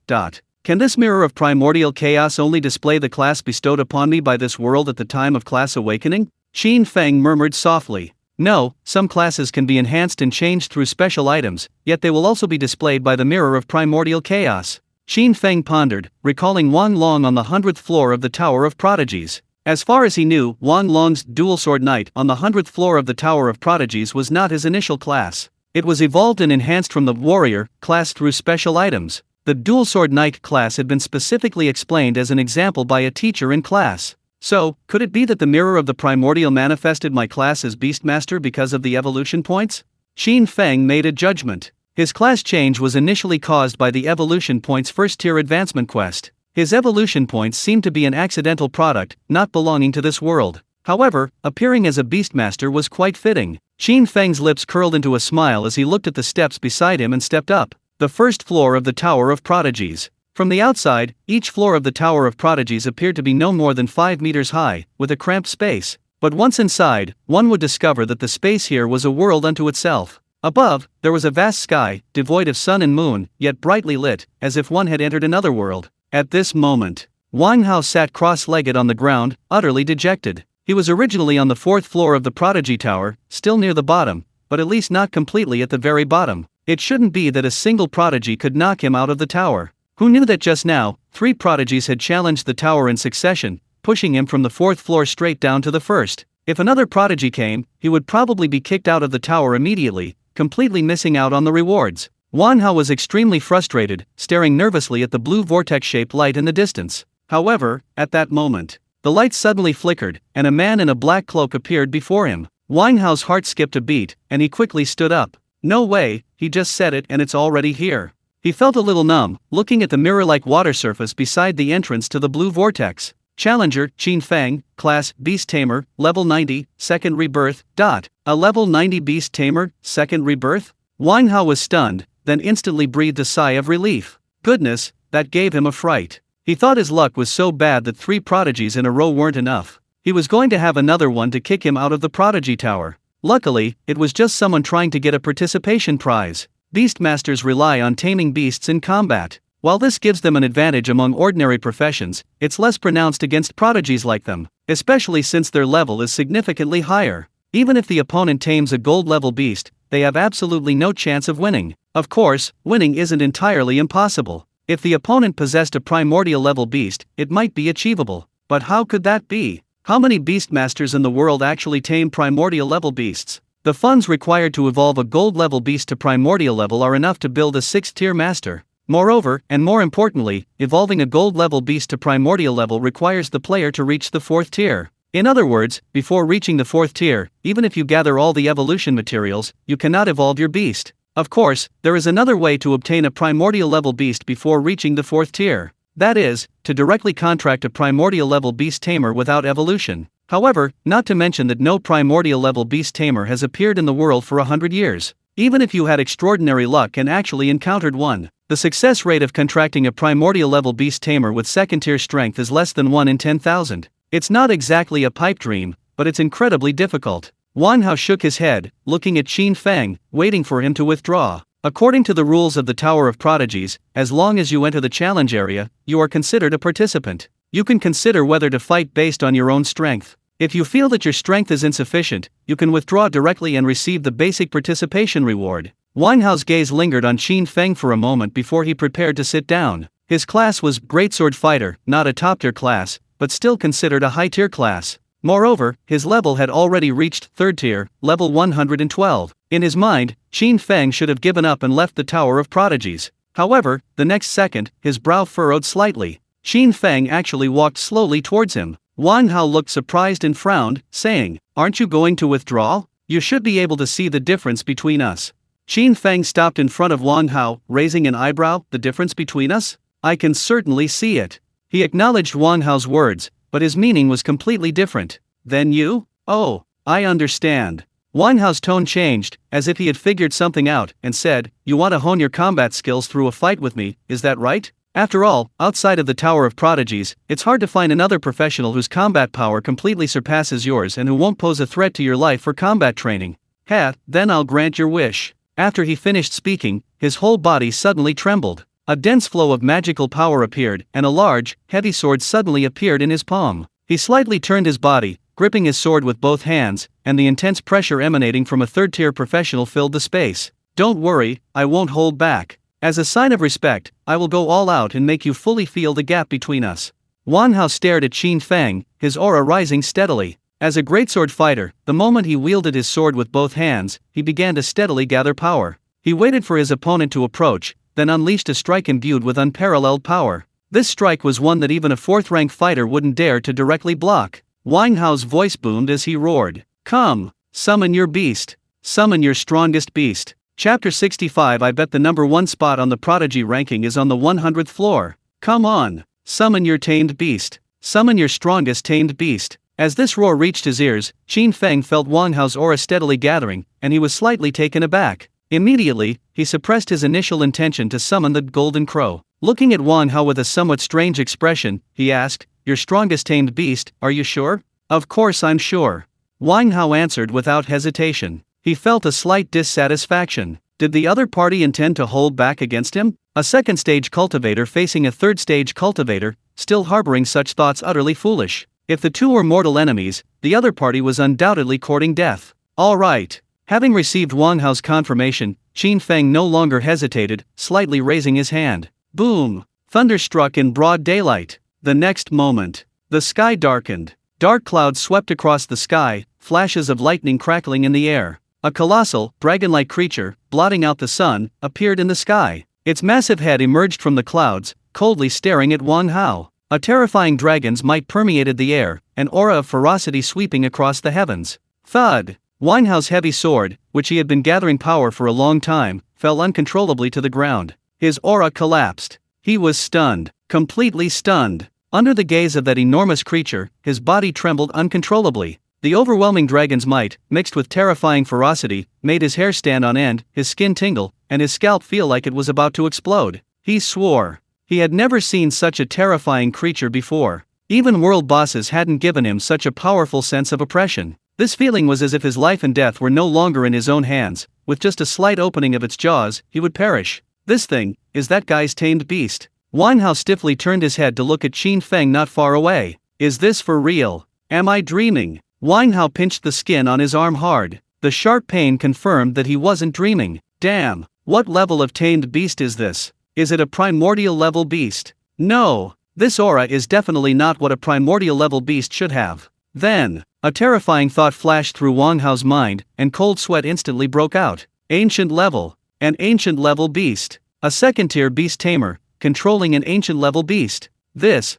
Can this mirror of primordial chaos only display the class bestowed upon me by this world at the time of class awakening? Qin Feng murmured softly. No, some classes can be enhanced and changed through special items, yet they will also be displayed by the mirror of primordial chaos. Qin Feng pondered, recalling Wang Long on the 100th floor of the Tower of Prodigies. As far as he knew, Wang Long's dual sword knight on the 100th floor of the Tower of Prodigies was not his initial class. It was evolved and enhanced from the warrior class through special items. The dual sword knight class had been specifically explained as an example by a teacher in class. So, could it be that the mirror of the primordial manifested my class as Beastmaster because of the evolution points? Qin Feng made a judgment. His class change was initially caused by the evolution points first tier advancement quest. His evolution points seemed to be an accidental product, not belonging to this world. However, appearing as a Beastmaster was quite fitting. Qin Feng's lips curled into a smile as he looked at the steps beside him and stepped up. The first floor of the Tower of Prodigies. From the outside, each floor of the Tower of Prodigies appeared to be no more than 5 meters high, with a cramped space. But once inside, one would discover that the space here was a world unto itself. Above, there was a vast sky, devoid of sun and moon, yet brightly lit, as if one had entered another world. At this moment, Wang Hao sat cross-legged on the ground, utterly dejected. He was originally on the 4th floor of the Prodigy Tower, still near the bottom, but at least not completely at the very bottom. It shouldn't be that a single prodigy could knock him out of the tower. Who knew that just now, 3 prodigies had challenged the tower in succession, pushing him from the 4th floor straight down to the 1st. If another prodigy came, he would probably be kicked out of the tower immediately, completely missing out on the rewards. Wang Hao was extremely frustrated, staring nervously at the blue vortex-shaped light in the distance. However, at that moment, the light suddenly flickered, and a man in a black cloak appeared before him. Wang Hao's heart skipped a beat, and he quickly stood up. No way, he just said it and it's already here. He felt a little numb, looking at the mirror-like water surface beside the entrance to the blue vortex. Challenger, Qin Feng, Class, Beast Tamer, Level 90, Second Rebirth. A Level 90 Beast Tamer, Second Rebirth? Wang Hao was stunned, then instantly breathed a sigh of relief. Goodness, that gave him a fright. He thought his luck was so bad that 3 prodigies in a row weren't enough. He was going to have another one to kick him out of the Prodigy Tower. Luckily, it was just someone trying to get a participation prize. Beastmasters rely on taming beasts in combat. While this gives them an advantage among ordinary professions, it's less pronounced against prodigies like them, especially since their level is significantly higher. Even if the opponent tames a gold-level beast, they have absolutely no chance of winning. Of course, winning isn't entirely impossible. If the opponent possessed a primordial-level beast, it might be achievable. But how could that be? How many beastmasters in the world actually tame primordial-level beasts? The funds required to evolve a gold-level beast to primordial level are enough to build a 6th-tier master. Moreover, and more importantly, evolving a gold-level beast to primordial level requires the player to reach the 4th tier. In other words, before reaching the 4th tier, even if you gather all the evolution materials, you cannot evolve your beast. Of course, there is another way to obtain a primordial-level beast before reaching the 4th tier. That is, to directly contract a primordial-level beast tamer without evolution. However, not to mention that no primordial-level beast tamer has appeared in the world for 100 years. Even if you had extraordinary luck and actually encountered one, the success rate of contracting a primordial-level beast tamer with 2nd-tier strength is less than 1 in 10,000. It's not exactly a pipe dream, but it's incredibly difficult. Wang Hao shook his head, looking at Qin Feng, waiting for him to withdraw. According to the rules of the Tower of Prodigies, as long as you enter the challenge area, you are considered a participant. You can consider whether to fight based on your own strength. If you feel that your strength is insufficient, you can withdraw directly and receive the basic participation reward. Wang Hao's gaze lingered on Qin Feng for a moment before he prepared to sit down. His class was Greatsword Fighter, not a top-tier class, but still considered a high-tier class. Moreover, his level had already reached 3rd tier, level 112. In his mind, Qin Feng should have given up and left the Tower of Prodigies. However, the next second, his brow furrowed slightly. Qin Feng actually walked slowly towards him. Wang Hao looked surprised and frowned, saying, "Aren't you going to withdraw? You should be able to see the difference between us." Qin Feng stopped in front of Wang Hao, raising an eyebrow. "The difference between us? I can certainly see it." He acknowledged Wang Hao's words, but his meaning was completely different. "Then you? Oh, I understand." Wang Hao's tone changed, as if he had figured something out, and said, "You want to hone your combat skills through a fight with me, is that right? After all, outside of the Tower of Prodigies, it's hard to find another professional whose combat power completely surpasses yours and who won't pose a threat to your life for combat training. Then I'll grant your wish." After he finished speaking, his whole body suddenly trembled. A dense flow of magical power appeared, and a large, heavy sword suddenly appeared in his palm. He slightly turned his body, gripping his sword with both hands, and the intense pressure emanating from a 3rd-tier professional filled the space. "Don't worry, I won't hold back. As a sign of respect, I will go all out and make you fully feel the gap between us." Wang Hao stared at Qin Feng, his aura rising steadily. As a greatsword fighter, the moment he wielded his sword with both hands, he began to steadily gather power. He waited for his opponent to approach, then unleashed a strike imbued with unparalleled power. This strike was one that even a 4th-rank fighter wouldn't dare to directly block. Wang Hao's voice boomed as he roared, "Come, summon your beast. Summon your strongest beast." Chapter 65. I bet the number 1 spot on the Prodigy ranking is on the 100th floor. Come on, summon your tamed beast. Summon your strongest tamed beast. As this roar reached his ears, Qin Feng felt Wang Hao's aura steadily gathering, and he was slightly taken aback. Immediately, he suppressed his initial intention to summon the Golden Crow. Looking at Wang Hao with a somewhat strange expression, he asked, "Your strongest tamed beast, are you sure?" "Of course I'm sure." Wang Hao answered without hesitation. He felt a slight dissatisfaction. Did the other party intend to hold back against him? A 2nd-stage cultivator facing a 3rd-stage cultivator, still harboring such thoughts utterly foolish. If the two were mortal enemies, the other party was undoubtedly courting death. All right. Having received Wang Hao's confirmation, Qin Feng no longer hesitated, slightly raising his hand. Boom! Thunder struck in broad daylight. The next moment, the sky darkened. Dark clouds swept across the sky, flashes of lightning crackling in the air. A colossal, dragon-like creature, blotting out the sun, appeared in the sky. Its massive head emerged from the clouds, coldly staring at Wang Hao. A terrifying dragon's might permeated the air, an aura of ferocity sweeping across the heavens. Thud! Wang Hao's heavy sword, which he had been gathering power for a long time, fell uncontrollably to the ground. His aura collapsed. He was stunned, completely stunned. Under the gaze of that enormous creature, his body trembled uncontrollably. The overwhelming dragon's might, mixed with terrifying ferocity, made his hair stand on end, his skin tingle, and his scalp feel like it was about to explode. He swore. He had never seen such a terrifying creature before. Even world bosses hadn't given him such a powerful sense of oppression. This feeling was as if his life and death were no longer in his own hands. With just a slight opening of its jaws, he would perish. This thing, is that guy's tamed beast. Wang Hao stiffly turned his head to look at Qin Feng not far away. Is this for real? Am I dreaming? Wang Hao pinched the skin on his arm hard. The sharp pain confirmed that he wasn't dreaming. Damn, what level of tamed beast is this? Is it a primordial level beast? No, this aura is definitely not what a primordial level beast should have. Then, a terrifying thought flashed through Wang Hao's mind, and cold sweat instantly broke out. Ancient level. An ancient level beast. A 2nd-tier beast tamer, controlling an ancient level beast. This.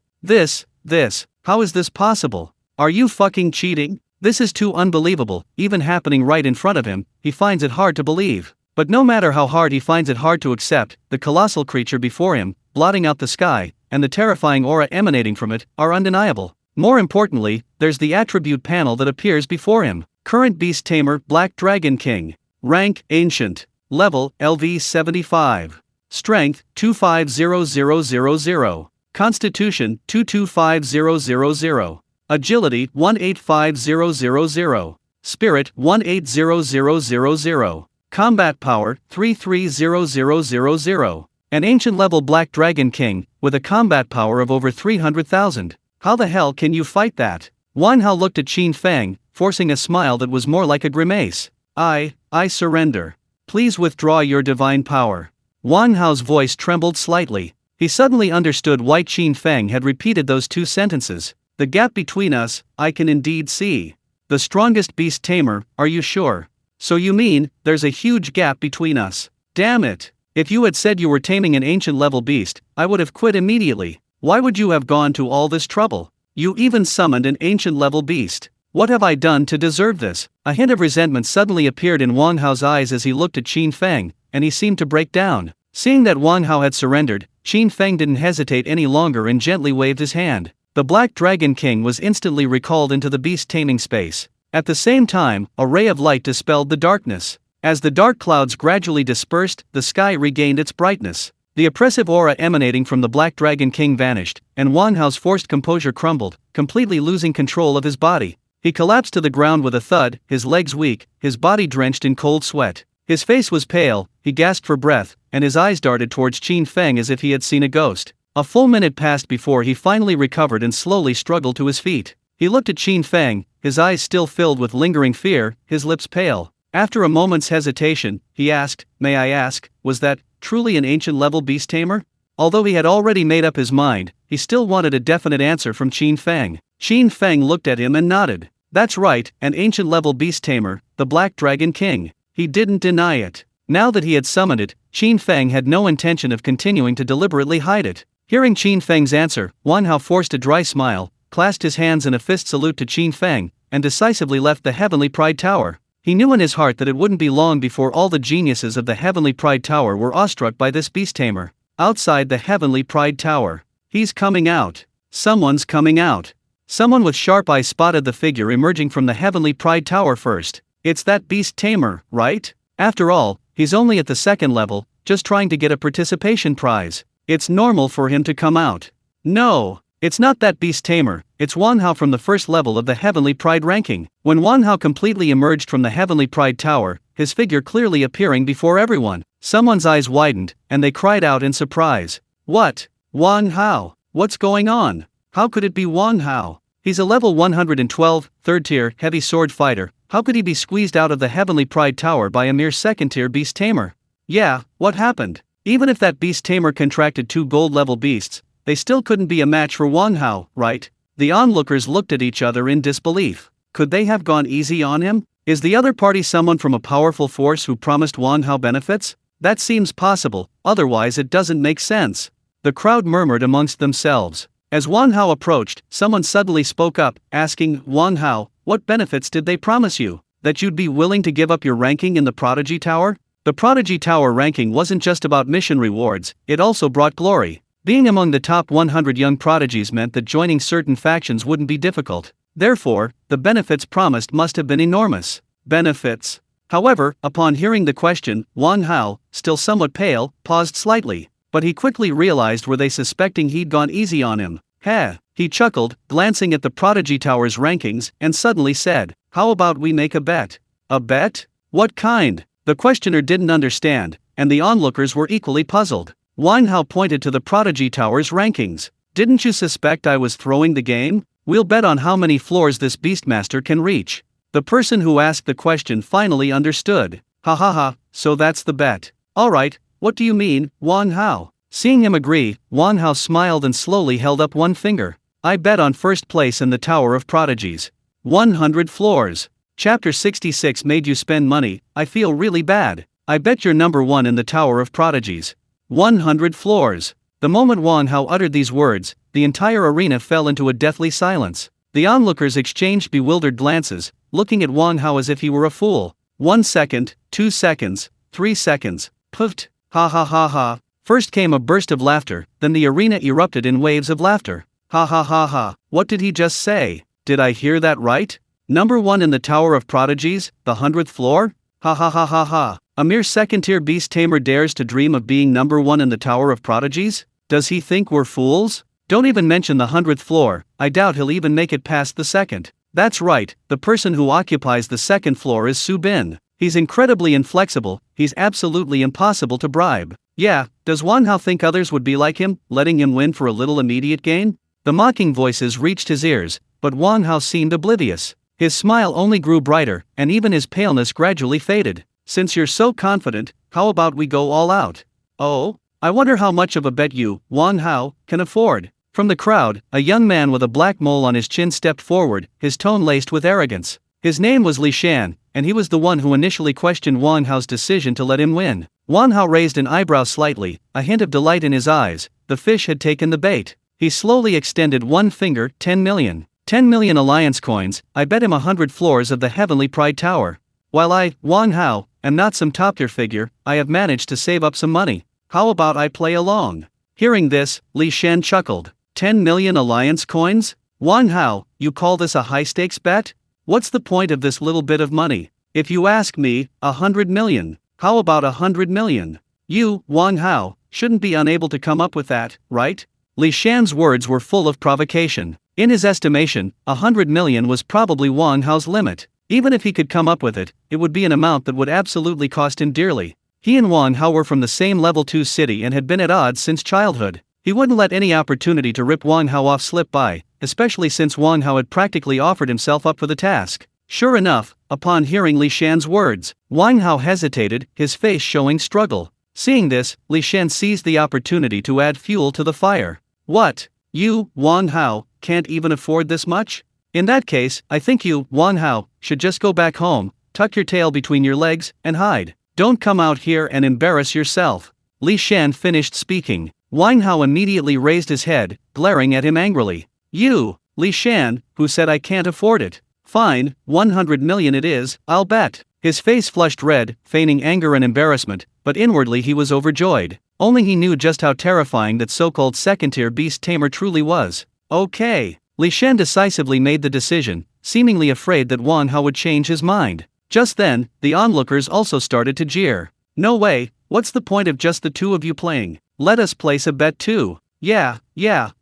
How is this possible? Are you fucking cheating? This is too unbelievable, even happening right in front of him. He finds it hard to believe. But no matter how hard he finds it hard to accept, the colossal creature before him, blotting out the sky, and the terrifying aura emanating from it, are undeniable. More importantly, there's the attribute panel that appears before him. Current Beast Tamer, Black Dragon King. Rank, Ancient. Level, LV 75. Strength, 250000. Constitution, 225000. Agility, 185000. Spirit, 180000. Combat power, 330000. An ancient level Black Dragon King, with a combat power of over 300,000. How the hell can you fight that? Wang Hao looked at Qin Feng, forcing a smile that was more like a grimace. I surrender. Please withdraw your divine power. Wang Hao's voice trembled slightly. He suddenly understood why Qin Feng had repeated those two sentences. The gap between us, I can indeed see. The strongest beast tamer, are you sure? So you mean, there's a huge gap between us? Damn it. If you had said you were taming an ancient-level beast, I would have quit immediately. Why would you have gone to all this trouble? You even summoned an ancient-level beast. What have I done to deserve this? A hint of resentment suddenly appeared in Wang Hao's eyes as he looked at Qin Feng, and he seemed to break down. Seeing that Wang Hao had surrendered, Qin Feng didn't hesitate any longer and gently waved his hand. The Black Dragon King was instantly recalled into the beast taming space. At the same time, a ray of light dispelled the darkness. As the dark clouds gradually dispersed, the sky regained its brightness. The oppressive aura emanating from the Black Dragon King vanished, and Wang Hao's forced composure crumbled, completely losing control of his body. He collapsed to the ground with a thud, his legs weak, his body drenched in cold sweat. His face was pale, he gasped for breath, and his eyes darted towards Qin Feng as if he had seen a ghost. A full minute passed before he finally recovered and slowly struggled to his feet. He looked at Qin Feng, his eyes still filled with lingering fear, his lips pale. After a moment's hesitation, he asked, "May I ask, was that truly an ancient-level beast tamer?" Although he had already made up his mind, he still wanted a definite answer from Qin Feng. Qin Feng looked at him and nodded. That's right, an ancient-level beast tamer, the Black Dragon King. He didn't deny it. Now that he had summoned it, Qin Feng had no intention of continuing to deliberately hide it. Hearing Qin Feng's answer, Wang Hao forced a dry smile, clasped his hands in a fist salute to Qin Feng, and decisively left the Heavenly Pride Tower. He knew in his heart that it wouldn't be long before all the geniuses of the Heavenly Pride Tower were awestruck by this beast tamer. Outside the Heavenly Pride Tower. He's coming out. Someone's coming out. Someone with sharp eyes spotted the figure emerging from the Heavenly Pride Tower first. It's that beast tamer, right? After all, he's only at the second level, just trying to get a participation prize. It's normal for him to come out. No, it's not that beast tamer, it's Wang Hao from the first level of the Heavenly Pride ranking. When Wang Hao completely emerged from the Heavenly Pride Tower, his figure clearly appearing before everyone, someone's eyes widened, and they cried out in surprise. What? Wang Hao? What's going on? How could it be Wang Hao? He's a level 112, third-tier, heavy sword fighter. How could he be squeezed out of the Heavenly Pride Tower by a mere second-tier beast tamer? Yeah, what happened? Even if that beast tamer contracted 2 gold-level beasts, they still couldn't be a match for Wang Hao, right? The onlookers looked at each other in disbelief. Could they have gone easy on him? Is the other party someone from a powerful force who promised Wang Hao benefits? That seems possible, otherwise it doesn't make sense. The crowd murmured amongst themselves. As Wang Hao approached, someone suddenly spoke up, asking, "Wang Hao, what benefits did they promise you? That you'd be willing to give up your ranking in the Prodigy Tower?" The Prodigy Tower ranking wasn't just about mission rewards, it also brought glory. Being among the top 100 young prodigies meant that joining certain factions wouldn't be difficult. Therefore, the benefits promised must have been enormous. Benefits? However, upon hearing the question, Wang Hao, still somewhat pale, paused slightly. But he quickly realized were they suspecting he'd gone easy on him. Heh, he chuckled, glancing at the Prodigy Tower's rankings, and suddenly said, "How about we make a bet?" A bet? What kind? The questioner didn't understand, and the onlookers were equally puzzled. Wang Hao pointed to the Prodigy Tower's rankings. "Didn't you suspect I was throwing the game? We'll bet on how many floors this Beastmaster can reach." The person who asked the question finally understood. "Ha ha ha, so that's the bet. Alright, what do you mean, Wang Hao?" Seeing him agree, Wang Hao smiled and slowly held up one finger. "I bet on first place in the Tower of Prodigies. 100 floors. Chapter 66 made you spend money, I feel really bad. I bet you're number 1 in the Tower of Prodigies. 100 floors." The moment Wang Hao uttered these words, the entire arena fell into a deathly silence. The onlookers exchanged bewildered glances, looking at Wang Hao as if he were a fool. 1 second, 2 seconds, 3 seconds, puffed, ha ha ha ha. First came a burst of laughter, then the arena erupted in waves of laughter. Ha ha ha ha, what did he just say? Did I hear that right? Number 1 in the Tower of Prodigies, the 100th floor? Ha ha ha ha ha. A mere second-tier beast tamer dares to dream of being number 1 in the Tower of Prodigies? Does he think we're fools? Don't even mention the 100th floor, I doubt he'll even make it past the second. That's right, the person who occupies the second floor is Su Bin. He's incredibly inflexible, he's absolutely impossible to bribe. Yeah, does Wang Hao think others would be like him, letting him win for a little immediate gain? The mocking voices reached his ears, but Wang Hao seemed oblivious. His smile only grew brighter, and even his paleness gradually faded. "Since you're so confident, how about we go all out?" "Oh? I wonder how much of a bet you, Wang Hao, can afford." From the crowd, a young man with a black mole on his chin stepped forward, his tone laced with arrogance. His name was Li Shan, and he was the one who initially questioned Wang Hao's decision to let him win. Wang Hao raised an eyebrow slightly, a hint of delight in his eyes. The fish had taken the bait. He slowly extended one finger. 10 million. 10 million alliance coins. I bet him 100 floors of the Heavenly Pride Tower. While I, Wang Hao, am not some top-tier figure, I have managed to save up some money. How about I play along? Hearing this, Li Shan chuckled. 10 million alliance coins? Wang Hao, you call this a high-stakes bet? What's the point of this little bit of money? If you ask me, 100 million. How about 100 million? You, Wang Hao, shouldn't be unable to come up with that, right? Li Shan's words were full of provocation. In his estimation, 100 million was probably Wang Hao's limit. Even if he could come up with it, it would be an amount that would absolutely cost him dearly. He and Wang Hao were from the same level 2 city and had been at odds since childhood. He wouldn't let any opportunity to rip Wang Hao off slip by, especially since Wang Hao had practically offered himself up for the task. Sure enough, upon hearing Li Shan's words, Wang Hao hesitated, his face showing struggle. Seeing this, Li Shan seized the opportunity to add fuel to the fire. What? You, Wang Hao, can't even afford this much? In that case, I think you, Wang Hao, should just go back home, tuck your tail between your legs, and hide. Don't come out here and embarrass yourself. Li Shan finished speaking. Wang Hao immediately raised his head, glaring at him angrily. You, Li Shan, who said I can't afford it? Fine, 100 million it is, I'll bet. His face flushed red, feigning anger and embarrassment, but inwardly he was overjoyed. Only he knew just how terrifying that so-called second-tier beast tamer truly was. Okay. Li Shan decisively made the decision, seemingly afraid that Wang Hao would change his mind. Just then, the onlookers also started to jeer. No way, what's the point of just the two of you playing? Let us place a bet too. Yeah,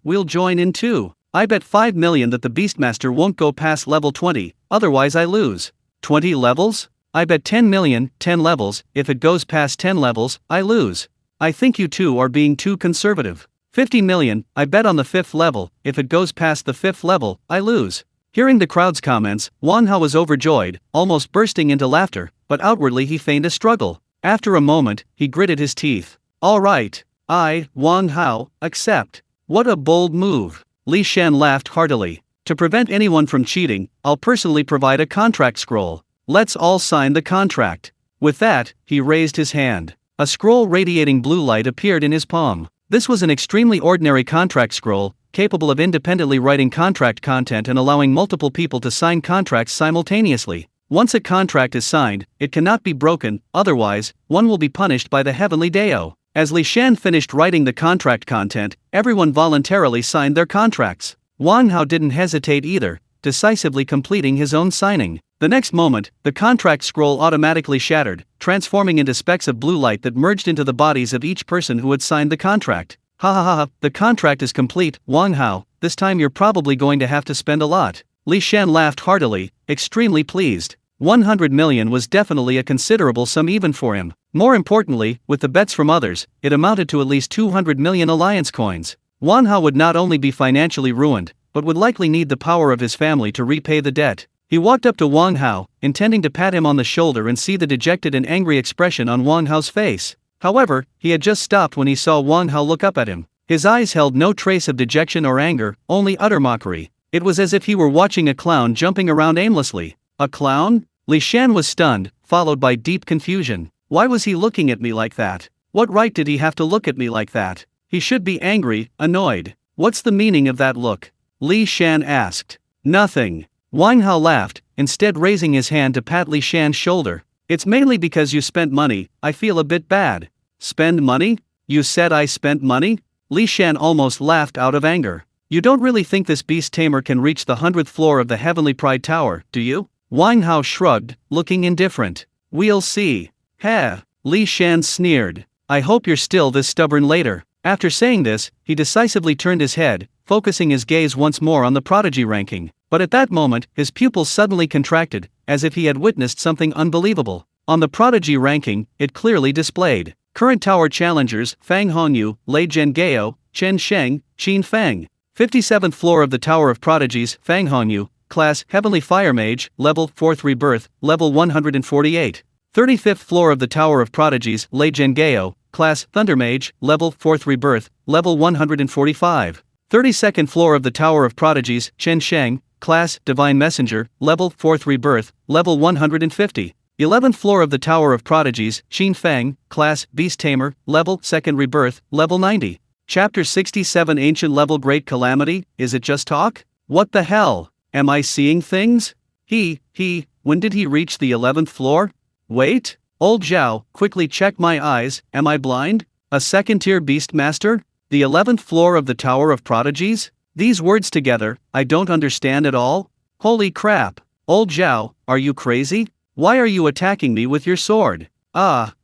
we'll join in too. I bet 5 million that the Beastmaster won't go past level 20, otherwise I lose. 20 levels? I bet 10 million, 10 levels, if it goes past 10 levels, I lose. I think you two are being too conservative. 50 million, I bet on the 5th level, if it goes past the 5th level, I lose. Hearing the crowd's comments, Wang Hao was overjoyed, almost bursting into laughter, but outwardly he feigned a struggle. After a moment, he gritted his teeth. Alright, I, Wang Hao, accept. What a bold move. Li Shan laughed heartily. To prevent anyone from cheating, I'll personally provide a contract scroll. Let's all sign the contract. With that, he raised his hand. A scroll radiating blue light appeared in his palm. This was an extremely ordinary contract scroll, capable of independently writing contract content and allowing multiple people to sign contracts simultaneously. Once a contract is signed, it cannot be broken, otherwise, one will be punished by the heavenly Dao. As Li Shan finished writing the contract content, everyone voluntarily signed their contracts. Wang Hao didn't hesitate either, decisively completing his own signing. The next moment, the contract scroll automatically shattered, transforming into specks of blue light that merged into the bodies of each person who had signed the contract. Ha, the contract is complete, Wang Hao, this time you're probably going to have to spend a lot. Li Shan laughed heartily, extremely pleased. 100 million was definitely a considerable sum even for him. More importantly, with the bets from others, it amounted to at least 200 million alliance coins. Wang Hao would not only be financially ruined, but would likely need the power of his family to repay the debt. He walked up to Wang Hao, intending to pat him on the shoulder and see the dejected and angry expression on Wang Hao's face. However, he had just stopped when he saw Wang Hao look up at him. His eyes held no trace of dejection or anger, only utter mockery. It was as if he were watching a clown jumping around aimlessly. A clown? Li Shan was stunned, followed by deep confusion. Why was he looking at me like that? What right did he have to look at me like that? He should be angry, annoyed. What's the meaning of that look? Li Shan asked. Nothing. Wang Hao laughed, instead raising his hand to pat Li Shan's shoulder. It's mainly because you spent money, I feel a bit bad. Spend money? You said I spent money? Li Shan almost laughed out of anger. You don't really think this beast tamer can reach the 100th floor of the Heavenly Pride Tower, do you? Wang Hao shrugged, looking indifferent. We'll see. Heh. Li Shan sneered. I hope you're still this stubborn later. After saying this, he decisively turned his head, focusing his gaze once more on the prodigy ranking. But at that moment, his pupils suddenly contracted, as if he had witnessed something unbelievable. On the prodigy ranking, it clearly displayed current tower challengers Fang Hongyu, Lei Zhengao, Chen Sheng, Qin Feng. 57th floor of the Tower of Prodigies, Fang Hongyu, class Heavenly Fire Mage, level 4th Rebirth, level 148. 35th floor of the Tower of Prodigies, Lei Zhengao, class Thunder Mage, level 4th Rebirth, level 145. 32nd floor of the Tower of Prodigies, Qin Feng, Class, Divine Messenger, Level 4th Rebirth, Level 150. 11th floor of the Tower of Prodigies, Qin Feng, Class, Beast Tamer, Level 2nd Rebirth, Level 90. Chapter 67 Ancient Level Great Calamity, is it just talk? What the hell? Am I seeing things? When did he reach the 11th floor? Wait, old Zhao, quickly check my eyes, am I blind? A second-tier beast master? The 11th floor of the Tower of Prodigies? These words together, I don't understand at all. Holy crap, old Zhao, are you crazy? Why are you attacking me with your sword?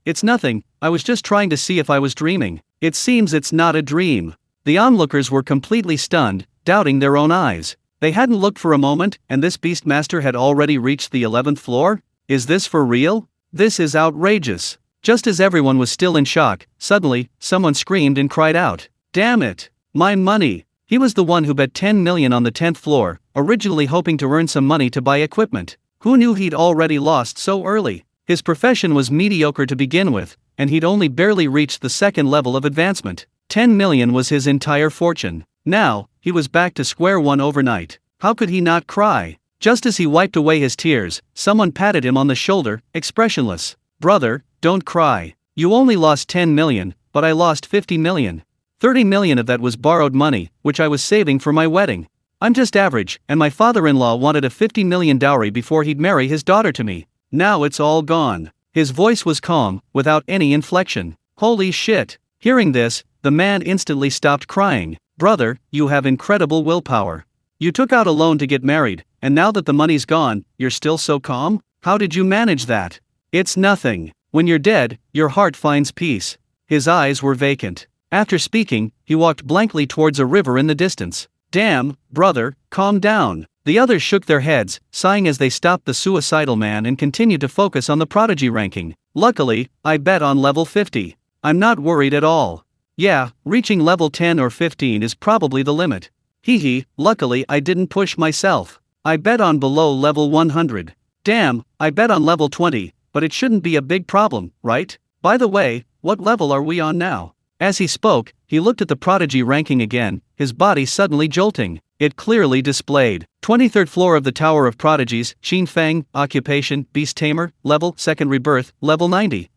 It's nothing, I was just trying to see if I was dreaming. It seems it's not a dream. The onlookers were completely stunned, doubting their own eyes. They hadn't looked for a moment, and this Beastmaster had already reached the 11th floor? Is this for real? This is outrageous. Just as everyone was still in shock, suddenly, someone screamed and cried out, "Damn it! My money!" He was the one who bet 10 million on the 10th floor, originally hoping to earn some money to buy equipment. Who knew he'd already lost so early? His profession was mediocre to begin with, and he'd only barely reached the second level of advancement. 10 million was his entire fortune. Now, he was back to square one overnight. How could he not cry? Just as he wiped away his tears, someone patted him on the shoulder, expressionless. "Brother, don't cry. You only lost 10 million, but I lost 50 million. 30 million of that was borrowed money, which I was saving for my wedding. I'm just average, and my father-in-law wanted a 50 million dowry before he'd marry his daughter to me. Now it's all gone." His voice was calm, without any inflection. Holy shit. Hearing this, the man instantly stopped crying. "Brother, you have incredible willpower. You took out a loan to get married, and now that the money's gone, you're still so calm? How did you manage that?" "It's nothing. When you're dead, your heart finds peace." His eyes were vacant. After speaking, he walked blankly towards a river in the distance. "Damn, brother, calm down." The others shook their heads, sighing as they stopped the suicidal man and continued to focus on the prodigy ranking. "Luckily, I bet on level 50. I'm not worried at all. Yeah, reaching level 10 or 15 is probably the limit. Luckily I didn't push myself. I bet on below level 100. Damn, I bet on level 20, but it shouldn't be a big problem, right? By the way, what level are we on now?" As he spoke, he looked at the prodigy ranking again, his body suddenly jolting. It clearly displayed 23rd floor of the Tower of Prodigies, Qin Feng, Occupation, Beast Tamer, Level 2nd Rebirth, Level 90.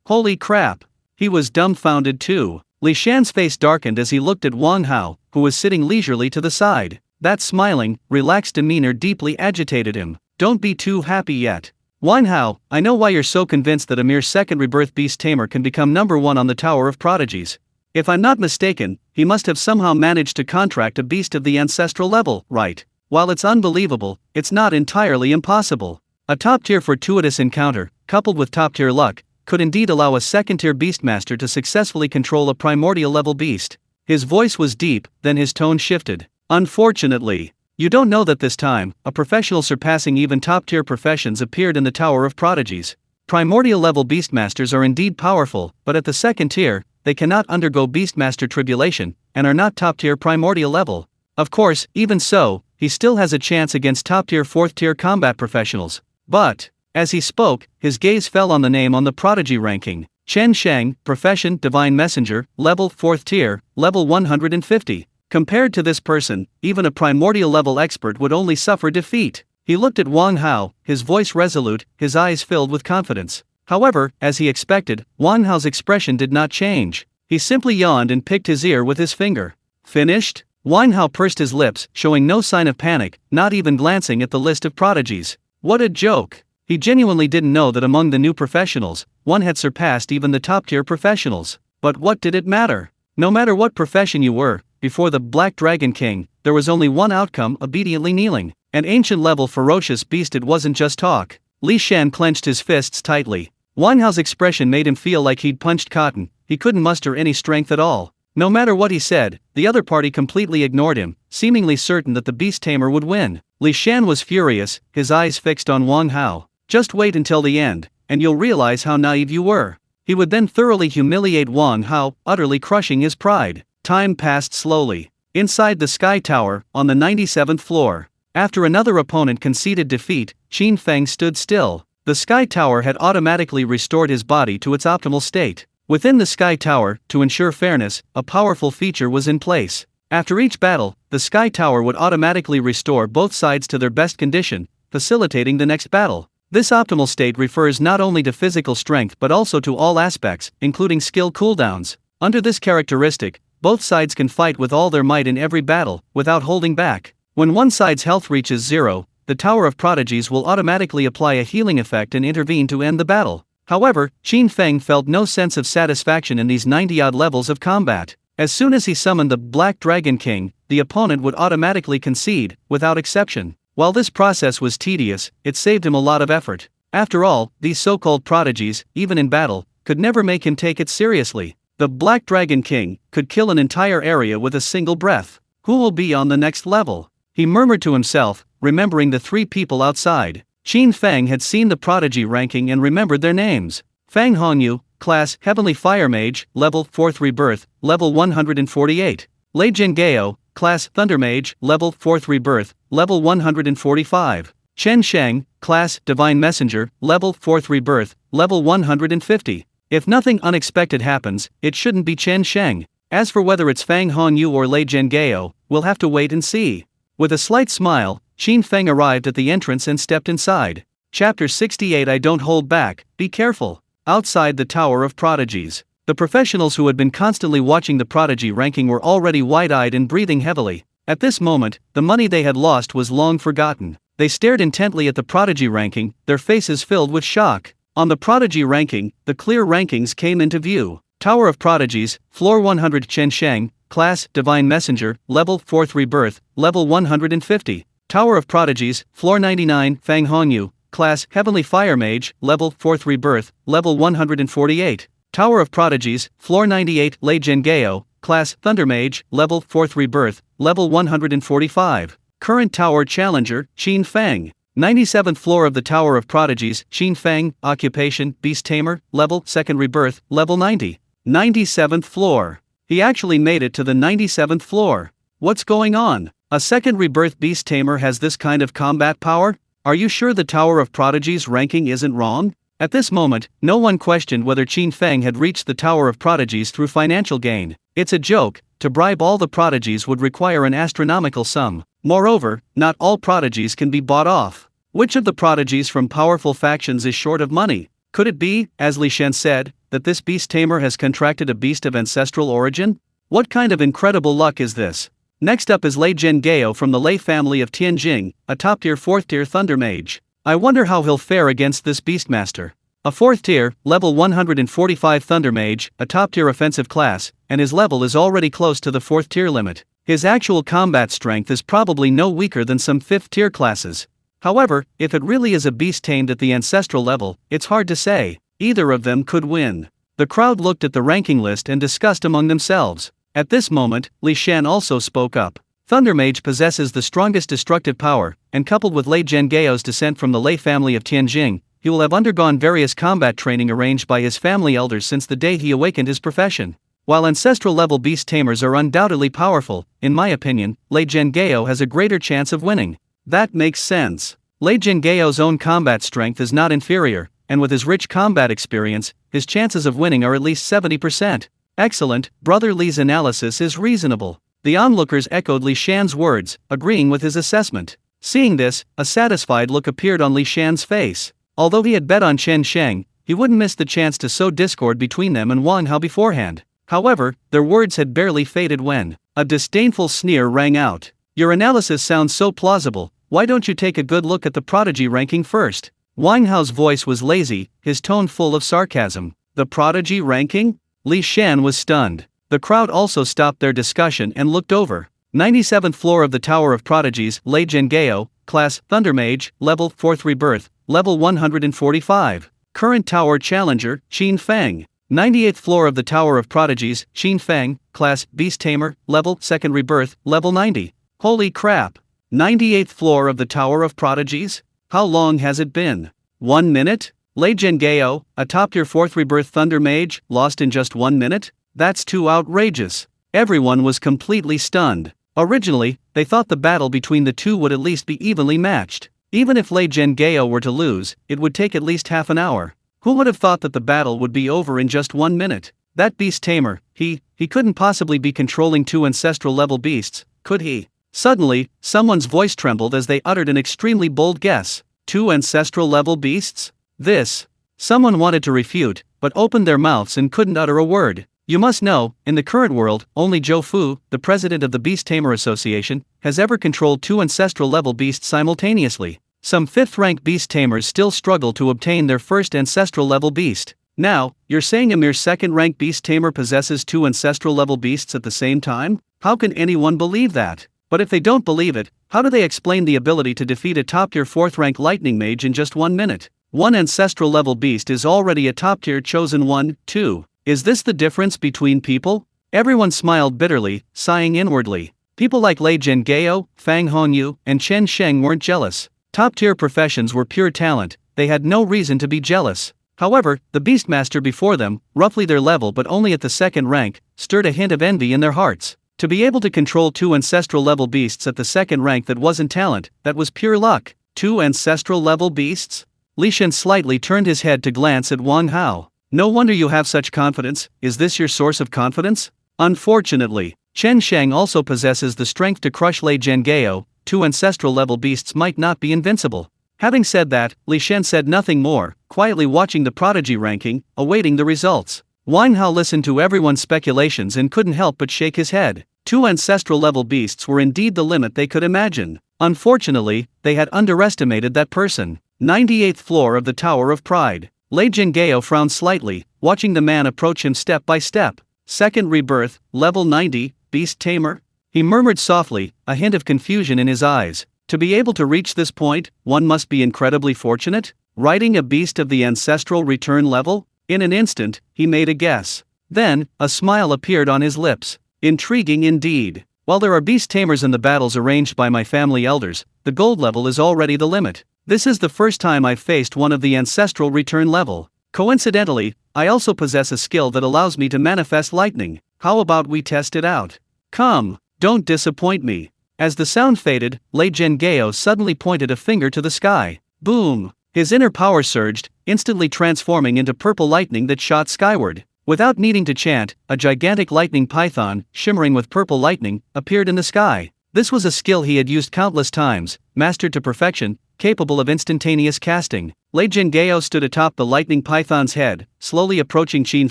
Holy crap. He was dumbfounded too. Li Shan's face darkened as he looked at Wang Hao, who was sitting leisurely to the side. That smiling, relaxed demeanor deeply agitated him. "Don't be too happy yet. Wang Hao, I know why you're so convinced that a mere 2nd Rebirth Beast Tamer can become number 1 on the Tower of Prodigies. If I'm not mistaken, he must have somehow managed to contract a beast of the ancestral level, right? While it's unbelievable, it's not entirely impossible. A top-tier fortuitous encounter, coupled with top-tier luck, could indeed allow a second-tier beastmaster to successfully control a primordial-level beast." His voice was deep, then his tone shifted. "Unfortunately, you don't know that this time, a professional surpassing even top-tier professions appeared in the Tower of Prodigies. Primordial-level beastmasters are indeed powerful, but at the second tier, they cannot undergo beastmaster tribulation, and are not top-tier primordial level. Of course, even so, he still has a chance against top-tier 4th-tier combat professionals. But..." As he spoke, his gaze fell on the name on the prodigy ranking. Chen Sheng, Profession, Divine Messenger, Level 4th tier, Level 150. Compared to this person, even a primordial level expert would only suffer defeat. He looked at Wang Hao, his voice resolute, his eyes filled with confidence. However, as he expected, Wang Hao's expression did not change. He simply yawned and picked his ear with his finger. "Finished?" Wang Hao pursed his lips, showing no sign of panic, not even glancing at the list of prodigies. What a joke! He genuinely didn't know that among the new professionals, one had surpassed even the top-tier professionals. But what did it matter? No matter what profession you were, before the Black Dragon King, there was only one outcome: obediently kneeling. An ancient-level ferocious beast. It wasn't just talk. Li Shan clenched his fists tightly. Wang Hao's expression made him feel like he'd punched cotton. He couldn't muster any strength at all. No matter what he said, the other party completely ignored him, seemingly certain that the Beast Tamer would win. Li Shan was furious, his eyes fixed on Wang Hao. "Just wait until the end, and you'll realize how naive you were." He would then thoroughly humiliate Wang Hao, utterly crushing his pride. Time passed slowly. Inside the Sky Tower, on the 97th floor, after another opponent conceded defeat, Qin Feng stood still. The Sky Tower had automatically restored his body to its optimal state. Within the Sky Tower, to ensure fairness, a powerful feature was in place. After each battle, the Sky Tower would automatically restore both sides to their best condition, facilitating the next battle. This optimal state refers not only to physical strength but also to all aspects, including skill cooldowns. Under this characteristic, both sides can fight with all their might in every battle, without holding back. When one side's health reaches zero, the Tower of Prodigies will automatically apply a healing effect and intervene to end the battle. However, Qin Feng felt no sense of satisfaction in these 90-odd levels of combat. As soon as he summoned the Black Dragon King, the opponent would automatically concede, without exception. While this process was tedious, it saved him a lot of effort. After all, these so-called prodigies, even in battle, could never make him take it seriously. The Black Dragon King could kill an entire area with a single breath. Who will be on the next level? He murmured to himself, remembering the three people outside. Qin Feng had seen the prodigy ranking and remembered their names. Fang Hongyu, Class Heavenly Fire Mage, Level 4th Rebirth, Level 148. Lei Jingao, Class Thunder Mage, Level 4th Rebirth, Level 145. Chen Sheng, Class Divine Messenger, Level 4th Rebirth, Level 150. If nothing unexpected happens, it shouldn't be Chen Sheng. As for whether it's Fang Hongyu or Lei Jingao, we'll have to wait and see. With a slight smile, Qin Feng arrived at the entrance and stepped inside. Chapter 68. I don't hold back, be careful. Outside the Tower of Prodigies, the professionals who had been constantly watching the prodigy ranking were already wide-eyed and breathing heavily. At this moment, the money they had lost was long forgotten. They stared intently at the prodigy ranking, their faces filled with shock. On the prodigy ranking, the clear rankings came into view. Tower of Prodigies, Floor 100 Chen Sheng, Class Divine Messenger, Level 4th Rebirth, Level 150. Tower of Prodigies, Floor 99 Fang Hongyu, Class Heavenly Fire Mage, Level 4th Rebirth, Level 148. Tower of Prodigies, Floor 98 Lei Jingao, Class Thunder Mage, Level 4th Rebirth, Level 145. Current Tower Challenger, Qin Feng. 97th floor of the Tower of Prodigies, Qin Feng, Occupation, Beast Tamer, Level 2nd Rebirth, Level 90. 97th floor. He actually made it to the 97th floor. What's going on? A 2nd Rebirth Beast Tamer has this kind of combat power? Are you sure the Tower of Prodigies ranking isn't wrong? At this moment, no one questioned whether Qin Feng had reached the Tower of Prodigies through financial gain. It's a joke. To bribe all the prodigies would require an astronomical sum. Moreover, not all prodigies can be bought off. Which of the prodigies from powerful factions is short of money? Could it be, as Li Shan said, that this Beast Tamer has contracted a beast of ancestral origin? What kind of incredible luck is this? Next up is Lei Jingao from the Lei family of Tianjing, a top-tier 4th-tier Thunder Mage. I wonder how he'll fare against this Beastmaster. A 4th-tier, level 145 Thunder Mage, a top-tier offensive class, and his level is already close to the 4th-tier limit. His actual combat strength is probably no weaker than some 5th-tier classes. However, if it really is a beast tamed at the ancestral level, it's hard to say. Either of them could win. The crowd looked at the ranking list and discussed among themselves. At this moment, Li Shan also spoke up. Thunder Mage possesses the strongest destructive power, and coupled with Lei Jingao's descent from the Lei family of Tianjing, he will have undergone various combat training arranged by his family elders since the day he awakened his profession. While ancestral-level beast tamers are undoubtedly powerful, in my opinion, Lei Jingao has a greater chance of winning. That makes sense. Lei Jingao's own combat strength is not inferior, and with his rich combat experience, his chances of winning are at least 70%. Excellent, Brother Li's analysis is reasonable. The onlookers echoed Li Shan's words, agreeing with his assessment. Seeing this, a satisfied look appeared on Li Shan's face. Although he had bet on Chen Sheng, he wouldn't miss the chance to sow discord between them and Wang Hao beforehand. However, their words had barely faded when a disdainful sneer rang out. Your analysis sounds so plausible, why don't you take a good look at the prodigy ranking first? Wang Hao's voice was lazy, his tone full of sarcasm. The prodigy ranking? Li Shan was stunned. The crowd also stopped their discussion and looked over. 97th floor of the Tower of Prodigies, Lei Jingao, Class Thunder Mage, Level 4th Rebirth, Level 145. Current Tower Challenger, Qin Feng. 98th floor of the Tower of Prodigies, Qin Feng, Class Beast Tamer, Level 2nd Rebirth, Level 90. Holy crap! 98th floor of the Tower of Prodigies? How long has it been? 1 minute? Lei Jingao, a top-tier 4th Rebirth Thunder Mage, lost in just 1 minute? That's too outrageous. Everyone was completely stunned. Originally, they thought the battle between the two would at least be evenly matched. Even if Lei Jingao were to lose, it would take at least half an hour. Who would have thought that the battle would be over in just 1 minute? That beast tamer, he he couldn't possibly be controlling 2 ancestral-level beasts, could he? Suddenly, someone's voice trembled as they uttered an extremely bold guess. 2 ancestral-level beasts? This. Someone wanted to refute, but opened their mouths and couldn't utter a word. You must know, in the current world, only Zhou Fu, the president of the Beast Tamer Association, has ever controlled 2 ancestral-level beasts simultaneously. Some 5th-rank beast tamers still struggle to obtain their first ancestral-level beast. Now, you're saying a mere 2nd-rank beast tamer possesses 2 ancestral-level beasts at the same time? How can anyone believe that? But if they don't believe it, how do they explain the ability to defeat a top-tier 4th-rank lightning mage in just 1 minute? 1 ancestral-level beast is already a top-tier chosen one, too. Is this the difference between people? Everyone smiled bitterly, sighing inwardly. People like Lei Zhengao, Fang Hongyu, and Chen Sheng weren't jealous. Top-tier professions were pure talent, they had no reason to be jealous. However, the Beastmaster before them, roughly their level but only at the 2nd rank, stirred a hint of envy in their hearts. To be able to control 2 ancestral-level beasts at the 2nd rank, that wasn't talent, that was pure luck. 2 ancestral-level beasts? Li Shen slightly turned his head to glance at Wang Hao. No wonder you have such confidence. Is this your source of confidence? Unfortunately, Chen Sheng also possesses the strength to crush Lei Zhengao. 2 ancestral-level beasts might not be invincible. Having said that, Li Shen said nothing more, quietly watching the prodigy ranking, awaiting the results. Wang Hao listened to everyone's speculations and couldn't help but shake his head. 2 ancestral-level beasts were indeed the limit they could imagine. Unfortunately, they had underestimated that person. 98th floor of the Tower of Pride. Lei Zhengao frowned slightly, watching the man approach him step by step. 2nd rebirth, level 90, Beast Tamer? He murmured softly, a hint of confusion in his eyes. To be able to reach this point, one must be incredibly fortunate? Riding a beast of the ancestral return level? In an instant, he made a guess. Then, a smile appeared on his lips. Intriguing indeed. While there are beast tamers in the battles arranged by my family elders, the gold level is already the limit. This is the first time I've faced one of the ancestral return level. Coincidentally, I also possess a skill that allows me to manifest lightning. How about we test it out? Come, don't disappoint me. As the sound faded, Lei Zhengao suddenly pointed a finger to the sky. Boom! His inner power surged, instantly transforming into purple lightning that shot skyward. Without needing to chant, a gigantic lightning python, shimmering with purple lightning, appeared in the sky. This was a skill he had used countless times, mastered to perfection, capable of instantaneous casting. Lei Zhengao stood atop the lightning python's head, slowly approaching Qin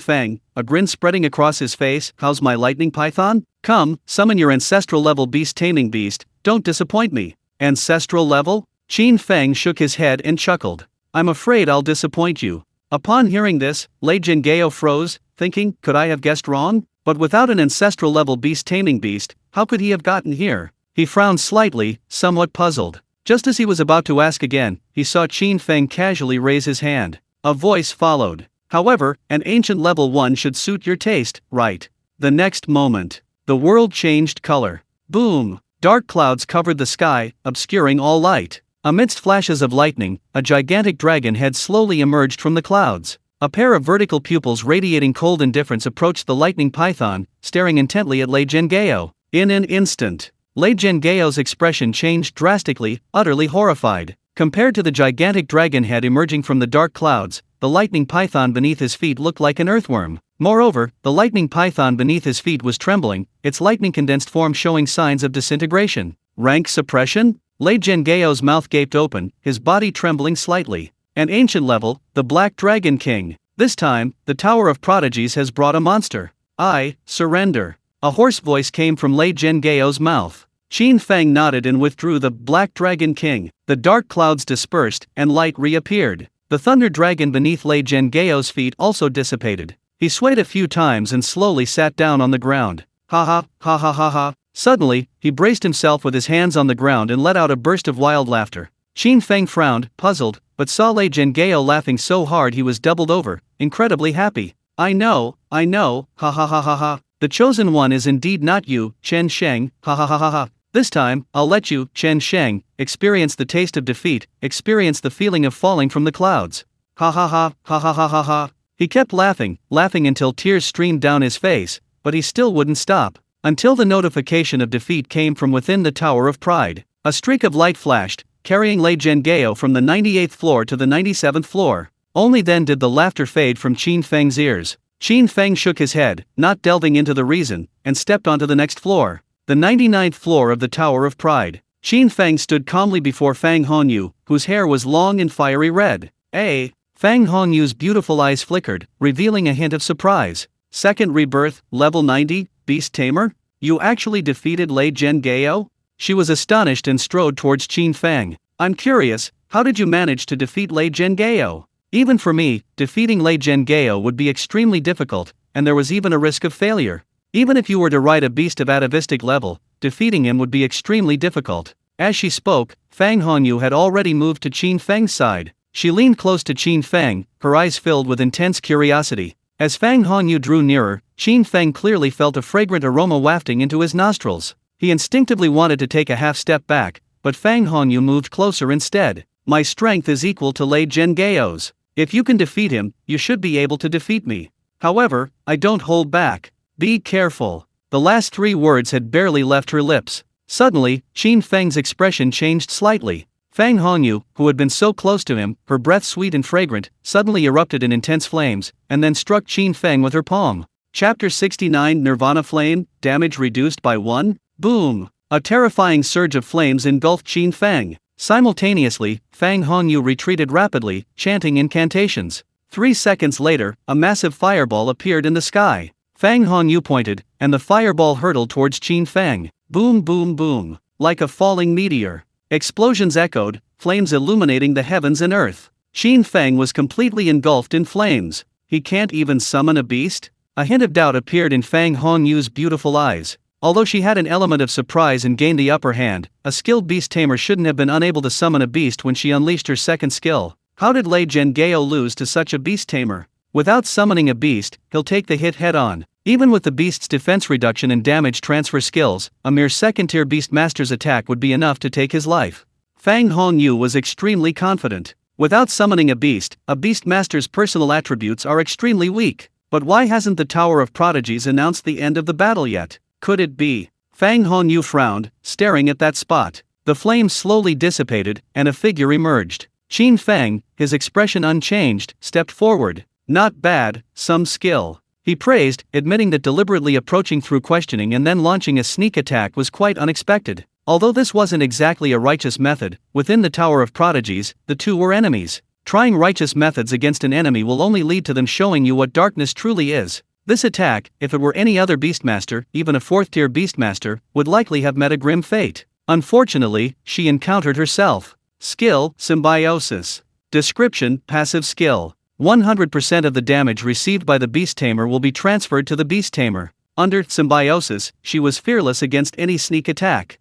Feng, a grin spreading across his face. How's my lightning python? Come, summon your ancestral-level beast taming beast, don't disappoint me. Ancestral level? Qin Feng shook his head and chuckled. I'm afraid I'll disappoint you. Upon hearing this, Lei Zhengao froze, thinking, could I have guessed wrong? But without an ancestral-level beast taming beast, how could he have gotten here? He frowned slightly, somewhat puzzled. Just as he was about to ask again, he saw Qin Feng casually raise his hand. A voice followed. However, an ancient level 1 should suit your taste, right? The next moment, the world changed color. Boom! Dark clouds covered the sky, obscuring all light. Amidst flashes of lightning, a gigantic dragon head slowly emerged from the clouds. A pair of vertical pupils radiating cold indifference approached the lightning python, staring intently at Lei Zhengao. In an instant, Lei Zhengao's expression changed drastically, utterly horrified. Compared to the gigantic dragon head emerging from the dark clouds, the lightning python beneath his feet looked like an earthworm. Moreover, the lightning python beneath his feet was trembling, its lightning condensed form showing signs of disintegration. Rank suppression? Lei Zhengao's mouth gaped open, his body trembling slightly. An ancient level, the Black Dragon King. This time, the Tower of Prodigies has brought a monster. I surrender. A hoarse voice came from Lei Zhengao's mouth. Qin Feng nodded and withdrew the Black Dragon King. The dark clouds dispersed, and light reappeared. The thunder dragon beneath Lei Zhengao's feet also dissipated. He swayed a few times and slowly sat down on the ground. Ha ha, ha ha ha ha. Suddenly, he braced himself with his hands on the ground and let out a burst of wild laughter. Qin Feng frowned, puzzled, but saw Lei Zhengao laughing so hard he was doubled over, incredibly happy. I know, ha ha ha ha ha. The chosen one is indeed not you, Chen Sheng, ha ha ha ha ha. This time, I'll let you, Chen Sheng, experience the taste of defeat, experience the feeling of falling from the clouds. Ha ha ha, ha ha ha ha ha. He kept laughing until tears streamed down his face, but he still wouldn't stop. Until the notification of defeat came from within the Tower of Pride. A streak of light flashed, carrying Lei Zhengao from the 98th floor to the 97th floor. Only then did the laughter fade from Qin Feng's ears. Qin Feng shook his head, not delving into the reason, and stepped onto the next floor. The 99th floor of the Tower of Pride. Qin Feng stood calmly before Fang Hongyu, whose hair was long and fiery red. Fang Hongyu's beautiful eyes flickered, revealing a hint of surprise. Second rebirth, level 90, Beast Tamer? You actually defeated Lei Zhengao? She was astonished and strode towards Qin Feng. I'm curious, how did you manage to defeat Lei Zhengao? Even for me, defeating Lei Zhengao would be extremely difficult, and there was even a risk of failure. Even if you were to ride a beast of atavistic level, defeating him would be extremely difficult. As she spoke, Fang Hongyu had already moved to Qin Feng's side. She leaned close to Qin Feng, her eyes filled with intense curiosity. As Fang Hongyu drew nearer, Qin Feng clearly felt a fragrant aroma wafting into his nostrils. He instinctively wanted to take a half step back, but Fang Hongyu moved closer instead. My strength is equal to Lei Zhengao's. If you can defeat him, you should be able to defeat me. However, I don't hold back. Be careful. The last 3 words had barely left her lips. Suddenly, Qin Feng's expression changed slightly. Fang Hongyu, who had been so close to him, her breath sweet and fragrant, suddenly erupted in intense flames, and then struck Qin Feng with her palm. Chapter 69 Nirvana Flame, damage reduced by 1? Boom! A terrifying surge of flames engulfed Qin Feng. Simultaneously, Fang Hongyu retreated rapidly, chanting incantations. 3 seconds later, a massive fireball appeared in the sky. Fang Hongyu pointed, and the fireball hurtled towards Qin Feng. Boom boom boom. Like a falling meteor. Explosions echoed, flames illuminating the heavens and earth. Qin Feng was completely engulfed in flames. He can't even summon a beast? A hint of doubt appeared in Fang Hongyu's beautiful eyes. Although she had an element of surprise and gained the upper hand, a skilled beast tamer shouldn't have been unable to summon a beast when she unleashed her second skill. How did Lei Zhengao lose to such a beast tamer? Without summoning a beast, he'll take the hit head-on. Even with the beast's defense reduction and damage transfer skills, a mere second-tier beastmaster's attack would be enough to take his life. Fang Hongyu was extremely confident. Without summoning a beastmaster's personal attributes are extremely weak. But why hasn't the Tower of Prodigies announced the end of the battle yet? Could it be? Fang Hongyu frowned, staring at that spot. The flames slowly dissipated, and a figure emerged. Qin Feng, his expression unchanged, stepped forward. Not bad, some skill. He praised, admitting that deliberately approaching through questioning and then launching a sneak attack was quite unexpected. Although this wasn't exactly a righteous method, within the Tower of Prodigies, the two were enemies. Trying righteous methods against an enemy will only lead to them showing you what darkness truly is. This attack, if it were any other beastmaster, even a 4th-tier beastmaster, would likely have met a grim fate. Unfortunately, she encountered herself. Skill, Symbiosis. Description, passive skill. 100% of the damage received by the Beast Tamer will be transferred to the Beast Tamer. Under Symbiosis, she was fearless against any sneak attack.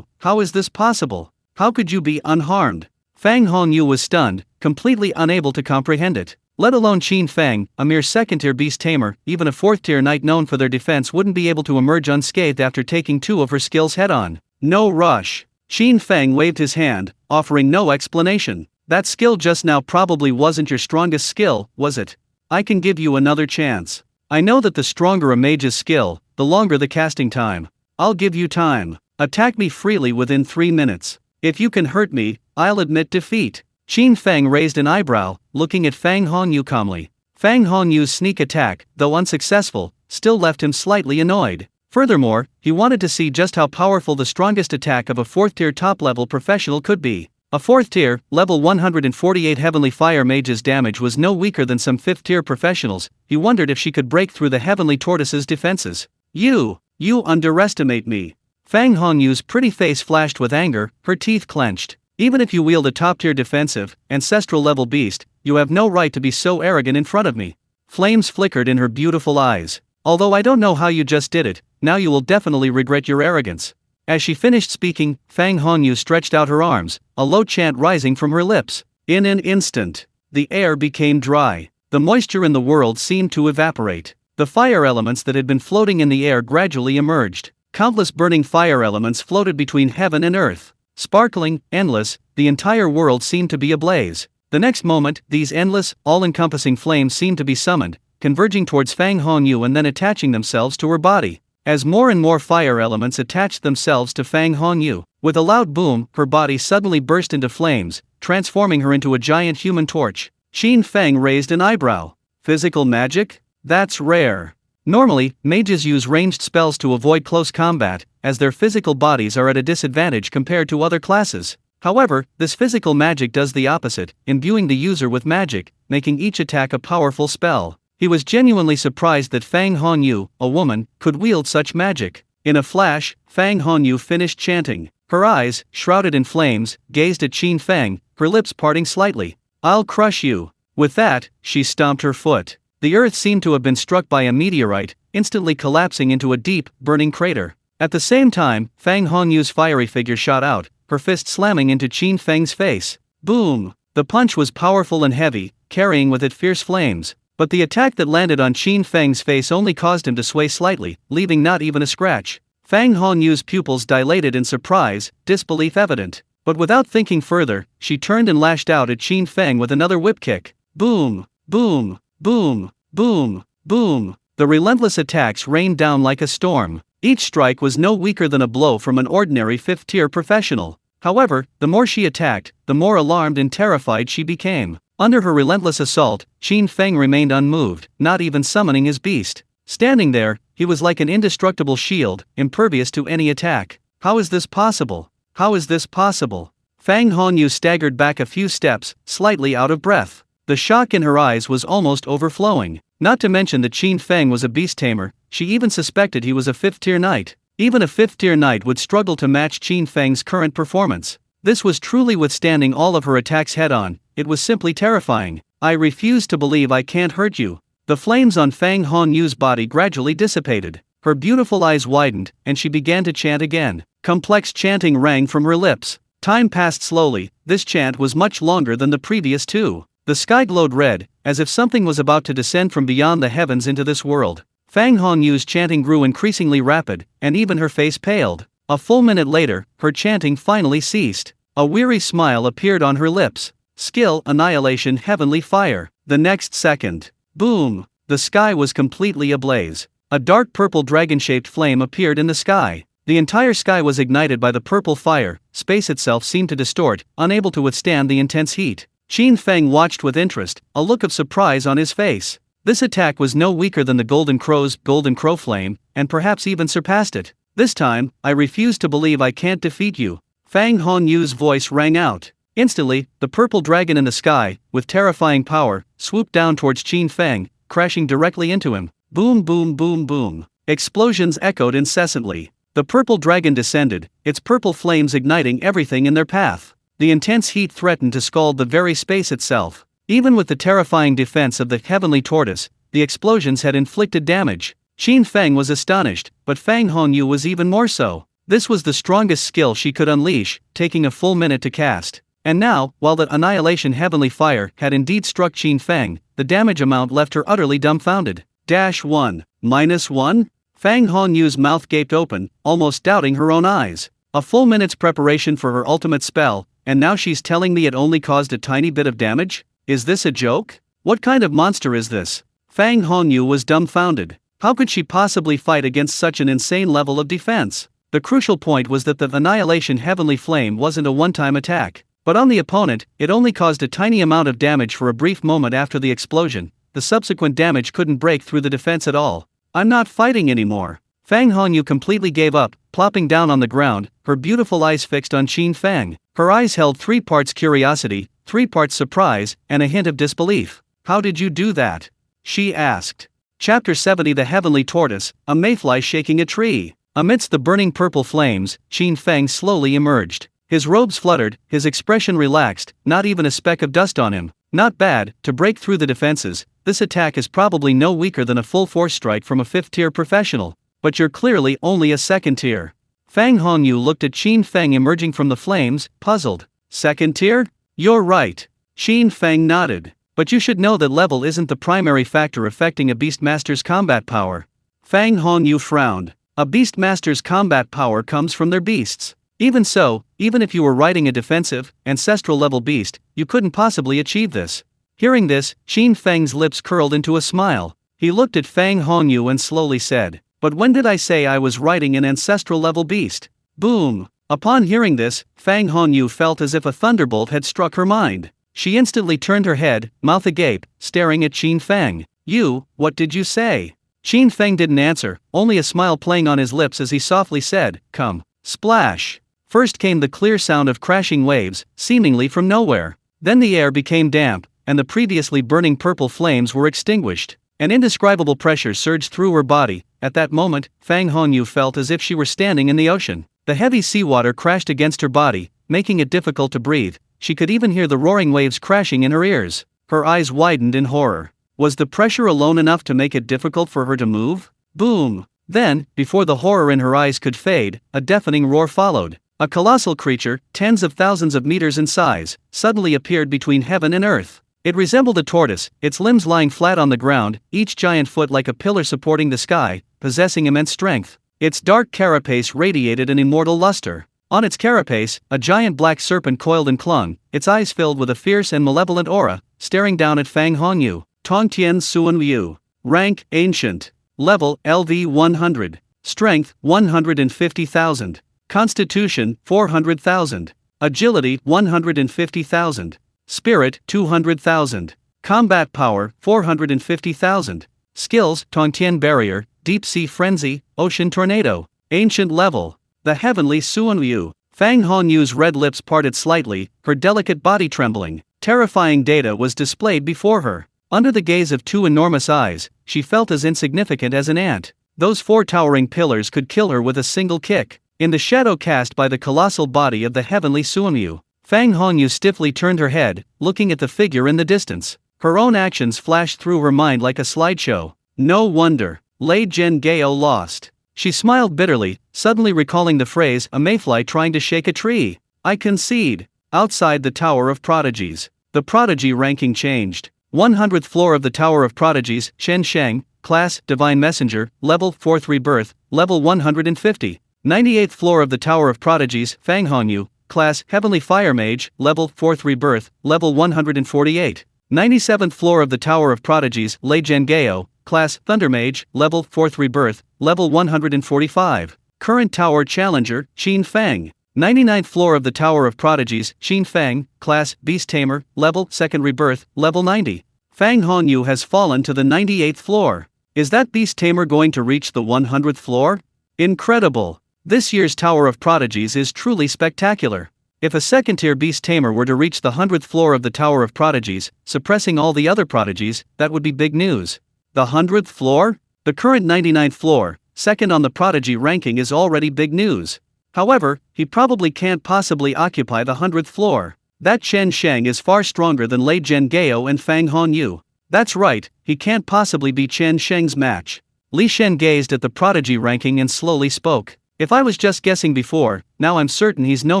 How is this possible? How could you be unharmed? Fang Hongyu was stunned, completely unable to comprehend it. Let alone Qin Feng, a mere second-tier Beast Tamer, even a 4th-tier knight known for their defense wouldn't be able to emerge unscathed after taking 2 of her skills head-on. No rush. Qin Feng waved his hand, offering no explanation. That skill just now probably wasn't your strongest skill, was it? I can give you another chance. I know that the stronger a mage's skill, the longer the casting time. I'll give you time. Attack me freely within 3 minutes. If you can hurt me, I'll admit defeat. Qin Feng raised an eyebrow, looking at Fang Hongyu calmly. Fang Hongyu's sneak attack, though unsuccessful, still left him slightly annoyed. Furthermore, he wanted to see just how powerful the strongest attack of a 4th-tier top-level professional could be. A 4th-tier, level 148 Heavenly Fire Mage's damage was no weaker than some 5th-tier professionals. He wondered if she could break through the Heavenly Tortoise's defenses. You underestimate me. Fang Hongyu's pretty face flashed with anger, her teeth clenched. Even if you wield a top-tier defensive, ancestral-level beast, you have no right to be so arrogant in front of me. Flames flickered in her beautiful eyes. Although I don't know how you just did it, now you will definitely regret your arrogance. As she finished speaking, Fang Hongyu stretched out her arms, a low chant rising from her lips. In an instant, the air became dry. The moisture in the world seemed to evaporate. The fire elements that had been floating in the air gradually emerged. Countless burning fire elements floated between heaven and earth. Sparkling, endless, the entire world seemed to be ablaze. The next moment, these endless, all-encompassing flames seemed to be summoned, converging towards Fang Hongyu and then attaching themselves to her body. As more and more fire elements attached themselves to Fang Hongyu, with a loud boom, her body suddenly burst into flames, transforming her into a giant human torch. Qin Feng raised an eyebrow. Physical magic? That's rare. Normally, mages use ranged spells to avoid close combat, as their physical bodies are at a disadvantage compared to other classes. However, this physical magic does the opposite, imbuing the user with magic, making each attack a powerful spell. He was genuinely surprised that Fang Hongyu, a woman, could wield such magic. In a flash, Fang Hongyu finished chanting. Her eyes, shrouded in flames, gazed at Qin Feng, her lips parting slightly. "I'll crush you." With that, she stomped her foot. The earth seemed to have been struck by a meteorite, instantly collapsing into a deep, burning crater. At the same time, Fang Hongyu's fiery figure shot out, her fist slamming into Qin Feng's face. Boom! The punch was powerful and heavy, carrying with it fierce flames. But the attack that landed on Qin Feng's face only caused him to sway slightly, leaving not even a scratch. Fang Honyu's pupils dilated in surprise, disbelief evident. But without thinking further, she turned and lashed out at Qin Feng with another whip kick. Boom! Boom! Boom! Boom! Boom! The relentless attacks rained down like a storm. Each strike was no weaker than a blow from an ordinary fifth-tier professional. However, the more she attacked, the more alarmed and terrified she became. Under her relentless assault, Qin Feng remained unmoved, not even summoning his beast. Standing there, he was like an indestructible shield, impervious to any attack. How is this possible? How is this possible? Fang Hongyu staggered back a few steps, slightly out of breath. The shock in her eyes was almost overflowing. Not to mention that Qin Feng was a beast tamer, she even suspected he was a fifth-tier knight. Even a fifth-tier knight would struggle to match Qin Feng's current performance. This was truly withstanding all of her attacks head-on. It was simply terrifying. "I refuse to believe I can't hurt you." The flames on Fang Honyu's body gradually dissipated. Her beautiful eyes widened, and she began to chant again. Complex chanting rang from her lips. Time passed slowly. This chant was much longer than the previous two. The sky glowed red, as if something was about to descend from beyond the heavens into this world. Fang Honyu's chanting grew increasingly rapid, and even her face paled. A full minute later, her chanting finally ceased. A weary smile appeared on her lips. Skill, annihilation, heavenly fire. The next second, boom! The sky was completely ablaze. A dark purple dragon-shaped flame appeared in the sky. The entire sky was ignited by the purple fire. Space itself seemed to distort, unable to withstand the intense heat. Qin Feng watched with interest, a look of surprise on his face. This attack was no weaker than the Golden Crow flame, and perhaps even surpassed it. "This time, I refuse to believe I can't defeat you." Fang Honyu's voice rang out. Instantly, the purple dragon in the sky, with terrifying power, swooped down towards Qin Feng, crashing directly into him. Boom boom boom boom. Explosions echoed incessantly. The purple dragon descended, its purple flames igniting everything in their path. The intense heat threatened to scald the very space itself. Even with the terrifying defense of the heavenly tortoise, the explosions had inflicted damage. Qin Feng was astonished, but Fang Hongyu was even more so. This was the strongest skill she could unleash, taking a full minute to cast. And now, while that annihilation heavenly fire had indeed struck Qin Feng, the damage amount left her utterly dumbfounded. -1, -1? Fang Honyu's mouth gaped open, almost doubting her own eyes. A full minute's preparation for her ultimate spell, and now she's telling me it only caused a tiny bit of damage? Is this a joke? What kind of monster is this? Fang Hongyu was dumbfounded. How could she possibly fight against such an insane level of defense? The crucial point was that the annihilation heavenly flame wasn't a one-time attack. But on the opponent, it only caused a tiny amount of damage for a brief moment after the explosion. The subsequent damage couldn't break through the defense at all. "I'm not fighting anymore." Fang Hongyu completely gave up, plopping down on the ground, her beautiful eyes fixed on Qin Feng. Her eyes held 3 parts curiosity, 3 parts surprise, and a hint of disbelief. "How did you do that?" she asked. Chapter 70 The Heavenly Tortoise, a mayfly shaking a tree. Amidst the burning purple flames, Qin Feng slowly emerged. His robes fluttered, his expression relaxed, not even a speck of dust on him. "Not bad, to break through the defenses. This attack is probably no weaker than a full force strike from a 5th-tier professional. But you're clearly only a 2nd tier." Fang Hongyu looked at Qin Feng emerging from the flames, puzzled. "2nd tier? You're right." Qin Feng nodded. "But you should know that level isn't the primary factor affecting a Beastmaster's combat power." Fang Hongyu frowned. A Beastmaster's combat power comes from their beasts. Even so, even if you were riding a defensive, ancestral-level beast, you couldn't possibly achieve this. Hearing this, Qin Feng's lips curled into a smile. He looked at Fang Hongyu and slowly said, "But when did I say I was riding an ancestral-level beast?" Boom! Upon hearing this, Fang Hongyu felt as if a thunderbolt had struck her mind. She instantly turned her head, mouth agape, staring at Qin Feng. You, what did you say? Qin Feng didn't answer, only a smile playing on his lips as he softly said, come. Splash! First came the clear sound of crashing waves, seemingly from nowhere. Then the air became damp, and the previously burning purple flames were extinguished. An indescribable pressure surged through her body. At that moment, Fang Hongyu felt as if she were standing in the ocean. The heavy seawater crashed against her body, making it difficult to breathe. She could even hear the roaring waves crashing in her ears. Her eyes widened in horror. Was the pressure alone enough to make it difficult for her to move? Boom! Then, before the horror in her eyes could fade, a deafening roar followed. A colossal creature, tens of thousands of meters in size, suddenly appeared between heaven and earth. It resembled a tortoise, its limbs lying flat on the ground, each giant foot like a pillar supporting the sky, possessing immense strength. Its dark carapace radiated an immortal luster. On its carapace, a giant black serpent coiled and clung, its eyes filled with a fierce and malevolent aura, staring down at Fang Hongyu. Tongtian Suan Liu. Rank, Ancient. Level, LV 100. Strength, 150,000. Constitution, 400,000. Agility, 150,000. Spirit, 200,000. Combat power, 450,000. Skills, Tongtian Barrier, Deep Sea Frenzy, Ocean Tornado. Ancient level. The Heavenly Suan Liu. Fang Honyu's red lips parted slightly, her delicate body trembling. Terrifying data was displayed before her. Under the gaze of two enormous eyes, she felt as insignificant as an ant. Those four towering pillars could kill her with a single kick. In the shadow cast by the colossal body of the Heavenly Suan Liu, Fang Hongyu stiffly turned her head, looking at the figure in the distance. Her own actions flashed through her mind like a slideshow. No wonder. Lei Zhengao lost. She smiled bitterly, suddenly recalling the phrase, a mayfly trying to shake a tree. I concede. Outside the Tower of Prodigies. The prodigy ranking changed. 100th floor of the Tower of Prodigies, Shen Sheng, Class, Divine Messenger, Level, 4th Rebirth, Level 150. 98th floor of the Tower of Prodigies, Fang Hongyu, Class, Heavenly Fire Mage, Level, 4th Rebirth, Level 148. 97th floor of the Tower of Prodigies, Lei Zhengao, Class, Thunder Mage, Level, 4th Rebirth, Level 145. Current Tower Challenger, Qin Feng. 99th floor of the Tower of Prodigies, Qin Feng, Class, Beast Tamer, Level, 2nd Rebirth, Level 90. Fang Hongyu has fallen to the 98th floor. Is that Beast Tamer going to reach the 100th floor? Incredible! This year's Tower of Prodigies is truly spectacular. If a second-tier Beast Tamer were to reach the 100th floor of the Tower of Prodigies, suppressing all the other prodigies, that would be big news. The 100th floor? The current 99th floor, second on the prodigy ranking, is already big news. However, he probably can't possibly occupy the 100th floor. That Chen Sheng is far stronger than Lei Zhengao and Fang Hongyu. That's right, he can't possibly be Chen Sheng's match. Li Shen gazed at the prodigy ranking and slowly spoke. If I was just guessing before, now I'm certain he's no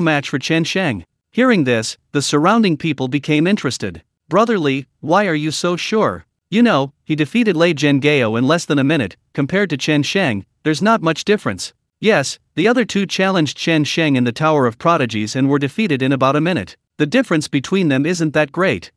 match for Chen Sheng. Hearing this, the surrounding people became interested. Brother Li, why are you so sure? You know, he defeated Lei Zhengao in less than a minute. Compared to Chen Sheng, there's not much difference. Yes, the other two challenged Chen Sheng in the Tower of Prodigies and were defeated in about a minute. The difference between them isn't that great.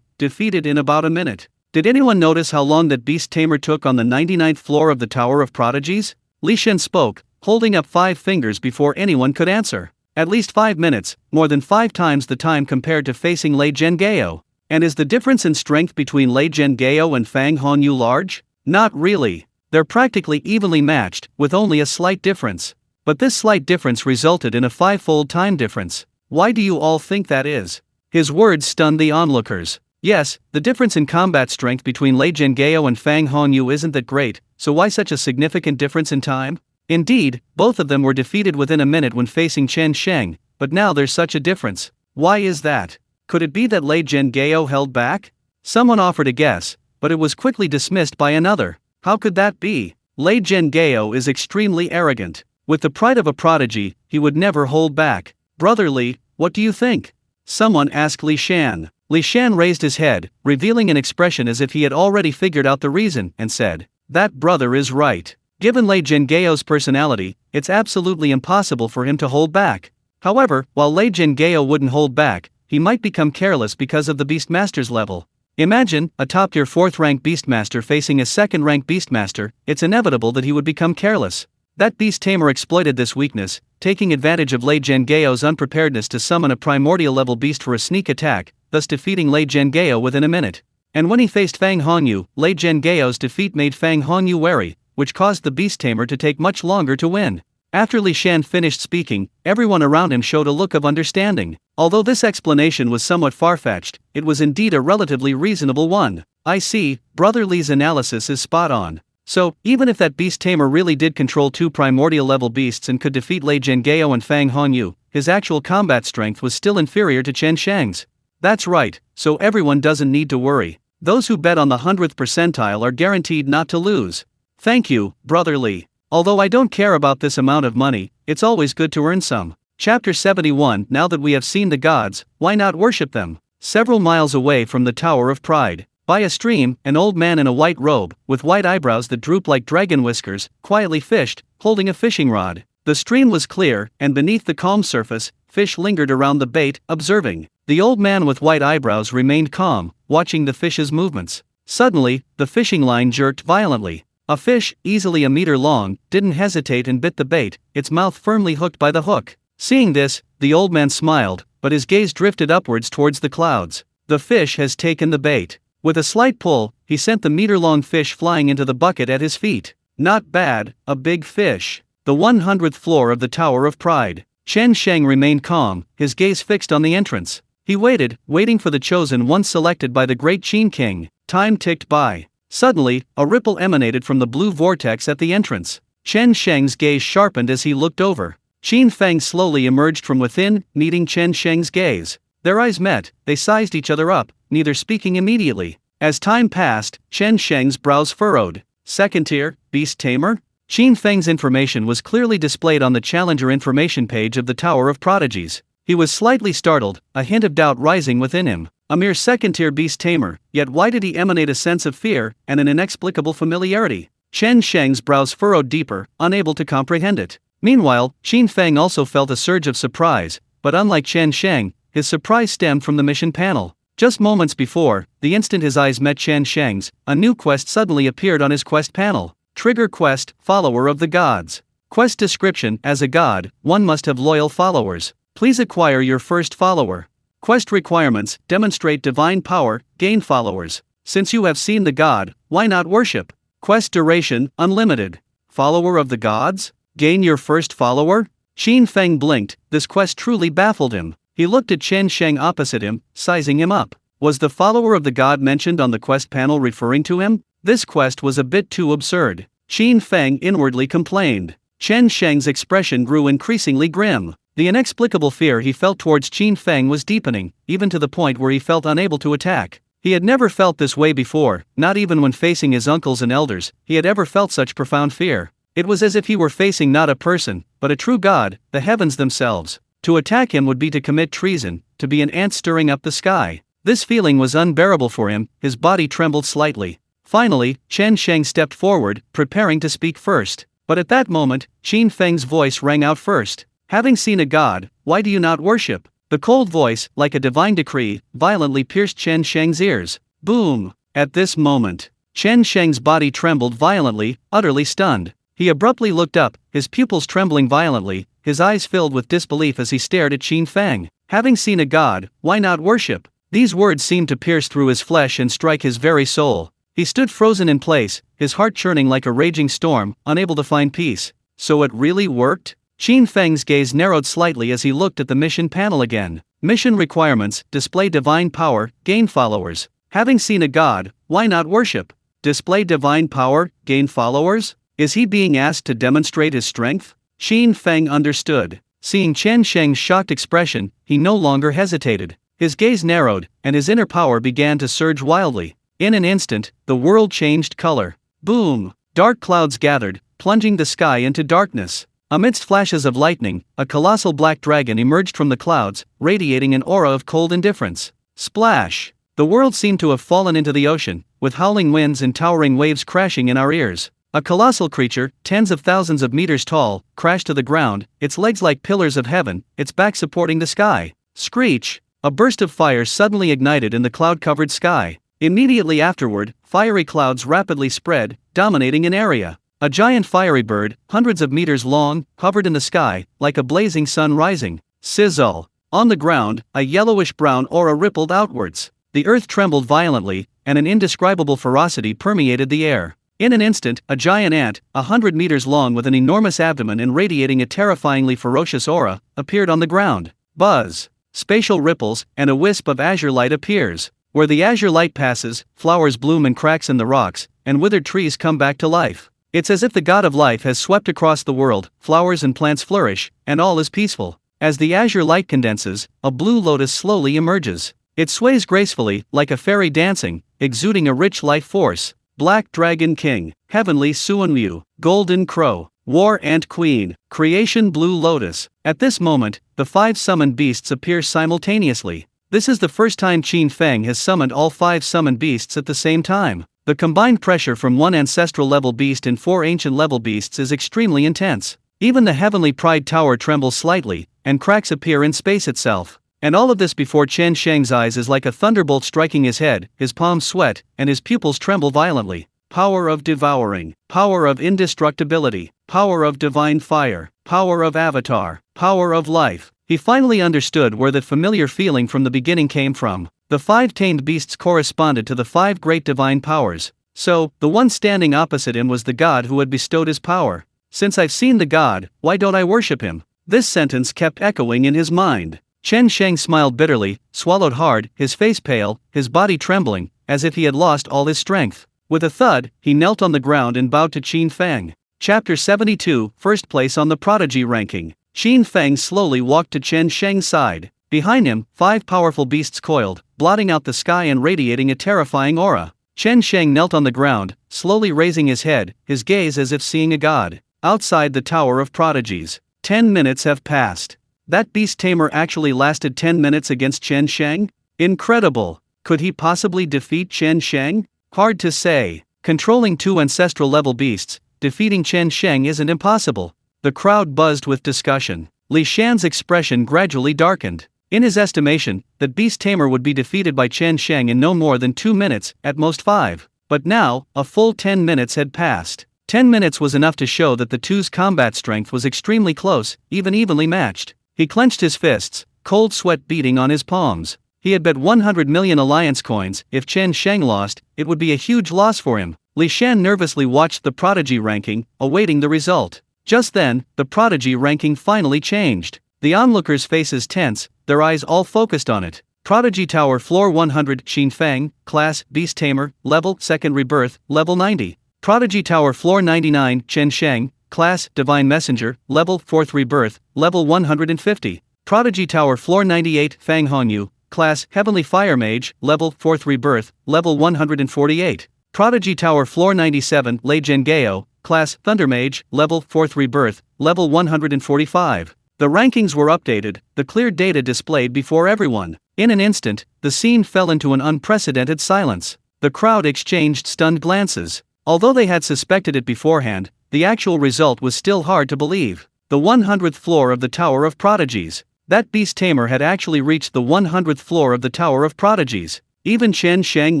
Defeated in about a minute. Did anyone notice how long that Beast Tamer took on the 99th floor of the Tower of Prodigies? Li Shen spoke, holding up 5 fingers before anyone could answer. At least 5 minutes, more than 5 times the time compared to facing Lei Zhengao. And is the difference in strength between Lei Zhengao and Fang Hongyu large? Not really. They're practically evenly matched, with only a slight difference. But this slight difference resulted in a 5-fold time difference. Why do you all think that is? His words stunned the onlookers. Yes, the difference in combat strength between Lei Zhengao and Fang Hongyu isn't that great, so why such a significant difference in time? Indeed, both of them were defeated within a minute when facing Chen Sheng, but now there's such a difference. Why is that? Could it be that Lei Zhengao held back? Someone offered a guess, but it was quickly dismissed by another. How could that be? Lei Zhengao is extremely arrogant. With the pride of a prodigy, he would never hold back. Brother Li, what do you think? Someone asked Li Shan. Li Shan raised his head, revealing an expression as if he had already figured out the reason, and said, that brother is right. Given Lei Zhengao's personality, it's absolutely impossible for him to hold back. However, while Lei Zhengao wouldn't hold back, he might become careless because of the Beastmaster's level. Imagine, a top-tier 4th-rank Beastmaster facing a 2nd-rank Beastmaster, it's inevitable that he would become careless. That Beast Tamer exploited this weakness, taking advantage of Lei Zhengao's unpreparedness to summon a primordial-level beast for a sneak attack, thus defeating Lei Zhengao within a minute. And when he faced Fang Hongyu, Lei Zhengao's defeat made Fang Hongyu wary, which caused the Beast Tamer to take much longer to win. After Li Shan finished speaking, everyone around him showed a look of understanding. Although this explanation was somewhat far-fetched, it was indeed a relatively reasonable one. I see, Brother Li's analysis is spot on. So, even if that Beast Tamer really did control 2 primordial-level beasts and could defeat Lei Zhengao and Fang Hongyu, his actual combat strength was still inferior to Chen Sheng's. That's right, so everyone doesn't need to worry. Those who bet on the 100th percentile are guaranteed not to lose. Thank you, Brother Li. Although I don't care about this amount of money, it's always good to earn some. Chapter 71. Now that we have seen the gods, why not worship them? Several miles away from the Tower of Pride, by a stream, an old man in a white robe, with white eyebrows that droop like dragon whiskers, quietly fished, holding a fishing rod. The stream was clear, and beneath the calm surface, fish lingered around the bait, observing. The old man with white eyebrows remained calm, watching the fish's movements. Suddenly, the fishing line jerked violently. A fish, easily a meter long, didn't hesitate and bit the bait, its mouth firmly hooked by the hook. Seeing this, the old man smiled, but his gaze drifted upwards towards the clouds. The fish has taken the bait. With a slight pull, he sent the meter-long fish flying into the bucket at his feet. Not bad, a big fish. The 100th floor of the Tower of Pride. Chen Sheng remained calm, his gaze fixed on the entrance. He waiting for the chosen one selected by the great Qin King. Time ticked by. Suddenly, a ripple emanated from the blue vortex at the entrance. Chen Sheng's gaze sharpened as he looked over. Qin Feng slowly emerged from within, meeting Chen Sheng's gaze. Their eyes met, they sized each other up, neither speaking immediately. As time passed, Chen Sheng's brows furrowed. Second tier, Beast Tamer? Qin Feng's information was clearly displayed on the Challenger information page of the Tower of Prodigies. He was slightly startled, a hint of doubt rising within him. A mere second-tier Beast Tamer, yet why did he emanate a sense of fear and an inexplicable familiarity? Chen Sheng's brows furrowed deeper, unable to comprehend it. Meanwhile, Qin Feng also felt a surge of surprise, but unlike Chen Sheng, his surprise stemmed from the mission panel. Just moments before, the instant his eyes met Chen Sheng's, a new quest suddenly appeared on his quest panel. Trigger quest, Follower of the Gods. Quest description: as a god, one must have loyal followers. Please acquire your first follower. Quest requirements: demonstrate divine power, gain followers. Since you have seen the god, why not worship? Quest duration: unlimited. Follower of the gods? Gain your first follower? Qin Feng blinked, this quest truly baffled him. He looked at Chen Sheng opposite him, sizing him up. Was the follower of the god mentioned on the quest panel referring to him? This quest was a bit too absurd. Qin Feng inwardly complained. Chen Sheng's expression grew increasingly grim. The inexplicable fear he felt towards Qin Feng was deepening, even to the point where he felt unable to attack. He had never felt this way before, not even when facing his uncles and elders, he had ever felt such profound fear. It was as if he were facing not a person, but a true god, the heavens themselves. To attack him would be to commit treason, to be an ant stirring up the sky. This feeling was unbearable for him, his body trembled slightly. Finally, Chen Sheng stepped forward, preparing to speak first. But at that moment, Qin Feng's voice rang out first. Having seen a god, why do you not worship? The cold voice, like a divine decree, violently pierced Chen Sheng's ears. Boom! At this moment, Chen Sheng's body trembled violently, utterly stunned. He abruptly looked up, his pupils trembling violently, his eyes filled with disbelief as he stared at Qin Feng. Having seen a god, why not worship? These words seemed to pierce through his flesh and strike his very soul. He stood frozen in place, his heart churning like a raging storm, unable to find peace. So it really worked? Qin Feng's gaze narrowed slightly as he looked at the mission panel again. Mission requirements: display divine power, gain followers. Having seen a god, why not worship? Display divine power, gain followers? Is he being asked to demonstrate his strength? Qin Feng understood. Seeing Chen Sheng's shocked expression, he no longer hesitated. His gaze narrowed, and his inner power began to surge wildly. In an instant, the world changed color. Boom! Dark clouds gathered, plunging the sky into darkness. Amidst flashes of lightning, a colossal black dragon emerged from the clouds, radiating an aura of cold indifference. Splash! The world seemed to have fallen into the ocean, with howling winds and towering waves crashing in our ears. A colossal creature, tens of thousands of meters tall, crashed to the ground, its legs like pillars of heaven, its back supporting the sky. Screech! A burst of fire suddenly ignited in the cloud-covered sky. Immediately afterward, fiery clouds rapidly spread, dominating an area. A giant fiery bird, hundreds of meters long, hovered in the sky, like a blazing sun rising. Sizzle! On the ground, a yellowish-brown aura rippled outwards. the earth trembled violently, and an indescribable ferocity permeated the air. In an instant, a giant ant, 100 meters long with an enormous abdomen and radiating a terrifyingly ferocious aura, appeared on the ground. Buzz! Spatial ripples, and a wisp of azure light appears. Where the azure light passes, flowers bloom in cracks in the rocks, and withered trees come back to life. It's as if the god of life has swept across the world, flowers and plants flourish, and all is peaceful. As the azure light condenses, a blue lotus slowly emerges. It sways gracefully, like a fairy dancing, exuding a rich life force. Black Dragon King, Heavenly Suanmu, Golden Crow, War Ant Queen, Creation Blue Lotus. At this moment, the 5 summoned beasts appear simultaneously. This is the first time Qin Feng has summoned all 5 summoned beasts at the same time. The combined pressure from 1 ancestral-level beast and 4 ancient-level beasts is extremely intense. Even the heavenly pride tower trembles slightly, and cracks appear in space itself. And all of this before Chen Sheng's eyes is like a thunderbolt striking his head, his palms sweat, and his pupils tremble violently. Power of devouring, power of indestructibility, power of divine fire, power of avatar, power of life. He finally understood where that familiar feeling from the beginning came from. The 5 tamed beasts corresponded to the 5 great divine powers. So, the one standing opposite him was the god who had bestowed his power. Since I've seen the god, why don't I worship him? This sentence kept echoing in his mind. Chen Sheng smiled bitterly, swallowed hard, his face pale, his body trembling, as if he had lost all his strength. With a thud, he knelt on the ground and bowed to Qin Feng. Chapter 72, First place on the prodigy ranking. Qin Feng slowly walked to Chen Sheng's side. Behind him, 5 powerful beasts coiled, blotting out the sky and radiating a terrifying aura. Chen Sheng knelt on the ground, slowly raising his head, his gaze as if seeing a god. Outside the Tower of Prodigies. 10 minutes have passed. That beast tamer actually lasted 10 minutes against Chen Sheng? Incredible! Could he possibly defeat Chen Sheng? Hard to say. Controlling 2 ancestral-level beasts, defeating Chen Sheng isn't impossible. The crowd buzzed with discussion. Li Shan's expression gradually darkened. In his estimation, that beast tamer would be defeated by Chen Sheng in no more than 2 minutes, at most 5. But now, a full 10 minutes had passed. 10 minutes was enough to show that the two's combat strength was extremely close, even evenly matched. He clenched his fists, cold sweat beading on his palms. He had bet 100 million alliance coins. If Chen Sheng lost, it would be a huge loss for him. Li Shan nervously watched the prodigy ranking, awaiting the result. Just then, the prodigy ranking finally changed. The onlookers' faces tense, their eyes all focused on it. Prodigy Tower Floor 100, Qin Feng, Class, Beast Tamer, Level, 2nd Rebirth, Level 90. Prodigy Tower Floor 99, Chen Sheng, Class, Divine Messenger, Level, 4th Rebirth, Level 150. Prodigy Tower Floor 98, Fang Hongyu, Class, Heavenly Fire Mage, Level, 4th Rebirth, Level 148. Prodigy Tower Floor 97, Lei Zhengao, Class, Thunder Mage, Level, 4th Rebirth, Level 145. The rankings were updated, the clear data displayed before everyone. In an instant, the scene fell into an unprecedented silence. The crowd exchanged stunned glances. Although they had suspected it beforehand, the actual result was still hard to believe. The 100th floor of the Tower of Prodigies. That beast tamer had actually reached the 100th floor of the Tower of Prodigies. Even Chen Sheng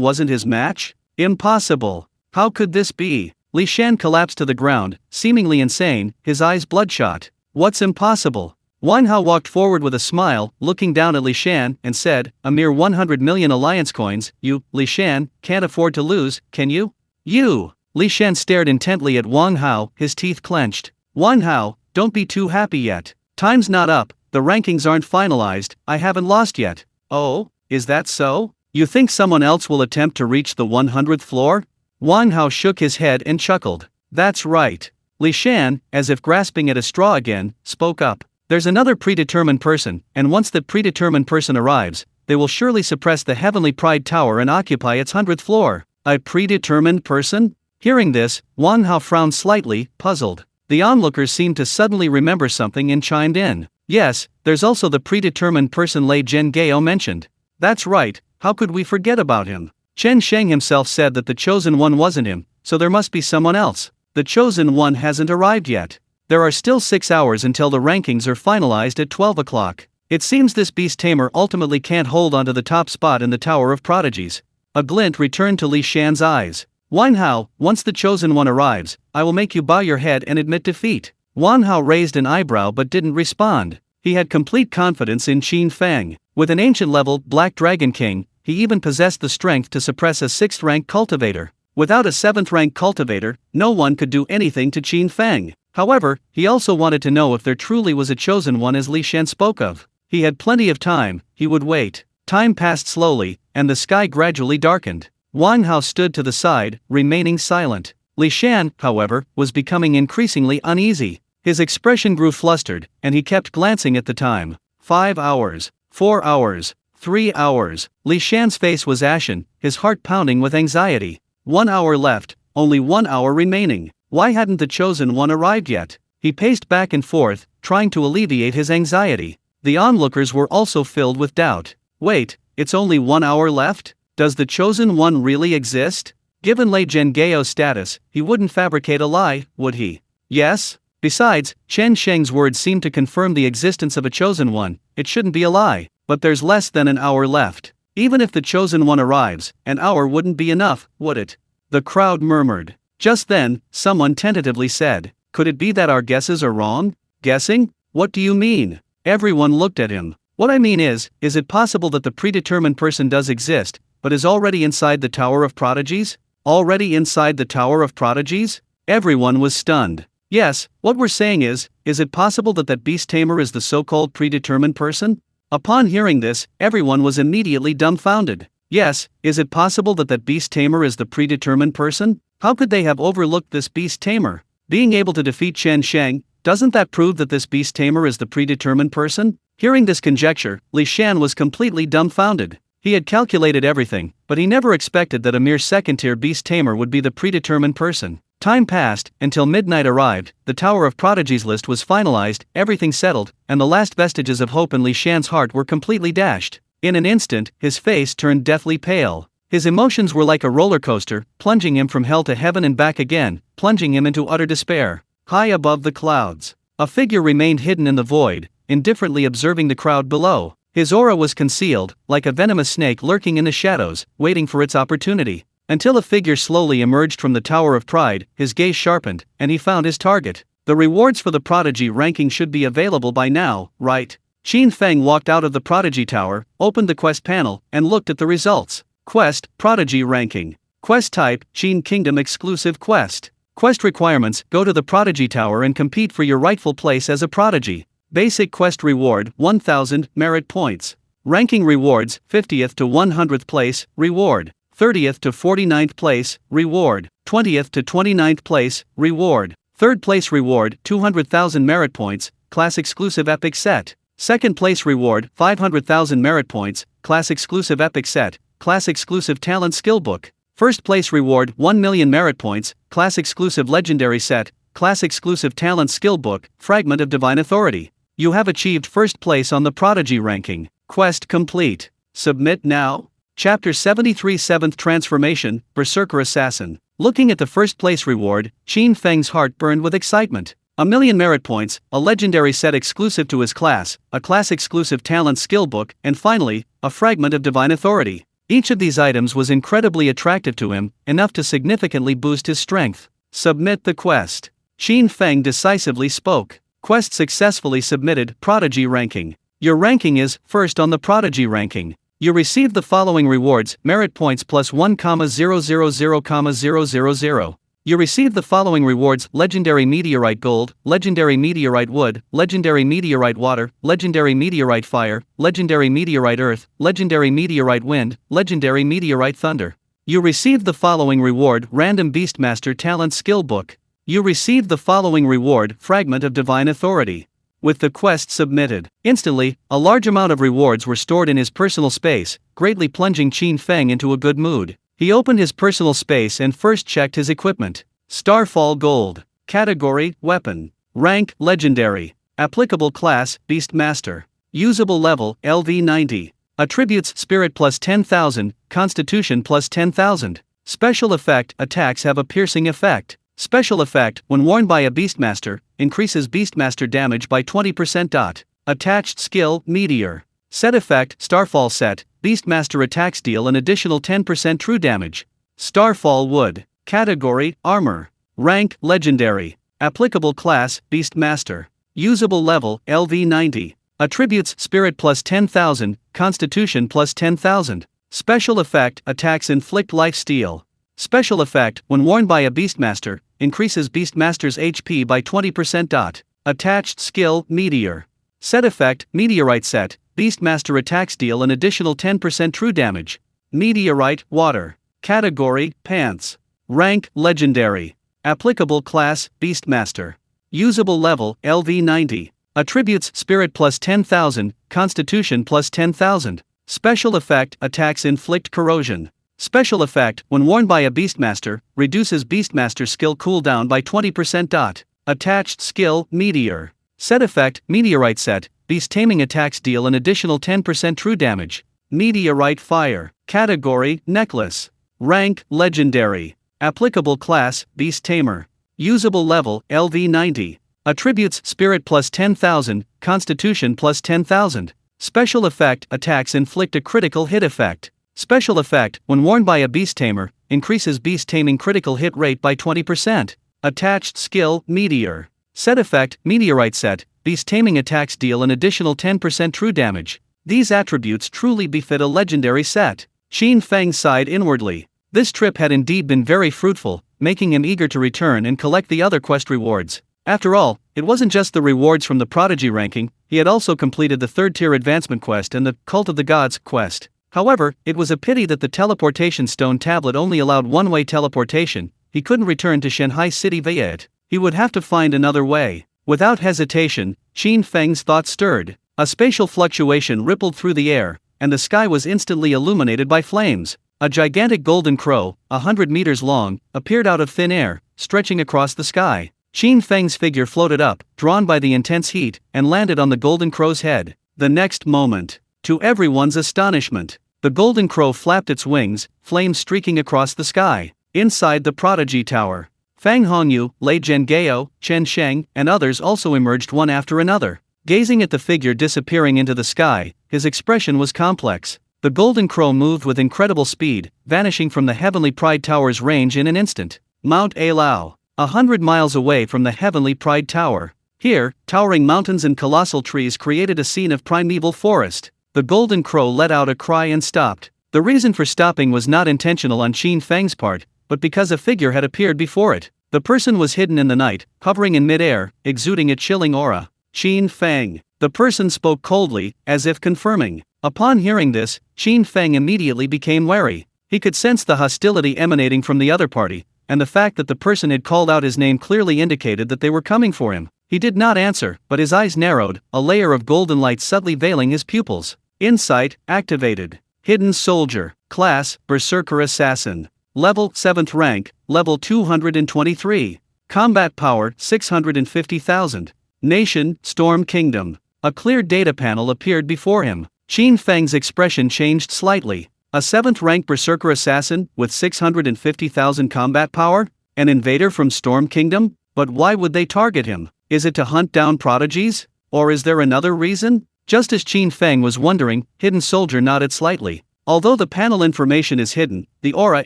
wasn't his match? Impossible. How could this be? Li Shan collapsed to the ground, seemingly insane, his eyes bloodshot. What's impossible? Wang Hao walked forward with a smile, looking down at Li Shan, and said, a mere 100 million alliance coins. You, Li Shan, can't afford to lose, can you? You! Li Shan stared intently at Wang Hao, his teeth clenched. Wang Hao, don't be too happy yet. Time's not up, the rankings aren't finalized, I haven't lost yet. Oh, is that so? You think someone else will attempt to reach the 100th floor? Wang Hao shook his head and chuckled. That's right. Li Shan, as if grasping at a straw again, spoke up. There's another predetermined person, and once that predetermined person arrives, they will surely suppress the Heavenly Pride Tower and occupy its 100th floor. A predetermined person? Hearing this, Wang Hao frowned slightly, puzzled. The onlookers seemed to suddenly remember something and chimed in. Yes, there's also the predetermined person Lei Zhengao mentioned. That's right, how could we forget about him? Chen Sheng himself said that the chosen one wasn't him, so there must be someone else. The chosen one hasn't arrived yet. There are still 6 hours until the rankings are finalized at 12 o'clock. It seems this beast tamer ultimately can't hold onto the top spot in the Tower of Prodigies. A glint returned to Li Shan's eyes. Wang Hao, once the chosen one arrives, I will make you bow your head and admit defeat. Wang Hao raised an eyebrow but didn't respond. He had complete confidence in Qin Feng. With an ancient-level Black Dragon King, he even possessed the strength to suppress a 6th rank cultivator. Without a 7th rank cultivator, no one could do anything to Qin Feng. However, he also wanted to know if there truly was a chosen one as Li Shan spoke of. He had plenty of time, he would wait. Time passed slowly, and the sky gradually darkened. Wang Hao stood to the side, remaining silent. Li Shan, however, was becoming increasingly uneasy. His expression grew flustered, and he kept glancing at the time. 5 hours, 4 hours, 3 hours. Li Shan's face was ashen, his heart pounding with anxiety. 1 hour left, only 1 hour remaining. Why hadn't the chosen one arrived yet? He paced back and forth, trying to alleviate his anxiety. The onlookers were also filled with doubt. Wait, it's only 1 hour left? Does the chosen one really exist? Given Lei Zhenggeo's status, he wouldn't fabricate a lie, would he? Yes? Besides, Chen Sheng's words seemed to confirm the existence of a chosen one. It shouldn't be a lie. But there's less than an hour left. Even if the chosen one arrives, an hour wouldn't be enough, would it? The crowd murmured. Just then, someone tentatively said, "Could it be that our guesses are wrong?" Guessing? What do you mean? Everyone looked at him. What I mean is it possible that the predetermined person does exist, but is already inside the Tower of Prodigies? Already inside the Tower of Prodigies? Everyone was stunned. Yes, what we're saying is it possible that that Beast Tamer is the so-called predetermined person? Upon hearing this, everyone was immediately dumbfounded. Yes, is it possible that that Beast Tamer is the predetermined person? How could they have overlooked this Beast Tamer? Being able to defeat Chen Sheng, doesn't that prove that this Beast Tamer is the predetermined person? Hearing this conjecture, Li Shan was completely dumbfounded. He had calculated everything, but he never expected that a mere second-tier Beast Tamer would be the predetermined person. Time passed, until midnight arrived, the Tower of Prodigies list was finalized, everything settled, and the last vestiges of hope in Li Shan's heart were completely dashed. In an instant, his face turned deathly pale. His emotions were like a roller coaster, plunging him from hell to heaven and back again, plunging him into utter despair. High above the clouds, a figure remained hidden in the void, indifferently observing the crowd below. His aura was concealed, like a venomous snake lurking in the shadows, waiting for its opportunity. Until a figure slowly emerged from the Tower of Pride, his gaze sharpened, and he found his target. The rewards for the Prodigy ranking should be available by now, right? Qin Feng walked out of the Prodigy Tower, opened the quest panel, and looked at the results. Quest, Prodigy ranking. Quest type, Qin Kingdom exclusive quest. Quest requirements, go to the Prodigy Tower and compete for your rightful place as a Prodigy. Basic quest reward, 1000 merit points. Ranking rewards, 50th to 100th place, reward. 30th to 49th place, reward. 20th to 29th place, reward. 3rd place reward, 200,000 merit points, class exclusive epic set. 2nd place reward, 500,000 merit points, class exclusive epic set, class exclusive talent skill book. 1st place reward, 1 million merit points, class exclusive legendary set, class exclusive talent skill book, fragment of divine authority. You have achieved 1st place on the Prodigy ranking. Quest complete. Submit now. Chapter 73 7th Transformation, Berserker Assassin. Looking at the 1st place reward, Qin Feng's heart burned with excitement. 1 million merit points, a legendary set exclusive to his class, a class exclusive talent skill book, and finally, a fragment of divine authority. Each of these items was incredibly attractive to him, enough to significantly boost his strength. Submit the quest. Qin Feng decisively spoke. Quest successfully submitted. Prodigy ranking. Your ranking is 1st on the Prodigy ranking. You received the following rewards: merit points plus 1,000,000. You received the following rewards: legendary meteorite gold, legendary meteorite wood, legendary meteorite water, legendary meteorite fire, legendary meteorite earth, legendary meteorite wind, legendary meteorite thunder. You received the following reward: random beastmaster talent skill book. You received the following reward: fragment of divine authority. With the quest submitted, instantly, a large amount of rewards were stored in his personal space, greatly plunging Qin Feng into a good mood. He opened his personal space and first checked his equipment. Starfall Gold. Category, Weapon. Rank, Legendary. Applicable class, Beastmaster. Usable level, LV90. Attributes: Spirit plus 10,000, Constitution plus 10,000. Special effect: attacks have a piercing effect. Special effect: when worn by a Beastmaster, increases Beastmaster damage by 20%. Attached skill: Meteor. Set effect: Starfall set, Beastmaster attacks deal an additional 10% true damage. Starfall Wood. Category: Armor. Rank: Legendary. Applicable class: Beastmaster. Usable level: LV90. Attributes: Spirit plus 10,000, Constitution plus 10,000. Special effect, attacks inflict life steal. Special effect, when worn by a Beastmaster, increases Beastmaster's HP by 20%. Attached skill, Meteor. Set effect, Meteorite set, Beastmaster attacks deal an additional 10% true damage. Meteorite, water. Category, pants. Rank, legendary. Applicable class, Beastmaster. Usable level, LV90. Attributes, spirit plus 10,000, constitution plus 10,000. Special effect, attacks inflict corrosion. Special effect, when worn by a Beastmaster, reduces Beastmaster skill cooldown by 20%. Attached skill, Meteor. Set effect, Meteorite set, Beast taming attacks deal an additional 10% true damage. Meteorite fire. Category, necklace. Rank, legendary. Applicable class, Beast Tamer. Usable level, LV90. Attributes, spirit plus 10,000, constitution plus 10,000. Special effect, attacks inflict a critical hit effect. Special effect, when worn by a Beast Tamer, increases Beast taming critical hit rate by 20%. Attached skill, Meteor. Set effect, Meteorite set, Beast taming attacks deal an additional 10% true damage. These attributes truly befit a legendary set. Qin Feng sighed inwardly. This trip had indeed been very fruitful, making him eager to return and collect the other quest rewards. After all, it wasn't just the rewards from the Prodigy ranking, he had also completed the 3rd-tier advancement quest and the Cult of the Gods quest. However, it was a pity that the teleportation stone tablet only allowed one-way teleportation. He couldn't return to Shanghai City via it. He would have to find another way. Without hesitation, Qin Feng's thoughts stirred. A spatial fluctuation rippled through the air, and the sky was instantly illuminated by flames. A gigantic golden crow, 100 meters long, appeared out of thin air, stretching across the sky. Qin Feng's figure floated up, drawn by the intense heat, and landed on the golden crow's head. The next moment, to everyone's astonishment, the golden crow flapped its wings, flames streaking across the sky. Inside the Prodigy Tower, Fang Hongyu, Lei Zhengao, Chen Sheng, and others also emerged one after another. Gazing at the figure disappearing into the sky, his expression was complex. The golden crow moved with incredible speed, vanishing from the Heavenly Pride Tower's range in an instant. Mount Alao, 100 miles away from the Heavenly Pride Tower. Here, towering mountains and colossal trees created a scene of primeval forest. The golden crow let out a cry and stopped. The reason for stopping was not intentional on Qin Feng's part, but because a figure had appeared before it. The person was hidden in the night, hovering in mid-air, exuding a chilling aura. Qin Feng. The person spoke coldly, as if confirming. Upon hearing this, Qin Feng immediately became wary. He could sense the hostility emanating from the other party, and the fact that the person had called out his name clearly indicated that they were coming for him. He did not answer, but his eyes narrowed, a layer of golden light subtly veiling his pupils. Insight activated. Hidden Soldier. Class, Berserker Assassin. Level, 7th rank, level 223. Combat power, 650,000. Nation, Storm Kingdom. A clear data panel appeared before him. Qin Feng's expression changed slightly. A 7th rank Berserker Assassin, with 650,000 combat power? An invader from Storm Kingdom? But why would they target him? Is it to hunt down prodigies? Or is there another reason? Just as Qin Feng was wondering, Hidden Soldier nodded slightly. Although the panel information is hidden, the aura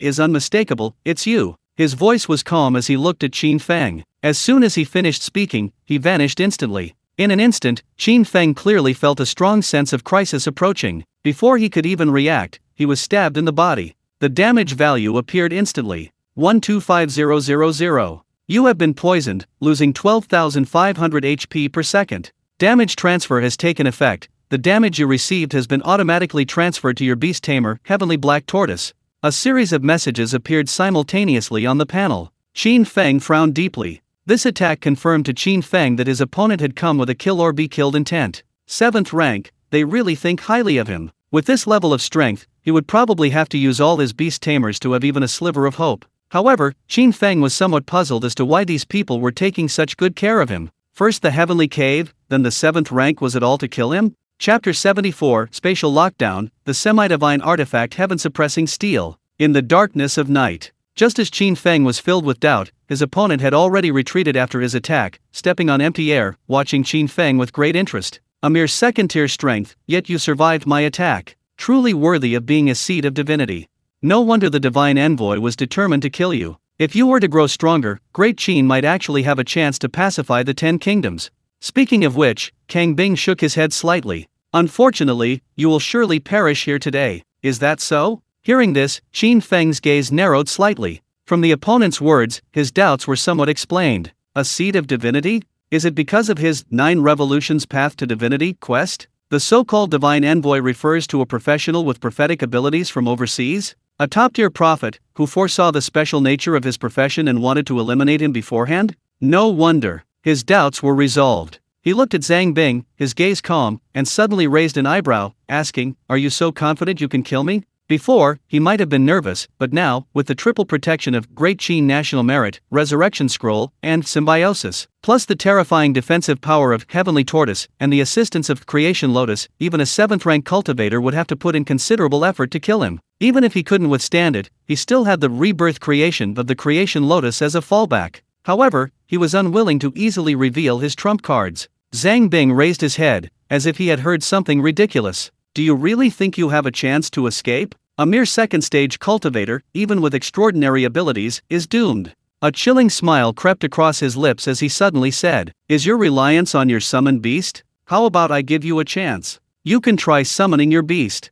is unmistakable. It's you. His voice was calm as he looked at Qin Feng. As soon as he finished speaking, he vanished instantly. In an instant, Qin Feng clearly felt a strong sense of crisis approaching. Before he could even react, he was stabbed in the body. The damage value appeared instantly. 125000. You have been poisoned, losing 12,500 HP per second. Damage transfer has taken effect. The damage you received has been automatically transferred to your Beast Tamer, Heavenly Black Tortoise. A series of messages appeared simultaneously on the panel. Qin Feng frowned deeply. This attack confirmed to Qin Feng that his opponent had come with a kill or be killed intent. 7th rank, they really think highly of him. With this level of strength, he would probably have to use all his Beast Tamers to have even a sliver of hope. However, Qin Feng was somewhat puzzled as to why these people were taking such good care of him. First the Heavenly Cave, then the 7th rank, was it all to kill him? Chapter 74, Spatial Lockdown, the Semi-Divine Artifact Heaven-Suppressing Steel. In the darkness of night. Just as Qin Feng was filled with doubt, his opponent had already retreated after his attack, stepping on empty air, watching Qin Feng with great interest. A mere 2nd-tier strength, yet you survived my attack. Truly worthy of being a seed of divinity. No wonder the Divine Envoy was determined to kill you. If you were to grow stronger, Great Qin might actually have a chance to pacify the 10 kingdoms. Speaking of which, Kang Bing shook his head slightly. Unfortunately, you will surely perish here today. is that so? Hearing this, Qin Feng's gaze narrowed slightly. From the opponent's words, his doubts were somewhat explained. A seed of divinity? Is it because of his 9 Revolutions Path to Divinity quest? The so-called divine envoy refers to a professional with prophetic abilities from overseas? A top-tier prophet, who foresaw the special nature of his profession and wanted to eliminate him beforehand? No wonder. His doubts were resolved. He looked at Zhang Bing, his gaze calm, and suddenly raised an eyebrow, asking, "Are you so confident you can kill me?" Before, he might have been nervous, but now, with the triple protection of Great Qin National Merit, Resurrection Scroll, and Symbiosis, plus the terrifying defensive power of Heavenly Tortoise and the assistance of Creation Lotus, even a 7th-rank cultivator would have to put in considerable effort to kill him. Even if he couldn't withstand it, he still had the rebirth creation of the Creation Lotus as a fallback. However, he was unwilling to easily reveal his trump cards. Zhang Bing raised his head, as if he had heard something ridiculous. "Do you really think you have a chance to escape? A mere second-stage cultivator, even with extraordinary abilities, is doomed." A chilling smile crept across his lips as he suddenly said, "Is your reliance on your summoned beast? How about I give you a chance? You can try summoning your beast."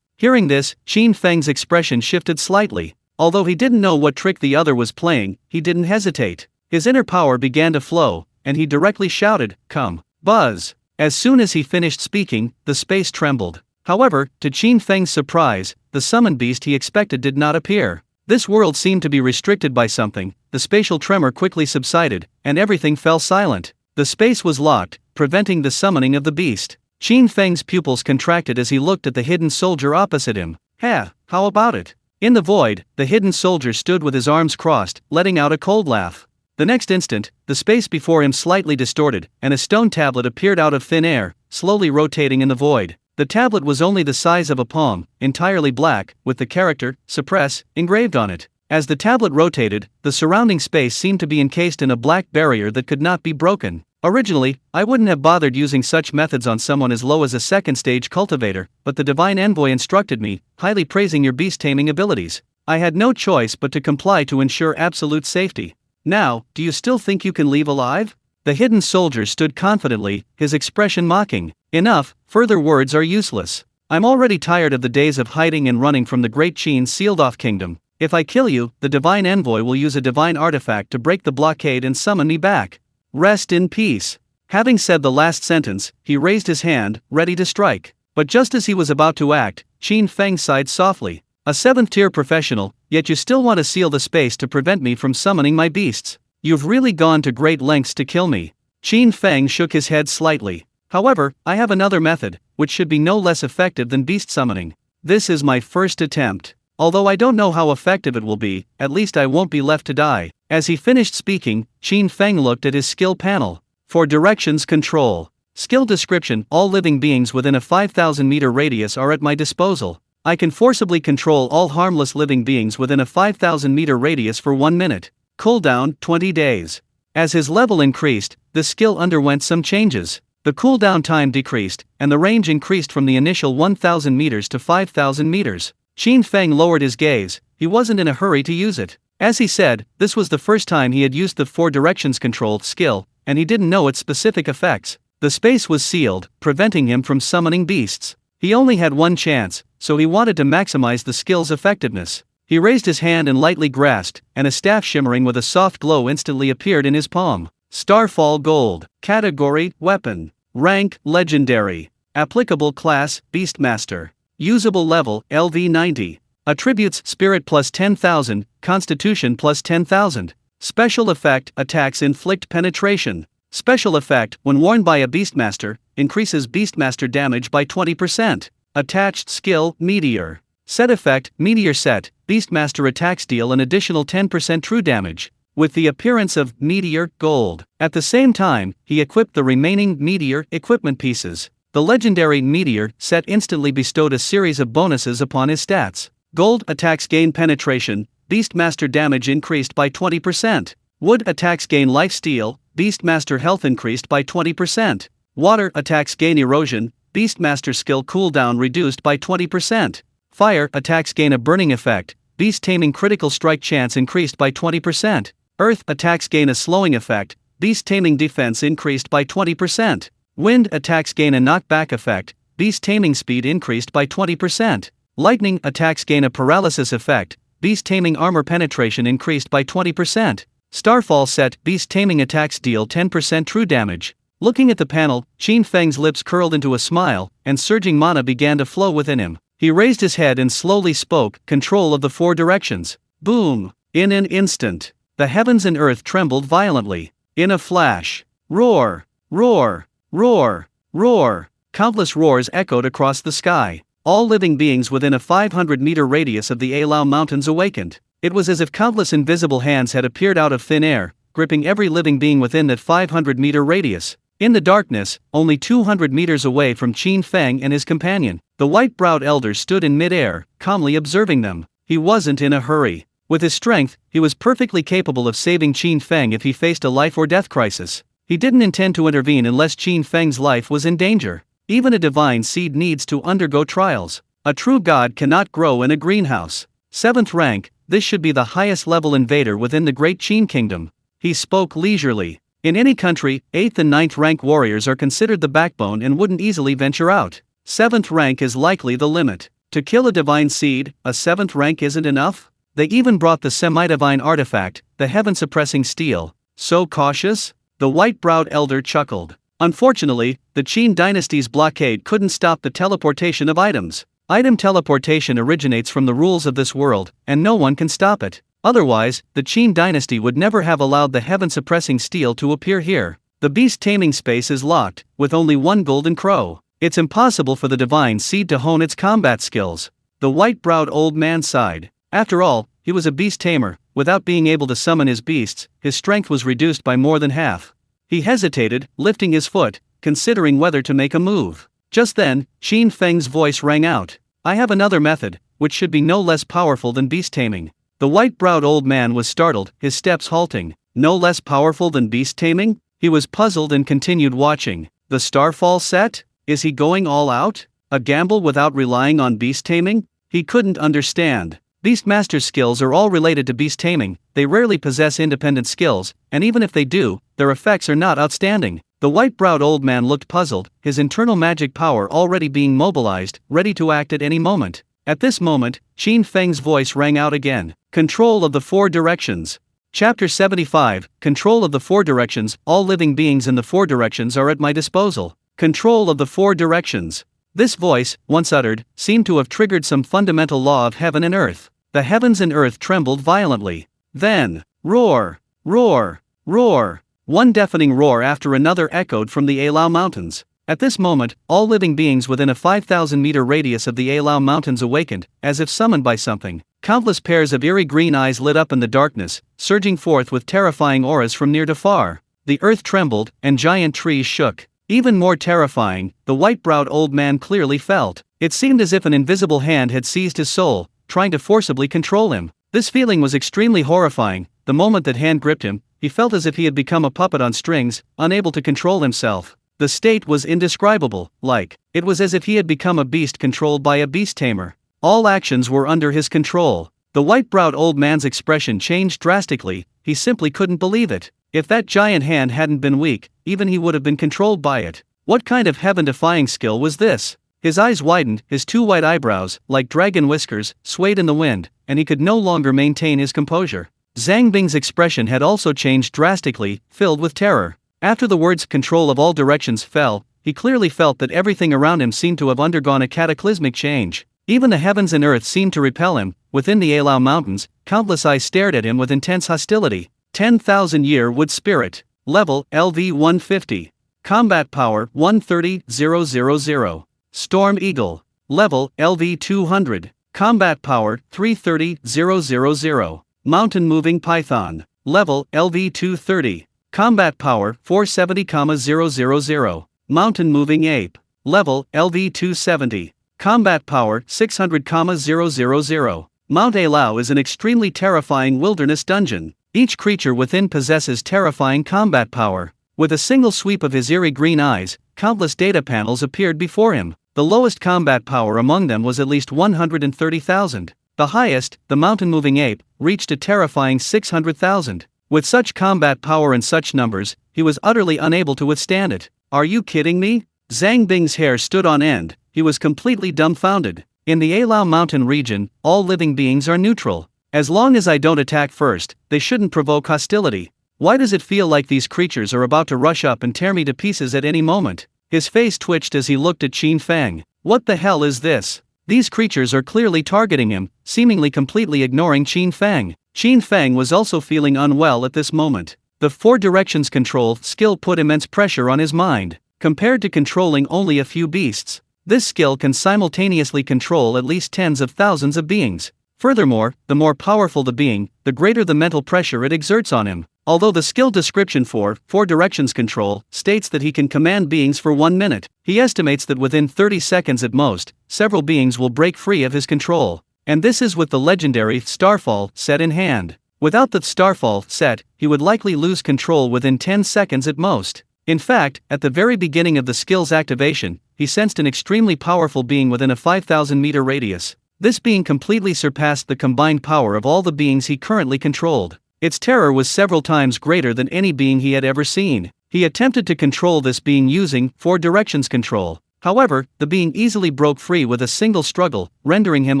Hearing this, Qin Feng's expression shifted slightly. Although he didn't know what trick the other was playing, he didn't hesitate. His inner power began to flow, and he directly shouted, "Come." Buzz. As soon as he finished speaking, the space trembled. However, to Qin Feng's surprise, the summoned beast he expected did not appear. This world seemed to be restricted by something. The spatial tremor quickly subsided, and everything fell silent. The space was locked, preventing the summoning of the beast. Qin Feng's pupils contracted as he looked at the hidden soldier opposite him. How about it? In the void, the hidden soldier stood with his arms crossed, letting out a cold laugh. The next instant, the space before him slightly distorted, and a stone tablet appeared out of thin air, slowly rotating in the void. The tablet was only the size of a palm, entirely black, with the character, "Suppress," engraved on it. As the tablet rotated, the surrounding space seemed to be encased in a black barrier that could not be broken. Originally, I wouldn't have bothered using such methods on someone as low as a second-stage cultivator, but the Divine Envoy instructed me, highly praising your beast-taming abilities. I had no choice but to comply to ensure absolute safety. Now, do you still think you can leave alive? The hidden soldier stood confidently, his expression mocking. Enough, further words are useless. I'm already tired of the days of hiding and running from the Great Qin sealed-off kingdom. If I kill you, the Divine Envoy will use a divine artifact to break the blockade and summon me back. Rest in peace. Having said the last sentence, he raised his hand, ready to strike. But just as he was about to act, Qin Feng sighed softly. A 7th-tier professional, yet you still want to seal the space to prevent me from summoning my beasts. You've really gone to great lengths to kill me. Qin Feng shook his head slightly. However, I have another method, which should be no less effective than beast summoning. This is my first attempt. Although I don't know how effective it will be, at least I won't be left to die. As he finished speaking, Qin Feng looked at his skill panel. For directions control. Skill description: all living beings within a 5,000-meter radius are at my disposal. I can forcibly control all harmless living beings within a 5,000-meter radius for 1 minute. Cooldown: 20 days. As his level increased, the skill underwent some changes. The cooldown time decreased, and the range increased from the initial 1,000 meters to 5,000 meters. Qin Feng lowered his gaze. He wasn't in a hurry to use it. As he said, this was the first time he had used the 4 directions control skill, and he didn't know its specific effects. The space was sealed, preventing him from summoning beasts. He only had one chance, so he wanted to maximize the skill's effectiveness. He raised his hand and lightly grasped, and a staff shimmering with a soft glow instantly appeared in his palm. Starfall Gold. Category: Weapon. Rank: Legendary. Applicable class: Beastmaster. Usable level: LV90. Attributes: Spirit plus 10,000, Constitution plus 10,000. Special effect: Attacks inflict penetration. Special effect: when worn by a Beastmaster, increases Beastmaster damage by 20%. Attached skill: Meteor. Set effect: Meteor set. Beastmaster attacks deal an additional 10% true damage. With the appearance of Meteor Gold. At the same time, he equipped the remaining Meteor equipment pieces. The legendary Meteor set instantly bestowed a series of bonuses upon his stats. Gold attacks gain penetration, Beastmaster damage increased by 20%. Wood attacks gain lifesteal, Beastmaster health increased by 20%. Water attacks gain erosion, Beastmaster skill cooldown reduced by 20%. Fire attacks gain a burning effect, beast taming critical strike chance increased by 20%. Earth attacks gain a slowing effect, beast taming defense increased by 20%. Wind attacks gain a knockback effect, beast taming speed increased by 20%. Lightning attacks gain a paralysis effect. Beast taming armor penetration increased by 20%. Starfall set, beast taming attacks deal 10% true damage. Looking at the panel, Qin Feng's lips curled into a smile, and surging mana began to flow within him. He raised his head and slowly spoke, control of the four directions. Boom! In an instant, the heavens and earth trembled violently. In a flash, roar, roar, roar, roar. Countless roars echoed across the sky. All living beings within a 500-meter radius of the Alao Mountains awakened. It was as if countless invisible hands had appeared out of thin air, gripping every living being within that 500-meter radius. In the darkness, only 200 meters away from Qin Feng and his companion, the white-browed elder stood in mid-air, calmly observing them. He wasn't in a hurry. With his strength, he was perfectly capable of saving Qin Feng if he faced a life-or-death crisis. He didn't intend to intervene unless Qin Feng's life was in danger. Even a divine seed needs to undergo trials. A true god cannot grow in a greenhouse. 7th rank, this should be the highest level invader within the great Qin kingdom. He spoke leisurely. In any country, 8th and 9th rank warriors are considered the backbone and wouldn't easily venture out. 7th rank is likely the limit. To kill a divine seed, a 7th rank isn't enough? They even brought the semi-divine artifact, the heaven-suppressing steel. So cautious? The white-browed elder chuckled. Unfortunately, the Qin dynasty's blockade couldn't stop the teleportation of items. Item teleportation originates from the rules of this world, and no one can stop it. Otherwise, the Qin dynasty would never have allowed the heaven-suppressing steel to appear here. The beast taming space is locked, with only one golden crow. It's impossible for the divine seed to hone its combat skills. The white-browed old man sighed. After all, he was a beast tamer. Without being able to summon his beasts, his strength was reduced by more than half. He hesitated, lifting his foot, considering whether to make a move. Just then, Qin Feng's voice rang out. I have another method, which should be no less powerful than beast taming. The white-browed old man was startled, his steps halting. No less powerful than beast taming? He was puzzled and continued watching. The Starfall set? Is he going all out? A gamble without relying on beast taming? He couldn't understand. Beastmaster's skills are all related to beast taming. They rarely possess independent skills, and even if they do, their effects are not outstanding. The white-browed old man looked puzzled, his internal magic power already being mobilized, ready to act at any moment. At this moment, Qin Feng's voice rang out again. Control of the four directions. Chapter 75, Control of the four directions. All living beings in the four directions are at my disposal. Control of the four directions. This voice, once uttered, seemed to have triggered some fundamental law of heaven and earth. The heavens and earth trembled violently. Then, roar, roar, roar. One deafening roar after another echoed from the Alao Mountains. At this moment, all living beings within a 5,000-meter radius of the Alao Mountains awakened, as if summoned by something. Countless pairs of eerie green eyes lit up in the darkness, surging forth with terrifying auras from near to far. The earth trembled, and giant trees shook. Even more terrifying, the white-browed old man clearly felt. It seemed as if an invisible hand had seized his soul, trying to forcibly control him. This feeling was extremely horrifying. The moment that hand gripped him, he felt as if he had become a puppet on strings, unable to control himself. The state was indescribable, it was as if he had become a beast controlled by a beast tamer. All actions were under his control. The white-browed old man's expression changed drastically. He simply couldn't believe it. If that giant hand hadn't been weak, even he would have been controlled by it. What kind of heaven-defying skill was this? His eyes widened, his two white eyebrows, like dragon whiskers, swayed in the wind, and he could no longer maintain his composure. Zhang Bing's expression had also changed drastically, filled with terror. After the words "control of all directions" fell, he clearly felt that everything around him seemed to have undergone a cataclysmic change. Even the heavens and earth seemed to repel him. Within the Alao Mountains, countless eyes stared at him with intense hostility. 10,000-year wood spirit. Level, LV 150. Combat power, 130,000. Storm Eagle. Level, LV 200. Combat power, 330,000. Mountain Moving Python. Level, LV 230. Combat power, 470,000. Mountain Moving Ape. Level, LV 270. Combat power, 600,000. Mount Alao is an extremely terrifying wilderness dungeon. Each creature within possesses terrifying combat power. With a single sweep of his eerie green eyes, countless data panels appeared before him. The lowest combat power among them was at least 130,000. The highest, the mountain-moving ape, reached a terrifying 600,000. With such combat power and such numbers, he was utterly unable to withstand it. Are you kidding me? Zhang Bing's hair stood on end. He was completely dumbfounded. In the Alao mountain region, all living beings are neutral. As long as I don't attack first, they shouldn't provoke hostility. Why does it feel like these creatures are about to rush up and tear me to pieces at any moment? His face twitched as he looked at Qin Feng. What the hell is this? These creatures are clearly targeting him, seemingly completely ignoring Qin Feng. Qin Feng was also feeling unwell at this moment. The four directions control skill put immense pressure on his mind. Compared to controlling only a few beasts, this skill can simultaneously control at least tens of thousands of beings. Furthermore, the more powerful the being, the greater the mental pressure it exerts on him. Although the skill description for four directions control states that he can command beings for 1 minute, he estimates that within 30 seconds at most, several beings will break free of his control. And this is with the legendary Starfall set in hand. Without the Starfall set, he would likely lose control within 10 seconds at most. In fact, at the very beginning of the skill's activation, he sensed an extremely powerful being within a 5,000-meter radius. This being completely surpassed the combined power of all the beings he currently controlled. Its terror was several times greater than any being he had ever seen. He attempted to control this being using four directions control. However, the being easily broke free with a single struggle, rendering him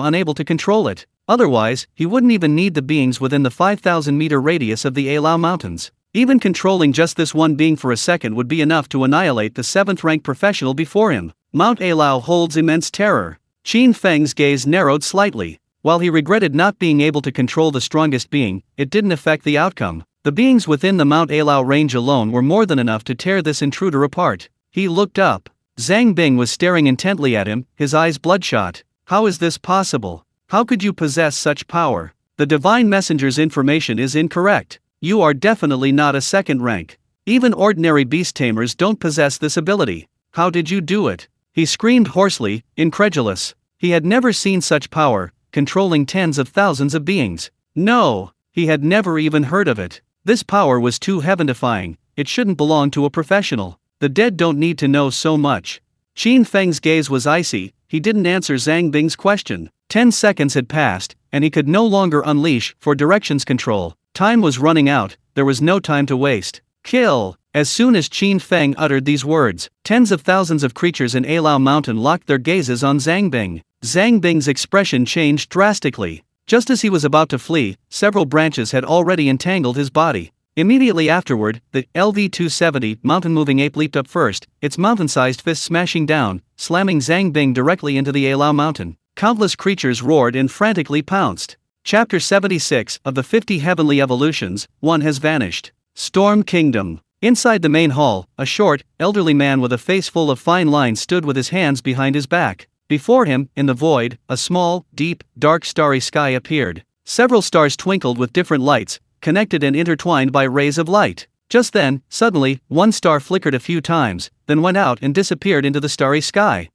unable to control it. Otherwise, he wouldn't even need the beings within the 5,000-meter radius of the Alao Mountains. Even controlling just this one being for a second would be enough to annihilate the 7th-rank professional before him. Mount Alao holds immense terror. Qin Feng's gaze narrowed slightly. While he regretted not being able to control the strongest being, it didn't affect the outcome. The beings within the Mount Alao range alone were more than enough to tear this intruder apart. He looked up. Zhang Bing was staring intently at him, his eyes bloodshot. How is this possible? How could you possess such power? The Divine Messenger's information is incorrect. You are definitely not a 2nd rank. Even ordinary beast tamers don't possess this ability. How did you do it? He screamed hoarsely, incredulous. He had never seen such power, controlling tens of thousands of beings. No, he had never even heard of it. This power was too heaven-defying. It shouldn't belong to a professional. The dead don't need to know so much. Qin Feng's gaze was icy. He didn't answer Zhang Bing's question. 10 seconds had passed, and he could no longer unleash four directions control. Time was running out. There was no time to waste. Kill! As soon as Qin Feng uttered these words, tens of thousands of creatures in Alao Mountain locked their gazes on Zhang Bing. Zhang Bing's expression changed drastically. Just as he was about to flee, several branches had already entangled his body. Immediately afterward, the LV-270 mountain-moving ape leaped up first, its mountain-sized fist smashing down, slamming Zhang Bing directly into the Alao Mountain. Countless creatures roared and frantically pounced. Chapter 76 of the 50 Heavenly Evolutions, one has vanished. Storm Kingdom. Inside the main hall, a short, elderly man with a face full of fine lines stood with his hands behind his back. Before him, in the void, a small, deep, dark starry sky appeared. Several stars twinkled with different lights, connected and intertwined by rays of light. Just then, suddenly, one star flickered a few times, then went out and disappeared into the starry sky.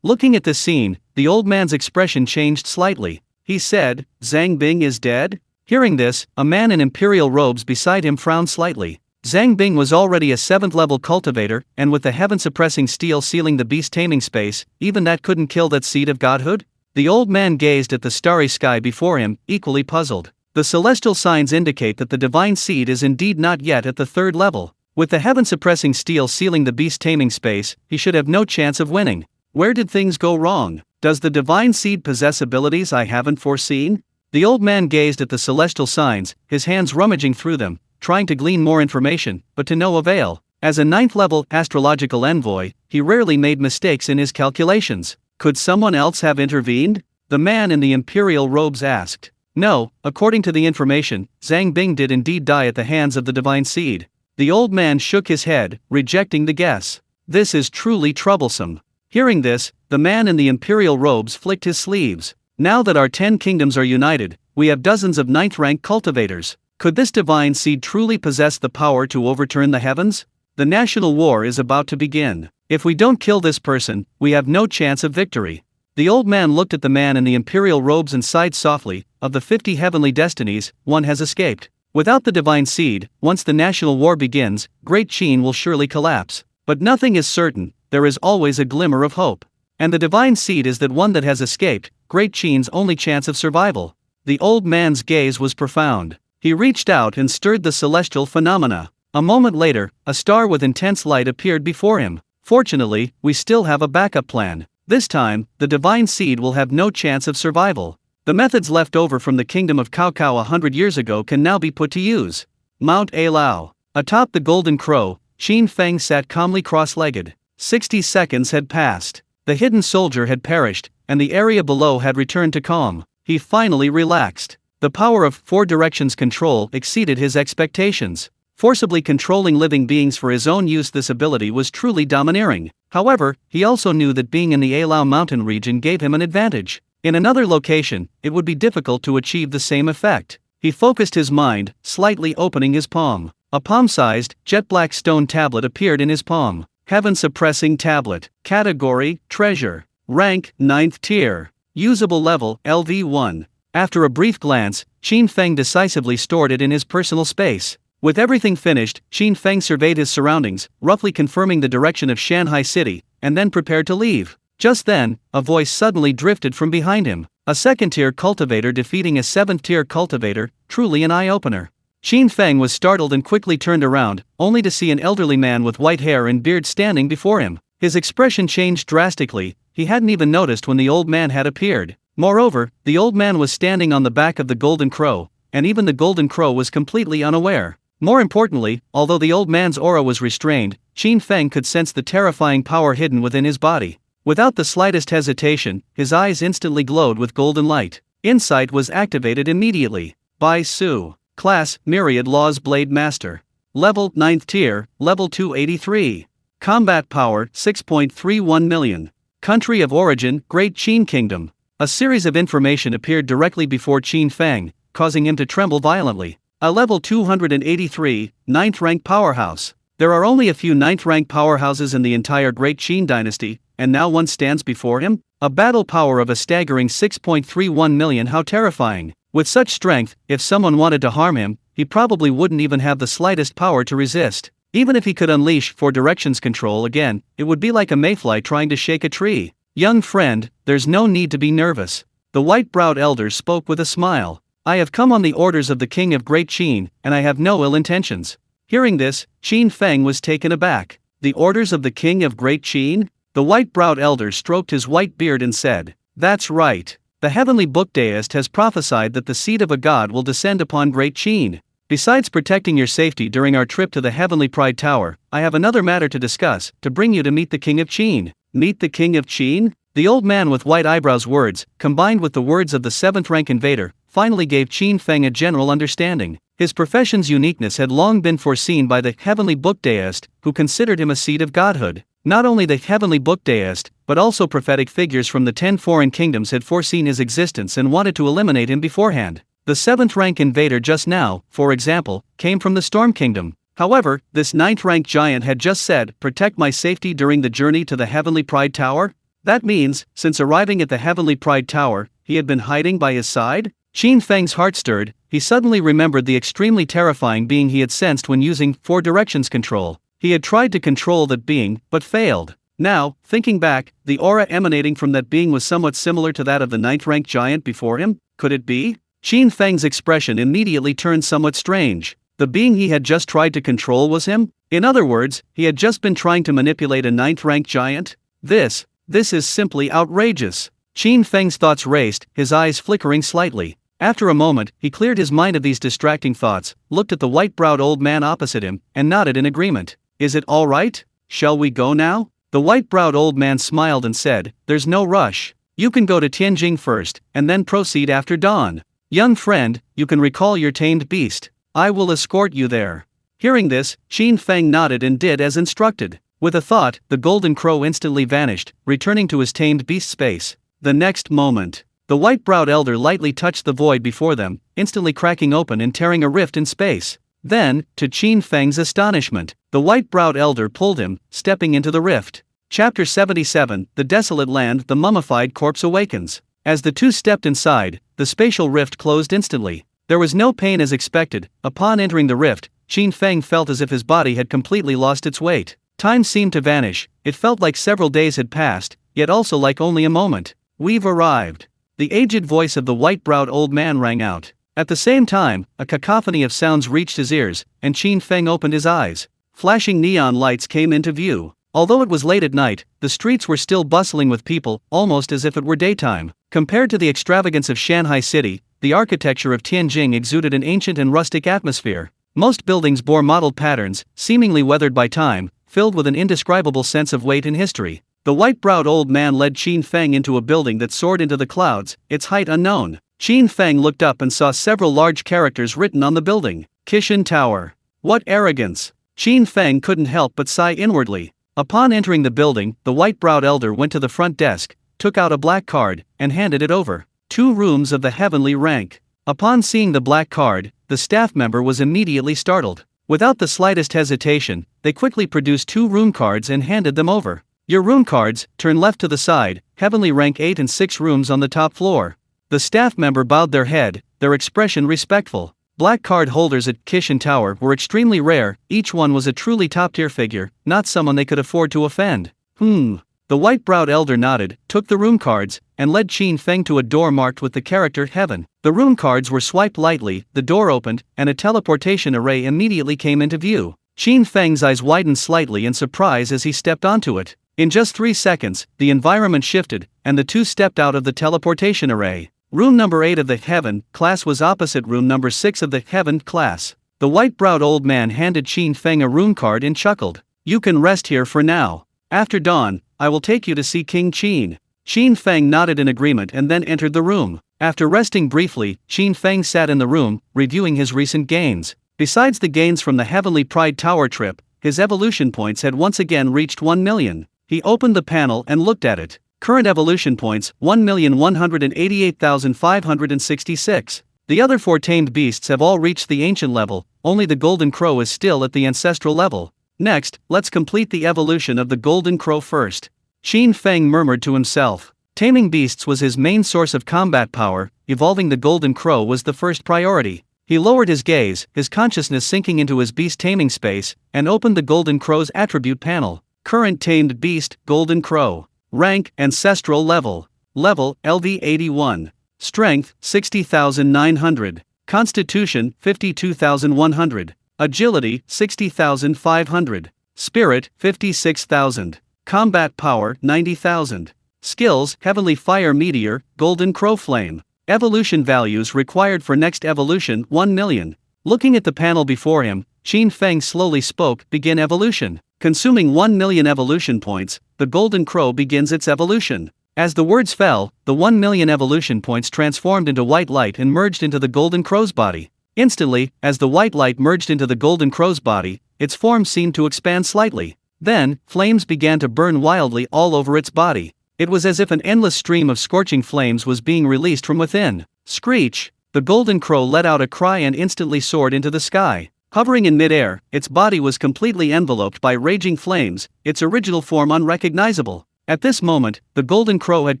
Looking at this scene, the old man's expression changed slightly. He said, "Zhang Bing is dead?" Hearing this, a man in imperial robes beside him frowned slightly. Zhang Bing was already a 7th-level cultivator, and with the heaven-suppressing steel sealing the beast-taming space, even that couldn't kill that seed of godhood? The old man gazed at the starry sky before him, equally puzzled. The celestial signs indicate that the divine seed is indeed not yet at the 3rd level. With the heaven-suppressing steel sealing the beast-taming space, he should have no chance of winning. Where did things go wrong? Does the divine seed possess abilities I haven't foreseen? The old man gazed at the celestial signs, his hands rummaging through them, trying to glean more information, but to no avail. As a 9th-level astrological envoy, he rarely made mistakes in his calculations. Could someone else have intervened? The man in the imperial robes asked. No, according to the information, Zhang Bing did indeed die at the hands of the divine seed. The old man shook his head, rejecting the guess. This is truly troublesome. Hearing this, the man in the imperial robes flicked his sleeves. Now that our 10 kingdoms are united, we have dozens of 9th-rank cultivators. Could this divine seed truly possess the power to overturn the heavens? The national war is about to begin. If we don't kill this person, we have no chance of victory. The old man looked at the man in the imperial robes and sighed softly. Of the 50 heavenly destinies, one has escaped. Without the divine seed, once the national war begins, Great Qin will surely collapse. But nothing is certain, there is always a glimmer of hope. And the divine seed is that one that has escaped, Great Qin's only chance of survival. The old man's gaze was profound. He reached out and stirred the celestial phenomena. A moment later, a star with intense light appeared before him. Fortunately, we still have a backup plan. This time, the divine seed will have no chance of survival. The methods left over from the kingdom of Cao Cao 100 years ago can now be put to use. Mount A Lao. Atop the golden crow, Qin Feng sat calmly cross-legged. 60 seconds had passed. The hidden soldier had perished, and the area below had returned to calm. He finally relaxed. The power of four directions control exceeded his expectations. Forcibly controlling living beings for his own use, this ability was truly domineering. However, he also knew that being in the Alao mountain region gave him an advantage. In another location, it would be difficult to achieve the same effect. He focused his mind, slightly opening his palm. A palm-sized, jet-black stone tablet appeared in his palm. Heaven-suppressing tablet. Category, treasure. Rank, 9th tier. Usable level, LV1. After a brief glance, Qin Feng decisively stored it in his personal space. With everything finished, Qin Feng surveyed his surroundings, roughly confirming the direction of Shanghai City, and then prepared to leave. Just then, a voice suddenly drifted from behind him. A second-tier cultivator defeating a seventh-tier cultivator, truly an eye-opener. Qin Feng was startled and quickly turned around, only to see an elderly man with white hair and beard standing before him. His expression changed drastically. He hadn't even noticed when the old man had appeared. Moreover, the old man was standing on the back of the golden crow, and even the golden crow was completely unaware. More importantly, although the old man's aura was restrained, Qin Feng could sense the terrifying power hidden within his body. Without the slightest hesitation, his eyes instantly glowed with golden light. Insight was activated immediately. Bai Su. Class, Myriad Laws Blade Master. Level, 9th tier, level 283. Combat power, 6.31 million. Country of origin, Great Qin Kingdom. A series of information appeared directly before Qin Feng, causing him to tremble violently. A level 283, 9th rank powerhouse. There are only a few 9th rank powerhouses in the entire Great Qin dynasty, and now one stands before him? A battle power of a staggering 6.31 million. How terrifying. With such strength, if someone wanted to harm him, he probably wouldn't even have the slightest power to resist. Even if he could unleash four directions control again, it would be like a mayfly trying to shake a tree. Young friend, there's no need to be nervous. The white-browed elder spoke with a smile. I have come on the orders of the king of Great Qin, and I have no ill intentions. Hearing this, Qin Feng was taken aback. The orders of the king of Great Qin? The white-browed elder stroked his white beard and said, That's right. The heavenly book deist has prophesied that the seed of a god will descend upon Great Qin. Besides protecting your safety during our trip to the Heavenly Pride Tower, I have another matter to discuss, to bring you to meet the king of Qin. Meet the king of Qin? The old man with white eyebrows' words, combined with the words of the 7th rank invader, finally gave Qin Feng a general understanding. His profession's uniqueness had long been foreseen by the heavenly book deist, who considered him a seed of godhood. Not only the heavenly book deist, but also prophetic figures from the 10 foreign kingdoms had foreseen his existence and wanted to eliminate him beforehand. The 7th rank invader just now, for example, came from the Storm Kingdom. However, this 9th rank giant had just said, protect my safety during the journey to the Heavenly Pride Tower? That means, since arriving at the Heavenly Pride Tower, he had been hiding by his side? Qin Feng's heart stirred. He suddenly remembered the extremely terrifying being he had sensed when using four directions control. He had tried to control that being, but failed. Now, thinking back, the aura emanating from that being was somewhat similar to that of the 9th rank giant before him. Could it be? Qin Feng's expression immediately turned somewhat strange. The being he had just tried to control was him? In other words, he had just been trying to manipulate a 9th rank giant? This is simply outrageous. Qin Feng's thoughts raced, his eyes flickering slightly. After a moment, he cleared his mind of these distracting thoughts, looked at the white-browed old man opposite him, and nodded in agreement. Is it all right? Shall we go now? The white-browed old man smiled and said, There's no rush. You can go to Tianjing first, and then proceed after dawn. Young friend, you can recall your tamed beast. I will escort you there. Hearing this, Qin Feng nodded and did as instructed. With a thought, the golden crow instantly vanished, returning to his tamed beast space. The next moment, the white-browed elder lightly touched the void before them, instantly cracking open and tearing a rift in space. Then, to Qin Feng's astonishment, the white-browed elder pulled him, stepping into the rift. Chapter 77, The Desolate Land. The mummified corpse awakens. As the two stepped inside, the spatial rift closed instantly. There was no pain as expected. Upon entering the rift, Qin Feng felt as if his body had completely lost its weight. Time seemed to vanish. It felt like several days had passed, yet also like only a moment. We've arrived. The aged voice of the white-browed old man rang out. At the same time, a cacophony of sounds reached his ears, and Qin Feng opened his eyes. Flashing neon lights came into view. Although it was late at night, the streets were still bustling with people, almost as if it were daytime. Compared to the extravagance of Shanghai City, the architecture of Tianjin exuded an ancient and rustic atmosphere. Most buildings bore mottled patterns, seemingly weathered by time, filled with an indescribable sense of weight and history. The white-browed old man led Qin Feng into a building that soared into the clouds, its height unknown. Qin Feng looked up and saw several large characters written on the building. Qishan Tower. What arrogance! Qin Feng couldn't help but sigh inwardly. Upon entering the building, the white-browed elder went to the front desk, took out a black card, and handed it over. 2 rooms of the heavenly rank. Upon seeing the black card, the staff member was immediately startled. Without the slightest hesitation, they quickly produced 2 room cards and handed them over. Your room cards, turn left to the side, heavenly rank 8 and 6 rooms on the top floor. The staff member bowed their head, their expression respectful. Black card holders at Qishan Tower were extremely rare, each one was a truly top-tier figure, not someone they could afford to offend. The white-browed elder nodded, took the room cards, and led Qin Feng to a door marked with the character Heaven. The room cards were swiped lightly, the door opened, and a teleportation array immediately came into view. Qin Feng's eyes widened slightly in surprise as he stepped onto it. In just 3 seconds, the environment shifted, and the 2 stepped out of the teleportation array. Room number 8 of the Heaven class was opposite room number 6 of the Heaven class. The white-browed old man handed Qin Feng a room card and chuckled. You can rest here for now. After dawn, I will take you to see King Qin. Qin Feng nodded in agreement and then entered the room. After resting briefly, Qin Feng sat in the room, reviewing his recent gains. Besides the gains from the Heavenly Pride Tower trip, his evolution points had once again reached 1 million. He opened the panel and looked at it. Current evolution points, 1,188,566. The other 4 tamed beasts have all reached the ancient level, only the golden crow is still at the ancestral level. Next, let's complete the evolution of the golden crow first. Qin Feng murmured to himself. Taming beasts was his main source of combat power, evolving the golden crow was the first priority. He lowered his gaze, his consciousness sinking into his beast taming space, and opened the golden crow's attribute panel. Current tamed beast, golden crow. Rank, ancestral level. Level, LV 81. Strength, 60,900. Constitution, 52,100. Agility, 60,500. Spirit, 56,000. Combat power, 90,000. Skills, Heavenly Fire Meteor, Golden Crow Flame. Evolution values required for next evolution, 1 million. Looking at the panel before him, Qin Feng slowly spoke, begin evolution. Consuming 1 million evolution points, the golden crow begins its evolution. As the words fell, the 1 million evolution points transformed into white light and merged into the golden crow's body. Instantly, as the white light merged into the golden crow's body, its form seemed to expand slightly. Then, flames began to burn wildly all over its body. It was as if an endless stream of scorching flames was being released from within. Screech! The golden crow let out a cry and instantly soared into the sky. Hovering in midair, its body was completely enveloped by raging flames, its original form unrecognizable. At this moment, the golden crow had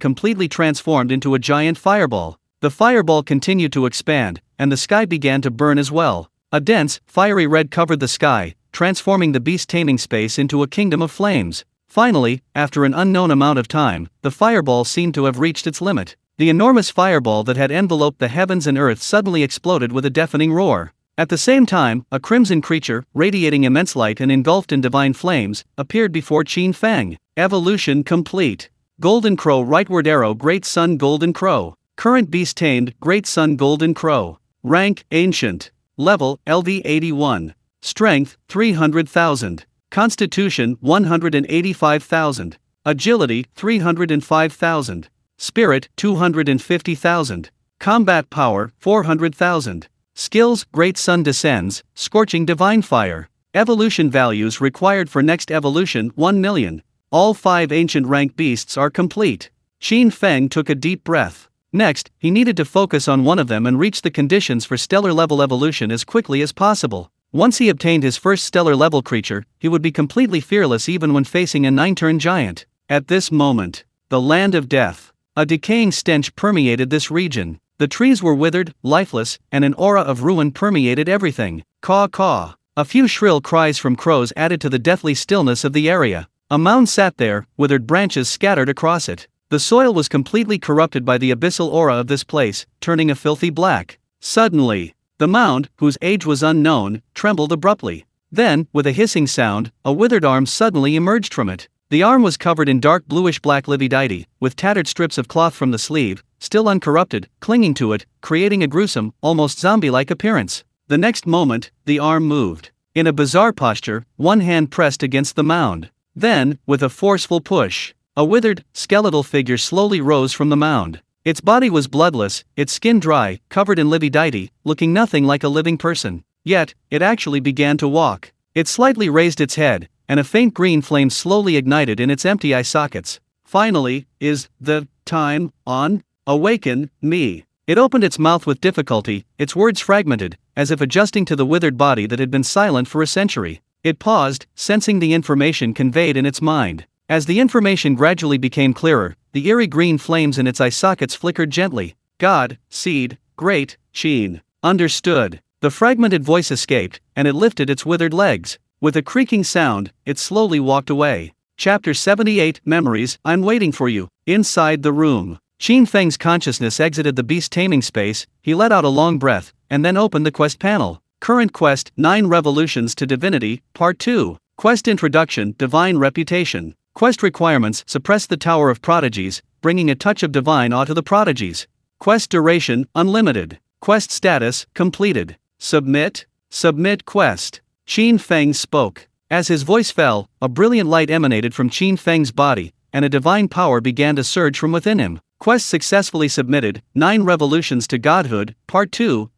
completely transformed into a giant fireball. The fireball continued to expand, and the sky began to burn as well. A dense, fiery red covered the sky, transforming the beast taming space into a kingdom of flames. Finally, after an unknown amount of time, the fireball seemed to have reached its limit. The enormous fireball that had enveloped the heavens and earth suddenly exploded with a deafening roar. At the same time, a crimson creature, radiating immense light and engulfed in divine flames, appeared before Qin Feng. Evolution complete. Golden Crow rightward arrow Great Sun Golden Crow. Current beast tamed, Great Sun Golden Crow. Rank, Ancient. Level, LV 81. Strength, 300,000. Constitution, 185,000. Agility, 305,000. Spirit, 250,000. Combat power, 400,000. Skills, Great Sun Descends, Scorching Divine Fire. Evolution values required for next evolution, 1 million. All 5 ancient rank beasts are complete. Qin Feng took a deep breath. Next, he needed to focus on one of them and reach the conditions for stellar level evolution as quickly as possible. Once he obtained his first stellar level creature, he would be completely fearless even when facing a 9-turn giant. At this moment, the land of death. A decaying stench permeated this region. The trees were withered, lifeless, and an aura of ruin permeated everything. Caw caw. A few shrill cries from crows added to the deathly stillness of the area. A mound sat there, withered branches scattered across it. The soil was completely corrupted by the abyssal aura of this place, turning a filthy black. Suddenly, the mound, whose age was unknown, trembled abruptly. Then, with a hissing sound, a withered arm suddenly emerged from it. The arm was covered in dark bluish-black lividity, with tattered strips of cloth from the sleeve, still uncorrupted, clinging to it, creating a gruesome, almost zombie-like appearance. The next moment, the arm moved. In a bizarre posture, one hand pressed against the mound. Then, with a forceful push, a withered, skeletal figure slowly rose from the mound. Its body was bloodless, its skin dry, covered in lividity, looking nothing like a living person. Yet, it actually began to walk. It slightly raised its head, and a faint green flame slowly ignited in its empty eye sockets. Finally, is the time on? Awaken me. It opened its mouth with difficulty, its words fragmented, as if adjusting to the withered body that had been silent for a century. It paused, sensing the information conveyed in its mind. As the information gradually became clearer, the eerie green flames in its eye sockets flickered gently. God, seed, great, Qin. Understood. The fragmented voice escaped, and it lifted its withered legs. With a creaking sound, it slowly walked away. Chapter 78 Memories. I'm waiting for you. Inside the room, Qin Feng's consciousness exited the beast taming space. He let out a long breath, and then opened the quest panel. Current quest 9 Revolutions to Divinity, Part 2. Quest Introduction, Divine Reputation. Quest requirements: suppress the Tower of Prodigies, bringing a touch of divine awe to the prodigies. Quest duration, unlimited. Quest status, completed. Submit? Submit quest. Qin Feng spoke. As his voice fell, a brilliant light emanated from Qin Feng's body, and a divine power began to surge from within him. Quest successfully submitted, 9 Revolutions to Godhood, Part 2.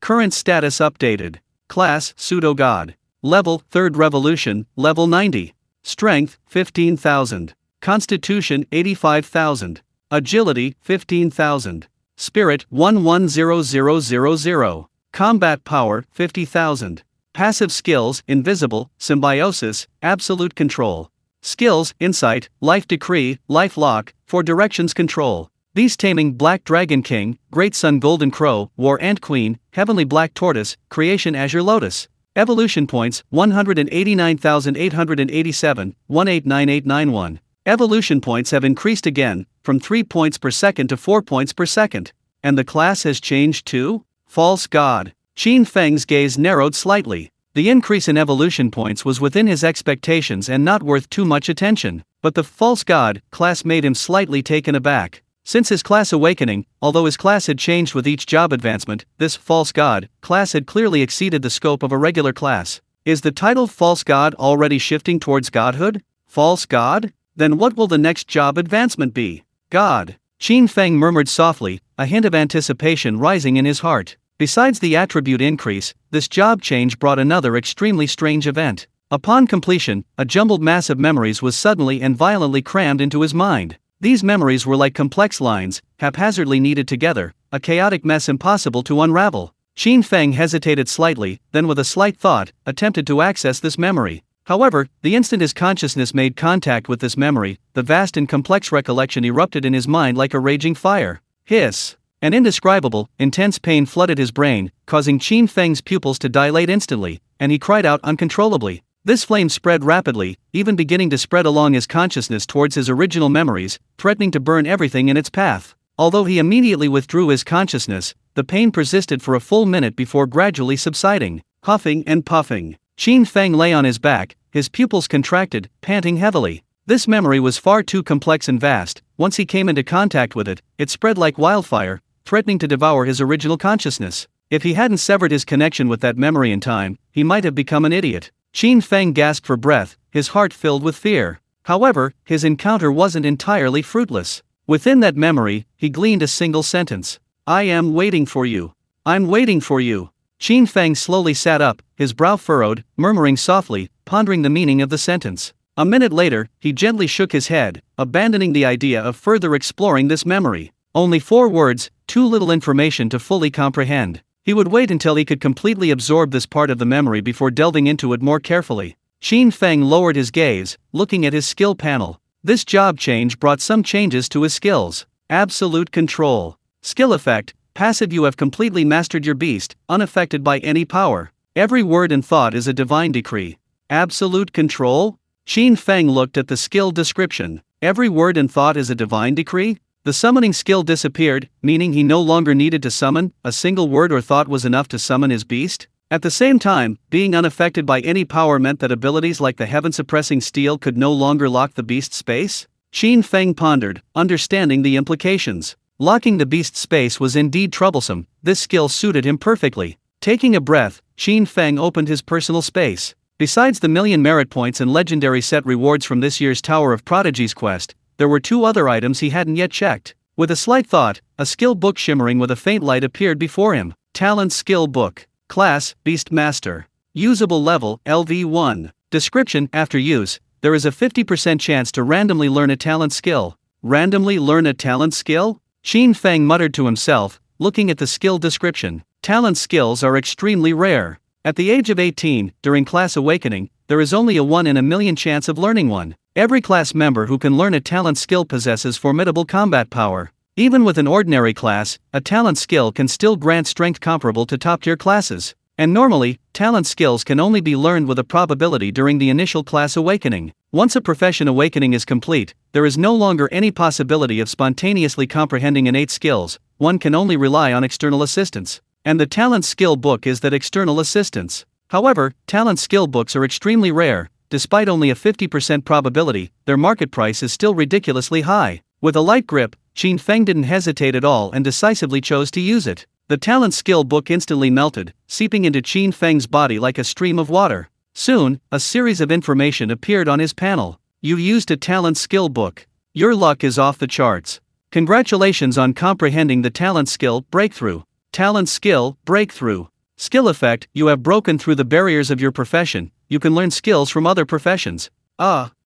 Current status updated. Class, Pseudo-God. Level, 3rd Revolution, Level 90. Strength, 15,000. Constitution, 85,000. Agility, 15,000. Spirit, 110000. Combat power, 50,000. Passive skills: Invisible, Symbiosis, Absolute Control. Skills: Insight, Life Decree, Life Lock, for Directions Control. Beast Taming: Black Dragon King, Great Sun Golden Crow, War Ant Queen, Heavenly Black Tortoise, Creation Azure Lotus. Evolution points: 189,887, 189891. Evolution points have increased again, from 3 points per second to 4 points per second. And the class has changed to False God. Qin Feng's gaze narrowed slightly. The increase in evolution points was within his expectations and not worth too much attention, but the False God class made him slightly taken aback. Since his class awakening, although his class had changed with each job advancement, this False God class had clearly exceeded the scope of a regular class. Is the title False God already shifting towards godhood? False God? Then what will the next job advancement be? God. Qin Feng murmured softly, a hint of anticipation rising in his heart. Besides the attribute increase, this job change brought another extremely strange event. Upon completion, a jumbled mass of memories was suddenly and violently crammed into his mind. These memories were like complex lines, haphazardly kneaded together, a chaotic mess impossible to unravel. Qin Feng hesitated slightly, then with a slight thought, attempted to access this memory. However, the instant his consciousness made contact with this memory, the vast and complex recollection erupted in his mind like a raging fire. Hiss! An indescribable, intense pain flooded his brain, causing Qin Feng's pupils to dilate instantly, and he cried out uncontrollably. This flame spread rapidly, even beginning to spread along his consciousness towards his original memories, threatening to burn everything in its path. Although he immediately withdrew his consciousness, the pain persisted for a full minute before gradually subsiding. Huffing and puffing, Qin Feng lay on his back, his pupils contracted, panting heavily. This memory was far too complex and vast. Once he came into contact with it, it spread like wildfire, threatening to devour his original consciousness. If he hadn't severed his connection with that memory in time, he might have become an idiot. Qin Feng gasped for breath, his heart filled with fear. However, his encounter wasn't entirely fruitless. Within that memory, he gleaned a single sentence. I am waiting for you. I'm waiting for you. Qin Feng slowly sat up, his brow furrowed, murmuring softly, pondering the meaning of the sentence. A minute later, he gently shook his head, abandoning the idea of further exploring this memory. Only 4 words, too little information to fully comprehend. He would wait until he could completely absorb this part of the memory before delving into it more carefully. Qin Feng lowered his gaze, looking at his skill panel. This job change brought some changes to his skills. Absolute control. Skill effect: passive. You have completely mastered your beast, unaffected by any power. Every word and thought is a divine decree. Absolute control? Qin Feng looked at the skill description. Every word and thought is a divine decree? The summoning skill disappeared, meaning he no longer needed to summon. A single word or thought was enough to summon his beast? At the same time, being unaffected by any power meant that abilities like the heaven-suppressing steel could no longer lock the beast's space? Qin Feng pondered, understanding the implications. Locking the beast's space was indeed troublesome. This skill suited him perfectly. Taking a breath, Qin Feng opened his personal space. Besides the million merit points and legendary set rewards from this year's Tower of Prodigies quest, there were 2 other items he hadn't yet checked. With a slight thought, a skill book shimmering with a faint light appeared before him. Talent Skill Book. Class, Beast Master. Usable level, LV1. Description, after use, there is a 50% chance to randomly learn a talent skill. Randomly learn a talent skill? Qin Feng muttered to himself, looking at the skill description. Talent skills are extremely rare. At the age of 18, during class awakening, there is only a 1 in a million chance of learning one. Every class member who can learn a talent skill possesses formidable combat power. Even with an ordinary class, a talent skill can still grant strength comparable to top-tier classes. And normally, talent skills can only be learned with a probability during the initial class awakening. Once a profession awakening is complete, there is no longer any possibility of spontaneously comprehending innate skills. One can only rely on external assistance. And the talent skill book is that external assistance. However, talent skill books are extremely rare. Despite only a 50% probability, their market price is still ridiculously high. With a light grip, Qin Feng didn't hesitate at all and decisively chose to use it. The talent skill book instantly melted, seeping into Qin Feng's body like a stream of water. Soon, a series of information appeared on his panel. You used a talent skill book. Your luck is off the charts. Congratulations on comprehending the talent skill breakthrough. Talent skill breakthrough. Skill effect, you have broken through the barriers of your profession. You can learn skills from other professions.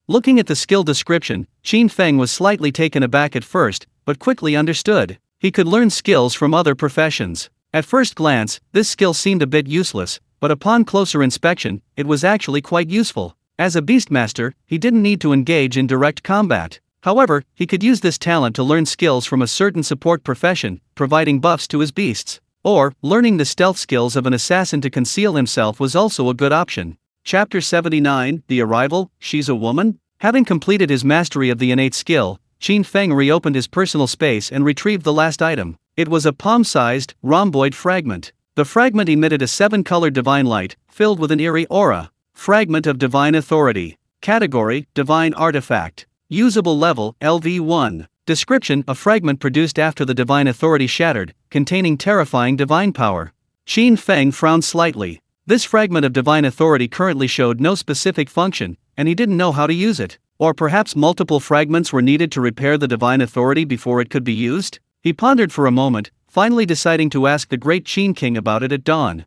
Looking at the skill description, Qin Feng was slightly taken aback at first, but quickly understood. He could learn skills from other professions. At first glance, this skill seemed a bit useless, but upon closer inspection, it was actually quite useful. As a Beastmaster, he didn't need to engage in direct combat. However, he could use this talent to learn skills from a certain support profession, providing buffs to his beasts. Or, learning the stealth skills of an assassin to conceal himself was also a good option. Chapter 79, The Arrival, She's a Woman? Having completed his mastery of the innate skill, Qin Feng reopened his personal space and retrieved the last item. It was a palm-sized, rhomboid fragment. The fragment emitted a 7-colored divine light, filled with an eerie aura. Fragment of Divine Authority. Category, Divine Artifact. Usable level, LV1. Description, a fragment produced after the divine authority shattered, containing terrifying divine power. Qin Feng frowned slightly. This fragment of divine authority currently showed no specific function, and he didn't know how to use it. Or perhaps multiple fragments were needed to repair the divine authority before it could be used? He pondered for a moment, finally deciding to ask the great Qin King about it at dawn.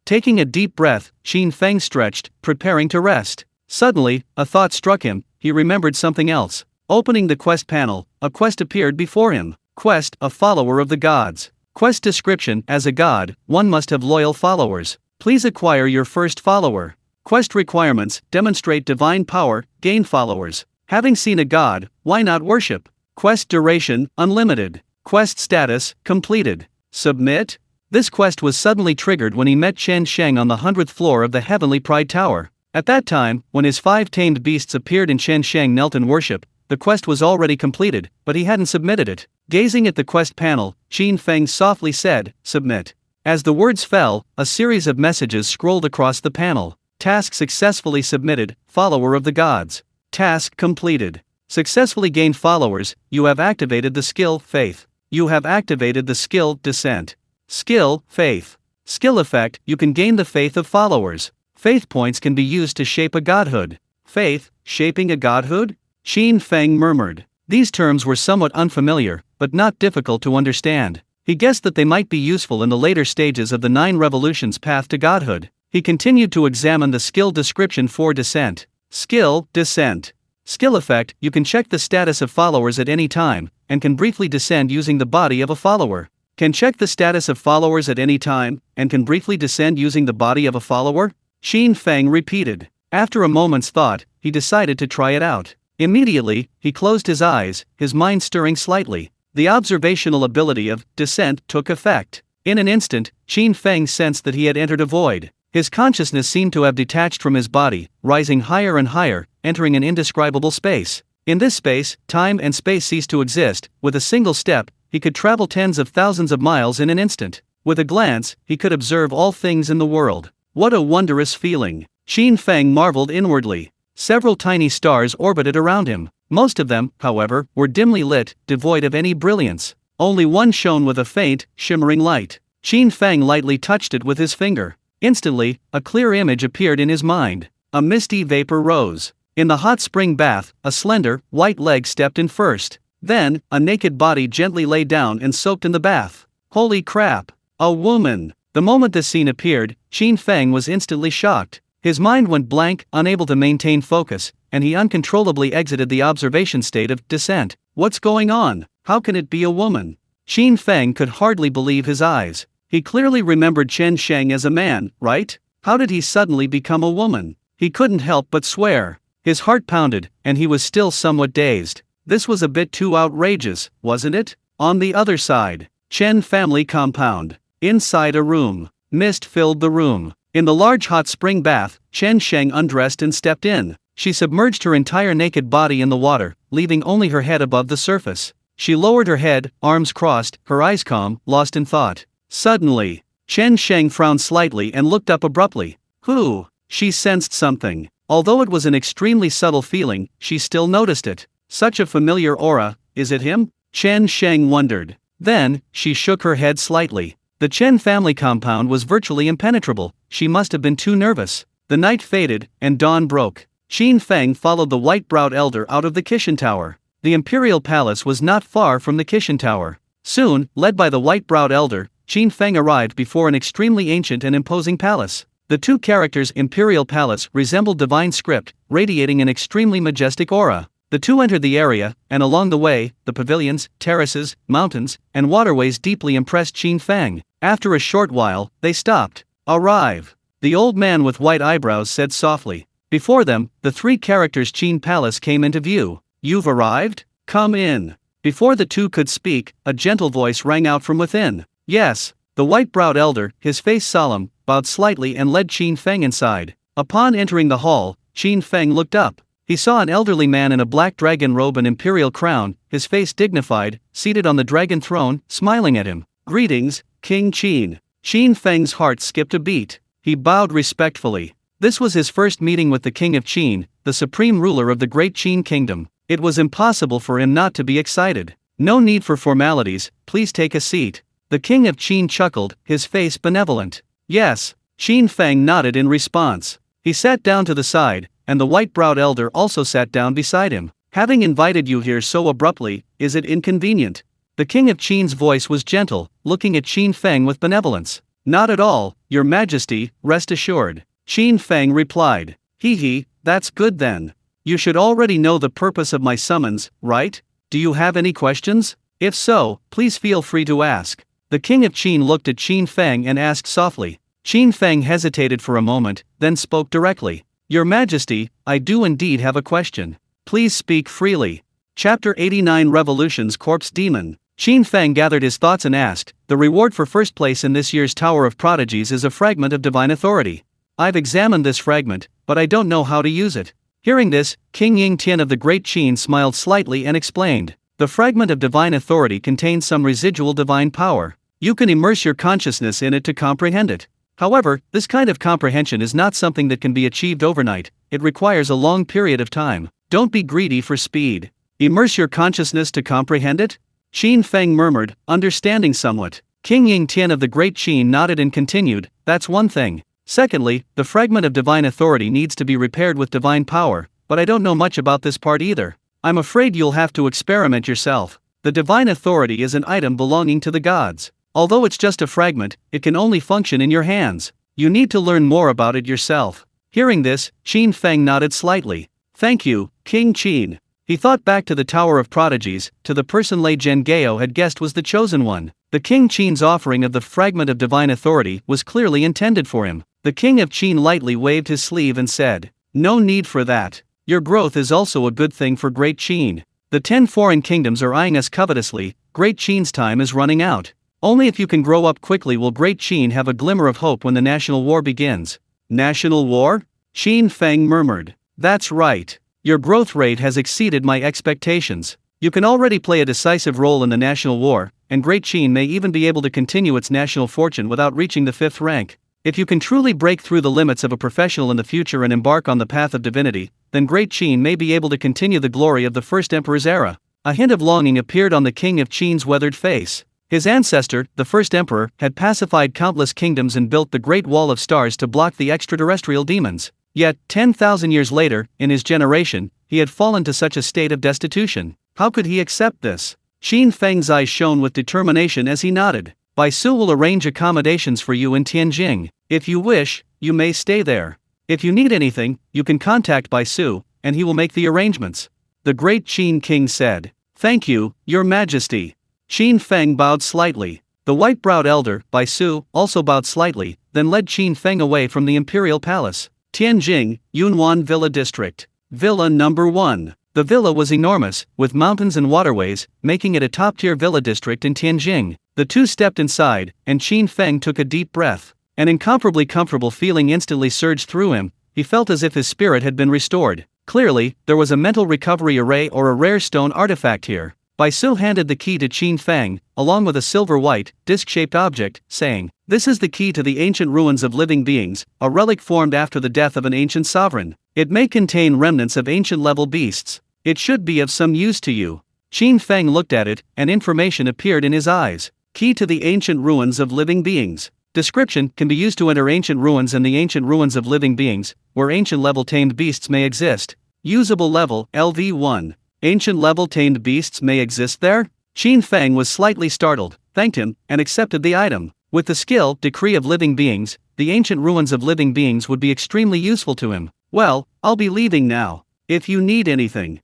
Taking a deep breath, Qin Feng stretched, preparing to rest. Suddenly, a thought struck him. He remembered something else. Opening the quest panel, a quest appeared before him. Quest, a follower of the gods. Quest description, as a god, one must have loyal followers. Please acquire your first follower. Quest requirements, demonstrate divine power, gain followers. Having seen a god, why not worship? Quest duration, unlimited. Quest status, completed. Submit? This quest was suddenly triggered when he met Chen Sheng on the 100th floor of the Heavenly Pride Tower. At that time, when his 5 tamed beasts appeared and Chen Sheng knelt in worship, the quest was already completed, but he hadn't submitted it. Gazing at the quest panel, Qin Feng softly said, "Submit." As the words fell, a series of messages scrolled across the panel. Task successfully submitted, follower of the gods. Task completed. Successfully gained followers, you have activated the skill, Faith. You have activated the skill, Descent. Skill, Faith. Skill effect, you can gain the faith of followers. Faith points can be used to shape a godhood. Faith, shaping a godhood? Qin Feng murmured. These terms were somewhat unfamiliar, but not difficult to understand. He guessed that they might be useful in the later stages of the 9 revolutions path to godhood. He continued to examine the skill description for Descent. Skill, Descent. Skill effect, you can check the status of followers at any time, and can briefly descend using the body of a follower. Can check the status of followers at any time, and can briefly descend using the body of a follower? Qin Feng repeated. After a moment's thought, he decided to try it out. Immediately, he closed his eyes, his mind stirring slightly. The observational ability of Descent took effect. In an instant, Qin Feng sensed that he had entered a void. His consciousness seemed to have detached from his body, rising higher and higher, entering an indescribable space. In this space, time and space ceased to exist. With a single step, he could travel tens of thousands of miles in an instant. With a glance, he could observe all things in the world. What a wondrous feeling! Qin Feng marveled inwardly. Several tiny stars orbited around him. Most of them, however, were dimly lit, devoid of any brilliance. Only one shone with a faint, shimmering light. Qin Feng lightly touched it with his finger. Instantly, a clear image appeared in his mind. A misty vapor rose. In the hot spring bath, a slender, white leg stepped in first. Then, a naked body gently lay down and soaked in the bath. Holy crap! A woman! The moment this scene appeared, Qin Feng was instantly shocked. His mind went blank, unable to maintain focus, and he uncontrollably exited the observation state of descent. What's going on? How can it be a woman? Qin Feng could hardly believe his eyes. He clearly remembered Chen Sheng as a man, right? How did he suddenly become a woman? He couldn't help but swear. His heart pounded, and he was still somewhat dazed. This was a bit too outrageous, wasn't it? On the other side, Chen family compound. Inside a room. Mist filled the room. In the large hot spring bath, Chen Sheng undressed and stepped in. She submerged her entire naked body in the water, leaving only her head above the surface. She lowered her head, arms crossed, her eyes calm, lost in thought. Suddenly, Chen Sheng frowned slightly and looked up abruptly. Who? She sensed something. Although it was an extremely subtle feeling, she still noticed it. Such a familiar aura, is it him? Chen Sheng wondered. Then, she shook her head slightly. The Chen family compound was virtually impenetrable. She must have been too nervous. The night faded, and dawn broke. Qin Feng followed the white-browed elder out of the Qishan Tower. The imperial palace was not far from the Qishan Tower. Soon, led by the white-browed elder, Qin Feng arrived before an extremely ancient and imposing palace. The two characters' imperial palace resembled divine script, radiating an extremely majestic aura. The two entered the area, and along the way, the pavilions, terraces, mountains, and waterways deeply impressed Qin Feng. After a short while, they stopped. Arrive! The old man with white eyebrows said softly. Before them, the three characters' Qin Palace came into view. You've arrived? Come in. Before the two could speak, a gentle voice rang out from within. Yes. The white-browed elder, his face solemn, bowed slightly and led Qin Feng inside. Upon entering the hall, Qin Feng looked up. He saw an elderly man in a black dragon robe and imperial crown, his face dignified, seated on the dragon throne, smiling at him. Greetings, King Qin. Qin Feng's heart skipped a beat. He bowed respectfully. This was his first meeting with the King of Qin, the supreme ruler of the great Qin kingdom. It was impossible for him not to be excited. No need for formalities, please take a seat. The King of Qin chuckled, his face benevolent. Yes. Qin Feng nodded in response. He sat down to the side, and the white-browed elder also sat down beside him. Having invited you here so abruptly, is it inconvenient? The King of Qin's voice was gentle, looking at Qin Feng with benevolence. Not at all, Your Majesty, rest assured. Qin Feng replied. Hee, that's good then. You should already know the purpose of my summons, right? Do you have any questions? If so, please feel free to ask. The King of Qin looked at Qin Feng and asked softly. Qin Feng hesitated for a moment, then spoke directly. Your Majesty, I do indeed have a question. Please speak freely. Chapter 89 Revolution's Corpse Demon. Qin Feng gathered his thoughts and asked, the reward for first place in this year's Tower of Prodigies is a fragment of divine authority. I've examined this fragment, but I don't know how to use it. Hearing this, King Ying Tian of the Great Qin smiled slightly and explained. The fragment of divine authority contains some residual divine power. You can immerse your consciousness in it to comprehend it. However, this kind of comprehension is not something that can be achieved overnight. It requires a long period of time. Don't be greedy for speed. Immerse your consciousness to comprehend it? Qin Feng murmured, understanding somewhat. King Ying Tian of the Great Qin nodded and continued, that's one thing. Secondly, the fragment of divine authority needs to be repaired with divine power, but I don't know much about this part either. I'm afraid you'll have to experiment yourself. The divine authority is an item belonging to the gods. Although it's just a fragment, it can only function in your hands. You need to learn more about it yourself. Hearing this, Qin Feng nodded slightly. Thank you, King Qin. He thought back to the Tower of Prodigies, to the person Lei Zhengao had guessed was the chosen one. The King Qin's offering of the fragment of divine authority was clearly intended for him. The King of Qin lightly waved his sleeve and said, no need for that. Your growth is also a good thing for Great Qin. The 10 foreign kingdoms are eyeing us covetously. Great Qin's time is running out. Only if you can grow up quickly will Great Qin have a glimmer of hope when the national war begins. National war? Qin Feng murmured. That's right. Your growth rate has exceeded my expectations. You can already play a decisive role in the national war, and Great Qin may even be able to continue its national fortune without reaching the 5th rank. If you can truly break through the limits of a professional in the future and embark on the path of divinity, then Great Qin may be able to continue the glory of the first emperor's era. A hint of longing appeared on the king of Qin's weathered face. His ancestor, the first emperor, had pacified countless kingdoms and built the Great Wall of Stars to block the extraterrestrial demons. Yet, 10,000 years later, in his generation, he had fallen to such a state of destitution. How could he accept this? Qin Feng's eyes shone with determination as he nodded. Bai Su will arrange accommodations for you in Tianjing. If you wish, you may stay there. If you need anything, you can contact Bai Su, and he will make the arrangements. The great Qin king said. Thank you, your majesty. Qin Feng bowed slightly. The white-browed elder, Bai Su, also bowed slightly, then led Qin Feng away from the imperial palace. Tianjing, Yunwan Villa District. Villa number 1. The villa was enormous, with mountains and waterways, making it a top-tier villa district in Tianjing. The two stepped inside, and Qin Feng took a deep breath. An incomparably comfortable feeling instantly surged through him. He felt as if his spirit had been restored. Clearly, there was a mental recovery array or a rare stone artifact here. Bai Su handed the key to Qin Feng, along with a silver-white, disc-shaped object, saying, "This is the key to the ancient ruins of living beings, a relic formed after the death of an ancient sovereign. It may contain remnants of ancient-level beasts. It should be of some use to you." Qin Feng looked at it, and information appeared in his eyes. Key to the ancient ruins of living beings. Description: can be used to enter ancient ruins and the ancient ruins of living beings, where ancient-level tamed beasts may exist. Usable level, LV1. Ancient-level tamed beasts may exist there? Qin Feng was slightly startled, thanked him, and accepted the item. With the skill, Decree of Living Beings, the ancient ruins of living beings would be extremely useful to him. Well, I'll be leaving now. If you need anything.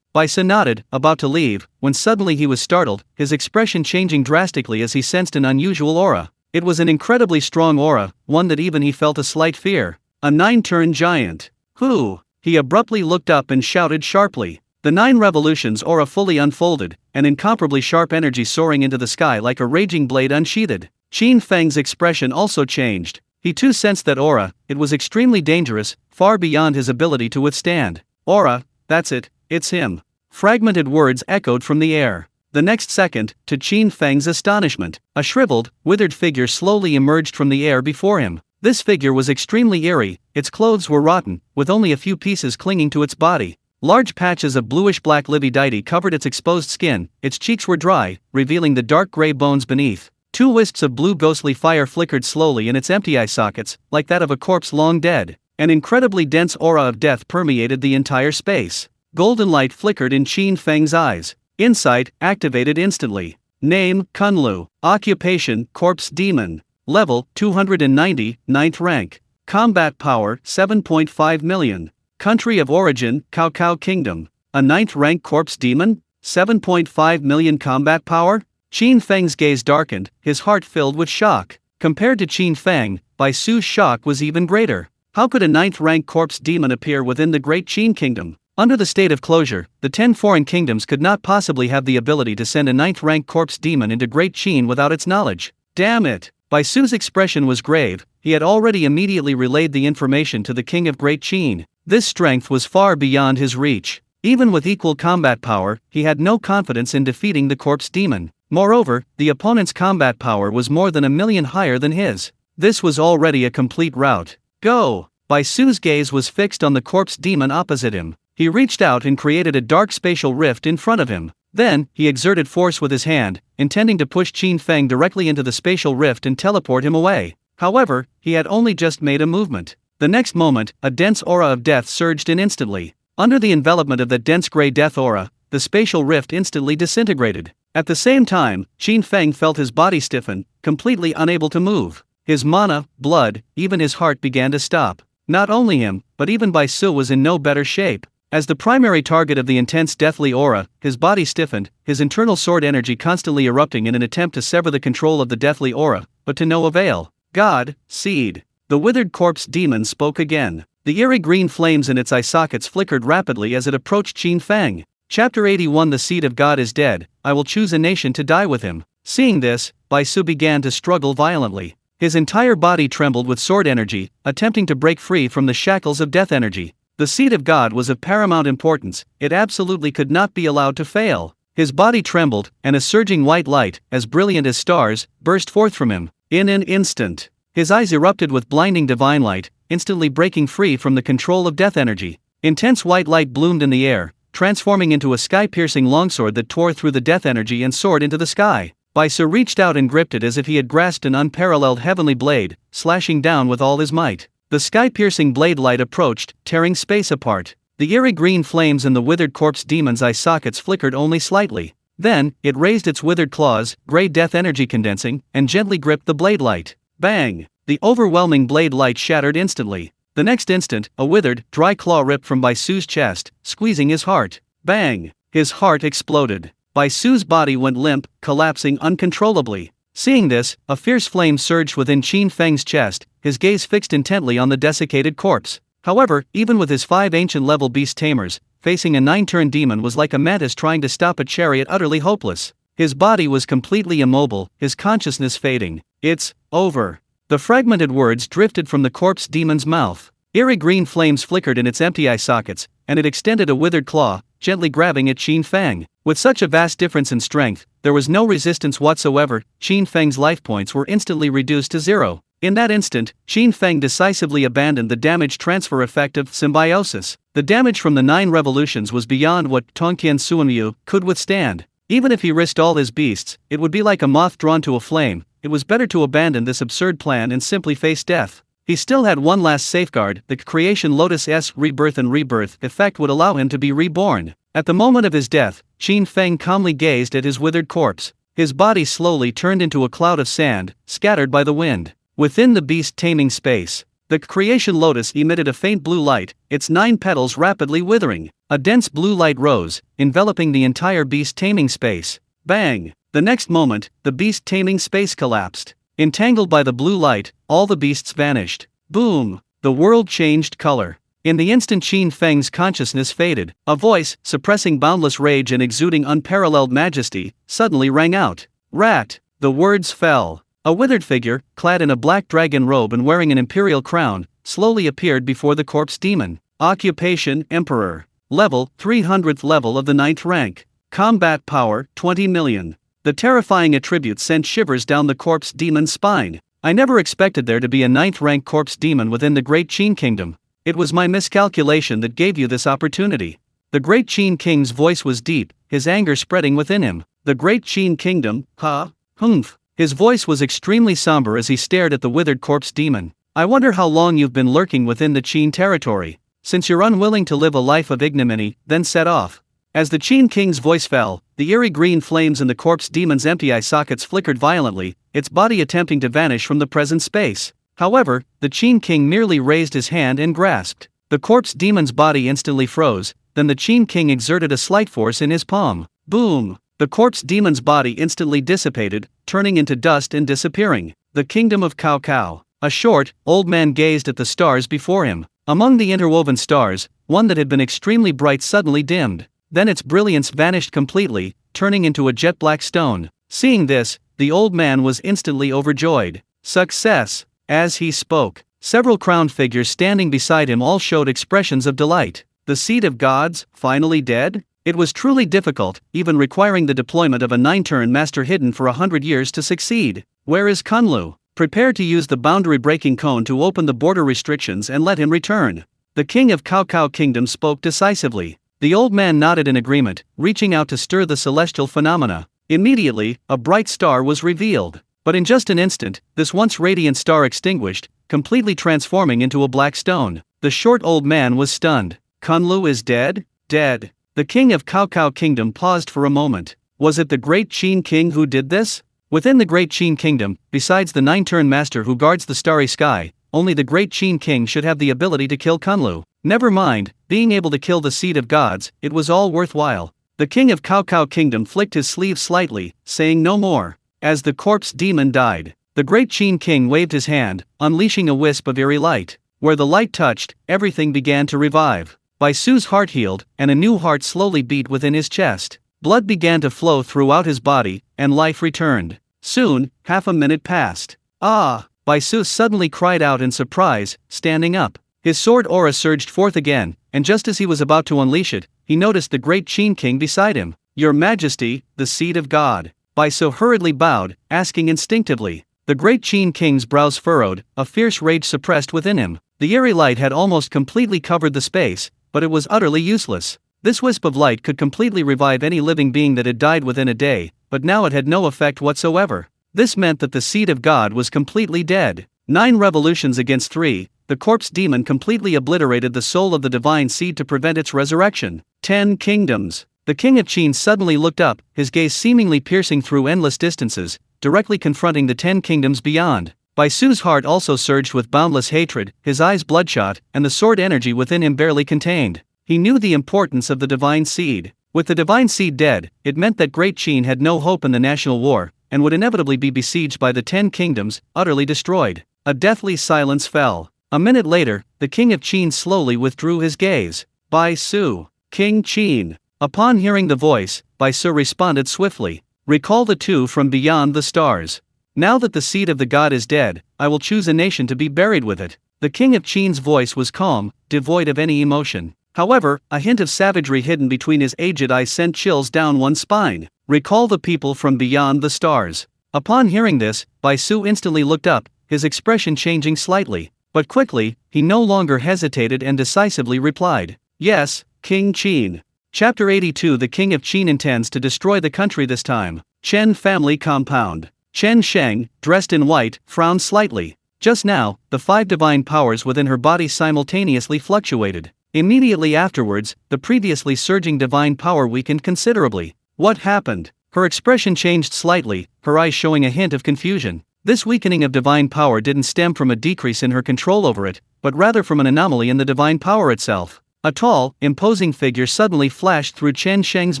Bai Su nodded, about to leave, when suddenly he was startled, his expression changing drastically as he sensed an unusual aura. It was an incredibly strong aura, one that even he felt a slight fear. A 9-turn giant. Who? He abruptly looked up and shouted sharply. The 9 revolutions aura fully unfolded, an incomparably sharp energy soaring into the sky like a raging blade unsheathed. Qin Feng's expression also changed. He too sensed that aura. It was extremely dangerous, far beyond his ability to withstand. Aura, that's it, it's him. Fragmented words echoed from the air. The next second, to Qin Feng's astonishment, a shriveled, withered figure slowly emerged from the air before him. This figure was extremely eerie, its clothes were rotten, with only a few pieces clinging to its body. Large patches of bluish-black lividity covered its exposed skin, its cheeks were dry, revealing the dark gray bones beneath. 2 wisps of blue ghostly fire flickered slowly in its empty eye sockets, like that of a corpse long dead. An incredibly dense aura of death permeated the entire space. Golden light flickered in Qin Feng's eyes. Insight, activated instantly. Name, Kunlu. Occupation, Corpse Demon. Level, 290, 9th rank. Combat power, 7.5 million. Country of origin, Cao Kingdom. A 9th rank Corpse Demon? 7.5 million combat power? Qin Feng's gaze darkened, his heart filled with shock. Compared to Qin Feng, Bai Su's shock was even greater. How could a 9th rank Corpse Demon appear within the Great Qin Kingdom? Under the state of closure, the 10 foreign kingdoms could not possibly have the ability to send a 9th rank Corpse Demon into Great Qin without its knowledge. Damn it! Bai Su's expression was grave. He had already immediately relayed the information to the king of Great Qin. This strength was far beyond his reach. Even with equal combat power, he had no confidence in defeating the Corpse Demon. Moreover, the opponent's combat power was more than 1 million higher than his. This was already a complete rout. Go! Bai Su's gaze was fixed on the Corpse Demon opposite him. He reached out and created a dark spatial rift in front of him. Then, he exerted force with his hand, intending to push Qin Feng directly into the spatial rift and teleport him away. However, he had only just made a movement. The next moment, a dense aura of death surged in instantly. Under the envelopment of that dense gray death aura, the spatial rift instantly disintegrated. At the same time, Qin Feng felt his body stiffen, completely unable to move. His mana, blood, even his heart began to stop. Not only him, but even Bai Su was in no better shape. As the primary target of the intense deathly aura, his body stiffened, his internal sword energy constantly erupting in an attempt to sever the control of the deathly aura, but to no avail. God, Seed. The withered Corpse Demon spoke again. The eerie green flames in its eye sockets flickered rapidly as it approached Qin Feng. Chapter 81. The Seed of God is dead. I will choose a nation to die with him. Seeing this, Bai Su began to struggle violently. His entire body trembled with sword energy, attempting to break free from the shackles of death energy. The seed of God was of paramount importance, it absolutely could not be allowed to fail. His body trembled, and a surging white light, as brilliant as stars, burst forth from him. In an instant, his eyes erupted with blinding divine light, instantly breaking free from the control of death energy. Intense white light bloomed in the air, transforming into a sky-piercing longsword that tore through the death energy and soared into the sky. Baisu reached out and gripped it as if he had grasped an unparalleled heavenly blade, slashing down with all his might. The sky-piercing blade light approached, tearing space apart. The eerie green flames in the withered corpse demon's eye sockets flickered only slightly. Then, it raised its withered claws, gray death energy condensing, and gently gripped the blade light. Bang! The overwhelming blade light shattered instantly. The next instant, a withered, dry claw ripped from Baisu's chest, squeezing his heart. Bang! His heart exploded. Baisu's body went limp, collapsing uncontrollably. Seeing this, a fierce flame surged within Qin Feng's chest, his gaze fixed intently on the desiccated corpse. However, even with his 5 ancient-level beast tamers, facing a 9-turn demon was like a mantis trying to stop a chariot, utterly hopeless. His body was completely immobile, his consciousness fading. It's over. The fragmented words drifted from the corpse demon's mouth. Eerie green flames flickered in its empty eye sockets, and it extended a withered claw, gently grabbing at Qin Feng. With such a vast difference in strength, there was no resistance whatsoever. Qin Feng's life points were instantly reduced to 0. In that instant, Qin Feng decisively abandoned the damage transfer effect of symbiosis. The damage from the 9 revolutions was beyond what Tongqian Suanyu could withstand. Even if he risked all his beasts, it would be like a moth drawn to a flame. It was better to abandon this absurd plan and simply face death. He still had one last safeguard: the creation Lotus-esque rebirth and rebirth effect would allow him to be reborn. At the moment of his death, Qin Feng calmly gazed at his withered corpse. His body slowly turned into a cloud of sand, scattered by the wind. Within the beast-taming space, the creation lotus emitted a faint blue light, its 9 petals rapidly withering. A dense blue light rose, enveloping the entire beast-taming space. Bang! The next moment, the beast-taming space collapsed. Entangled by the blue light, all the beasts vanished. Boom! The world changed color. In the instant Qin Feng's consciousness faded, a voice, suppressing boundless rage and exuding unparalleled majesty, suddenly rang out. Rat! The words fell. A withered figure, clad in a black dragon robe and wearing an imperial crown, slowly appeared before the corpse demon. Occupation: Emperor. Level: 300th level of the 9th rank. Combat power: 20 million. The terrifying attribute sent shivers down the corpse demon's spine. I never expected there to be a 9th rank corpse demon within the Great Qin Kingdom. It was my miscalculation that gave you this opportunity. The Great Qin King's voice was deep, his anger spreading within him. The Great Qin Kingdom, Humph. His voice was extremely somber as he stared at the withered corpse demon. I wonder how long you've been lurking within the Qin territory. Since you're unwilling to live a life of ignominy, then set off. As the Qin King's voice fell, the eerie green flames in the corpse demon's empty eye sockets flickered violently, its body attempting to vanish from the present space. However, the Qin King merely raised his hand and grasped. The corpse demon's body instantly froze, then the Qin King exerted a slight force in his palm. Boom! The corpse demon's body instantly dissipated, turning into dust and disappearing. The kingdom of Cao Cao. A short, old man gazed at the stars before him. Among the interwoven stars, one that had been extremely bright suddenly dimmed. Then its brilliance vanished completely, turning into a jet black stone. Seeing this, the old man was instantly overjoyed. Success! As he spoke, several crowned figures standing beside him all showed expressions of delight. The seed of gods, finally dead? It was truly difficult, even requiring the deployment of a 9-turn master hidden for 100 years to succeed. Where is Kunlu? Prepare to use the boundary-breaking cone to open the border restrictions and let him return. The king of Cao Cao Kingdom spoke decisively. The old man nodded in agreement, reaching out to stir the celestial phenomena. Immediately, a bright star was revealed. But in just an instant, this once radiant star extinguished, completely transforming into a black stone. The short old man was stunned. Kunlu is dead? Dead. The king of Cao Cao Kingdom paused for a moment. Was it the Great Qin King who did this? Within the Great Qin Kingdom, besides the 9-turn master who guards the starry sky, only the Great Qin King should have the ability to kill Kunlu. Never mind, being able to kill the seed of gods, it was all worthwhile. The king of Cao Cao Kingdom flicked his sleeve slightly, saying no more. As the corpse demon died, the Great Qin King waved his hand, unleashing a wisp of eerie light. Where the light touched, everything began to revive. Baisu's heart healed, and a new heart slowly beat within his chest. Blood began to flow throughout his body, and life returned. Soon, half a minute passed. Ah! Baisu suddenly cried out in surprise, standing up. His sword aura surged forth again, and just as he was about to unleash it, he noticed the great Qin King beside him. "Your Majesty, the seed of God." Bai Su hurriedly bowed, asking instinctively. The great Qin King's brows furrowed, a fierce rage suppressed within him. The eerie light had almost completely covered the space, but it was utterly useless. This wisp of light could completely revive any living being that had died within a day, but now it had no effect whatsoever. This meant that the seed of God was completely dead. 9 revolutions against 3, the corpse demon completely obliterated the soul of the divine seed to prevent its resurrection. 10 kingdoms. The king of Qin suddenly looked up, his gaze seemingly piercing through endless distances, directly confronting the 10 kingdoms beyond. Bai Su's heart also surged with boundless hatred, his eyes bloodshot, and the sword energy within him barely contained. He knew the importance of the divine seed. With the divine seed dead, it meant that Great Qin had no hope in the national war, and would inevitably be besieged by the 10 kingdoms, utterly destroyed. A deathly silence fell. A minute later, the king of Qin slowly withdrew his gaze. "Bai Su, King Qin." Upon hearing the voice, Bai Su responded swiftly. "Recall the two from beyond the stars. Now that the seed of the god is dead, I will choose a nation to be buried with it." The king of Qin's voice was calm, devoid of any emotion. However, a hint of savagery hidden between his aged eyes sent chills down one's spine. "Recall the people from beyond the stars." Upon hearing this, Bai Su instantly looked up, his expression changing slightly. But quickly, he no longer hesitated and decisively replied, "Yes, King Qin." Chapter 82. The king of Qin intends to destroy the country this time. Chen family compound. Chen Sheng, dressed in white, frowned slightly. Just now, the 5 divine powers within her body simultaneously fluctuated. Immediately afterwards, the previously surging divine power weakened considerably. What happened? Her expression changed slightly, her eyes showing a hint of confusion. This weakening of divine power didn't stem from a decrease in her control over it, but rather from an anomaly in the divine power itself. A tall, imposing figure suddenly flashed through Chen Sheng's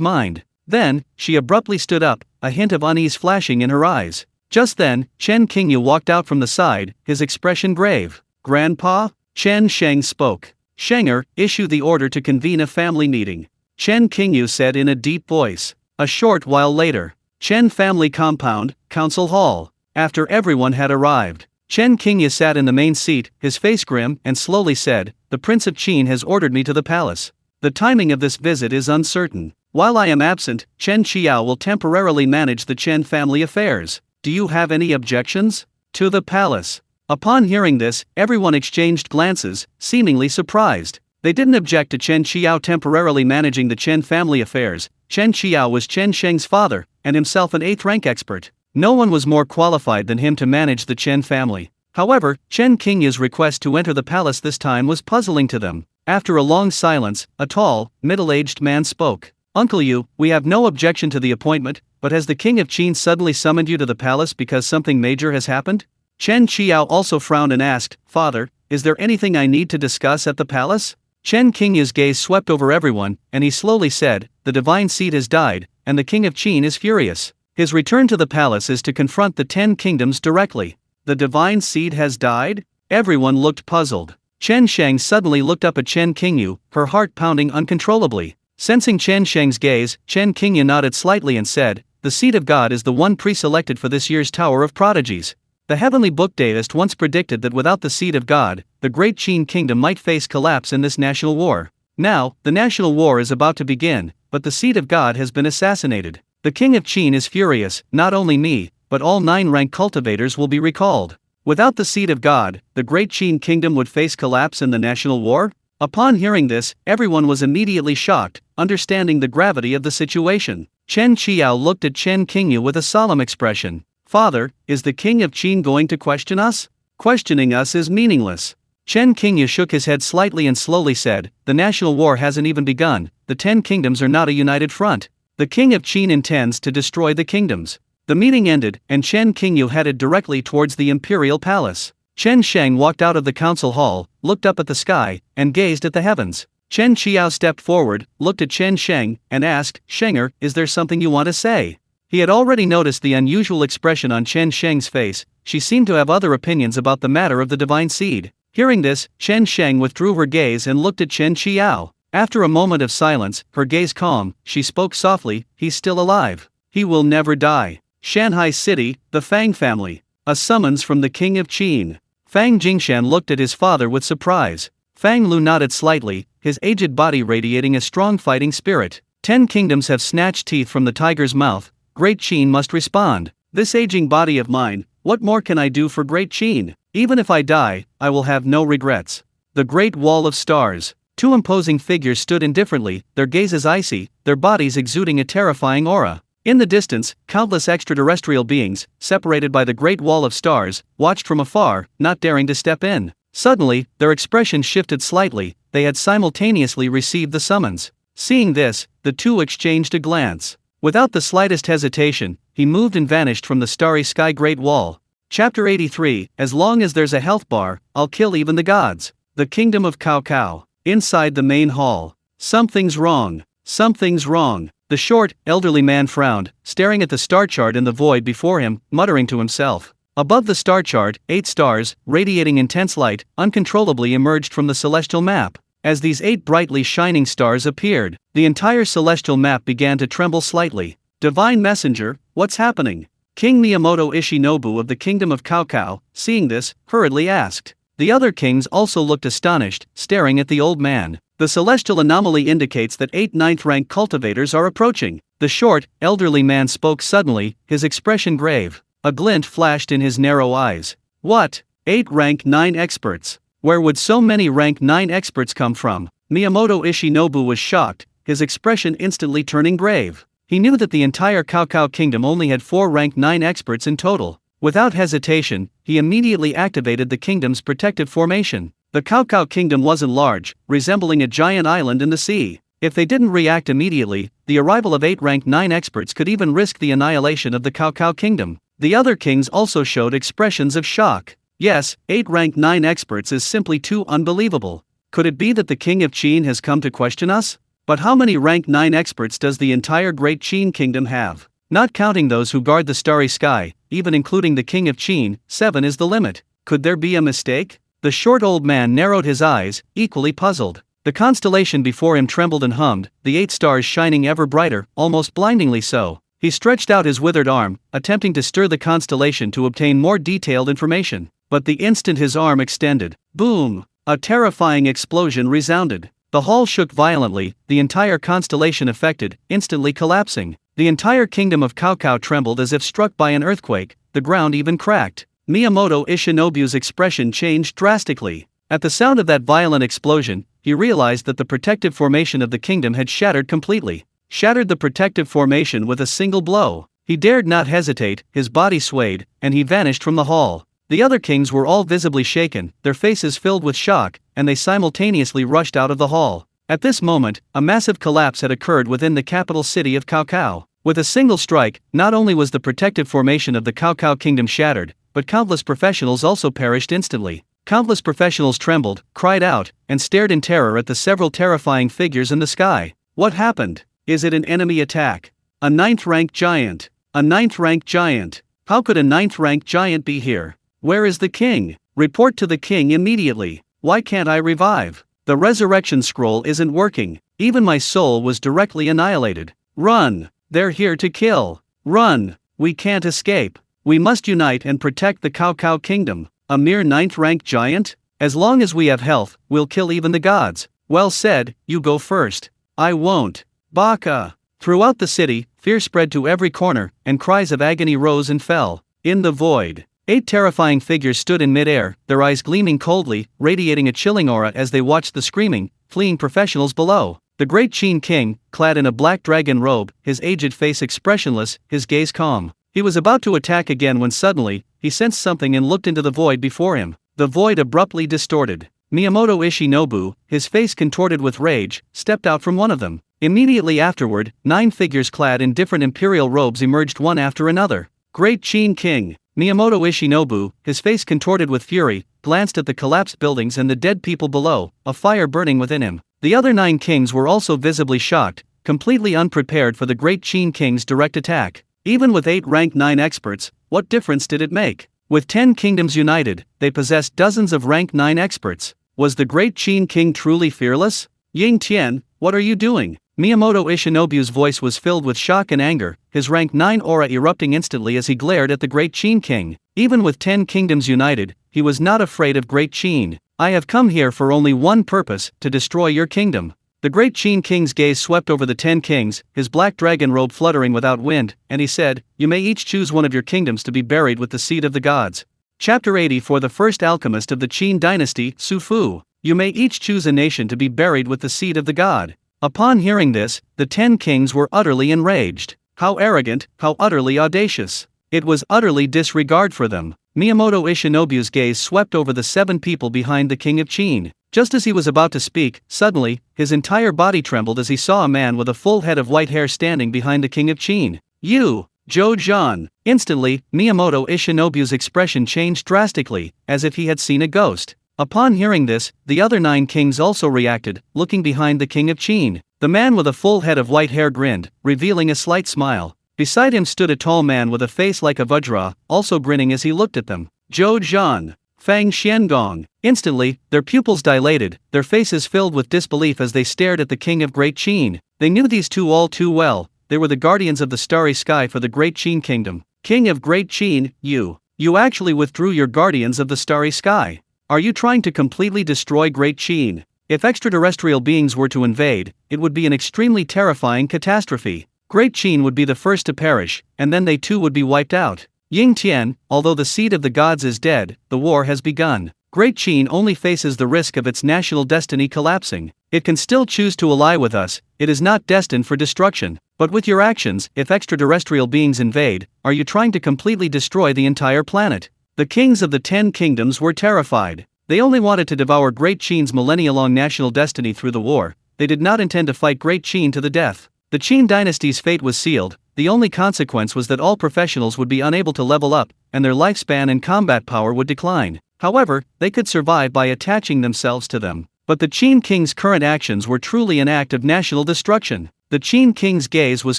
mind. Then, she abruptly stood up, a hint of unease flashing in her eyes. Just then, Chen Qingyu walked out from the side, his expression grave. "Grandpa?" Chen Sheng spoke. "Shenger, issue the order to convene a family meeting," Chen Qingyu said in a deep voice. A short while later, Chen family compound, council hall. After everyone had arrived, Chen Qingyu sat in the main seat, his face grim, and slowly said, "The Prince of Qin has ordered me to the palace. The timing of this visit is uncertain. While I am absent, Chen Qiao will temporarily manage the Chen family affairs. Do you have any objections?" "To the palace." Upon hearing this, everyone exchanged glances, seemingly surprised. They didn't object to Chen Qiao temporarily managing the Chen family affairs. Chen Qiao was Chen Sheng's father, and himself an 8th rank expert. No one was more qualified than him to manage the Chen family. However, Chen Qingyu's request to enter the palace this time was puzzling to them. After a long silence, a tall, middle-aged man spoke. "Uncle Yu, we have no objection to the appointment, but has the king of Qin suddenly summoned you to the palace because something major has happened?" Chen Qiao also frowned and asked, "Father, is there anything I need to discuss at the palace?" Chen Qingyu's gaze swept over everyone, and he slowly said, "The divine seed has died, and the king of Qin is furious. His return to the palace is to confront the 10 kingdoms directly." "The divine seed has died?" Everyone looked puzzled. Chen Sheng suddenly looked up at Chen Qingyu, her heart pounding uncontrollably. Sensing Chen Sheng's gaze, Chen Qingyu nodded slightly and said, "The seed of God is the one pre-selected for this year's Tower of Prodigies. The heavenly book deist once predicted that without the seed of God, the great Qin kingdom might face collapse in this national war. Now, the national war is about to begin, but the seed of God has been assassinated. The king of Qin is furious, not only me, but all 9 rank cultivators will be recalled. Without the seed of God, the great Qin kingdom would face collapse in the national war?" Upon hearing this, everyone was immediately shocked, understanding the gravity of the situation. Chen Qiao looked at Chen Qingyu with a solemn expression. "Father, is the king of Qin going to question us? Questioning us is meaningless." Chen Qingyu shook his head slightly and slowly said, "The national war hasn't even begun, the 10 kingdoms are not a united front. The king of Qin intends to destroy the kingdoms." The meeting ended, and Chen Qingyu headed directly towards the imperial palace. Chen Sheng walked out of the council hall, looked up at the sky, and gazed at the heavens. Chen Qiao stepped forward, looked at Chen Sheng, and asked, "Shenger, is there something you want to say?" He had already noticed the unusual expression on Chen Sheng's face. She seemed to have other opinions about the matter of the divine seed. Hearing this, Chen Sheng withdrew her gaze and looked at Chen Qiao. After a moment of silence, her gaze calm, she spoke softly, "He's still alive. He will never die." Shanghai City, the Fang family. A summons from the king of Qin. Fang Jingshan looked at his father with surprise. Fang Lu nodded slightly, his aged body radiating a strong fighting spirit. 10 kingdoms have snatched teeth from the tiger's mouth. Great Qin must respond. This aging body of mine, what more can I do for Great Qin? Even if I die, I will have no regrets. The Great Wall of Stars. 2 imposing figures stood indifferently, their gazes icy, their bodies exuding a terrifying aura. In the distance, countless extraterrestrial beings, separated by the Great Wall of Stars, watched from afar, not daring to step in. Suddenly, their expressions shifted slightly, they had simultaneously received the summons. Seeing this, the two exchanged a glance. Without the slightest hesitation, he moved and vanished from the starry sky Great Wall. Chapter 83, As long as there's a health bar, I'll kill even the gods. The Kingdom of Cao Cao. Inside the main hall. Something's wrong. Something's wrong. The short, elderly man frowned, staring at the star chart in the void before him, muttering to himself. Above the star chart, 8 stars, radiating intense light, uncontrollably emerged from the celestial map. As these 8 brightly shining stars appeared, the entire celestial map began to tremble slightly. Divine Messenger, what's happening? King Miyamoto Ishinobu of the Kingdom of Cao Cao, seeing this, hurriedly asked. The other kings also looked astonished, staring at the old man. The celestial anomaly indicates that 8 ninth-rank cultivators are approaching. The short, elderly man spoke suddenly, his expression grave. A glint flashed in his narrow eyes. What? 8 rank 9 experts? Where would so many rank 9 experts come from? Miyamoto Ishinobu was shocked, his expression instantly turning grave. He knew that the entire Cao Cao kingdom only had 4 rank 9 experts in total. Without hesitation, he immediately activated the kingdom's protective formation. The Cao Cao kingdom wasn't large, resembling a giant island in the sea. If they didn't react immediately, the arrival of 8 rank 9 experts could even risk the annihilation of the Cao Cao kingdom. The other kings also showed expressions of shock. Yes, 8 rank 9 experts is simply too unbelievable. Could it be that the king of Qin has come to question us? But how many rank 9 experts does the entire Great Qin kingdom have? Not counting those who guard the starry sky, even including the king of Qin, 7 is the limit. Could there be a mistake? The short old man narrowed his eyes, equally puzzled. The constellation before him trembled and hummed, the 8 stars shining ever brighter, almost blindingly so. He stretched out his withered arm, attempting to stir the constellation to obtain more detailed information. But the instant his arm extended, boom! A terrifying explosion resounded. The hall shook violently, the entire constellation affected, instantly collapsing. The entire kingdom of Cao Cao trembled as if struck by an earthquake, the ground even cracked. Miyamoto Ishinobu's expression changed drastically. At the sound of that violent explosion, he realized that the protective formation of the kingdom had shattered completely. Shattered the protective formation with a single blow. He dared not hesitate, his body swayed, and he vanished from the hall. The other kings were all visibly shaken, their faces filled with shock, and they simultaneously rushed out of the hall. At this moment, a massive collapse had occurred within the capital city of Cao Cao. With a single strike, not only was the protective formation of the Cao Cao kingdom shattered, but countless professionals also perished instantly. Countless professionals trembled, cried out, and stared in terror at the several terrifying figures in the sky. What happened? Is it an enemy attack? A 9th-rank giant. A 9th-rank giant. How could a 9th-rank giant be here? Where is the king? Report to the king immediately. Why can't I revive? The resurrection scroll isn't working. Even my soul was directly annihilated. Run! They're here to kill. Run! We can't escape. We must unite and protect the Cao Cao kingdom. A mere 9th-rank giant? As long as we have health, we'll kill even the gods. Well said, you go first. I won't. Baka! Throughout the city, fear spread to every corner, and cries of agony rose and fell. In the void, 8 terrifying figures stood in mid-air, their eyes gleaming coldly, radiating a chilling aura as they watched the screaming, fleeing professionals below. The great Qin king, clad in a black dragon robe, his aged face expressionless, his gaze calm. He was about to attack again when suddenly, he sensed something and looked into the void before him. The void abruptly distorted. Miyamoto Ishinobu, his face contorted with rage, stepped out from one of them. Immediately afterward, 9 figures clad in different imperial robes emerged one after another. Great Qin king. Miyamoto Ishinobu, his face contorted with fury, glanced at the collapsed buildings and the dead people below, a fire burning within him. The other 9 kings were also visibly shocked, completely unprepared for the great Qin king's direct attack. Even with 8 rank 9 experts, what difference did it make? With 10 kingdoms united, they possessed dozens of rank 9 experts. Was the great Qin king truly fearless? Ying Tian, what are you doing? Miyamoto Ishinobu's voice was filled with shock and anger, his rank 9 aura erupting instantly as he glared at the great Qin king. Even with 10 kingdoms united, he was not afraid of great Qin. I have come here for only one purpose, to destroy your kingdom. The great Qin king's gaze swept over the 10 kings, his black dragon robe fluttering without wind, and he said, "You may each choose one of your kingdoms to be buried with the seed of the gods." Chapter 80 For the first alchemist of the Qin dynasty, Su Fu. You may each choose a nation to be buried with the seed of the god. Upon hearing this, the 10 kings were utterly enraged. How arrogant, how utterly audacious. It was utterly disregard for them. Miyamoto Ishinobu's gaze swept over the 7 people behind the king of Qin. Just as he was about to speak, suddenly, his entire body trembled as he saw a man with a full head of white hair standing behind the king of Qin. "You, Zhou Zhan." Instantly, Miyamoto Ishinobu's expression changed drastically, as if he had seen a ghost. Upon hearing this, the other 9 kings also reacted, looking behind the king of Qin. The man with a full head of white hair grinned, revealing a slight smile. Beside him stood a tall man with a face like a vajra, also grinning as he looked at them. Zhou Zhan, Fang Xiangong. Instantly, their pupils dilated, their faces filled with disbelief as they stared at the king of Great Qin. They knew these two all too well. They were the guardians of the starry sky for the Great Qin kingdom. King of Great Qin, you actually withdrew your guardians of the starry sky. Are you trying to completely destroy Great Qin? If extraterrestrial beings were to invade, it would be an extremely terrifying catastrophe. Great Qin would be the first to perish, and then they too would be wiped out. Ying Tian, although the seed of the gods is dead, the war has begun. Great Qin only faces the risk of its national destiny collapsing. It can still choose to ally with us, it is not destined for destruction. But with your actions, if extraterrestrial beings invade, are you trying to completely destroy the entire planet? The kings of the 10 kingdoms were terrified. They only wanted to devour Great Qin's millennia-long national destiny through the war. They did not intend to fight Great Qin to the death. The Qin dynasty's fate was sealed. The only consequence was that all professionals would be unable to level up, and their lifespan and combat power would decline. However, they could survive by attaching themselves to them. But the Qin king's current actions were truly an act of national destruction. The Qin king's gaze was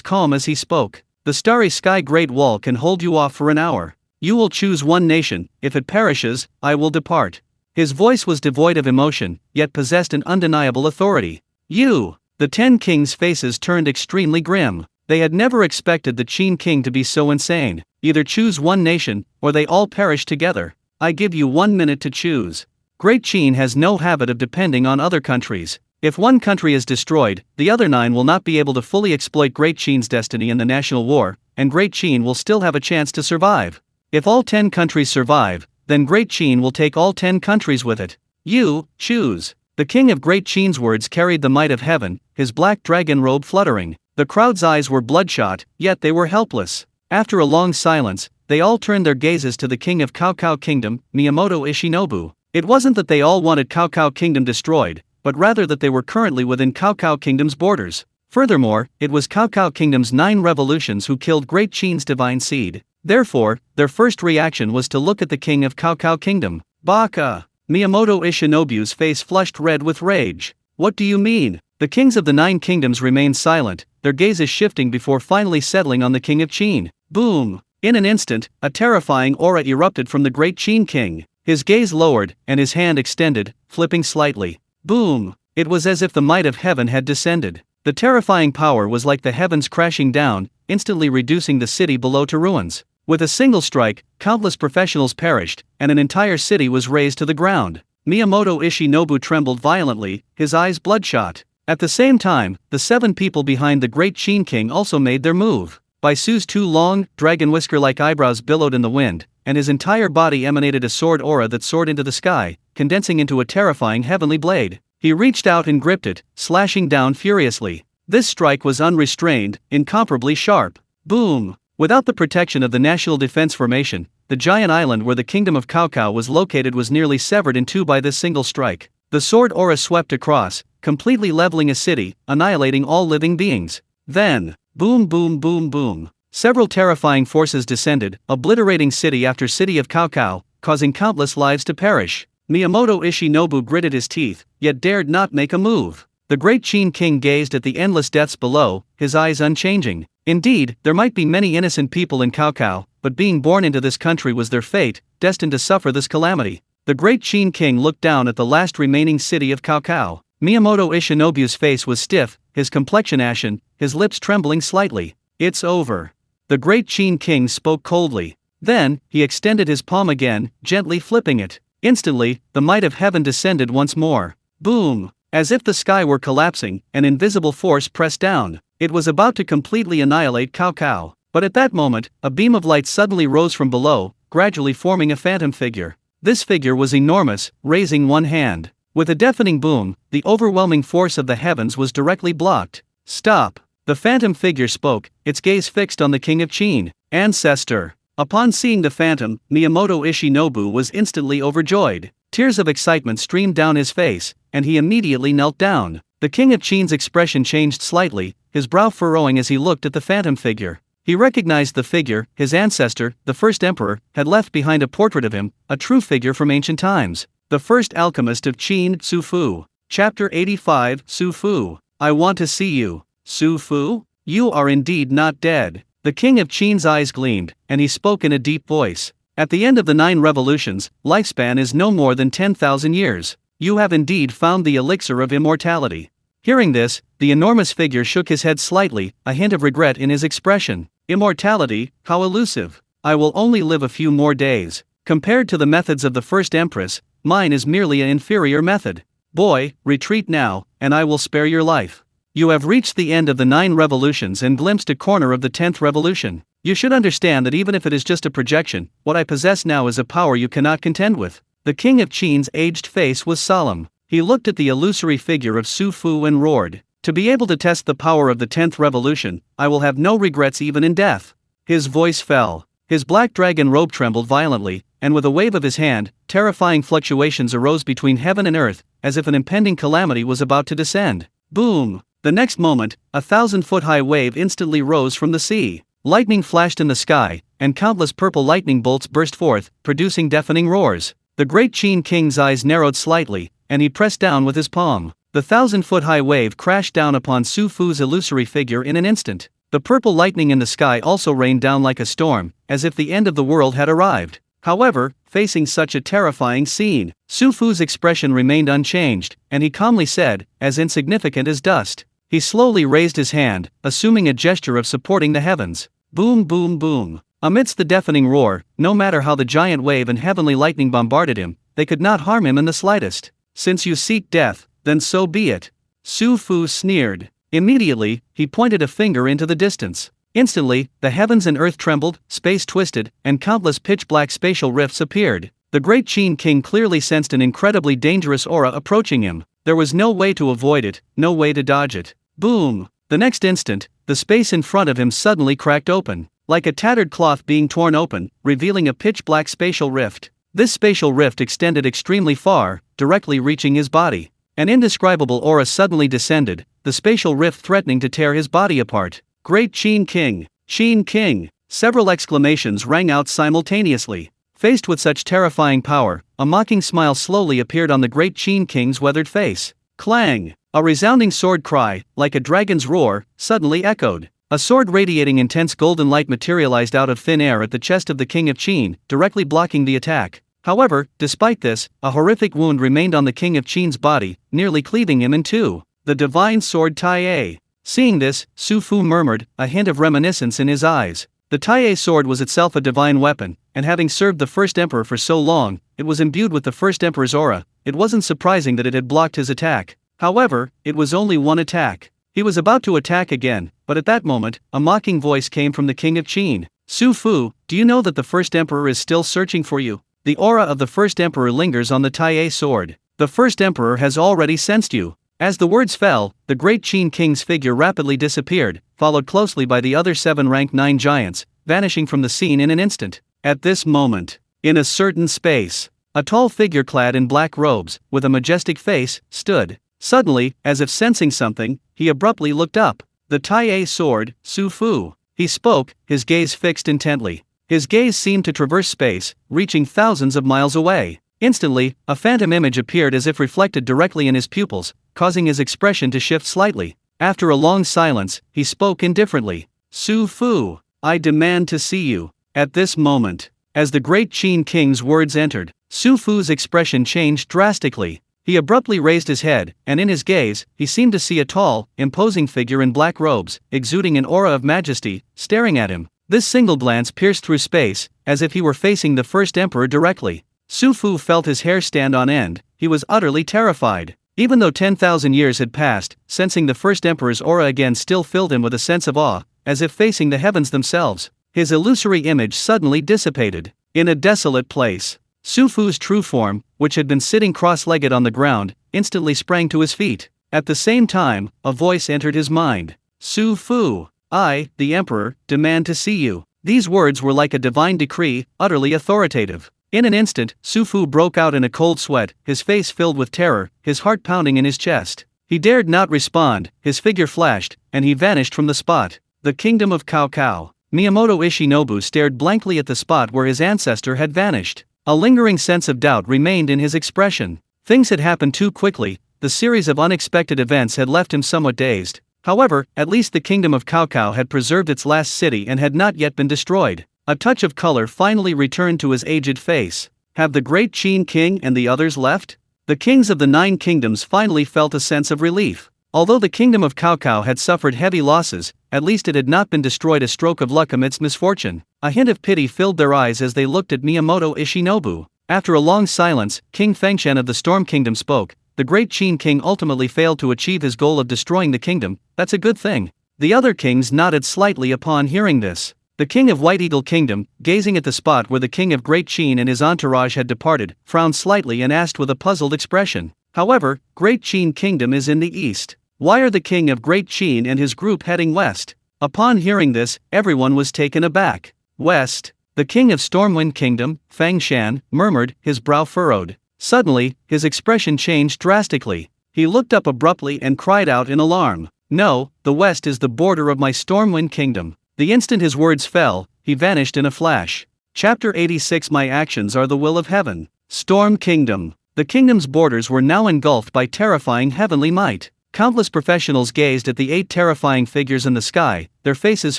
calm as he spoke. The starry sky Great Wall can hold you off for an hour. You will choose one nation. If it perishes, I will depart. His voice was devoid of emotion, yet possessed an undeniable authority. You! The 10 kings' faces turned extremely grim. They had never expected the Qin king to be so insane. Either choose one nation, or they all perish together. I give you 1 minute to choose. Great Qin has no habit of depending on other countries. If one country is destroyed, the other 9 will not be able to fully exploit Great Qin's destiny in the national war, and Great Qin will still have a chance to survive. If all 10 countries survive, then Great Qin will take all 10 countries with it. You, choose. The king of Great Qin's words carried the might of heaven, his black dragon robe fluttering. The crowd's eyes were bloodshot, yet they were helpless. After a long silence, they all turned their gazes to the king of Cao Cao Kingdom, Miyamoto Ishinobu. It wasn't that they all wanted Cao Cao Kingdom destroyed, but rather that they were currently within Cao Cao Kingdom's borders. Furthermore, it was Cao Cao Kingdom's 9 revolutions who killed Great Qin's divine seed. Therefore, their first reaction was to look at the king of Cao Cao Kingdom. Baka! Miyamoto Ishinobu's face flushed red with rage. What do you mean? The kings of the 9 kingdoms remained silent, their gazes shifting before finally settling on the king of Qin. Boom! In an instant, a terrifying aura erupted from the great Qin king. His gaze lowered, and his hand extended, flipping slightly. Boom! It was as if the might of heaven had descended. The terrifying power was like the heavens crashing down, instantly reducing the city below to ruins. With a single strike, countless professionals perished, and an entire city was razed to the ground. Miyamoto Ishinobu trembled violently, his eyes bloodshot. At the same time, the 7 people behind the great Qin king also made their move. Bai Su's 2 long, dragon whisker-like eyebrows billowed in the wind, and his entire body emanated a sword aura that soared into the sky, condensing into a terrifying heavenly blade. He reached out and gripped it, slashing down furiously. This strike was unrestrained, incomparably sharp. Boom! Without the protection of the National Defense Formation, the giant island where the kingdom of Cao Cao was located was nearly severed in 2 by this single strike. The sword aura swept across, completely leveling a city, annihilating all living beings. Then, boom boom boom boom. Several terrifying forces descended, obliterating city after city of Cao Cao, causing countless lives to perish. Miyamoto Ishinobu gritted his teeth, yet dared not make a move. The great Qin king gazed at the endless deaths below, his eyes unchanging. Indeed, there might be many innocent people in Cao Cao, but being born into this country was their fate, destined to suffer this calamity. The great Qin king looked down at the last remaining city of Cao Cao. Miyamoto Ishinobu's face was stiff, his complexion ashen, his lips trembling slightly. It's over. The great Qin king spoke coldly. Then, he extended his palm again, gently flipping it. Instantly, the might of heaven descended once more. Boom! As if the sky were collapsing, an invisible force pressed down. It was about to completely annihilate Cao Cao. But at that moment, a beam of light suddenly rose from below, gradually forming a phantom figure. This figure was enormous, raising one hand. With a deafening boom, the overwhelming force of the heavens was directly blocked. Stop! The phantom figure spoke, its gaze fixed on the king of Qin. Ancestor! Upon seeing the phantom, Miyamoto Ishinobu was instantly overjoyed. Tears of excitement streamed down his face, and he immediately knelt down. The king of Qin's expression changed slightly, his brow furrowing as he looked at the phantom figure. He recognized the figure. His ancestor, the first emperor, had left behind a portrait of him, a true figure from ancient times. The first alchemist of Qin, Su Fu. Chapter 85, Su Fu. I want to see you. Su Fu? You are indeed not dead. The king of Qin's eyes gleamed, and he spoke in a deep voice. At the end of the 9 revolutions, lifespan is no more than 10,000 years. You have indeed found the elixir of immortality. Hearing this, the enormous figure shook his head slightly, a hint of regret in his expression. Immortality, how elusive. I will only live a few more days. Compared to the methods of the first empress, mine is merely an inferior method. Boy, retreat now, and I will spare your life. You have reached the end of the 9 revolutions and glimpsed a corner of the 10th revolution. You should understand that even if it is just a projection, what I possess now is a power you cannot contend with. The king of Qin's aged face was solemn. He looked at the illusory figure of Su Fu and roared. To be able to test the power of the 10th revolution, I will have no regrets even in death. His voice fell. His black dragon robe trembled violently, and with a wave of his hand, terrifying fluctuations arose between heaven and earth, as if an impending calamity was about to descend. Boom! The next moment, a 1,000-foot-high wave instantly rose from the sea. Lightning flashed in the sky, and countless purple lightning bolts burst forth, producing deafening roars. The great Qin king's eyes narrowed slightly, and he pressed down with his palm. The 1,000-foot-high wave crashed down upon Su Fu's illusory figure in an instant. The purple lightning in the sky also rained down like a storm, as if the end of the world had arrived. However, facing such a terrifying scene, Su Fu's expression remained unchanged, and he calmly said, as insignificant as dust. He slowly raised his hand, assuming a gesture of supporting the heavens. Boom, boom, boom. Amidst the deafening roar, no matter how the giant wave and heavenly lightning bombarded him, they could not harm him in the slightest. Since you seek death, then so be it. Su Fu sneered. Immediately, he pointed a finger into the distance. Instantly, the heavens and earth trembled, space twisted, and countless pitch-black spatial rifts appeared. The great Qin king clearly sensed an incredibly dangerous aura approaching him. There was no way to avoid it, no way to dodge it. Boom! The next instant, the space in front of him suddenly cracked open, like a tattered cloth being torn open, revealing a pitch-black spatial rift. This spatial rift extended extremely far, directly reaching his body. An indescribable aura suddenly descended, the spatial rift threatening to tear his body apart. Great Qin King! Qin King! Several exclamations rang out simultaneously. Faced with such terrifying power, a mocking smile slowly appeared on the great Qin King's weathered face. Clang! A resounding sword cry, like a dragon's roar, suddenly echoed. A sword radiating intense golden light materialized out of thin air at the chest of the king of Qin, directly blocking the attack. However, despite this, a horrific wound remained on the king of Qin's body, nearly cleaving him in two. The divine sword Tai. Seeing this, Su Fu murmured, a hint of reminiscence in his eyes. The Tai sword was itself a divine weapon, and having served the first emperor for so long, it was imbued with the first emperor's aura. It wasn't surprising that it had blocked his attack. However, it was only one attack. He was about to attack again, but at that moment, a mocking voice came from the king of Qin. Su Fu, do you know that the first emperor is still searching for you? The aura of the first emperor lingers on the Tai sword. The first emperor has already sensed you. As the words fell, the great Qin king's figure rapidly disappeared, followed closely by the other 7 rank 9 giants, vanishing from the scene in an instant. At this moment, in a certain space, a tall figure clad in black robes, with a majestic face, stood. Suddenly, as if sensing something, he abruptly looked up. The Tai sword, Su Fu. He spoke, his gaze fixed intently. His gaze seemed to traverse space, reaching thousands of miles away. Instantly, a phantom image appeared as if reflected directly in his pupils, causing his expression to shift slightly. After a long silence, he spoke indifferently. Su Fu, I demand to see you. At this moment, as the great Qin king's words entered, Su Fu's expression changed drastically. He abruptly raised his head, and in his gaze, he seemed to see a tall, imposing figure in black robes, exuding an aura of majesty, staring at him. This single glance pierced through space, as if he were facing the first emperor directly. Su Fu felt his hair stand on end. He was utterly terrified. Even though 10,000 years had passed, sensing the first emperor's aura again still filled him with a sense of awe, as if facing the heavens themselves. His illusory image suddenly dissipated. In a desolate place, Su Fu's true form, which had been sitting cross-legged on the ground, instantly sprang to his feet. At the same time, a voice entered his mind. Su Fu, I, the emperor, demand to see you. These words were like a divine decree, utterly authoritative. In an instant, Su Fu broke out in a cold sweat, his face filled with terror, his heart pounding in his chest. He dared not respond, his figure flashed, and he vanished from the spot. The kingdom of Cao Cao. Miyamoto Ishinobu stared blankly at the spot where his ancestor had vanished. A lingering sense of doubt remained in his expression. Things had happened too quickly, the series of unexpected events had left him somewhat dazed. However, at least the kingdom of Cao Cao had preserved its last city and had not yet been destroyed. A touch of color finally returned to his aged face. Have the great Qin king and the others left? The kings of the 9 kingdoms finally felt a sense of relief. Although the kingdom of Cao Cao had suffered heavy losses, at least it had not been destroyed a stroke of luck amidst misfortune. A hint of pity filled their eyes as they looked at Miyamoto Ishinobu. After a long silence, King Fengshan of the Storm Kingdom spoke. The great Qin king ultimately failed to achieve his goal of destroying the kingdom. That's a good thing. The other kings nodded slightly upon hearing this. The king of White Eagle Kingdom, gazing at the spot where the king of Great Qin and his entourage had departed, frowned slightly and asked with a puzzled expression. However, Great Qin Kingdom is in the east. Why are the king of Great Qin and his group heading west? Upon hearing this, everyone was taken aback. West? The king of Stormwind Kingdom, Fengshan, murmured, his brow furrowed. Suddenly, his expression changed drastically. He looked up abruptly and cried out in alarm. No, the west is the border of my Stormwind Kingdom. The instant his words fell, he vanished in a flash. Chapter 86. My actions are the will of heaven. Storm Kingdom. The kingdom's borders were now engulfed by terrifying heavenly might. Countless professionals gazed at the 8 terrifying figures in the sky, their faces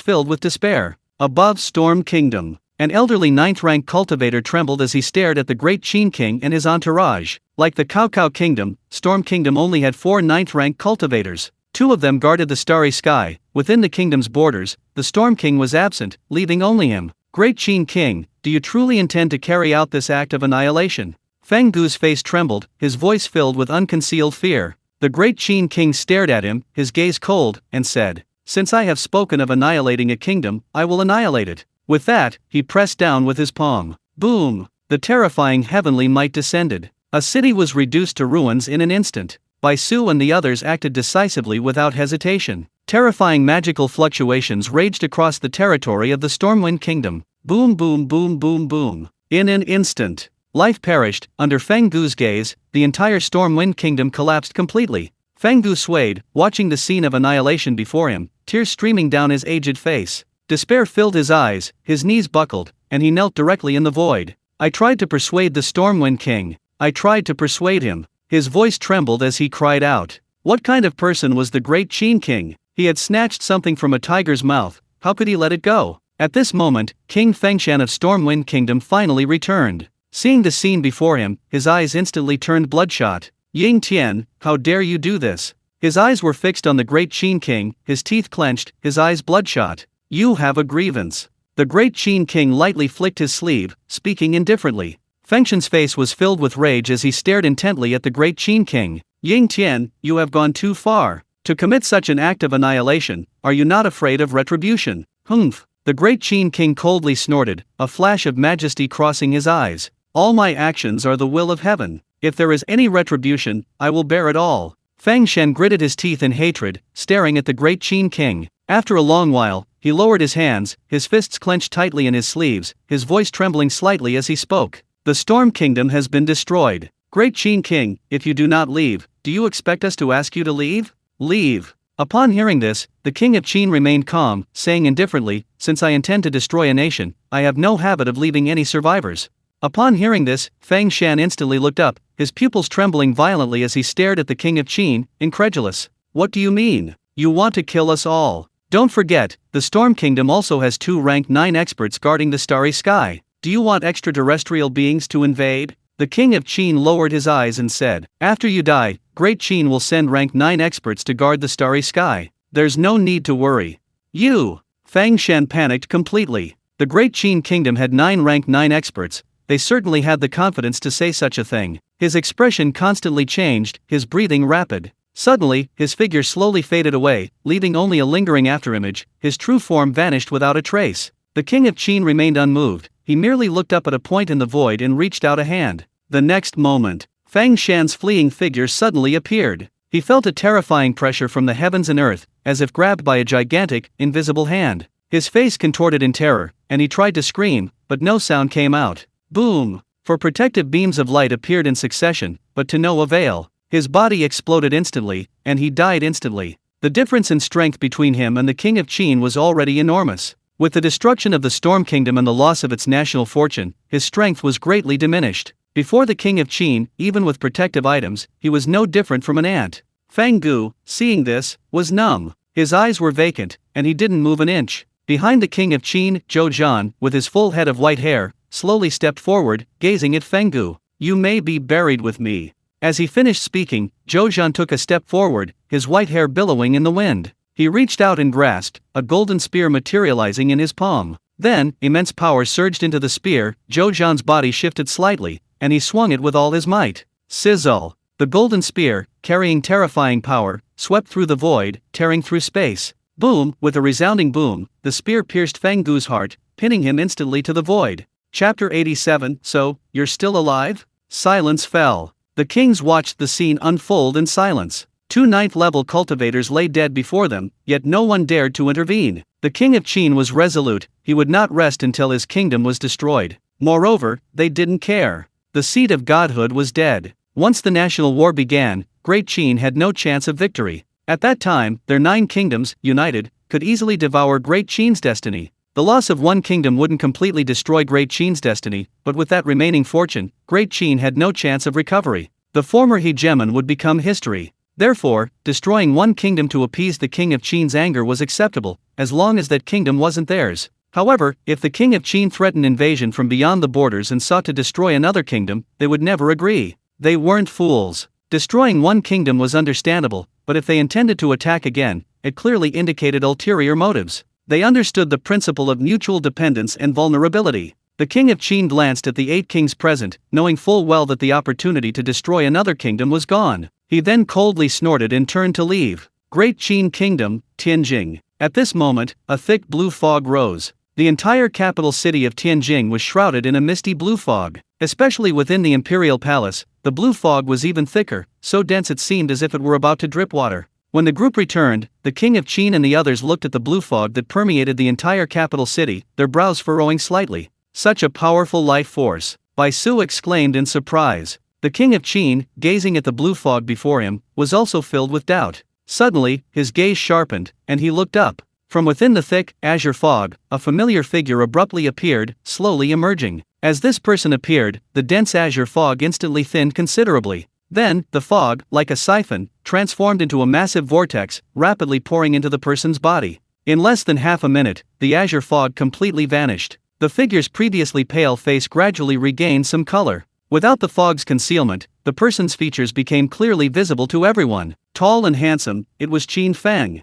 filled with despair. Above Storm Kingdom, an elderly 9th-rank cultivator trembled as he stared at the great Qin king and his entourage. Like the Cao Cao Kingdom, Storm Kingdom only had 4 9th-rank cultivators. 2 of them guarded the starry sky. Within the kingdom's borders, the Storm King was absent, leaving only him. Great Qin King, do you truly intend to carry out this act of annihilation? Feng Gu's face trembled, his voice filled with unconcealed fear. The great Qin King stared at him, his gaze cold, and said, Since I have spoken of annihilating a kingdom, I will annihilate it. With that, he pressed down with his palm. Boom! The terrifying heavenly might descended. A city was reduced to ruins in an instant. Bai Su and the others acted decisively without hesitation. Terrifying magical fluctuations raged across the territory of the Stormwind Kingdom. Boom boom boom boom boom. In an instant, life perished. Under Feng Gu's gaze, the entire Stormwind Kingdom collapsed completely. Feng Gu swayed, watching the scene of annihilation before him, tears streaming down his aged face. Despair filled his eyes, his knees buckled, and he knelt directly in the void. I tried to persuade the Stormwind King. I tried to persuade him. His voice trembled as he cried out. What kind of person was the great Qin King? He had snatched something from a tiger's mouth. How could he let it go? At this moment, King Fengshan of Stormwind Kingdom finally returned. Seeing the scene before him, his eyes instantly turned bloodshot. Ying Tian, how dare you do this? His eyes were fixed on the great Qin King, his teeth clenched, his eyes bloodshot. You have a grievance. The great Qin King lightly flicked his sleeve, speaking indifferently. Fengshan's face was filled with rage as he stared intently at the great Qin King. Ying Tian, you have gone too far. To commit such an act of annihilation, are you not afraid of retribution? Humph! The great Qin King coldly snorted, a flash of majesty crossing his eyes. All my actions are the will of heaven. If there is any retribution, I will bear it all. Fengshan gritted his teeth in hatred, staring at the great Qin King. After a long while, he lowered his hands, his fists clenched tightly in his sleeves, his voice trembling slightly as he spoke. The Storm Kingdom has been destroyed. Great Qin King, if you do not leave, do you expect us to ask you to leave? Leave. Upon hearing this, the king of Qin remained calm, saying indifferently, Since I intend to destroy a nation, I have no habit of leaving any survivors. Upon hearing this, Fengshan instantly looked up, his pupils trembling violently as he stared at the king of Qin, incredulous. What do you mean? You want to kill us all? Don't forget, the Storm Kingdom also has 2 rank 9 experts guarding the starry sky. Do you want extraterrestrial beings to invade? The king of Qin lowered his eyes and said, After you die, Great Qin will send rank 9 experts to guard the starry sky. There's no need to worry. You! Fengshan panicked completely. The Great Qin Kingdom had 9 rank 9 experts, they certainly had the confidence to say such a thing. His expression constantly changed, his breathing rapid. Suddenly, his figure slowly faded away, leaving only a lingering afterimage. His true form vanished without a trace. The king of Qin remained unmoved, he merely looked up at a point in the void and reached out a hand. The next moment, Fang Shan's fleeing figure suddenly appeared. He felt a terrifying pressure from the heavens and earth, as if grabbed by a gigantic, invisible hand. His face contorted in terror, and he tried to scream, but no sound came out. Boom! Four protective beams of light appeared in succession, but to no avail. His body exploded instantly, and he died instantly. The difference in strength between him and the king of Qin was already enormous. With the destruction of the Storm Kingdom and the loss of its national fortune, his strength was greatly diminished. Before the king of Qin, even with protective items, he was no different from an ant. Fang Gu, seeing this, was numb. His eyes were vacant, and he didn't move an inch. Behind the king of Qin, Zhou Zhan, with his full head of white hair, slowly stepped forward, gazing at Feng Gu. "You may be buried with me." As he finished speaking, Zhou Zhan took a step forward, his white hair billowing in the wind. He reached out and grasped, a golden spear materializing in his palm. Then, immense power surged into the spear, Zhou Zhan's body shifted slightly, and he swung it with all his might. Sizzle! The golden spear, carrying terrifying power, swept through the void, tearing through space. Boom! With a resounding boom, the spear pierced Feng Gu's heart, pinning him instantly to the void. Chapter 87. So, you're still alive? Silence fell. The kings watched the scene unfold in silence. Two ninth-level cultivators lay dead before them, yet no one dared to intervene. The king of Qin was resolute, he would not rest until his kingdom was destroyed. Moreover, they didn't care. The seed of godhood was dead. Once the national war began, Great Qin had no chance of victory. At that time, their 9 kingdoms, united, could easily devour Great Qin's destiny. The loss of one kingdom wouldn't completely destroy Great Qin's destiny, but with that remaining fortune, Great Qin had no chance of recovery. The former hegemon would become history. Therefore, destroying one kingdom to appease the king of Qin's anger was acceptable, as long as that kingdom wasn't theirs. However, if the king of Qin threatened invasion from beyond the borders and sought to destroy another kingdom, they would never agree. They weren't fools. Destroying one kingdom was understandable, but if they intended to attack again, it clearly indicated ulterior motives. They understood the principle of mutual dependence and vulnerability. The king of Qin glanced at the 8 kings present, knowing full well that the opportunity to destroy another kingdom was gone. He then coldly snorted and turned to leave. Great Qin Kingdom, Tianjing. At this moment, a thick blue fog rose. The entire capital city of Tianjing was shrouded in a misty blue fog. Especially within the imperial palace, the blue fog was even thicker, so dense it seemed as if it were about to drip water. When the group returned, the king of Qin and the others looked at the blue fog that permeated the entire capital city, their brows furrowing slightly. Such a powerful life force! Bai Su exclaimed in surprise. The king of Qin, gazing at the blue fog before him, was also filled with doubt. Suddenly, his gaze sharpened, and he looked up. From within the thick, azure fog, a familiar figure abruptly appeared, slowly emerging. As this person appeared, the dense azure fog instantly thinned considerably. Then, the fog, like a siphon, transformed into a massive vortex, rapidly pouring into the person's body. In less than half a minute, the azure fog completely vanished. The figure's previously pale face gradually regained some color. Without the fog's concealment, the person's features became clearly visible to everyone. Tall and handsome, it was Qin Feng.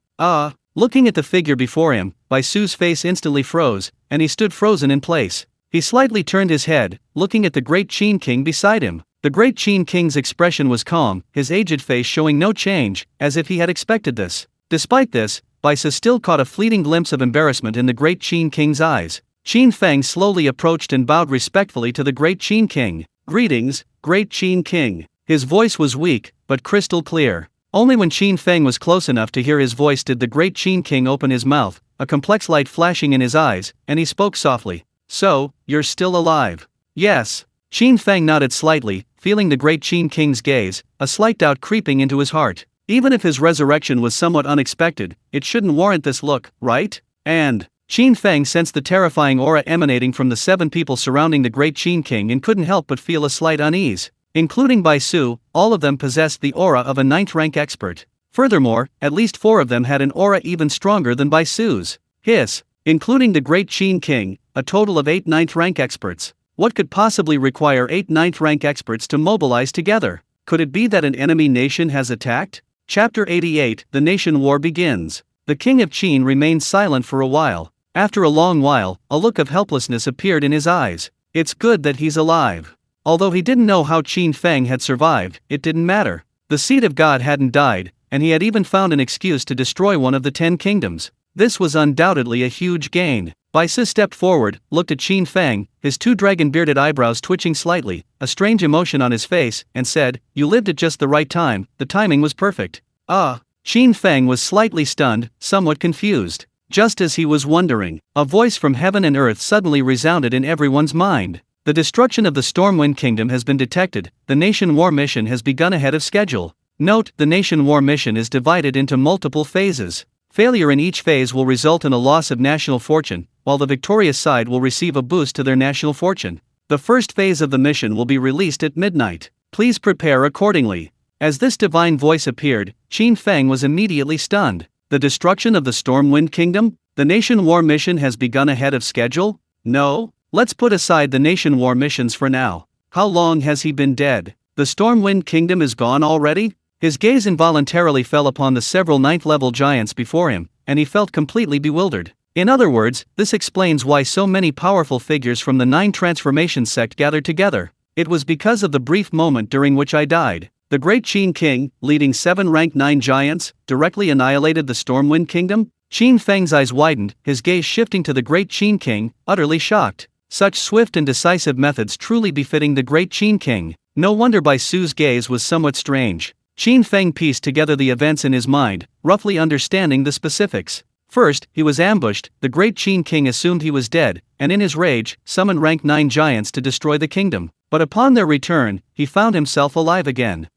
Looking at the figure before him, Bai Su's face instantly froze, and he stood frozen in place. He slightly turned his head, looking at the Great Qin King beside him. The Great Qin King's expression was calm, his aged face showing no change, as if he had expected this. Despite this, Bai Su still caught a fleeting glimpse of embarrassment in the Great Qin King's eyes. Qin Feng slowly approached and bowed respectfully to the Great Qin King. "Greetings, Great Qin King." His voice was weak, but crystal clear. Only when Qin Feng was close enough to hear his voice did the Great Qin King open his mouth, a complex light flashing in his eyes, and he spoke softly. "So, you're still alive?" "Yes." Qin Feng nodded slightly, feeling the Great Qin King's gaze, a slight doubt creeping into his heart. Even if his resurrection was somewhat unexpected, it shouldn't warrant this look, right? And Qin Feng sensed the terrifying aura emanating from the 7 people surrounding the Great Qin King and couldn't help but feel a slight unease. Including Bai Su, all of them possessed the aura of a 9th-rank expert. Furthermore, at least 4 of them had an aura even stronger than Bai Su's. Including the Great Qin King, a total of 8 9th-rank experts. What could possibly require 8 9th-rank experts to mobilize together? Could it be that an enemy nation has attacked? Chapter 88. The Nation War begins. The king of Qin remained silent for a while. After a long while, a look of helplessness appeared in his eyes. It's good that he's alive. Although he didn't know how Qin Feng had survived, it didn't matter. The seed of God hadn't died, and he had even found an excuse to destroy one of the 10 kingdoms. This was undoubtedly a huge gain. Bai Su stepped forward, looked at Qin Feng, his 2 dragon-bearded eyebrows twitching slightly, a strange emotion on his face, and said, "You lived at just the right time, the timing was perfect." Qin Feng was slightly stunned, somewhat confused. Just as he was wondering, a voice from heaven and earth suddenly resounded in everyone's mind. The destruction of the Stormwind Kingdom has been detected, the Nation War mission has begun ahead of schedule. Note, the Nation War mission is divided into multiple phases. Failure in each phase will result in a loss of national fortune, while the victorious side will receive a boost to their national fortune. The first phase of the mission will be released at midnight. Please prepare accordingly. As this divine voice appeared, Qin Feng was immediately stunned. The destruction of the Stormwind Kingdom? The Nation War mission has begun ahead of schedule? No? Let's put aside the Nation War missions for now. How long has he been dead? The Stormwind Kingdom is gone already? His gaze involuntarily fell upon the several 9th-level giants before him, and he felt completely bewildered. In other words, this explains why so many powerful figures from the 9 transformation sect gathered together. It was because of the brief moment during which I died. The great Qin King, leading 7 rank 9 giants, directly annihilated the Stormwind Kingdom? Qin Feng's eyes widened, his gaze shifting to the great Qin King, utterly shocked. Such swift and decisive methods truly befitting the great Qin King. No wonder Bai Su's gaze was somewhat strange. Qin Feng pieced together the events in his mind, roughly understanding the specifics. First, he was ambushed, the great Qin King assumed he was dead, and in his rage, summoned rank 9 giants to destroy the kingdom. But upon their return, he found himself alive again.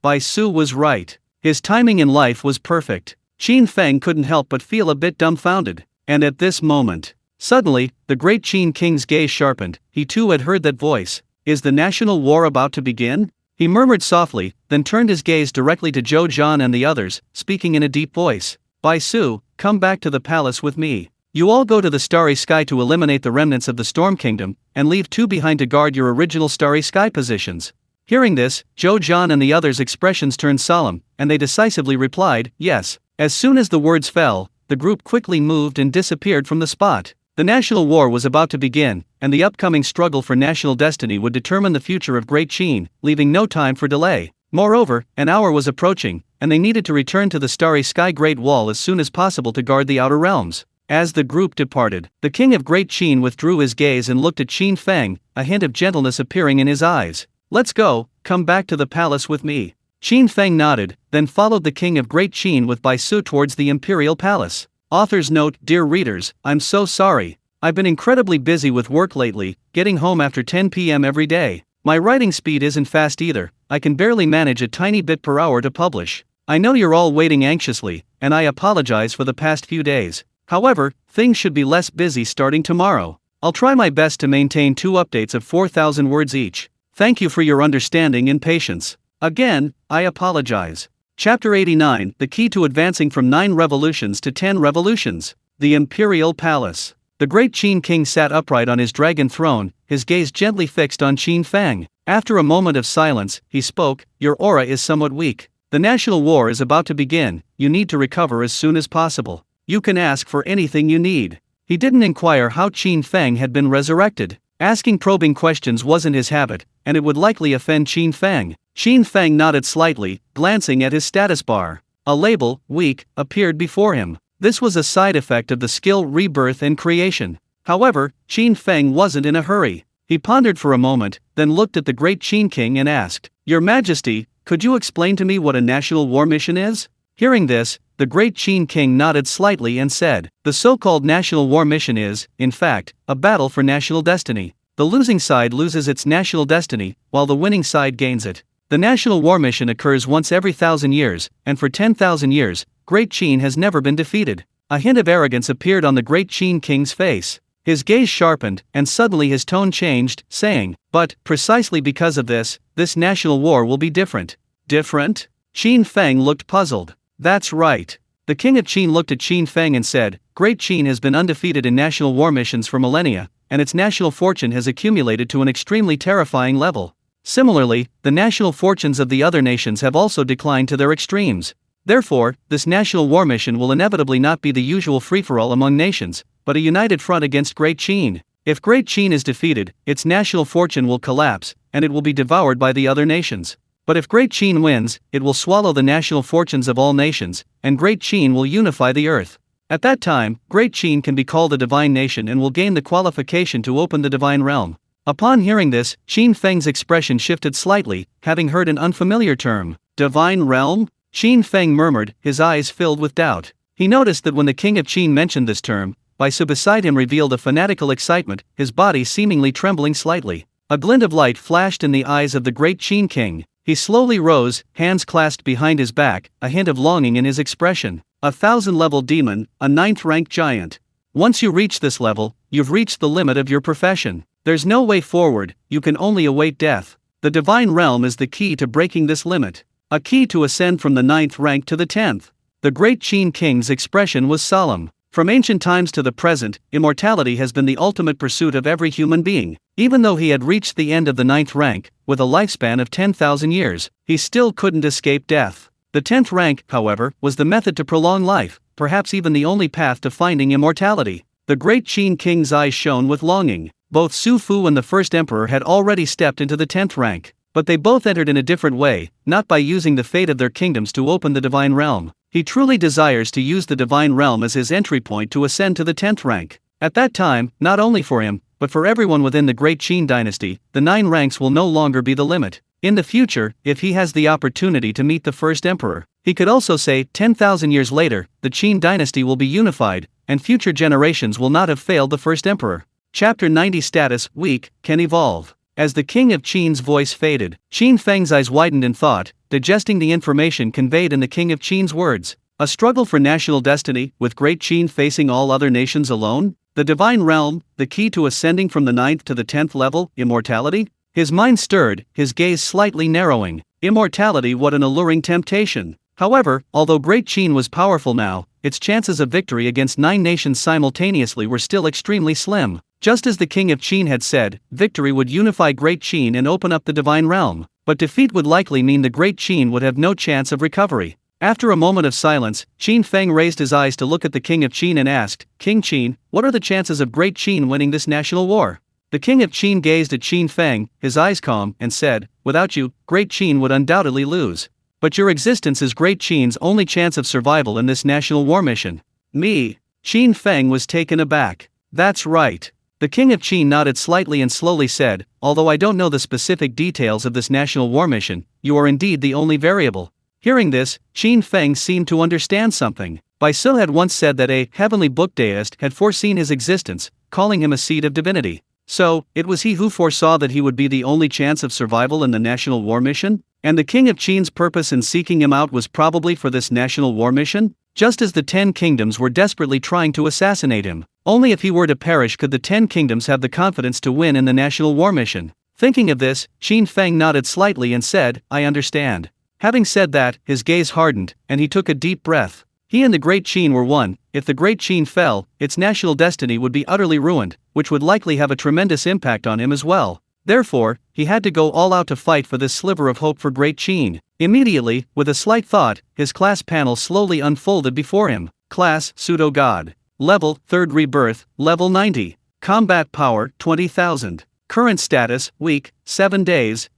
Bai Su was right. His timing in life was perfect. Qin Feng couldn't help but feel a bit dumbfounded. And at this moment, suddenly, the great Qin King's gaze sharpened, he too had heard that voice. Is the national war about to begin? He murmured softly, then turned his gaze directly to Zhou Zhan and the others, speaking in a deep voice. Bai Su, come back to the palace with me. You all go to the Starry Sky to eliminate the remnants of the Storm Kingdom, and leave 2 behind to guard your original Starry Sky positions. Hearing this, Zhou Zhan and the others' expressions turned solemn, and they decisively replied, yes. As soon as the words fell, the group quickly moved and disappeared from the spot. The national war was about to begin, and the upcoming struggle for national destiny would determine the future of Great Qin, leaving no time for delay. Moreover, an hour was approaching, and they needed to return to the Starry Sky Great Wall as soon as possible to guard the outer realms. As the group departed, the king of Great Qin withdrew his gaze and looked at Qin Feng, a hint of gentleness appearing in his eyes. Let's go, come back to the palace with me. Qin Feng nodded, then followed the king of Great Qin with Bai Su towards the imperial palace. Author's note: dear readers, I'm so sorry. I've been incredibly busy with work lately, getting home after 10 p.m. every day. My writing speed isn't fast either, I can barely manage a tiny bit per hour to publish. I know you're all waiting anxiously, and I apologize for the past few days. However, things should be less busy starting tomorrow. I'll try my best to maintain 2 updates of 4,000 words each. Thank you for your understanding and patience. Again, I apologize. Chapter 89, The Key to Advancing from 9 Revolutions to 10 Revolutions. The Imperial Palace. The great Qin King sat upright on his dragon throne, his gaze gently fixed on Qin Feng. After a moment of silence, he spoke, your aura is somewhat weak. The national war is about to begin, you need to recover as soon as possible. You can ask for anything you need. He didn't inquire how Qin Feng had been resurrected. Asking probing questions wasn't his habit, and it would likely offend Qin Feng. Qin Feng nodded slightly, glancing at his status bar. A label, weak, appeared before him. This was a side effect of the skill Rebirth and Creation. However, Qin Feng wasn't in a hurry. He pondered for a moment, then looked at the great Qin King and asked, Your Majesty, could you explain to me what a national war mission is? Hearing this, the great Qin King nodded slightly and said, the so-called national war mission is, in fact, a battle for national destiny. The losing side loses its national destiny, while the winning side gains it. The national war mission occurs once every 1,000 years, and for 10,000 years, Great Qin has never been defeated. A hint of arrogance appeared on the great Qin King's face. His gaze sharpened, and suddenly his tone changed, saying, but, precisely because of this national war will be different. Different? Qin Feng looked puzzled. That's right. The king of Qin looked at Qin Feng and said, Great Qin has been undefeated in national war missions for millennia, and its national fortune has accumulated to an extremely terrifying level. Similarly, the national fortunes of the other nations have also declined to their extremes. Therefore, this national war mission will inevitably not be the usual free-for-all among nations, but a united front against Great Qin. If Great Qin is defeated, its national fortune will collapse, and it will be devoured by the other nations. But if Great Qin wins, it will swallow the national fortunes of all nations, and Great Qin will unify the earth. At that time, Great Qin can be called a divine nation and will gain the qualification to open the divine realm. Upon hearing this, Qin Feng's expression shifted slightly, having heard an unfamiliar term. Divine realm? Qin Feng murmured, his eyes filled with doubt. He noticed that when the king of Qin mentioned this term, Baisu beside him revealed a fanatical excitement, his body seemingly trembling slightly. A glint of light flashed in the eyes of the great Qin king. He slowly rose, hands clasped behind his back, a hint of longing in his expression. 1,000-level demon, a 9th-rank giant. Once you reach this level, you've reached the limit of your profession. There's no way forward, you can only await death. The divine realm is the key to breaking this limit. A key to ascend from the 9th rank to the 10th. The great Qin king's expression was solemn. From ancient times to the present, immortality has been the ultimate pursuit of every human being. Even though he had reached the end of the 9th rank, with a lifespan of 10,000 years, he still couldn't escape death. The 10th rank, however, was the method to prolong life, perhaps even the only path to finding immortality. The great Qin king's eyes shone with longing. Both Su Fu and the first emperor had already stepped into the 10th rank, but they both entered in a different way, not by using the fate of their kingdoms to open the divine realm. He truly desires to use the divine realm as his entry point to ascend to the 10th rank. At that time, not only for him, but for everyone within the great Qin dynasty, the 9 ranks will no longer be the limit. In the future, if he has the opportunity to meet the first emperor, he could also say 10,000 years later, the Qin dynasty will be unified, and future generations will not have failed the first emperor. Chapter 90 Status, weak, can evolve. As the king of Qin's voice faded, Qin Feng's eyes widened in thought, digesting the information conveyed in the king of Qin's words. A struggle for national destiny, with great Qin facing all other nations alone? The divine realm, the key to ascending from the 9th to the 10th level, immortality? His mind stirred, his gaze slightly narrowing. Immortality, what an alluring temptation. However, although Great Qin was powerful now, its chances of victory against 9 nations simultaneously were still extremely slim. Just as the king of Qin had said, victory would unify Great Qin and open up the divine realm, but defeat would likely mean the Great Qin would have no chance of recovery. After a moment of silence, Qin Feng raised his eyes to look at the king of Qin and asked, King Qin, what are the chances of Great Qin winning this national war? The king of Qin gazed at Qin Feng, his eyes calm, and said, without you, Great Qin would undoubtedly lose. But your existence is Great Qin's only chance of survival in this national war mission. Me? Qin Feng was taken aback. That's right. The king of Qin nodded slightly and slowly said, although I don't know the specific details of this national war mission, you are indeed the only variable. Hearing this, Qin Feng seemed to understand something. Baisu had once said that a heavenly book deist had foreseen his existence, calling him a seed of divinity. So, it was he who foresaw that he would be the only chance of survival in the national war mission? And the king of Qin's purpose in seeking him out was probably for this national war mission? Just as the 10 kingdoms were desperately trying to assassinate him. Only if he were to perish could the 10 kingdoms have the confidence to win in the national war mission. Thinking of this, Qin Feng nodded slightly and said, I understand. Having said that, his gaze hardened, and he took a deep breath. He and the great Qin were one. If the great Qin fell, its national destiny would be utterly ruined, which would likely have a tremendous impact on him as well. Therefore, he had to go all out to fight for this sliver of hope for great Qin. Immediately, with a slight thought, his class panel slowly unfolded before him. Class, Pseudo-God. Level, 3rd Rebirth, Level 90. Combat Power, 20,000. Current status, weak, 7 days.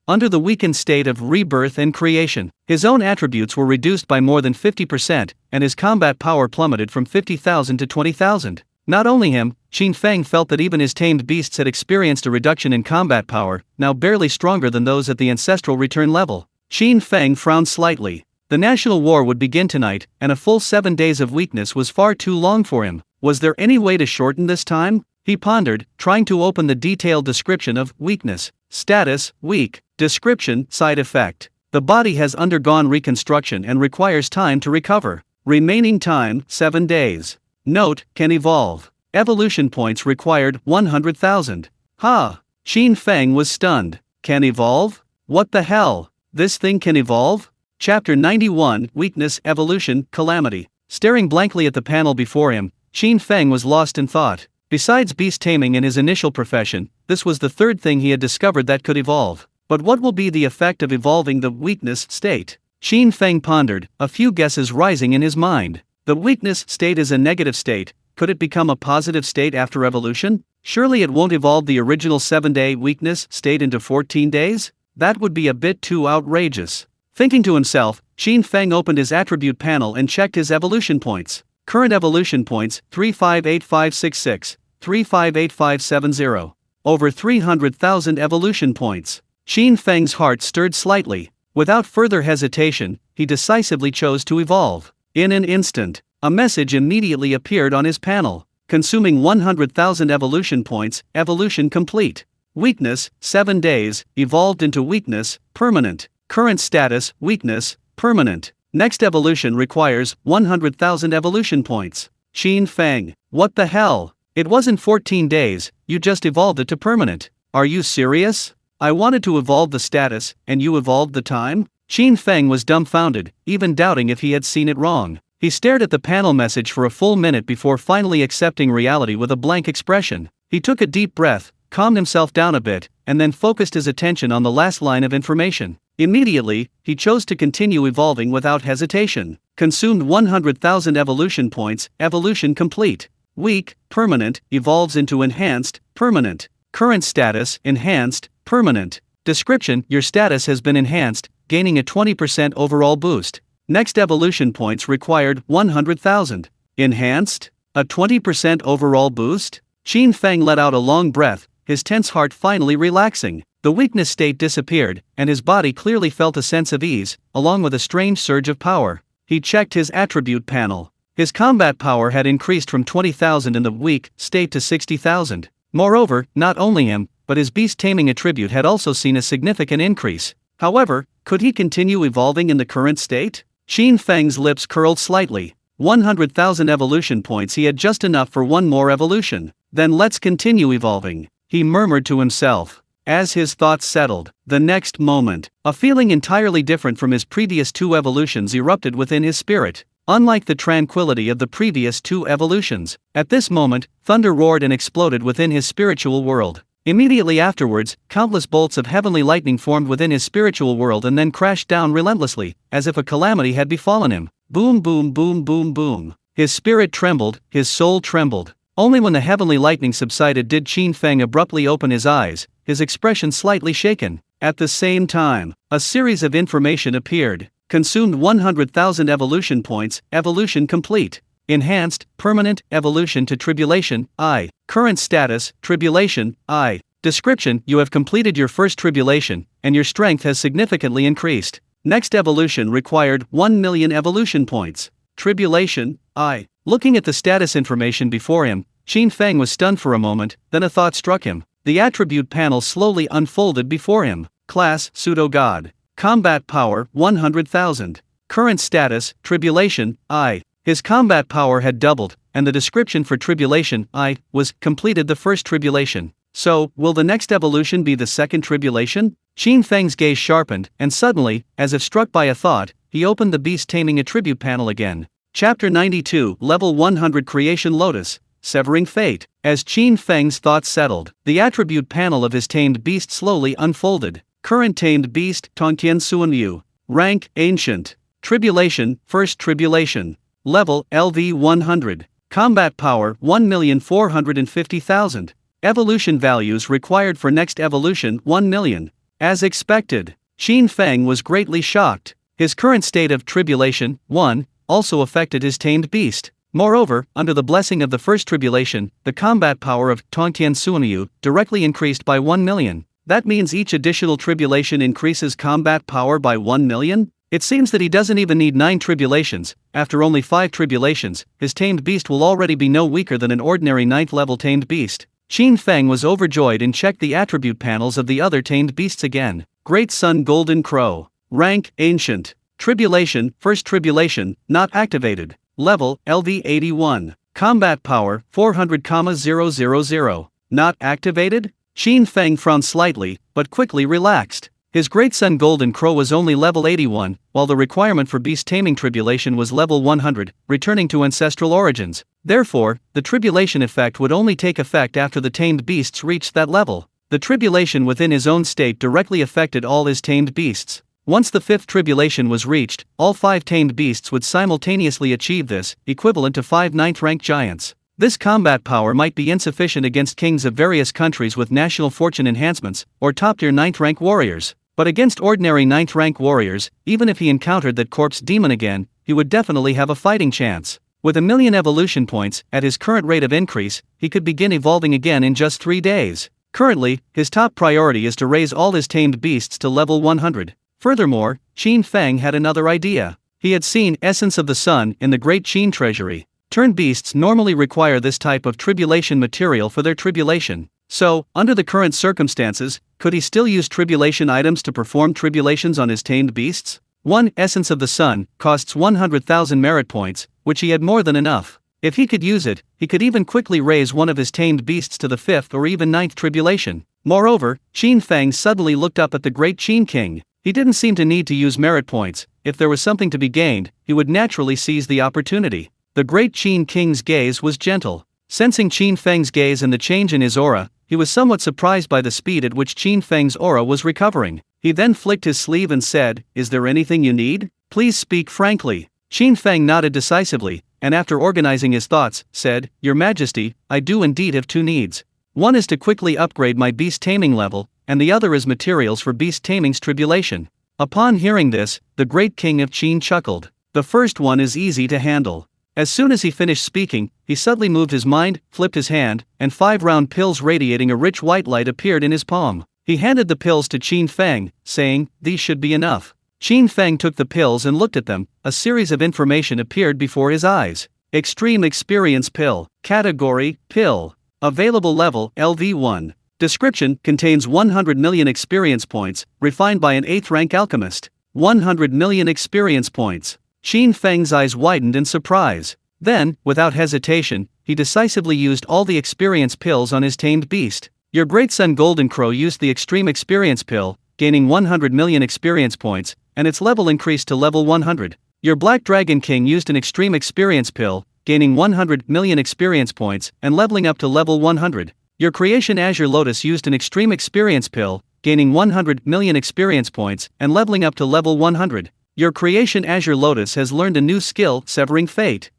Under the weakened state of rebirth and creation, his own attributes were reduced by more than 50%, and his combat power plummeted from 50,000 to 20,000. Not only him, Qin Feng felt that even his tamed beasts had experienced a reduction in combat power, now barely stronger than those at the ancestral return level. Qin Feng frowned slightly. The national war would begin tonight, and a full 7 days of weakness was far too long for him. Was there any way to shorten this time? He pondered, trying to open the detailed description of weakness. Status, weak. Description, side effect. The body has undergone reconstruction and requires time to recover. Remaining time, 7 days. Note, can evolve. Evolution points required, 100,000. Ha! Qin Feng was stunned. Can evolve? What the hell? This thing can evolve? Chapter 91, Weakness, Evolution, Calamity. Staring blankly at the panel before him, Qin Feng was lost in thought. Besides beast taming in his initial profession, this was the 3rd thing he had discovered that could evolve. But what will be the effect of evolving the weakness state? Qin Feng pondered, a few guesses rising in his mind. The weakness state is a negative state, could it become a positive state after evolution? Surely it won't evolve the original 7-day weakness state into 14 days? That would be a bit too outrageous. Thinking to himself, Qin Feng opened his attribute panel and checked his evolution points. Current evolution points 358566, 358570. Over 300,000 evolution points. Qin Feng's heart stirred slightly. Without further hesitation, he decisively chose to evolve. In an instant, a message immediately appeared on his panel. Consuming 100,000 evolution points, evolution complete. Weakness, 7 days, evolved into weakness, permanent. Current status, weakness, permanent. Next evolution requires 100,000 evolution points. Qin Feng, what the hell? It wasn't 14 days, you just evolved it to permanent. Are you serious? I wanted to evolve the status, and you evolved the time? Qin Feng was dumbfounded, even doubting if he had seen it wrong. He stared at the panel message for a full minute before finally accepting reality with a blank expression. He took a deep breath, calmed himself down a bit, and then focused his attention on the last line of information. Immediately, he chose to continue evolving without hesitation. Consumed 100,000 evolution points, evolution complete. Weak, permanent, evolves into enhanced, permanent. Current status, enhanced, permanent. Description: your status has been enhanced, gaining a 20% overall boost. Next evolution points required 100,000. Enhanced? A 20% overall boost? Qin Feng let out a long breath, his tense heart finally relaxing. The weakness state disappeared, and his body clearly felt a sense of ease, along with a strange surge of power. He checked his attribute panel. His combat power had increased from 20,000 in the weak state to 60,000. Moreover, not only him, but his beast taming attribute had also seen a significant increase. However, could he continue evolving in the current state? Qin Feng's lips curled slightly. 100,000 evolution points, he had just enough for one more evolution. Then let's continue evolving, he murmured to himself. As his thoughts settled, the next moment, a feeling entirely different from his previous 2 evolutions erupted within his spirit. Unlike the tranquility of the previous 2 evolutions, at this moment, thunder roared and exploded within his spiritual world. Immediately afterwards, countless bolts of heavenly lightning formed within his spiritual world and then crashed down relentlessly, as if a calamity had befallen him. Boom, boom, boom, boom, boom. His spirit trembled, his soul trembled. Only when the heavenly lightning subsided did Qin Feng abruptly open his eyes, his expression slightly shaken. At the same time, a series of information appeared. Consumed 100,000 evolution points, evolution complete. Enhanced, permanent, evolution to tribulation, I. Current status, tribulation, I. Description: you have completed your first tribulation, and your strength has significantly increased. Next evolution required 1 million evolution points. Tribulation, I. Looking at the status information before him, Qin Feng was stunned for a moment, then a thought struck him. The attribute panel slowly unfolded before him. Class, pseudo-god. Combat power, 100,000. Current status, tribulation, I. His combat power had doubled, and the description for tribulation, I, was completed the first tribulation. So, will the next evolution be the second tribulation? Qin Feng's gaze sharpened, and suddenly, as if struck by a thought, he opened the beast taming attribute panel again. Chapter 92, Level 100 Creation Lotus, Severing Fate. As Qin Feng's thoughts settled, the attribute panel of his tamed beast slowly unfolded. Current tamed beast, Tongtian Suanyu. Rank, Ancient. Tribulation, First Tribulation. Level, LV 100. Combat power, 1,450,000. Evolution values required for next evolution, 1 million. As expected, Qin Feng was greatly shocked. His current state of tribulation, 1, also affected his tamed beast. Moreover, under the blessing of the first tribulation, the combat power of Tongtian Suanyu directly increased by 1 million. That means each additional tribulation increases combat power by 1 million? It seems that he doesn't even need 9 tribulations. After only 5 tribulations, his tamed beast will already be no weaker than an ordinary 9th level tamed beast. Qin Feng was overjoyed and checked the attribute panels of the other tamed beasts again. Great Sun Golden Crow. Rank, Ancient. Tribulation, First Tribulation, not activated. Level, LV 81. Combat power, 400,000. Not activated? Qin Feng frowned slightly, but quickly relaxed. His Great Sun Golden Crow was only level 81, while the requirement for beast taming tribulation was level 100, returning to ancestral origins. Therefore, the tribulation effect would only take effect after the tamed beasts reached that level. The tribulation within his own state directly affected all his tamed beasts. Once the 5th tribulation was reached, all 5 tamed beasts would simultaneously achieve this, equivalent to 5 9th-rank giants. This combat power might be insufficient against kings of various countries with national fortune enhancements, or top-tier 9th rank warriors. But against ordinary 9th rank warriors, even if he encountered that corpse demon again, he would definitely have a fighting chance. With 1,000,000 evolution points, at his current rate of increase, he could begin evolving again in just 3 days. Currently, his top priority is to raise all his tamed beasts to level 100. Furthermore, Qin Feng had another idea. He had seen Essence of the Sun in the Great Qin Treasury. Turned beasts normally require this type of tribulation material for their tribulation. So, under the current circumstances, could he still use tribulation items to perform tribulations on his tamed beasts? One Essence of the Sun costs 100,000 merit points, which he had more than enough. If he could use it, he could even quickly raise one of his tamed beasts to the 5th or even 9th tribulation. Moreover, Qin Feng suddenly looked up at the Great Qin King. He didn't seem to need to use merit points. If there was something to be gained, he would naturally seize the opportunity. The Great Qin King's gaze was gentle. Sensing Qin Feng's gaze and the change in his aura, he was somewhat surprised by the speed at which Qin Feng's aura was recovering. He then flicked his sleeve and said, "Is there anything you need? Please speak frankly." Qin Feng nodded decisively, and after organizing his thoughts, said, "Your Majesty, I do indeed have 2 needs. One is to quickly upgrade my beast taming level, and the other is materials for beast taming's tribulation." Upon hearing this, the great king of Qin chuckled. "The first one is easy to handle." As soon as he finished speaking, he suddenly moved his mind, flipped his hand, and 5 round pills radiating a rich white light appeared in his palm. He handed the pills to Qin Feng, saying, "These should be enough." Qin Feng took the pills and looked at them. A series of information appeared before his eyes. Extreme Experience Pill. Category, Pill. Available level, LV1. Description, contains 100 million experience points, refined by an 8th rank alchemist. 100 million experience points. Qin Feng's eyes widened in surprise. Then, without hesitation, he decisively used all the experience pills on his tamed beast. Your great son Golden Crow used the Extreme Experience Pill, gaining 100 million experience points, and its level increased to level 100. Your Black Dragon King used an Extreme Experience Pill, gaining 100 million experience points, and leveling up to level 100. Your Creation Azure Lotus used an Extreme Experience Pill, gaining 100 million experience points, and leveling up to level 100. Your Creation Azure Lotus has learned a new skill, Severing Fate.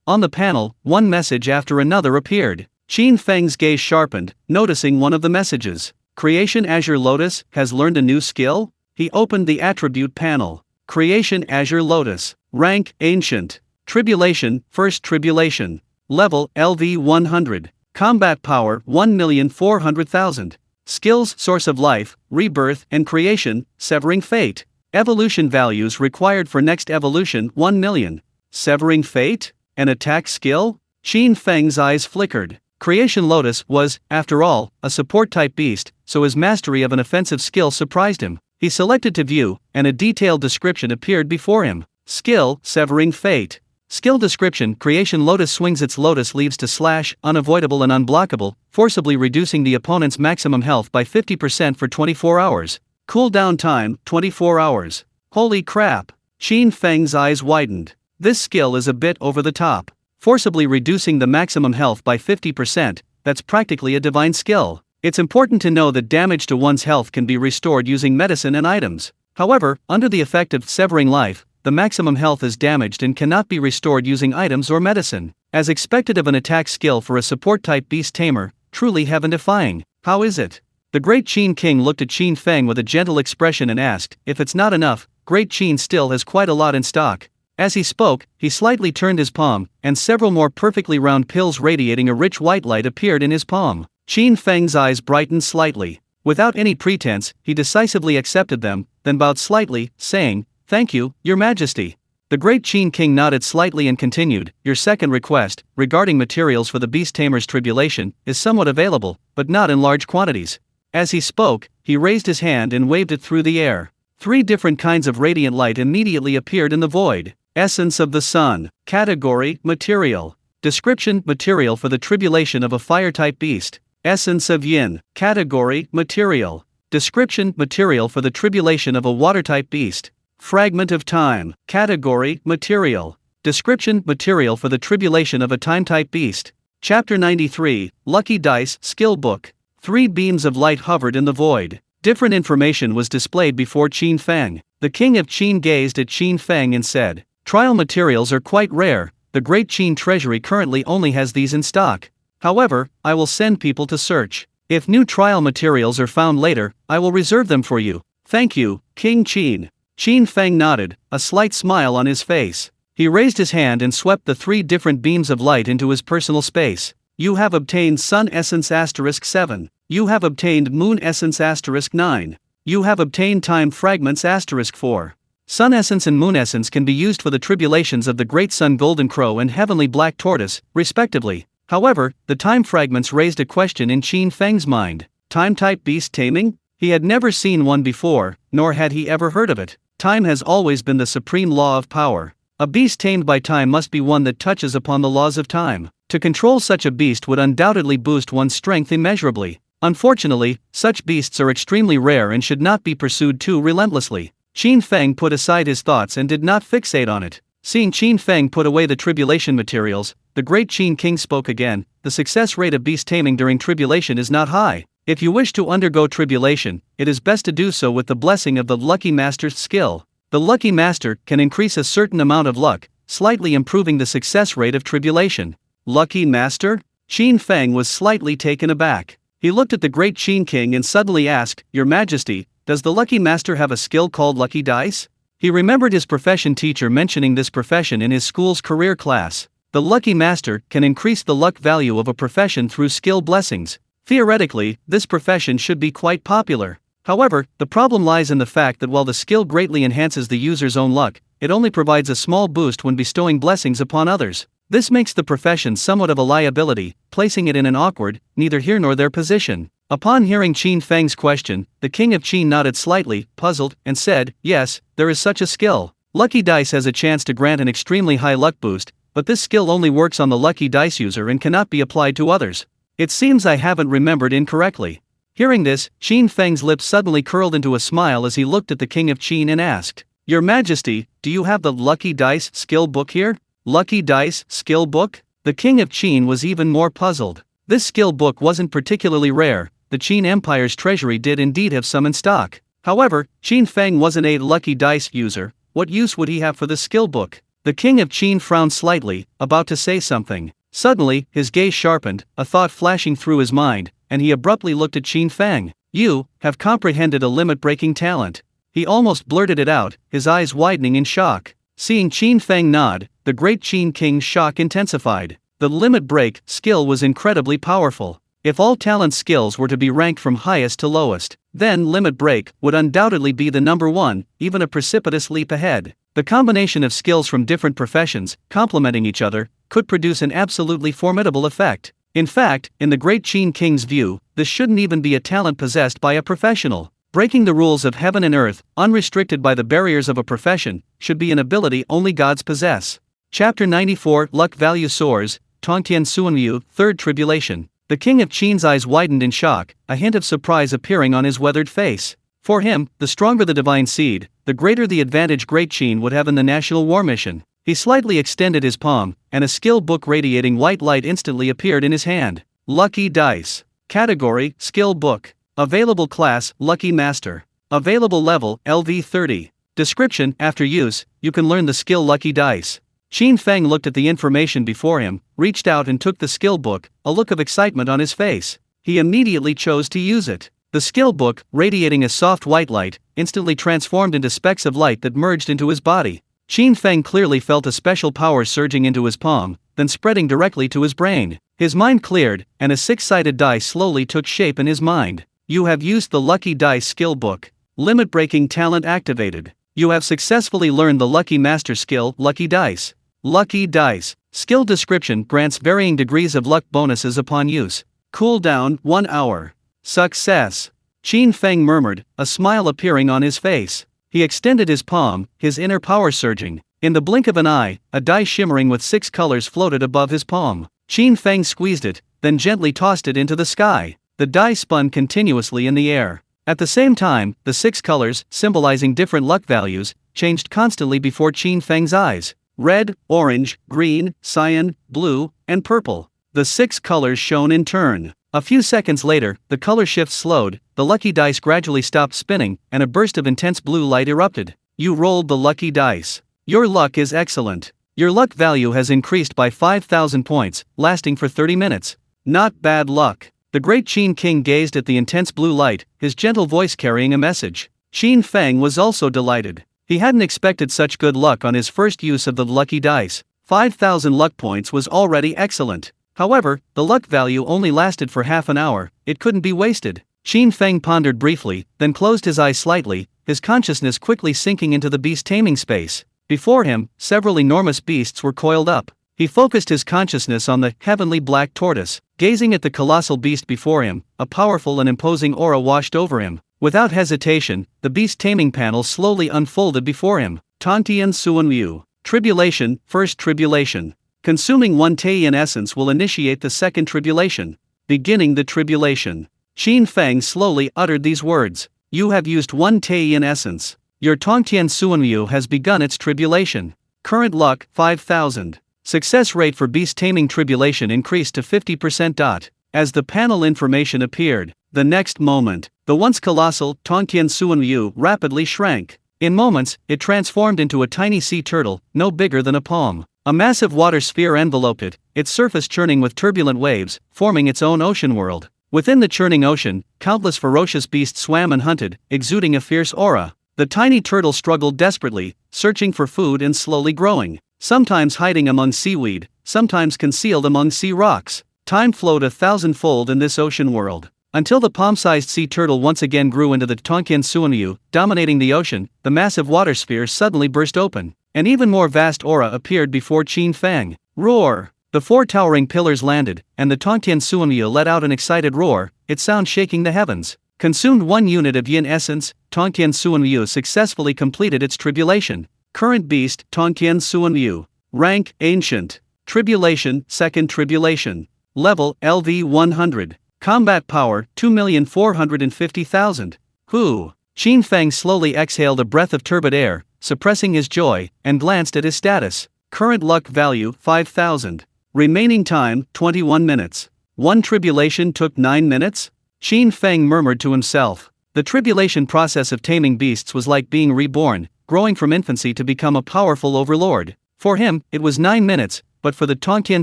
On the panel, one message after another appeared. Qin Feng's gaze sharpened, noticing one of the messages. Creation Azure Lotus has learned a new skill? He opened the attribute panel. Creation Azure Lotus. Rank, Ancient. Tribulation, First Tribulation. Level, LV 100. Combat Power, 1,400,000. Skills, Source of Life, Rebirth and Creation, Severing Fate. Evolution values required for next evolution, 1 million. Severing Fate? An attack skill? Qin Feng's eyes flickered. Creation Lotus was, after all, a support-type beast, so his mastery of an offensive skill surprised him. He selected to view, and a detailed description appeared before him. Skill, Severing Fate. Skill description: Creation Lotus swings its lotus leaves to slash, unavoidable and unblockable, forcibly reducing the opponent's maximum health by 50% for 24 hours. Cooldown time, 24 hours. Holy crap! Qin Feng's eyes widened. This skill is a bit over the top. Forcibly reducing the maximum health by 50%, that's practically a divine skill. It's important to know that damage to one's health can be restored using medicine and items. However, under the effect of severing life, the maximum health is damaged and cannot be restored using items or medicine. As expected of an attack skill for a support-type beast tamer, truly heaven-defying. How is it? The Great Qin King looked at Qin Feng with a gentle expression and asked, "If it's not enough, Great Qin still has quite a lot in stock." As he spoke, he slightly turned his palm, and several more perfectly round pills radiating a rich white light appeared in his palm. Qin Feng's eyes brightened slightly. Without any pretense, he decisively accepted them, then bowed slightly, saying, "Thank you, Your Majesty." The Great Qin King nodded slightly and continued, "Your second request, regarding materials for the Beast Tamer's tribulation, is somewhat available, but not in large quantities." As he spoke, he raised his hand and waved it through the air. 3 different kinds of radiant light immediately appeared in the void. Essence of the Sun. Category, Material. Description: Material for the tribulation of a fire-type beast. Essence of Yin. Category, Material. Description: Material for the tribulation of a water-type beast. Fragment of Time. Category, Material. Description: Material for the tribulation of a time-type beast. Chapter 93, Lucky Dice, Skill Book. 3 beams of light hovered in the void. Different information was displayed before Qin Feng. The king of Qin gazed at Qin Feng and said, "Trial materials are quite rare, the Great Qin Treasury currently only has these in stock. However, I will send people to search. If new trial materials are found later, I will reserve them for you. Thank you, King Qin. Qin Feng nodded, a slight smile on his face. He raised his hand and swept the 3 different beams of light into his personal space. You have obtained Sun Essence *7. You have obtained Moon Essence *9. You have obtained Time Fragments *4. Sun Essence and Moon Essence can be used for the tribulations of the Great Sun Golden Crow and Heavenly Black Tortoise, respectively. However, the Time Fragments raised a question in Qin Feng's mind. Time-type beast taming? He had never seen one before, nor had he ever heard of it. Time has always been the supreme law of power. A beast tamed by time must be one that touches upon the laws of time. To control such a beast would undoubtedly boost one's strength immeasurably. Unfortunately, such beasts are extremely rare and should not be pursued too relentlessly. Qin Feng put aside his thoughts and did not fixate on it. Seeing Qin Feng put away the tribulation materials, the great Qin King spoke again. The success rate of beast taming during tribulation is not high. If you wish to undergo tribulation, it is best to do so with the blessing of the Lucky Master's skill. The Lucky Master can increase a certain amount of luck, slightly improving the success rate of tribulation. Lucky Master? Qin Feng was slightly taken aback. He looked at the great Qin King and suddenly asked, Your Majesty, does the Lucky Master have a skill called Lucky Dice? He remembered his profession teacher mentioning this profession in his school's career class. The Lucky Master can increase the luck value of a profession through skill blessings. Theoretically, this profession should be quite popular. However, the problem lies in the fact that while the skill greatly enhances the user's own luck, it only provides a small boost when bestowing blessings upon others. This makes the profession somewhat of a liability, placing it in an awkward, neither here nor there position. Upon hearing Qin Feng's question, the King of Qin nodded slightly, puzzled, and said, Yes, there is such a skill. Lucky Dice has a chance to grant an extremely high luck boost, but this skill only works on the Lucky Dice user and cannot be applied to others. It seems I haven't remembered incorrectly. Hearing this, Qin Feng's lips suddenly curled into a smile as he looked at the King of Qin and asked, Your Majesty, do you have the Lucky Dice skill book here? Lucky Dice skill book? The King of Qin was even more puzzled. This skill book wasn't particularly rare. The Qin Empire's treasury did indeed have some in stock. However, Qin Feng wasn't a Lucky Dice user. What use would he have for the skill book? The King of Qin frowned slightly, about to say something. Suddenly, his gaze sharpened, a thought flashing through his mind, and he abruptly looked at Qin Feng. You have comprehended a limit-breaking talent. He almost blurted it out, his eyes widening in shock. Seeing Qin Feng nod, the great Qin King's shock intensified. The limit break skill was incredibly powerful. If all talent skills were to be ranked from highest to lowest, then limit break would undoubtedly be the number one, even a precipitous leap ahead. The combination of skills from different professions, complementing each other, could produce an absolutely formidable effect. In fact, in the great Qin King's view, this shouldn't even be a talent possessed by a professional. Breaking the rules of heaven and earth, unrestricted by the barriers of a profession, should be an ability only gods possess. Chapter 94 Luck Value Soars, Tongtian Suanyu, Third Tribulation. The King of Qin's eyes widened in shock, a hint of surprise appearing on his weathered face. For him, the stronger the divine seed, the greater the advantage Great Qin would have in the national war mission. He slightly extended his palm, and a skill book radiating white light instantly appeared in his hand. Lucky Dice. Category, Skill Book. Available class, Lucky Master. Available level, LV30. Description, after use, you can learn the skill Lucky Dice. Qin Feng looked at the information before him, reached out and took the skill book, a look of excitement on his face. He immediately chose to use it. The skill book, radiating a soft white light, instantly transformed into specks of light that merged into his body. Qin Feng clearly felt a special power surging into his palm, then spreading directly to his brain. His mind cleared, and a six-sided die slowly took shape in his mind. You have used the Lucky Dice skill book. Limit-breaking talent activated. You have successfully learned the Lucky Master skill, Lucky Dice. Lucky Dice. Skill description grants varying degrees of luck bonuses upon use. Cooldown 1 hour. Success. Qin Feng murmured, a smile appearing on his face. He extended his palm, his inner power surging. In the blink of an eye, a die shimmering with 6 colors floated above his palm. Qin Feng squeezed it, then gently tossed it into the sky. The die spun continuously in the air. At the same time, the 6 colors, symbolizing different luck values, changed constantly before Qin Feng's eyes. Red, orange, green, cyan, blue, and purple. The 6 colors shone in turn. A few seconds later, the color shift slowed, the lucky dice gradually stopped spinning, and a burst of intense blue light erupted. You rolled the lucky dice. Your luck is excellent. Your luck value has increased by 5,000 points, lasting for 30 minutes. Not bad luck. The great Qin King gazed at the intense blue light, his gentle voice carrying a message. Qin Feng was also delighted. He hadn't expected such good luck on his first use of the lucky dice. 5,000 luck points was already excellent. However, the luck value only lasted for half an hour, it couldn't be wasted. Qin Feng pondered briefly, then closed his eyes slightly, his consciousness quickly sinking into the beast taming space. Before him, several enormous beasts were coiled up. He focused his consciousness on the heavenly black tortoise. Gazing at the colossal beast before him, a powerful and imposing aura washed over him. Without hesitation, the beast taming panel slowly unfolded before him. Tongtian Suanyu. Tribulation, first tribulation. Consuming 1 Taiyan essence will initiate the second tribulation. Beginning the tribulation. Qin Feng slowly uttered these words. You have used 1 Taiyan essence. Your Tongtian Suanyu has begun its tribulation. Current luck, 5,000. Success rate for beast taming tribulation increased to 50%. As the panel information appeared, the next moment, the once colossal Tongtian Suanyu rapidly shrank. In moments, it transformed into a tiny sea turtle, no bigger than a palm. A massive water sphere enveloped it, its surface churning with turbulent waves, forming its own ocean world. Within the churning ocean, countless ferocious beasts swam and hunted, exuding a fierce aura. The tiny turtle struggled desperately, searching for food and slowly growing. Sometimes hiding among seaweed, sometimes concealed among sea rocks. Time flowed 1,000-fold in this ocean world. Until the palm-sized sea turtle once again grew into the Tongtian Suanyu, dominating the ocean, the massive water sphere suddenly burst open. An even more vast aura appeared before Qin Feng. Roar! The 4 towering pillars landed, and the Tongtian Suanyu let out an excited roar, its sound shaking the heavens. Consumed 1 unit of yin essence, Tongtian Suanyu successfully completed its tribulation. Current beast, Tongtian Suanyu. Rank, Ancient. Tribulation, Second Tribulation. Level, LV 100. Combat power, 2,450,000. Who? Qin Feng slowly exhaled a breath of turbid air, suppressing his joy, and glanced at his status. Current luck value, 5,000. Remaining time, 21 minutes. 1 tribulation took 9 minutes? Qin Feng murmured to himself. The tribulation process of taming beasts was like being reborn, growing from infancy to become a powerful overlord. For him, it was 9 minutes, but for the Tongtian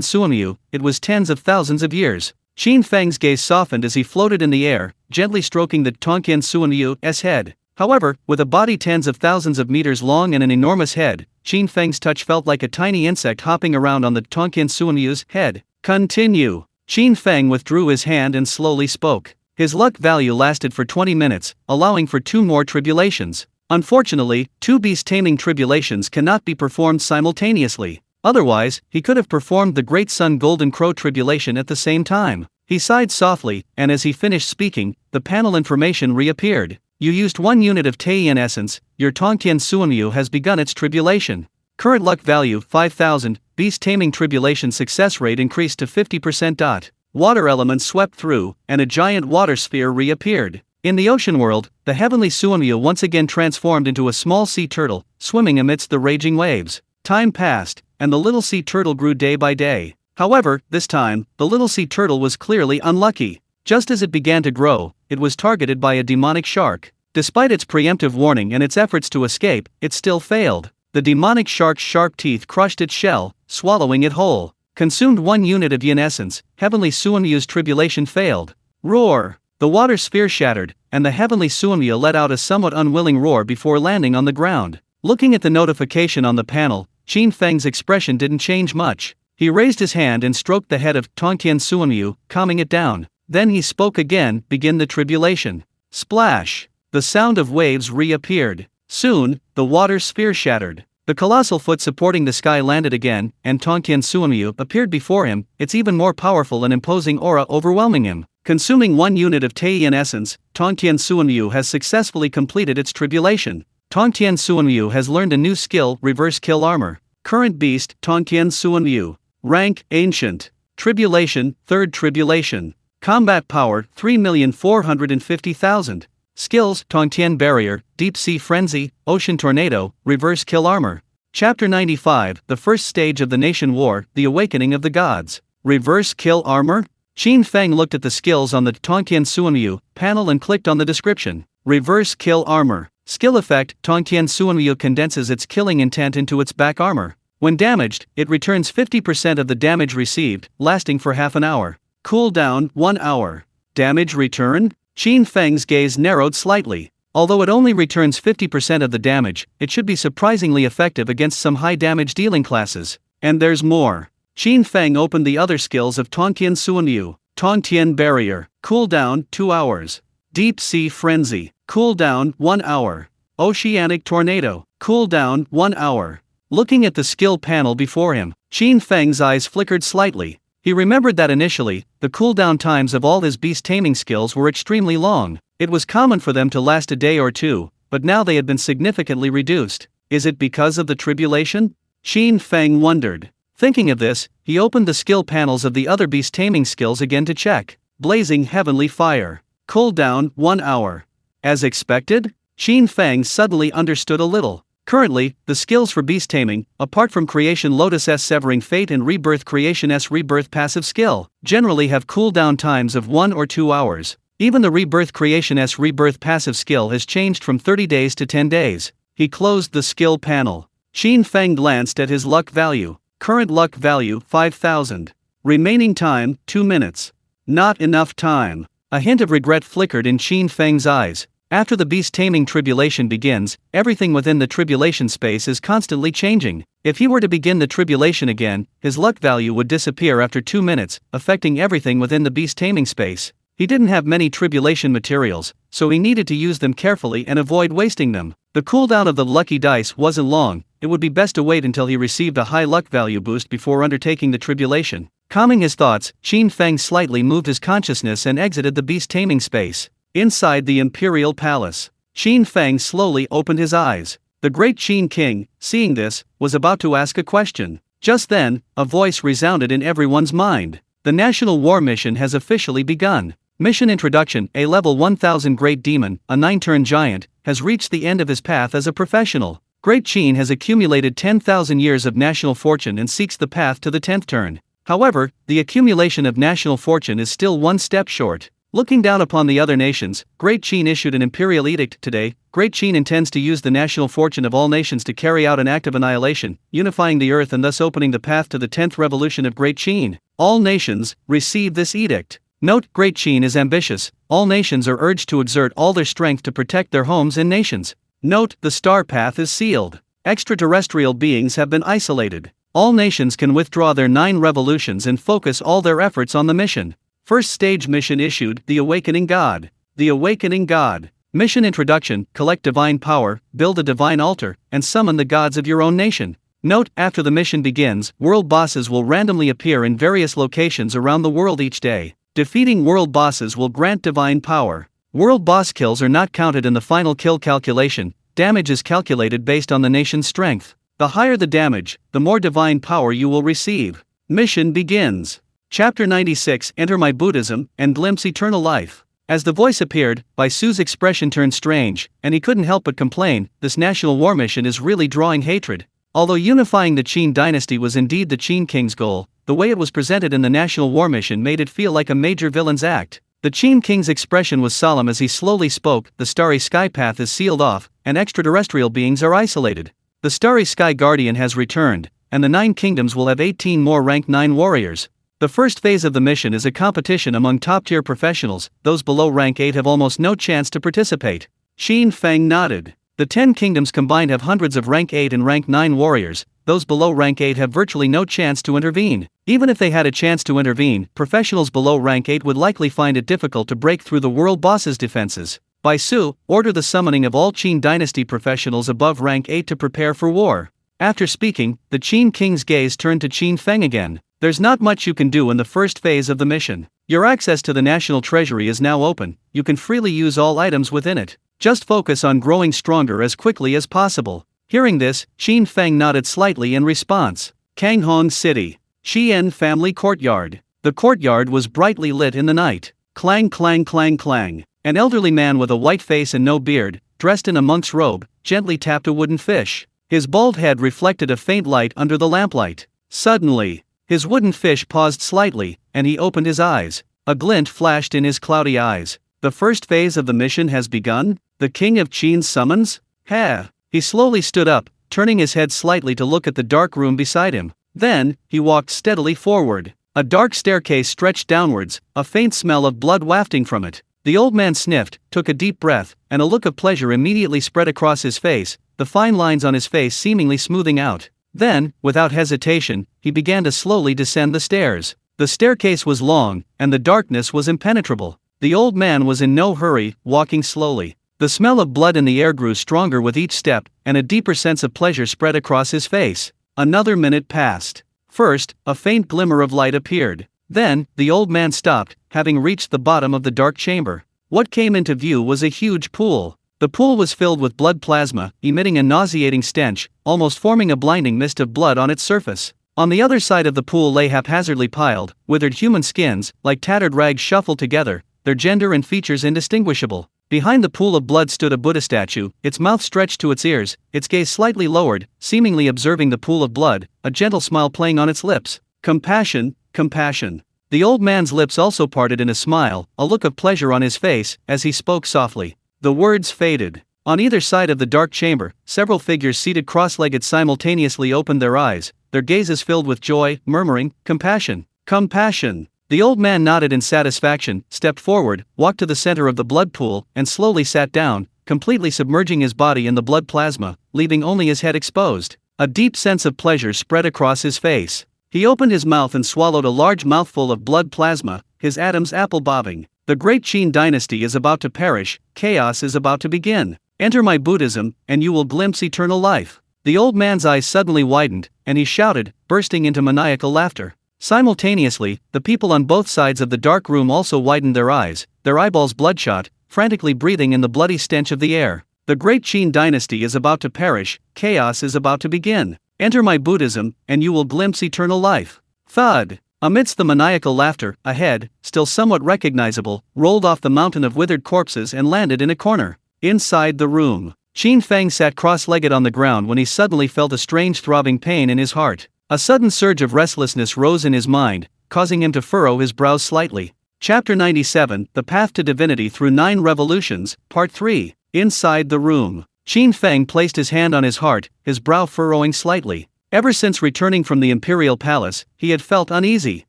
Suanyu, it was tens of thousands of years. Qin Feng's gaze softened as he floated in the air, gently stroking the Tongtian Suanyu's head. However, with a body tens of thousands of meters long and an enormous head, Qin Feng's touch felt like a tiny insect hopping around on the Tongtian Suanyu's head. Continue. Qin Feng withdrew his hand and slowly spoke. His luck value lasted for 20 minutes, allowing for 2 more tribulations. Unfortunately, 2 beast taming tribulations cannot be performed simultaneously. Otherwise, he could have performed the Great Sun Golden Crow tribulation at the same time. He sighed softly, and as he finished speaking, the panel information reappeared. You used 1 unit of Taiyan essence, your Tongtian Suanyu has begun its tribulation. Current luck value, 5,000, beast taming tribulation success rate increased to 50%. Water elements swept through, and a giant water sphere reappeared. In the ocean world, the heavenly Suanyu once again transformed into a small sea turtle, swimming amidst the raging waves. Time passed, and the little sea turtle grew day by day. However, this time, the little sea turtle was clearly unlucky. Just as it began to grow, it was targeted by a demonic shark. Despite its preemptive warning and its efforts to escape, it still failed. The demonic shark's sharp teeth crushed its shell, swallowing it whole. Consumed 1 unit of yin essence, heavenly Suanyu's tribulation failed. Roar! The water sphere shattered, and the heavenly Suanyu let out a somewhat unwilling roar before landing on the ground. Looking at the notification on the panel, Qin Feng's expression didn't change much. He raised his hand and stroked the head of Tongtian Suanyu, calming it down. Then he spoke again, begin the tribulation. Splash! The sound of waves reappeared. Soon, the water sphere shattered. The colossal foot supporting the sky landed again, and Tongtian Suanyu appeared before him, its even more powerful and imposing aura overwhelming him. Consuming 1 unit of Taiyan essence, Tongtian Suanyu has successfully completed its tribulation. Tongtian Suanyu has learned a new skill, Reverse Kill Armor. Current beast, Tongtian Suanyu. Rank, Ancient. Tribulation, Third Tribulation. Combat power, 3,450,000. Skills, Tongtian Barrier, Deep Sea Frenzy, Ocean Tornado, Reverse Kill Armor. Chapter 95, the first stage of the Nation War, the Awakening of the Gods. Reverse Kill Armor? Qin Feng looked at the skills on the Tongtian Suanyu panel and clicked on the description. Reverse Kill Armor. Skill effect, Tongtian Suanyu condenses its killing intent into its back armor. When damaged, it returns 50% of the damage received, lasting for half an hour. Cooldown 1 hour. Damage return? Qin Feng's gaze narrowed slightly. Although it only returns 50% of the damage, it should be surprisingly effective against some high damage dealing classes. And there's more. Qin Feng opened the other skills of Tongtian Suanyu. Tongtian Barrier. Cooldown 2 hours. Deep Sea Frenzy. Cooldown 1 hour. Oceanic Tornado. Cooldown 1 hour. Looking at the skill panel before him, Qin Feng's eyes flickered slightly. He remembered that initially, the cooldown times of all his beast taming skills were extremely long. It was common for them to last a day or two, but now they had been significantly reduced. Is it because of the tribulation? Qin Feng wondered. Thinking of this, he opened the skill panels of the other beast taming skills again to check. Blazing Heavenly Fire. Cooldown 1 hour. As expected? Qin Feng suddenly understood a little. Currently, the skills for beast taming, apart from Creation Lotus S Severing Fate and Rebirth Creation S Rebirth passive skill, generally have cooldown times of 1 or 2 hours. Even the Rebirth Creation S Rebirth passive skill has changed from 30 days to 10 days. He closed the skill panel. Qin Feng glanced at his luck value. Current luck value 5,000. Remaining time 2 minutes. Not enough time. A hint of regret flickered in Qin Feng's eyes. After the beast taming tribulation begins, everything within the tribulation space is constantly changing. If he were to begin the tribulation again, his luck value would disappear after 2 minutes, affecting everything within the beast taming space. He didn't have many tribulation materials, so he needed to use them carefully and avoid wasting them. The cooldown of the lucky dice wasn't long. It would be best to wait until he received a high luck value boost before undertaking the tribulation. Calming his thoughts, Qin Feng slightly moved his consciousness and exited the beast taming space. Inside the Imperial Palace, Qin Feng slowly opened his eyes. The great Qin King, seeing this, was about to ask a question. Just then, a voice resounded in everyone's mind. The National War Mission has officially begun. Mission Introduction: A level 1000 Great Demon, a 9-turn giant, has reached the end of his path as a professional. Great Qin has accumulated 10,000 years of national fortune and seeks the path to the 10th turn. However, the accumulation of national fortune is still one step short. Looking down upon the other nations, Great Qin issued an imperial edict today. Great Qin intends to use the national fortune of all nations to carry out an act of annihilation, unifying the earth and thus opening the path to the 10th revolution of Great Qin. All nations receive this edict. Note: Great Qin is ambitious. All nations are urged to exert all their strength to protect their homes and nations. Note: the star path is sealed. Extraterrestrial beings have been isolated. All nations can withdraw their 9 revolutions and focus all their efforts on the mission. First stage mission issued: The Awakening God. The Awakening God. Mission Introduction: Collect divine power, build a divine altar, and summon the gods of your own nation. Note: after the mission begins, world bosses will randomly appear in various locations around the world each day. Defeating world bosses will grant divine power. World boss kills are not counted in the final kill calculation. Damage is calculated based on the nation's strength. The higher the damage, the more divine power you will receive. Mission begins. Chapter 96: Enter My Buddhism and Glimpse Eternal Life. As the voice appeared, Bai Su's expression turned strange, and he couldn't help but complain. This national war mission is really drawing hatred. Although unifying the Qin dynasty was indeed the Qin King's goal, the way it was presented in the national war mission made it feel like a major villain's act. The Qin King's expression was solemn as he slowly spoke. The starry sky path is sealed off, and extraterrestrial beings are isolated. The starry sky guardian has returned, and the 9 kingdoms will have 18 more rank 9 warriors. The first phase of the mission is a competition among top-tier professionals. Those below rank 8 have almost no chance to participate. Qin Feng nodded. The 10 kingdoms combined have hundreds of rank 8 and rank 9 warriors. Those below rank 8 have virtually no chance to intervene. Even if they had a chance to intervene, professionals below rank 8 would likely find it difficult to break through the world boss's defenses. Bai Su, order the summoning of all Qin dynasty professionals above rank 8 to prepare for war. After speaking, the Qin King's gaze turned to Qin Feng again. There's not much you can do in the first phase of the mission. Your access to the national treasury is now open. You can freely use all items within it. Just focus on growing stronger as quickly as possible. Hearing this, Qin Feng nodded slightly in response. Kanghong City. Xian Family Courtyard. The courtyard was brightly lit in the night. Clang clang clang clang. An elderly man with a white face and no beard, dressed in a monk's robe, gently tapped a wooden fish. His bald head reflected a faint light under the lamplight. Suddenly, his wooden fish paused slightly, and he opened his eyes. A glint flashed in his cloudy eyes. The first phase of the mission has begun? The King of Qin summons? Ha! He slowly stood up, turning his head slightly to look at the dark room beside him. Then, he walked steadily forward. A dark staircase stretched downwards, a faint smell of blood wafting from it. The old man sniffed, took a deep breath, and a look of pleasure immediately spread across his face, the fine lines on his face seemingly smoothing out. Then, without hesitation, he began to slowly descend the stairs. The staircase was long, and the darkness was impenetrable. The old man was in no hurry, walking slowly. The smell of blood in the air grew stronger with each step, and a deeper sense of pleasure spread across his face. Another minute passed. First, a faint glimmer of light appeared. Then, the old man stopped, having reached the bottom of the dark chamber. What came into view was a huge pool. The pool was filled with blood plasma, emitting a nauseating stench, almost forming a blinding mist of blood on its surface. On the other side of the pool lay haphazardly piled, withered human skins, like tattered rags shuffled together, their gender and features indistinguishable. Behind the pool of blood stood a Buddha statue, its mouth stretched to its ears, its gaze slightly lowered, seemingly observing the pool of blood, a gentle smile playing on its lips. Compassion, compassion. The old man's lips also parted in a smile, a look of pleasure on his face, as he spoke softly. The words faded. On either side of the dark chamber, several figures seated cross-legged simultaneously opened their eyes, their gazes filled with joy, murmuring, "Compassion, compassion." The old man nodded in satisfaction, stepped forward, walked to the center of the blood pool, and slowly sat down, completely submerging his body in the blood plasma, leaving only his head exposed. A deep sense of pleasure spread across his face. He opened his mouth and swallowed a large mouthful of blood plasma, his atoms apple-bobbing. The great Qin dynasty is about to perish, chaos is about to begin. Enter my Buddhism, and you will glimpse eternal life. The old man's eyes suddenly widened, and he shouted, bursting into maniacal laughter. Simultaneously, the people on both sides of the dark room also widened their eyes, their eyeballs bloodshot, frantically breathing in the bloody stench of the air. The great Qin dynasty is about to perish, chaos is about to begin. Enter my Buddhism, and you will glimpse eternal life. Thud! Amidst the maniacal laughter, a head, still somewhat recognizable, rolled off the mountain of withered corpses and landed in a corner. Inside the room, Qin Feng sat cross-legged on the ground when he suddenly felt a strange throbbing pain in his heart. A sudden surge of restlessness rose in his mind, causing him to furrow his brows slightly. Chapter 97, The Path to Divinity Through 9 Revolutions, Part 3. Inside the room, Qin Feng placed his hand on his heart, his brow furrowing slightly. Ever since returning from the imperial palace, he had felt uneasy.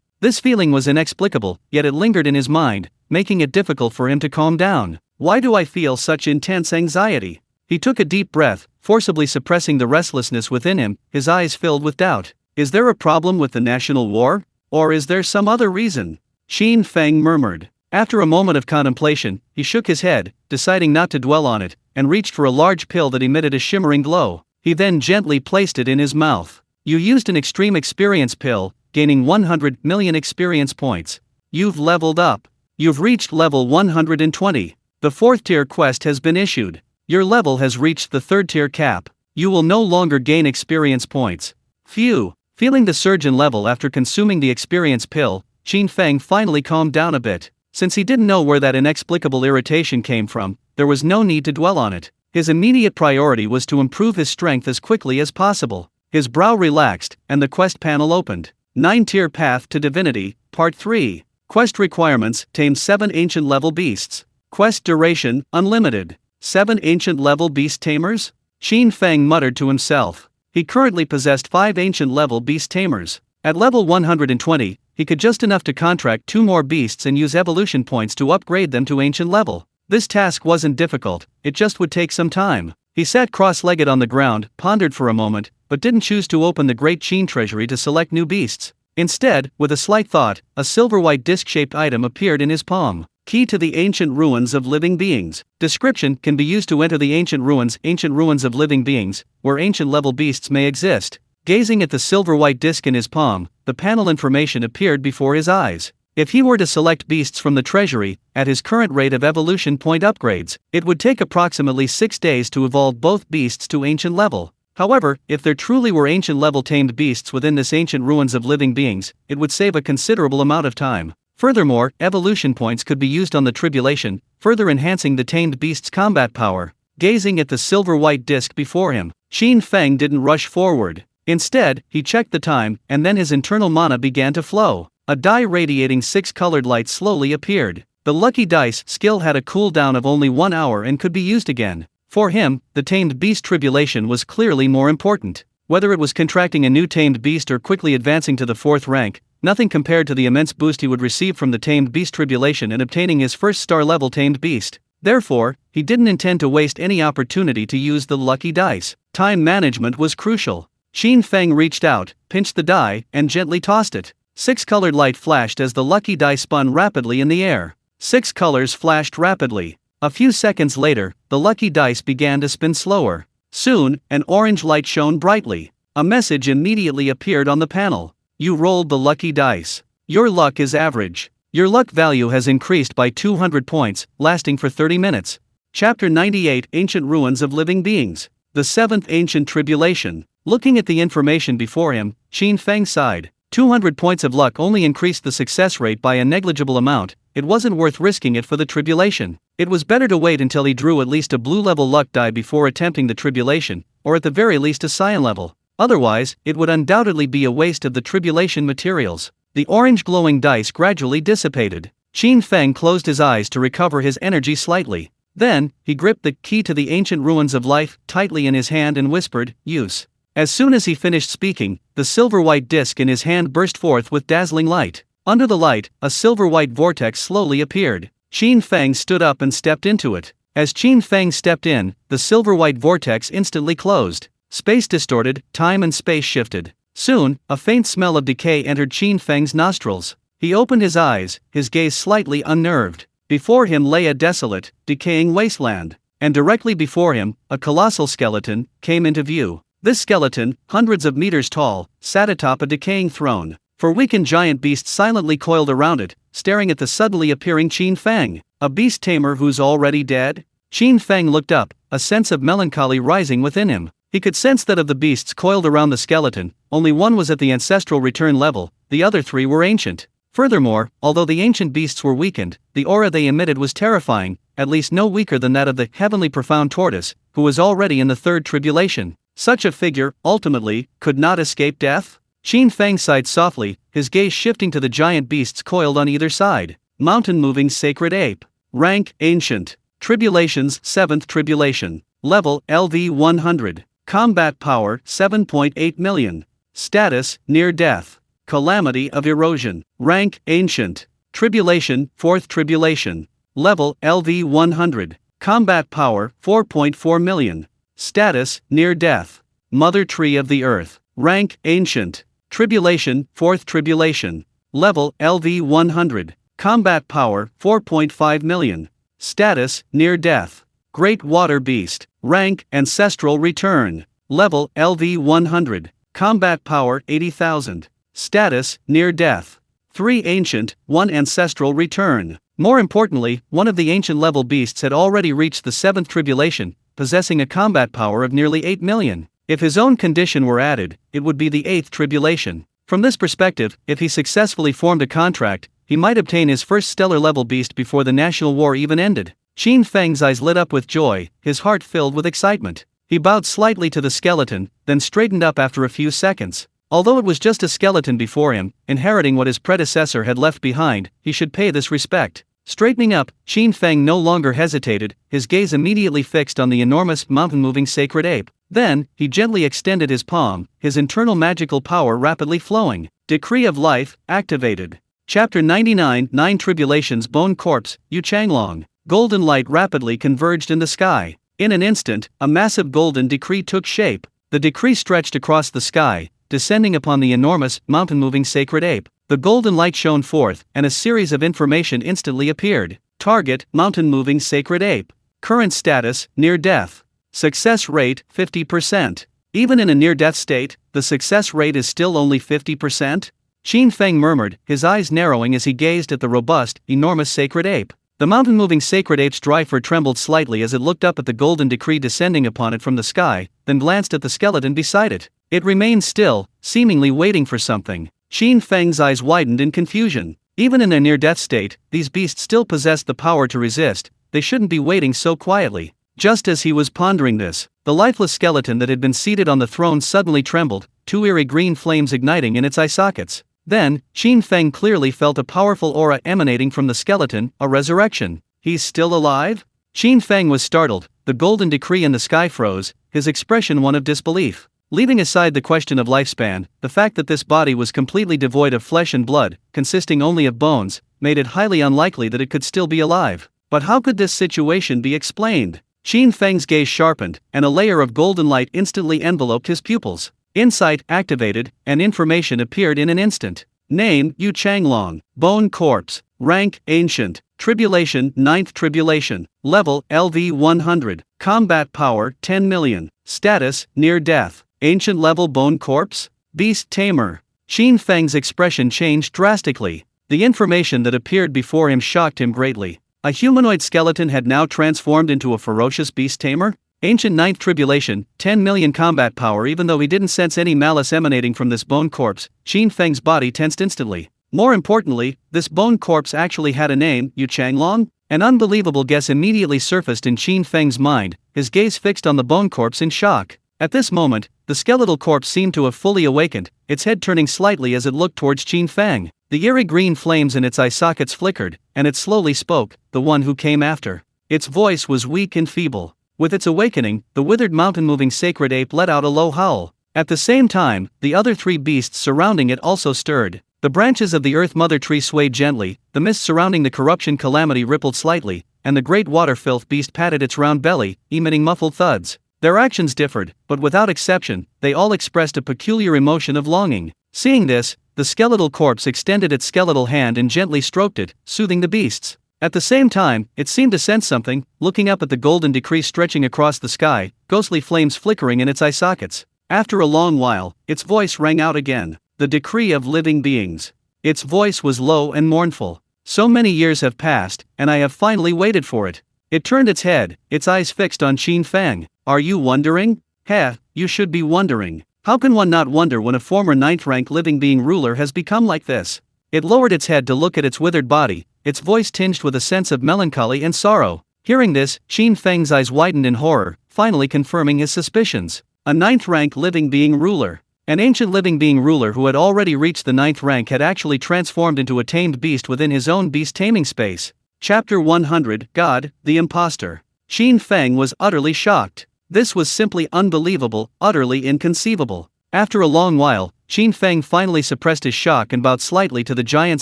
This feeling was inexplicable, yet it lingered in his mind, making it difficult for him to calm down. Why do I feel such intense anxiety? He took a deep breath, forcibly suppressing the restlessness within him, his eyes filled with doubt. Is there a problem with the national war? Or is there some other reason? Qin Feng murmured. After a moment of contemplation, he shook his head, deciding not to dwell on it, and reached for a large pill that emitted a shimmering glow. He then gently placed it in his mouth. You used an extreme experience pill, gaining 100 million experience points. You've leveled up. You've reached level 120. The 4th tier quest has been issued. Your level has reached the 3rd tier cap. You will no longer gain experience points. Phew. Feeling the surge in level after consuming the experience pill, Qin Feng finally calmed down a bit. Since he didn't know where that inexplicable irritation came from, there was no need to dwell on it. His immediate priority was to improve his strength as quickly as possible. His brow relaxed, and the quest panel opened. 9-tier Path to Divinity, Part 3. Quest requirements: tame 7 ancient-level beasts. Quest duration: unlimited. 7 ancient-level beast tamers? Qin Feng muttered to himself. He currently possessed 5 ancient-level beast tamers. At level 120, he could just enough to contract 2 more beasts and use evolution points to upgrade them to ancient level. This task wasn't difficult, it just would take some time. He sat cross-legged on the ground, pondered for a moment, but didn't choose to open the great Qin treasury to select new beasts. Instead, with a slight thought, a silver-white disc-shaped item appeared in his palm. Key to the ancient ruins of living beings. Description: can be used to enter the ancient ruins of living beings, where ancient-level beasts may exist. Gazing at the silver-white disc in his palm, the panel information appeared before his eyes. If he were to select beasts from the treasury, at his current rate of evolution point upgrades, it would take approximately 6 days to evolve both beasts to ancient level. However, if there truly were ancient-level tamed beasts within this ancient ruins of living beings, it would save a considerable amount of time. Furthermore, evolution points could be used on the tribulation, further enhancing the tamed beast's combat power. Gazing at the silver-white disc before him, Qin Feng didn't rush forward. Instead, he checked the time, and then his internal mana began to flow. A die radiating 6 colored lights slowly appeared. The lucky dice skill had a cooldown of only 1 hour and could be used again. For him, the tamed beast tribulation was clearly more important. Whether it was contracting a new tamed beast or quickly advancing to the 4th rank, nothing compared to the immense boost he would receive from the tamed beast tribulation and obtaining his first star-level tamed beast. Therefore, he didn't intend to waste any opportunity to use the lucky dice. Time management was crucial. Qin Feng reached out, pinched the die, and gently tossed it. 6 colored light flashed as the lucky die spun rapidly in the air. 6 colors flashed rapidly. A few seconds later, the lucky dice began to spin slower. Soon, an orange light shone brightly. A message immediately appeared on the panel. You rolled the lucky dice. Your luck is average. Your luck value has increased by 200 points, lasting for 30 minutes. Chapter 98 Ancient Ruins of Living Beings. The 7th Ancient Tribulation. Looking at the information before him, Qin Feng sighed. 200 points of luck only increased the success rate by a negligible amount. It wasn't worth risking it for the tribulation. It was better to wait until he drew at least a blue-level luck die before attempting the tribulation, or at the very least a cyan level. Otherwise, it would undoubtedly be a waste of the tribulation materials. The orange glowing dice gradually dissipated. Qin Feng closed his eyes to recover his energy slightly. Then, he gripped the key to the ancient ruins of life tightly in his hand and whispered, "Use." As soon as he finished speaking, the silver-white disc in his hand burst forth with dazzling light. Under the light, a silver-white vortex slowly appeared. Qin Feng stood up and stepped into it. As Qin Feng stepped in, the silver-white vortex instantly closed. Space distorted, time and space shifted. Soon, a faint smell of decay entered Qin Feng's nostrils. He opened his eyes, his gaze slightly unnerved. Before him lay a desolate, decaying wasteland. And directly before him, a colossal skeleton came into view. This skeleton, hundreds of meters tall, sat atop a decaying throne. Four weakened giant beasts silently coiled around it, staring at the suddenly appearing Qin Feng. A beast tamer who's already dead? Qin Feng looked up, a sense of melancholy rising within him. He could sense that of the beasts coiled around the skeleton, only one was at the ancestral return level, the other 3 were ancient. Furthermore, although the ancient beasts were weakened, the aura they emitted was terrifying, at least no weaker than that of the heavenly profound tortoise, who was already in the 3rd tribulation. Such a figure, ultimately, could not escape death? Qin Feng sighed softly, his gaze shifting to the giant beasts coiled on either side. Mountain-moving sacred ape. Rank, Ancient. Tribulations, 7th Tribulation. Level, LV 100. Combat power, 7.8 million. Status, near death. Calamity of erosion. Rank, Ancient. Tribulation, 4th Tribulation. Level, LV 100. Combat power, 4.4 million. Status, near death. Mother Tree of the Earth. Rank, Ancient. Tribulation, 4th Tribulation. Level, LV 100. Combat power, 4.5 million. Status, near death. Great Water Beast. Rank, Ancestral Return. Level, LV 100. Combat power, 80,000. Status, near death. 3 Ancient, 1 Ancestral Return. More importantly, one of the ancient level beasts had already reached the 7th Tribulation, possessing a combat power of nearly 8 million. If his own condition were added, it would be the 8th Tribulation. From this perspective, if he successfully formed a contract, he might obtain his first stellar-level beast before the national war even ended. Qin Feng's eyes lit up with joy, his heart filled with excitement. He bowed slightly to the skeleton, then straightened up after a few seconds. Although it was just a skeleton before him, inheriting what his predecessor had left behind, he should pay this respect. Straightening up, Qin Feng no longer hesitated, his gaze immediately fixed on the enormous, mountain-moving sacred ape. Then, he gently extended his palm, his internal magical power rapidly flowing. Decree of Life, activated. Chapter 99 9 Tribulations Bone Corpse, Yu Changlong. Golden light rapidly converged in the sky. In an instant, a massive golden decree took shape. The decree stretched across the sky, descending upon the enormous, mountain-moving sacred ape. The golden light shone forth, and a series of information instantly appeared. Target, mountain-moving sacred ape. Current status, near death. Success rate, 50%. Even in a near-death state, the success rate is still only 50%? Qin Feng murmured, his eyes narrowing as he gazed at the robust, enormous sacred ape. The mountain-moving sacred ape's dry fur trembled slightly as it looked up at the golden decree descending upon it from the sky, then glanced at the skeleton beside it. It remained still, seemingly waiting for something. Qin Feng's eyes widened in confusion. Even in a near-death state, these beasts still possessed the power to resist. They shouldn't be waiting so quietly. Just as he was pondering this, the lifeless skeleton that had been seated on the throne suddenly trembled, 2 eerie green flames igniting in its eye sockets. Then, Qin Feng clearly felt a powerful aura emanating from the skeleton, a resurrection. He's still alive? Qin Feng was startled. The the golden decree in the sky froze, his expression one of disbelief. Leaving aside the question of lifespan, the fact that this body was completely devoid of flesh and blood, consisting only of bones, made it highly unlikely that it could still be alive. But how could this situation be explained? Qin Feng's gaze sharpened, and a layer of golden light instantly enveloped his pupils. Insight activated, and information appeared in an instant. Name: Yu Changlong. Bone corpse. Rank: Ancient. Tribulation: 9th Tribulation. Level: LV 100. Combat power: 10 million. Status: Near death. Ancient level bone corpse? Beast Tamer. Qin Feng's expression changed drastically. The information that appeared before him shocked him greatly. A humanoid skeleton had now transformed into a ferocious beast tamer? Ancient 9th Tribulation, 10 million combat power. Even though he didn't sense any malice emanating from this bone corpse, Qin Feng's body tensed instantly. More importantly, this bone corpse actually had a name, Yu Changlong? An unbelievable guess immediately surfaced in Qin Feng's mind, his gaze fixed on the bone corpse in shock. At this moment, the skeletal corpse seemed to have fully awakened, its head turning slightly as it looked towards Qin Feng. The eerie green flames in its eye sockets flickered, and it slowly spoke, the one who came after. Its voice was weak and feeble. With its awakening, the withered mountain-moving sacred ape let out a low howl. At the same time, the other three beasts surrounding it also stirred. The branches of the Earth Mother tree swayed gently, the mist surrounding the corruption calamity rippled slightly, and the great water filth beast patted its round belly, emitting muffled thuds. Their actions differed, but without exception, they all expressed a peculiar emotion of longing. Seeing this, the skeletal corpse extended its skeletal hand and gently stroked it, soothing the beasts. At the same time, it seemed to sense something, looking up at the golden decree stretching across the sky, ghostly flames flickering in its eye sockets. After a long while, its voice rang out again. The decree of living beings. Its voice was low and mournful. So many years have passed, and I have finally waited for it. It turned its head, its eyes fixed on Qin Feng. Are you wondering? Heh, you should be wondering. How can one not wonder when a former 9th rank living being ruler has become like this? It lowered its head to look at its withered body, its voice tinged with a sense of melancholy and sorrow. Hearing this, Qin Feng's eyes widened in horror, finally confirming his suspicions. A 9th rank living being ruler. An ancient living being ruler who had already reached the 9th rank had actually transformed into a tamed beast within his own beast taming space. Chapter 100, God, the Imposter. Qin Feng was utterly shocked. This was simply unbelievable, utterly inconceivable. After a long while, Qin Feng finally suppressed his shock and bowed slightly to the giant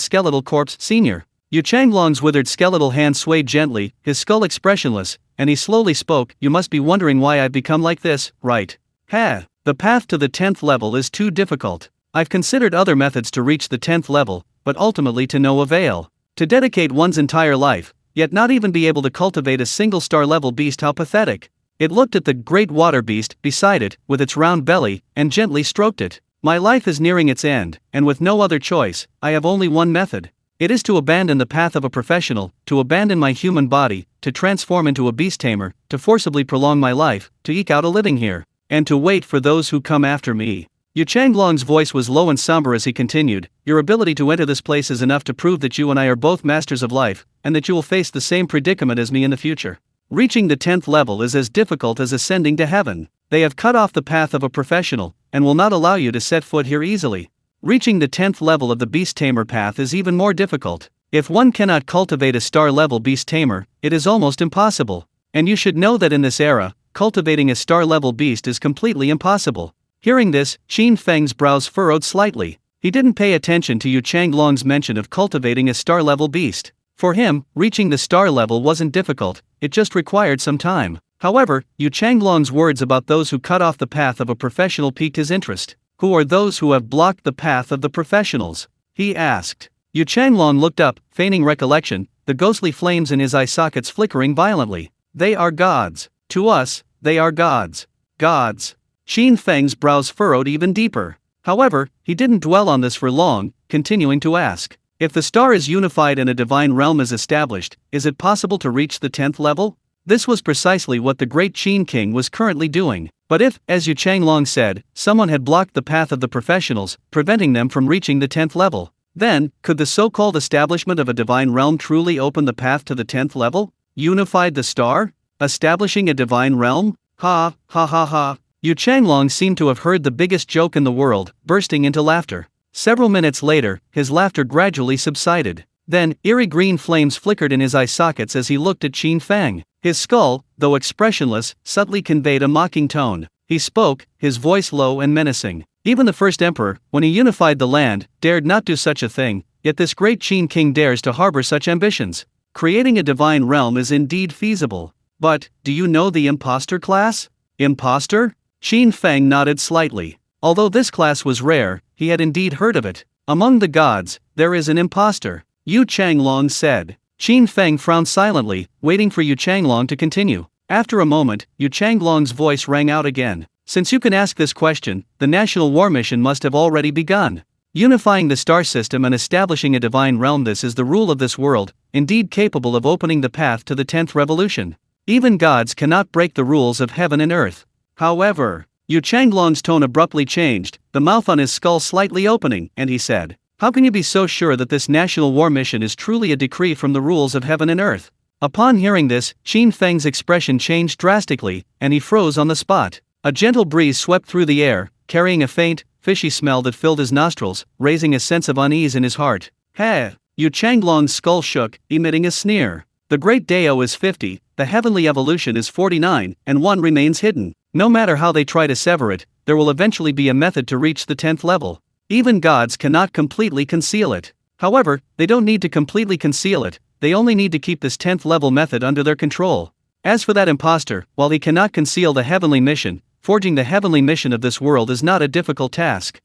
skeletal corpse. Senior. Yu Changlong's withered skeletal hand swayed gently, his skull expressionless, and he slowly spoke. You must be wondering why I've become like this, right? Ha! The path to the 10th level is too difficult. I've considered other methods to reach the 10th level, but ultimately to no avail. To dedicate one's entire life, yet not even be able to cultivate a single star-level beast, how pathetic. It looked at the great water beast beside it, with its round belly, and gently stroked it. My life is nearing its end, and with no other choice, I have only one method. It is to abandon the path of a professional, to abandon my human body, to transform into a beast tamer, to forcibly prolong my life, to eke out a living here, and to wait for those who come after me. Yu Changlong's voice was low and somber as he continued. Your ability to enter this place is enough to prove that you and I are both masters of life, and that you will face the same predicament as me in the future. Reaching the 10th level is as difficult as ascending to heaven. They have cut off the path of a professional, and will not allow you to set foot here easily. Reaching the 10th level of the Beast Tamer path is even more difficult. If one cannot cultivate a star-level Beast Tamer, it is almost impossible. And you should know that in this era, cultivating a star-level beast is completely impossible. Hearing this, Qin Feng's brows furrowed slightly. He didn't pay attention to Yu Changlong's mention of cultivating a star-level beast. For him, reaching the star level wasn't difficult, it just required some time. However, Yu Changlong's words about those who cut off the path of a professional piqued his interest. Who are those who have blocked the path of the professionals? He asked. Yu Changlong looked up, feigning recollection, the ghostly flames in his eye sockets flickering violently. They are gods. To us, they are gods. Gods. Qin Feng's brows furrowed even deeper. However, he didn't dwell on this for long, continuing to ask. If the star is unified and a divine realm is established, is it possible to reach the 10th level? This was precisely what the great Qin King was currently doing. But if, as Yu Changlong said, someone had blocked the path of the professionals, preventing them from reaching the 10th level, then, could the so-called establishment of a divine realm truly open the path to the 10th level? Unified the star? Establishing a divine realm? Ha, ha ha ha. Yu Changlong seemed to have heard the biggest joke in the world, bursting into laughter. Several minutes later, his laughter gradually subsided. Then, eerie green flames flickered in his eye sockets as he looked at Qin Feng. His skull, though expressionless, subtly conveyed a mocking tone. He spoke, his voice low and menacing. Even the first emperor, when he unified the land, dared not do such a thing, yet this great Qin king dares to harbor such ambitions. Creating a divine realm is indeed feasible. But, do you know the imposter class? Imposter? Qin Feng nodded slightly. Although this class was rare, he had indeed heard of it. Among the gods, there is an imposter, Yu Changlong said. Qin Feng frowned silently, waiting for Yu Changlong to continue. After a moment, Yu Changlong's voice rang out again. Since you can ask this question, the national war mission must have already begun. Unifying the star system and establishing a divine realm, this is the rule of this world, indeed capable of opening the path to the 10th revolution. Even gods cannot break the rules of heaven and earth. However, Yu Changlong's tone abruptly changed, the mouth on his skull slightly opening, and he said, "How can you be so sure that this national war mission is truly a decree from the rules of heaven and earth?" Upon hearing this, Qin Feng's expression changed drastically, and he froze on the spot. A gentle breeze swept through the air, carrying a faint, fishy smell that filled his nostrils, raising a sense of unease in his heart. "Heh!" Yu Changlong's skull shook, emitting a sneer. "The great Dao is 50, the heavenly evolution is 49, and one remains hidden. No matter how they try to sever it, there will eventually be a method to reach the 10th level. Even gods cannot completely conceal it. However, they don't need to completely conceal it, they only need to keep this 10th level method under their control. As for that imposter, while he cannot conceal the heavenly mission, forging the heavenly mission of this world is not a difficult task.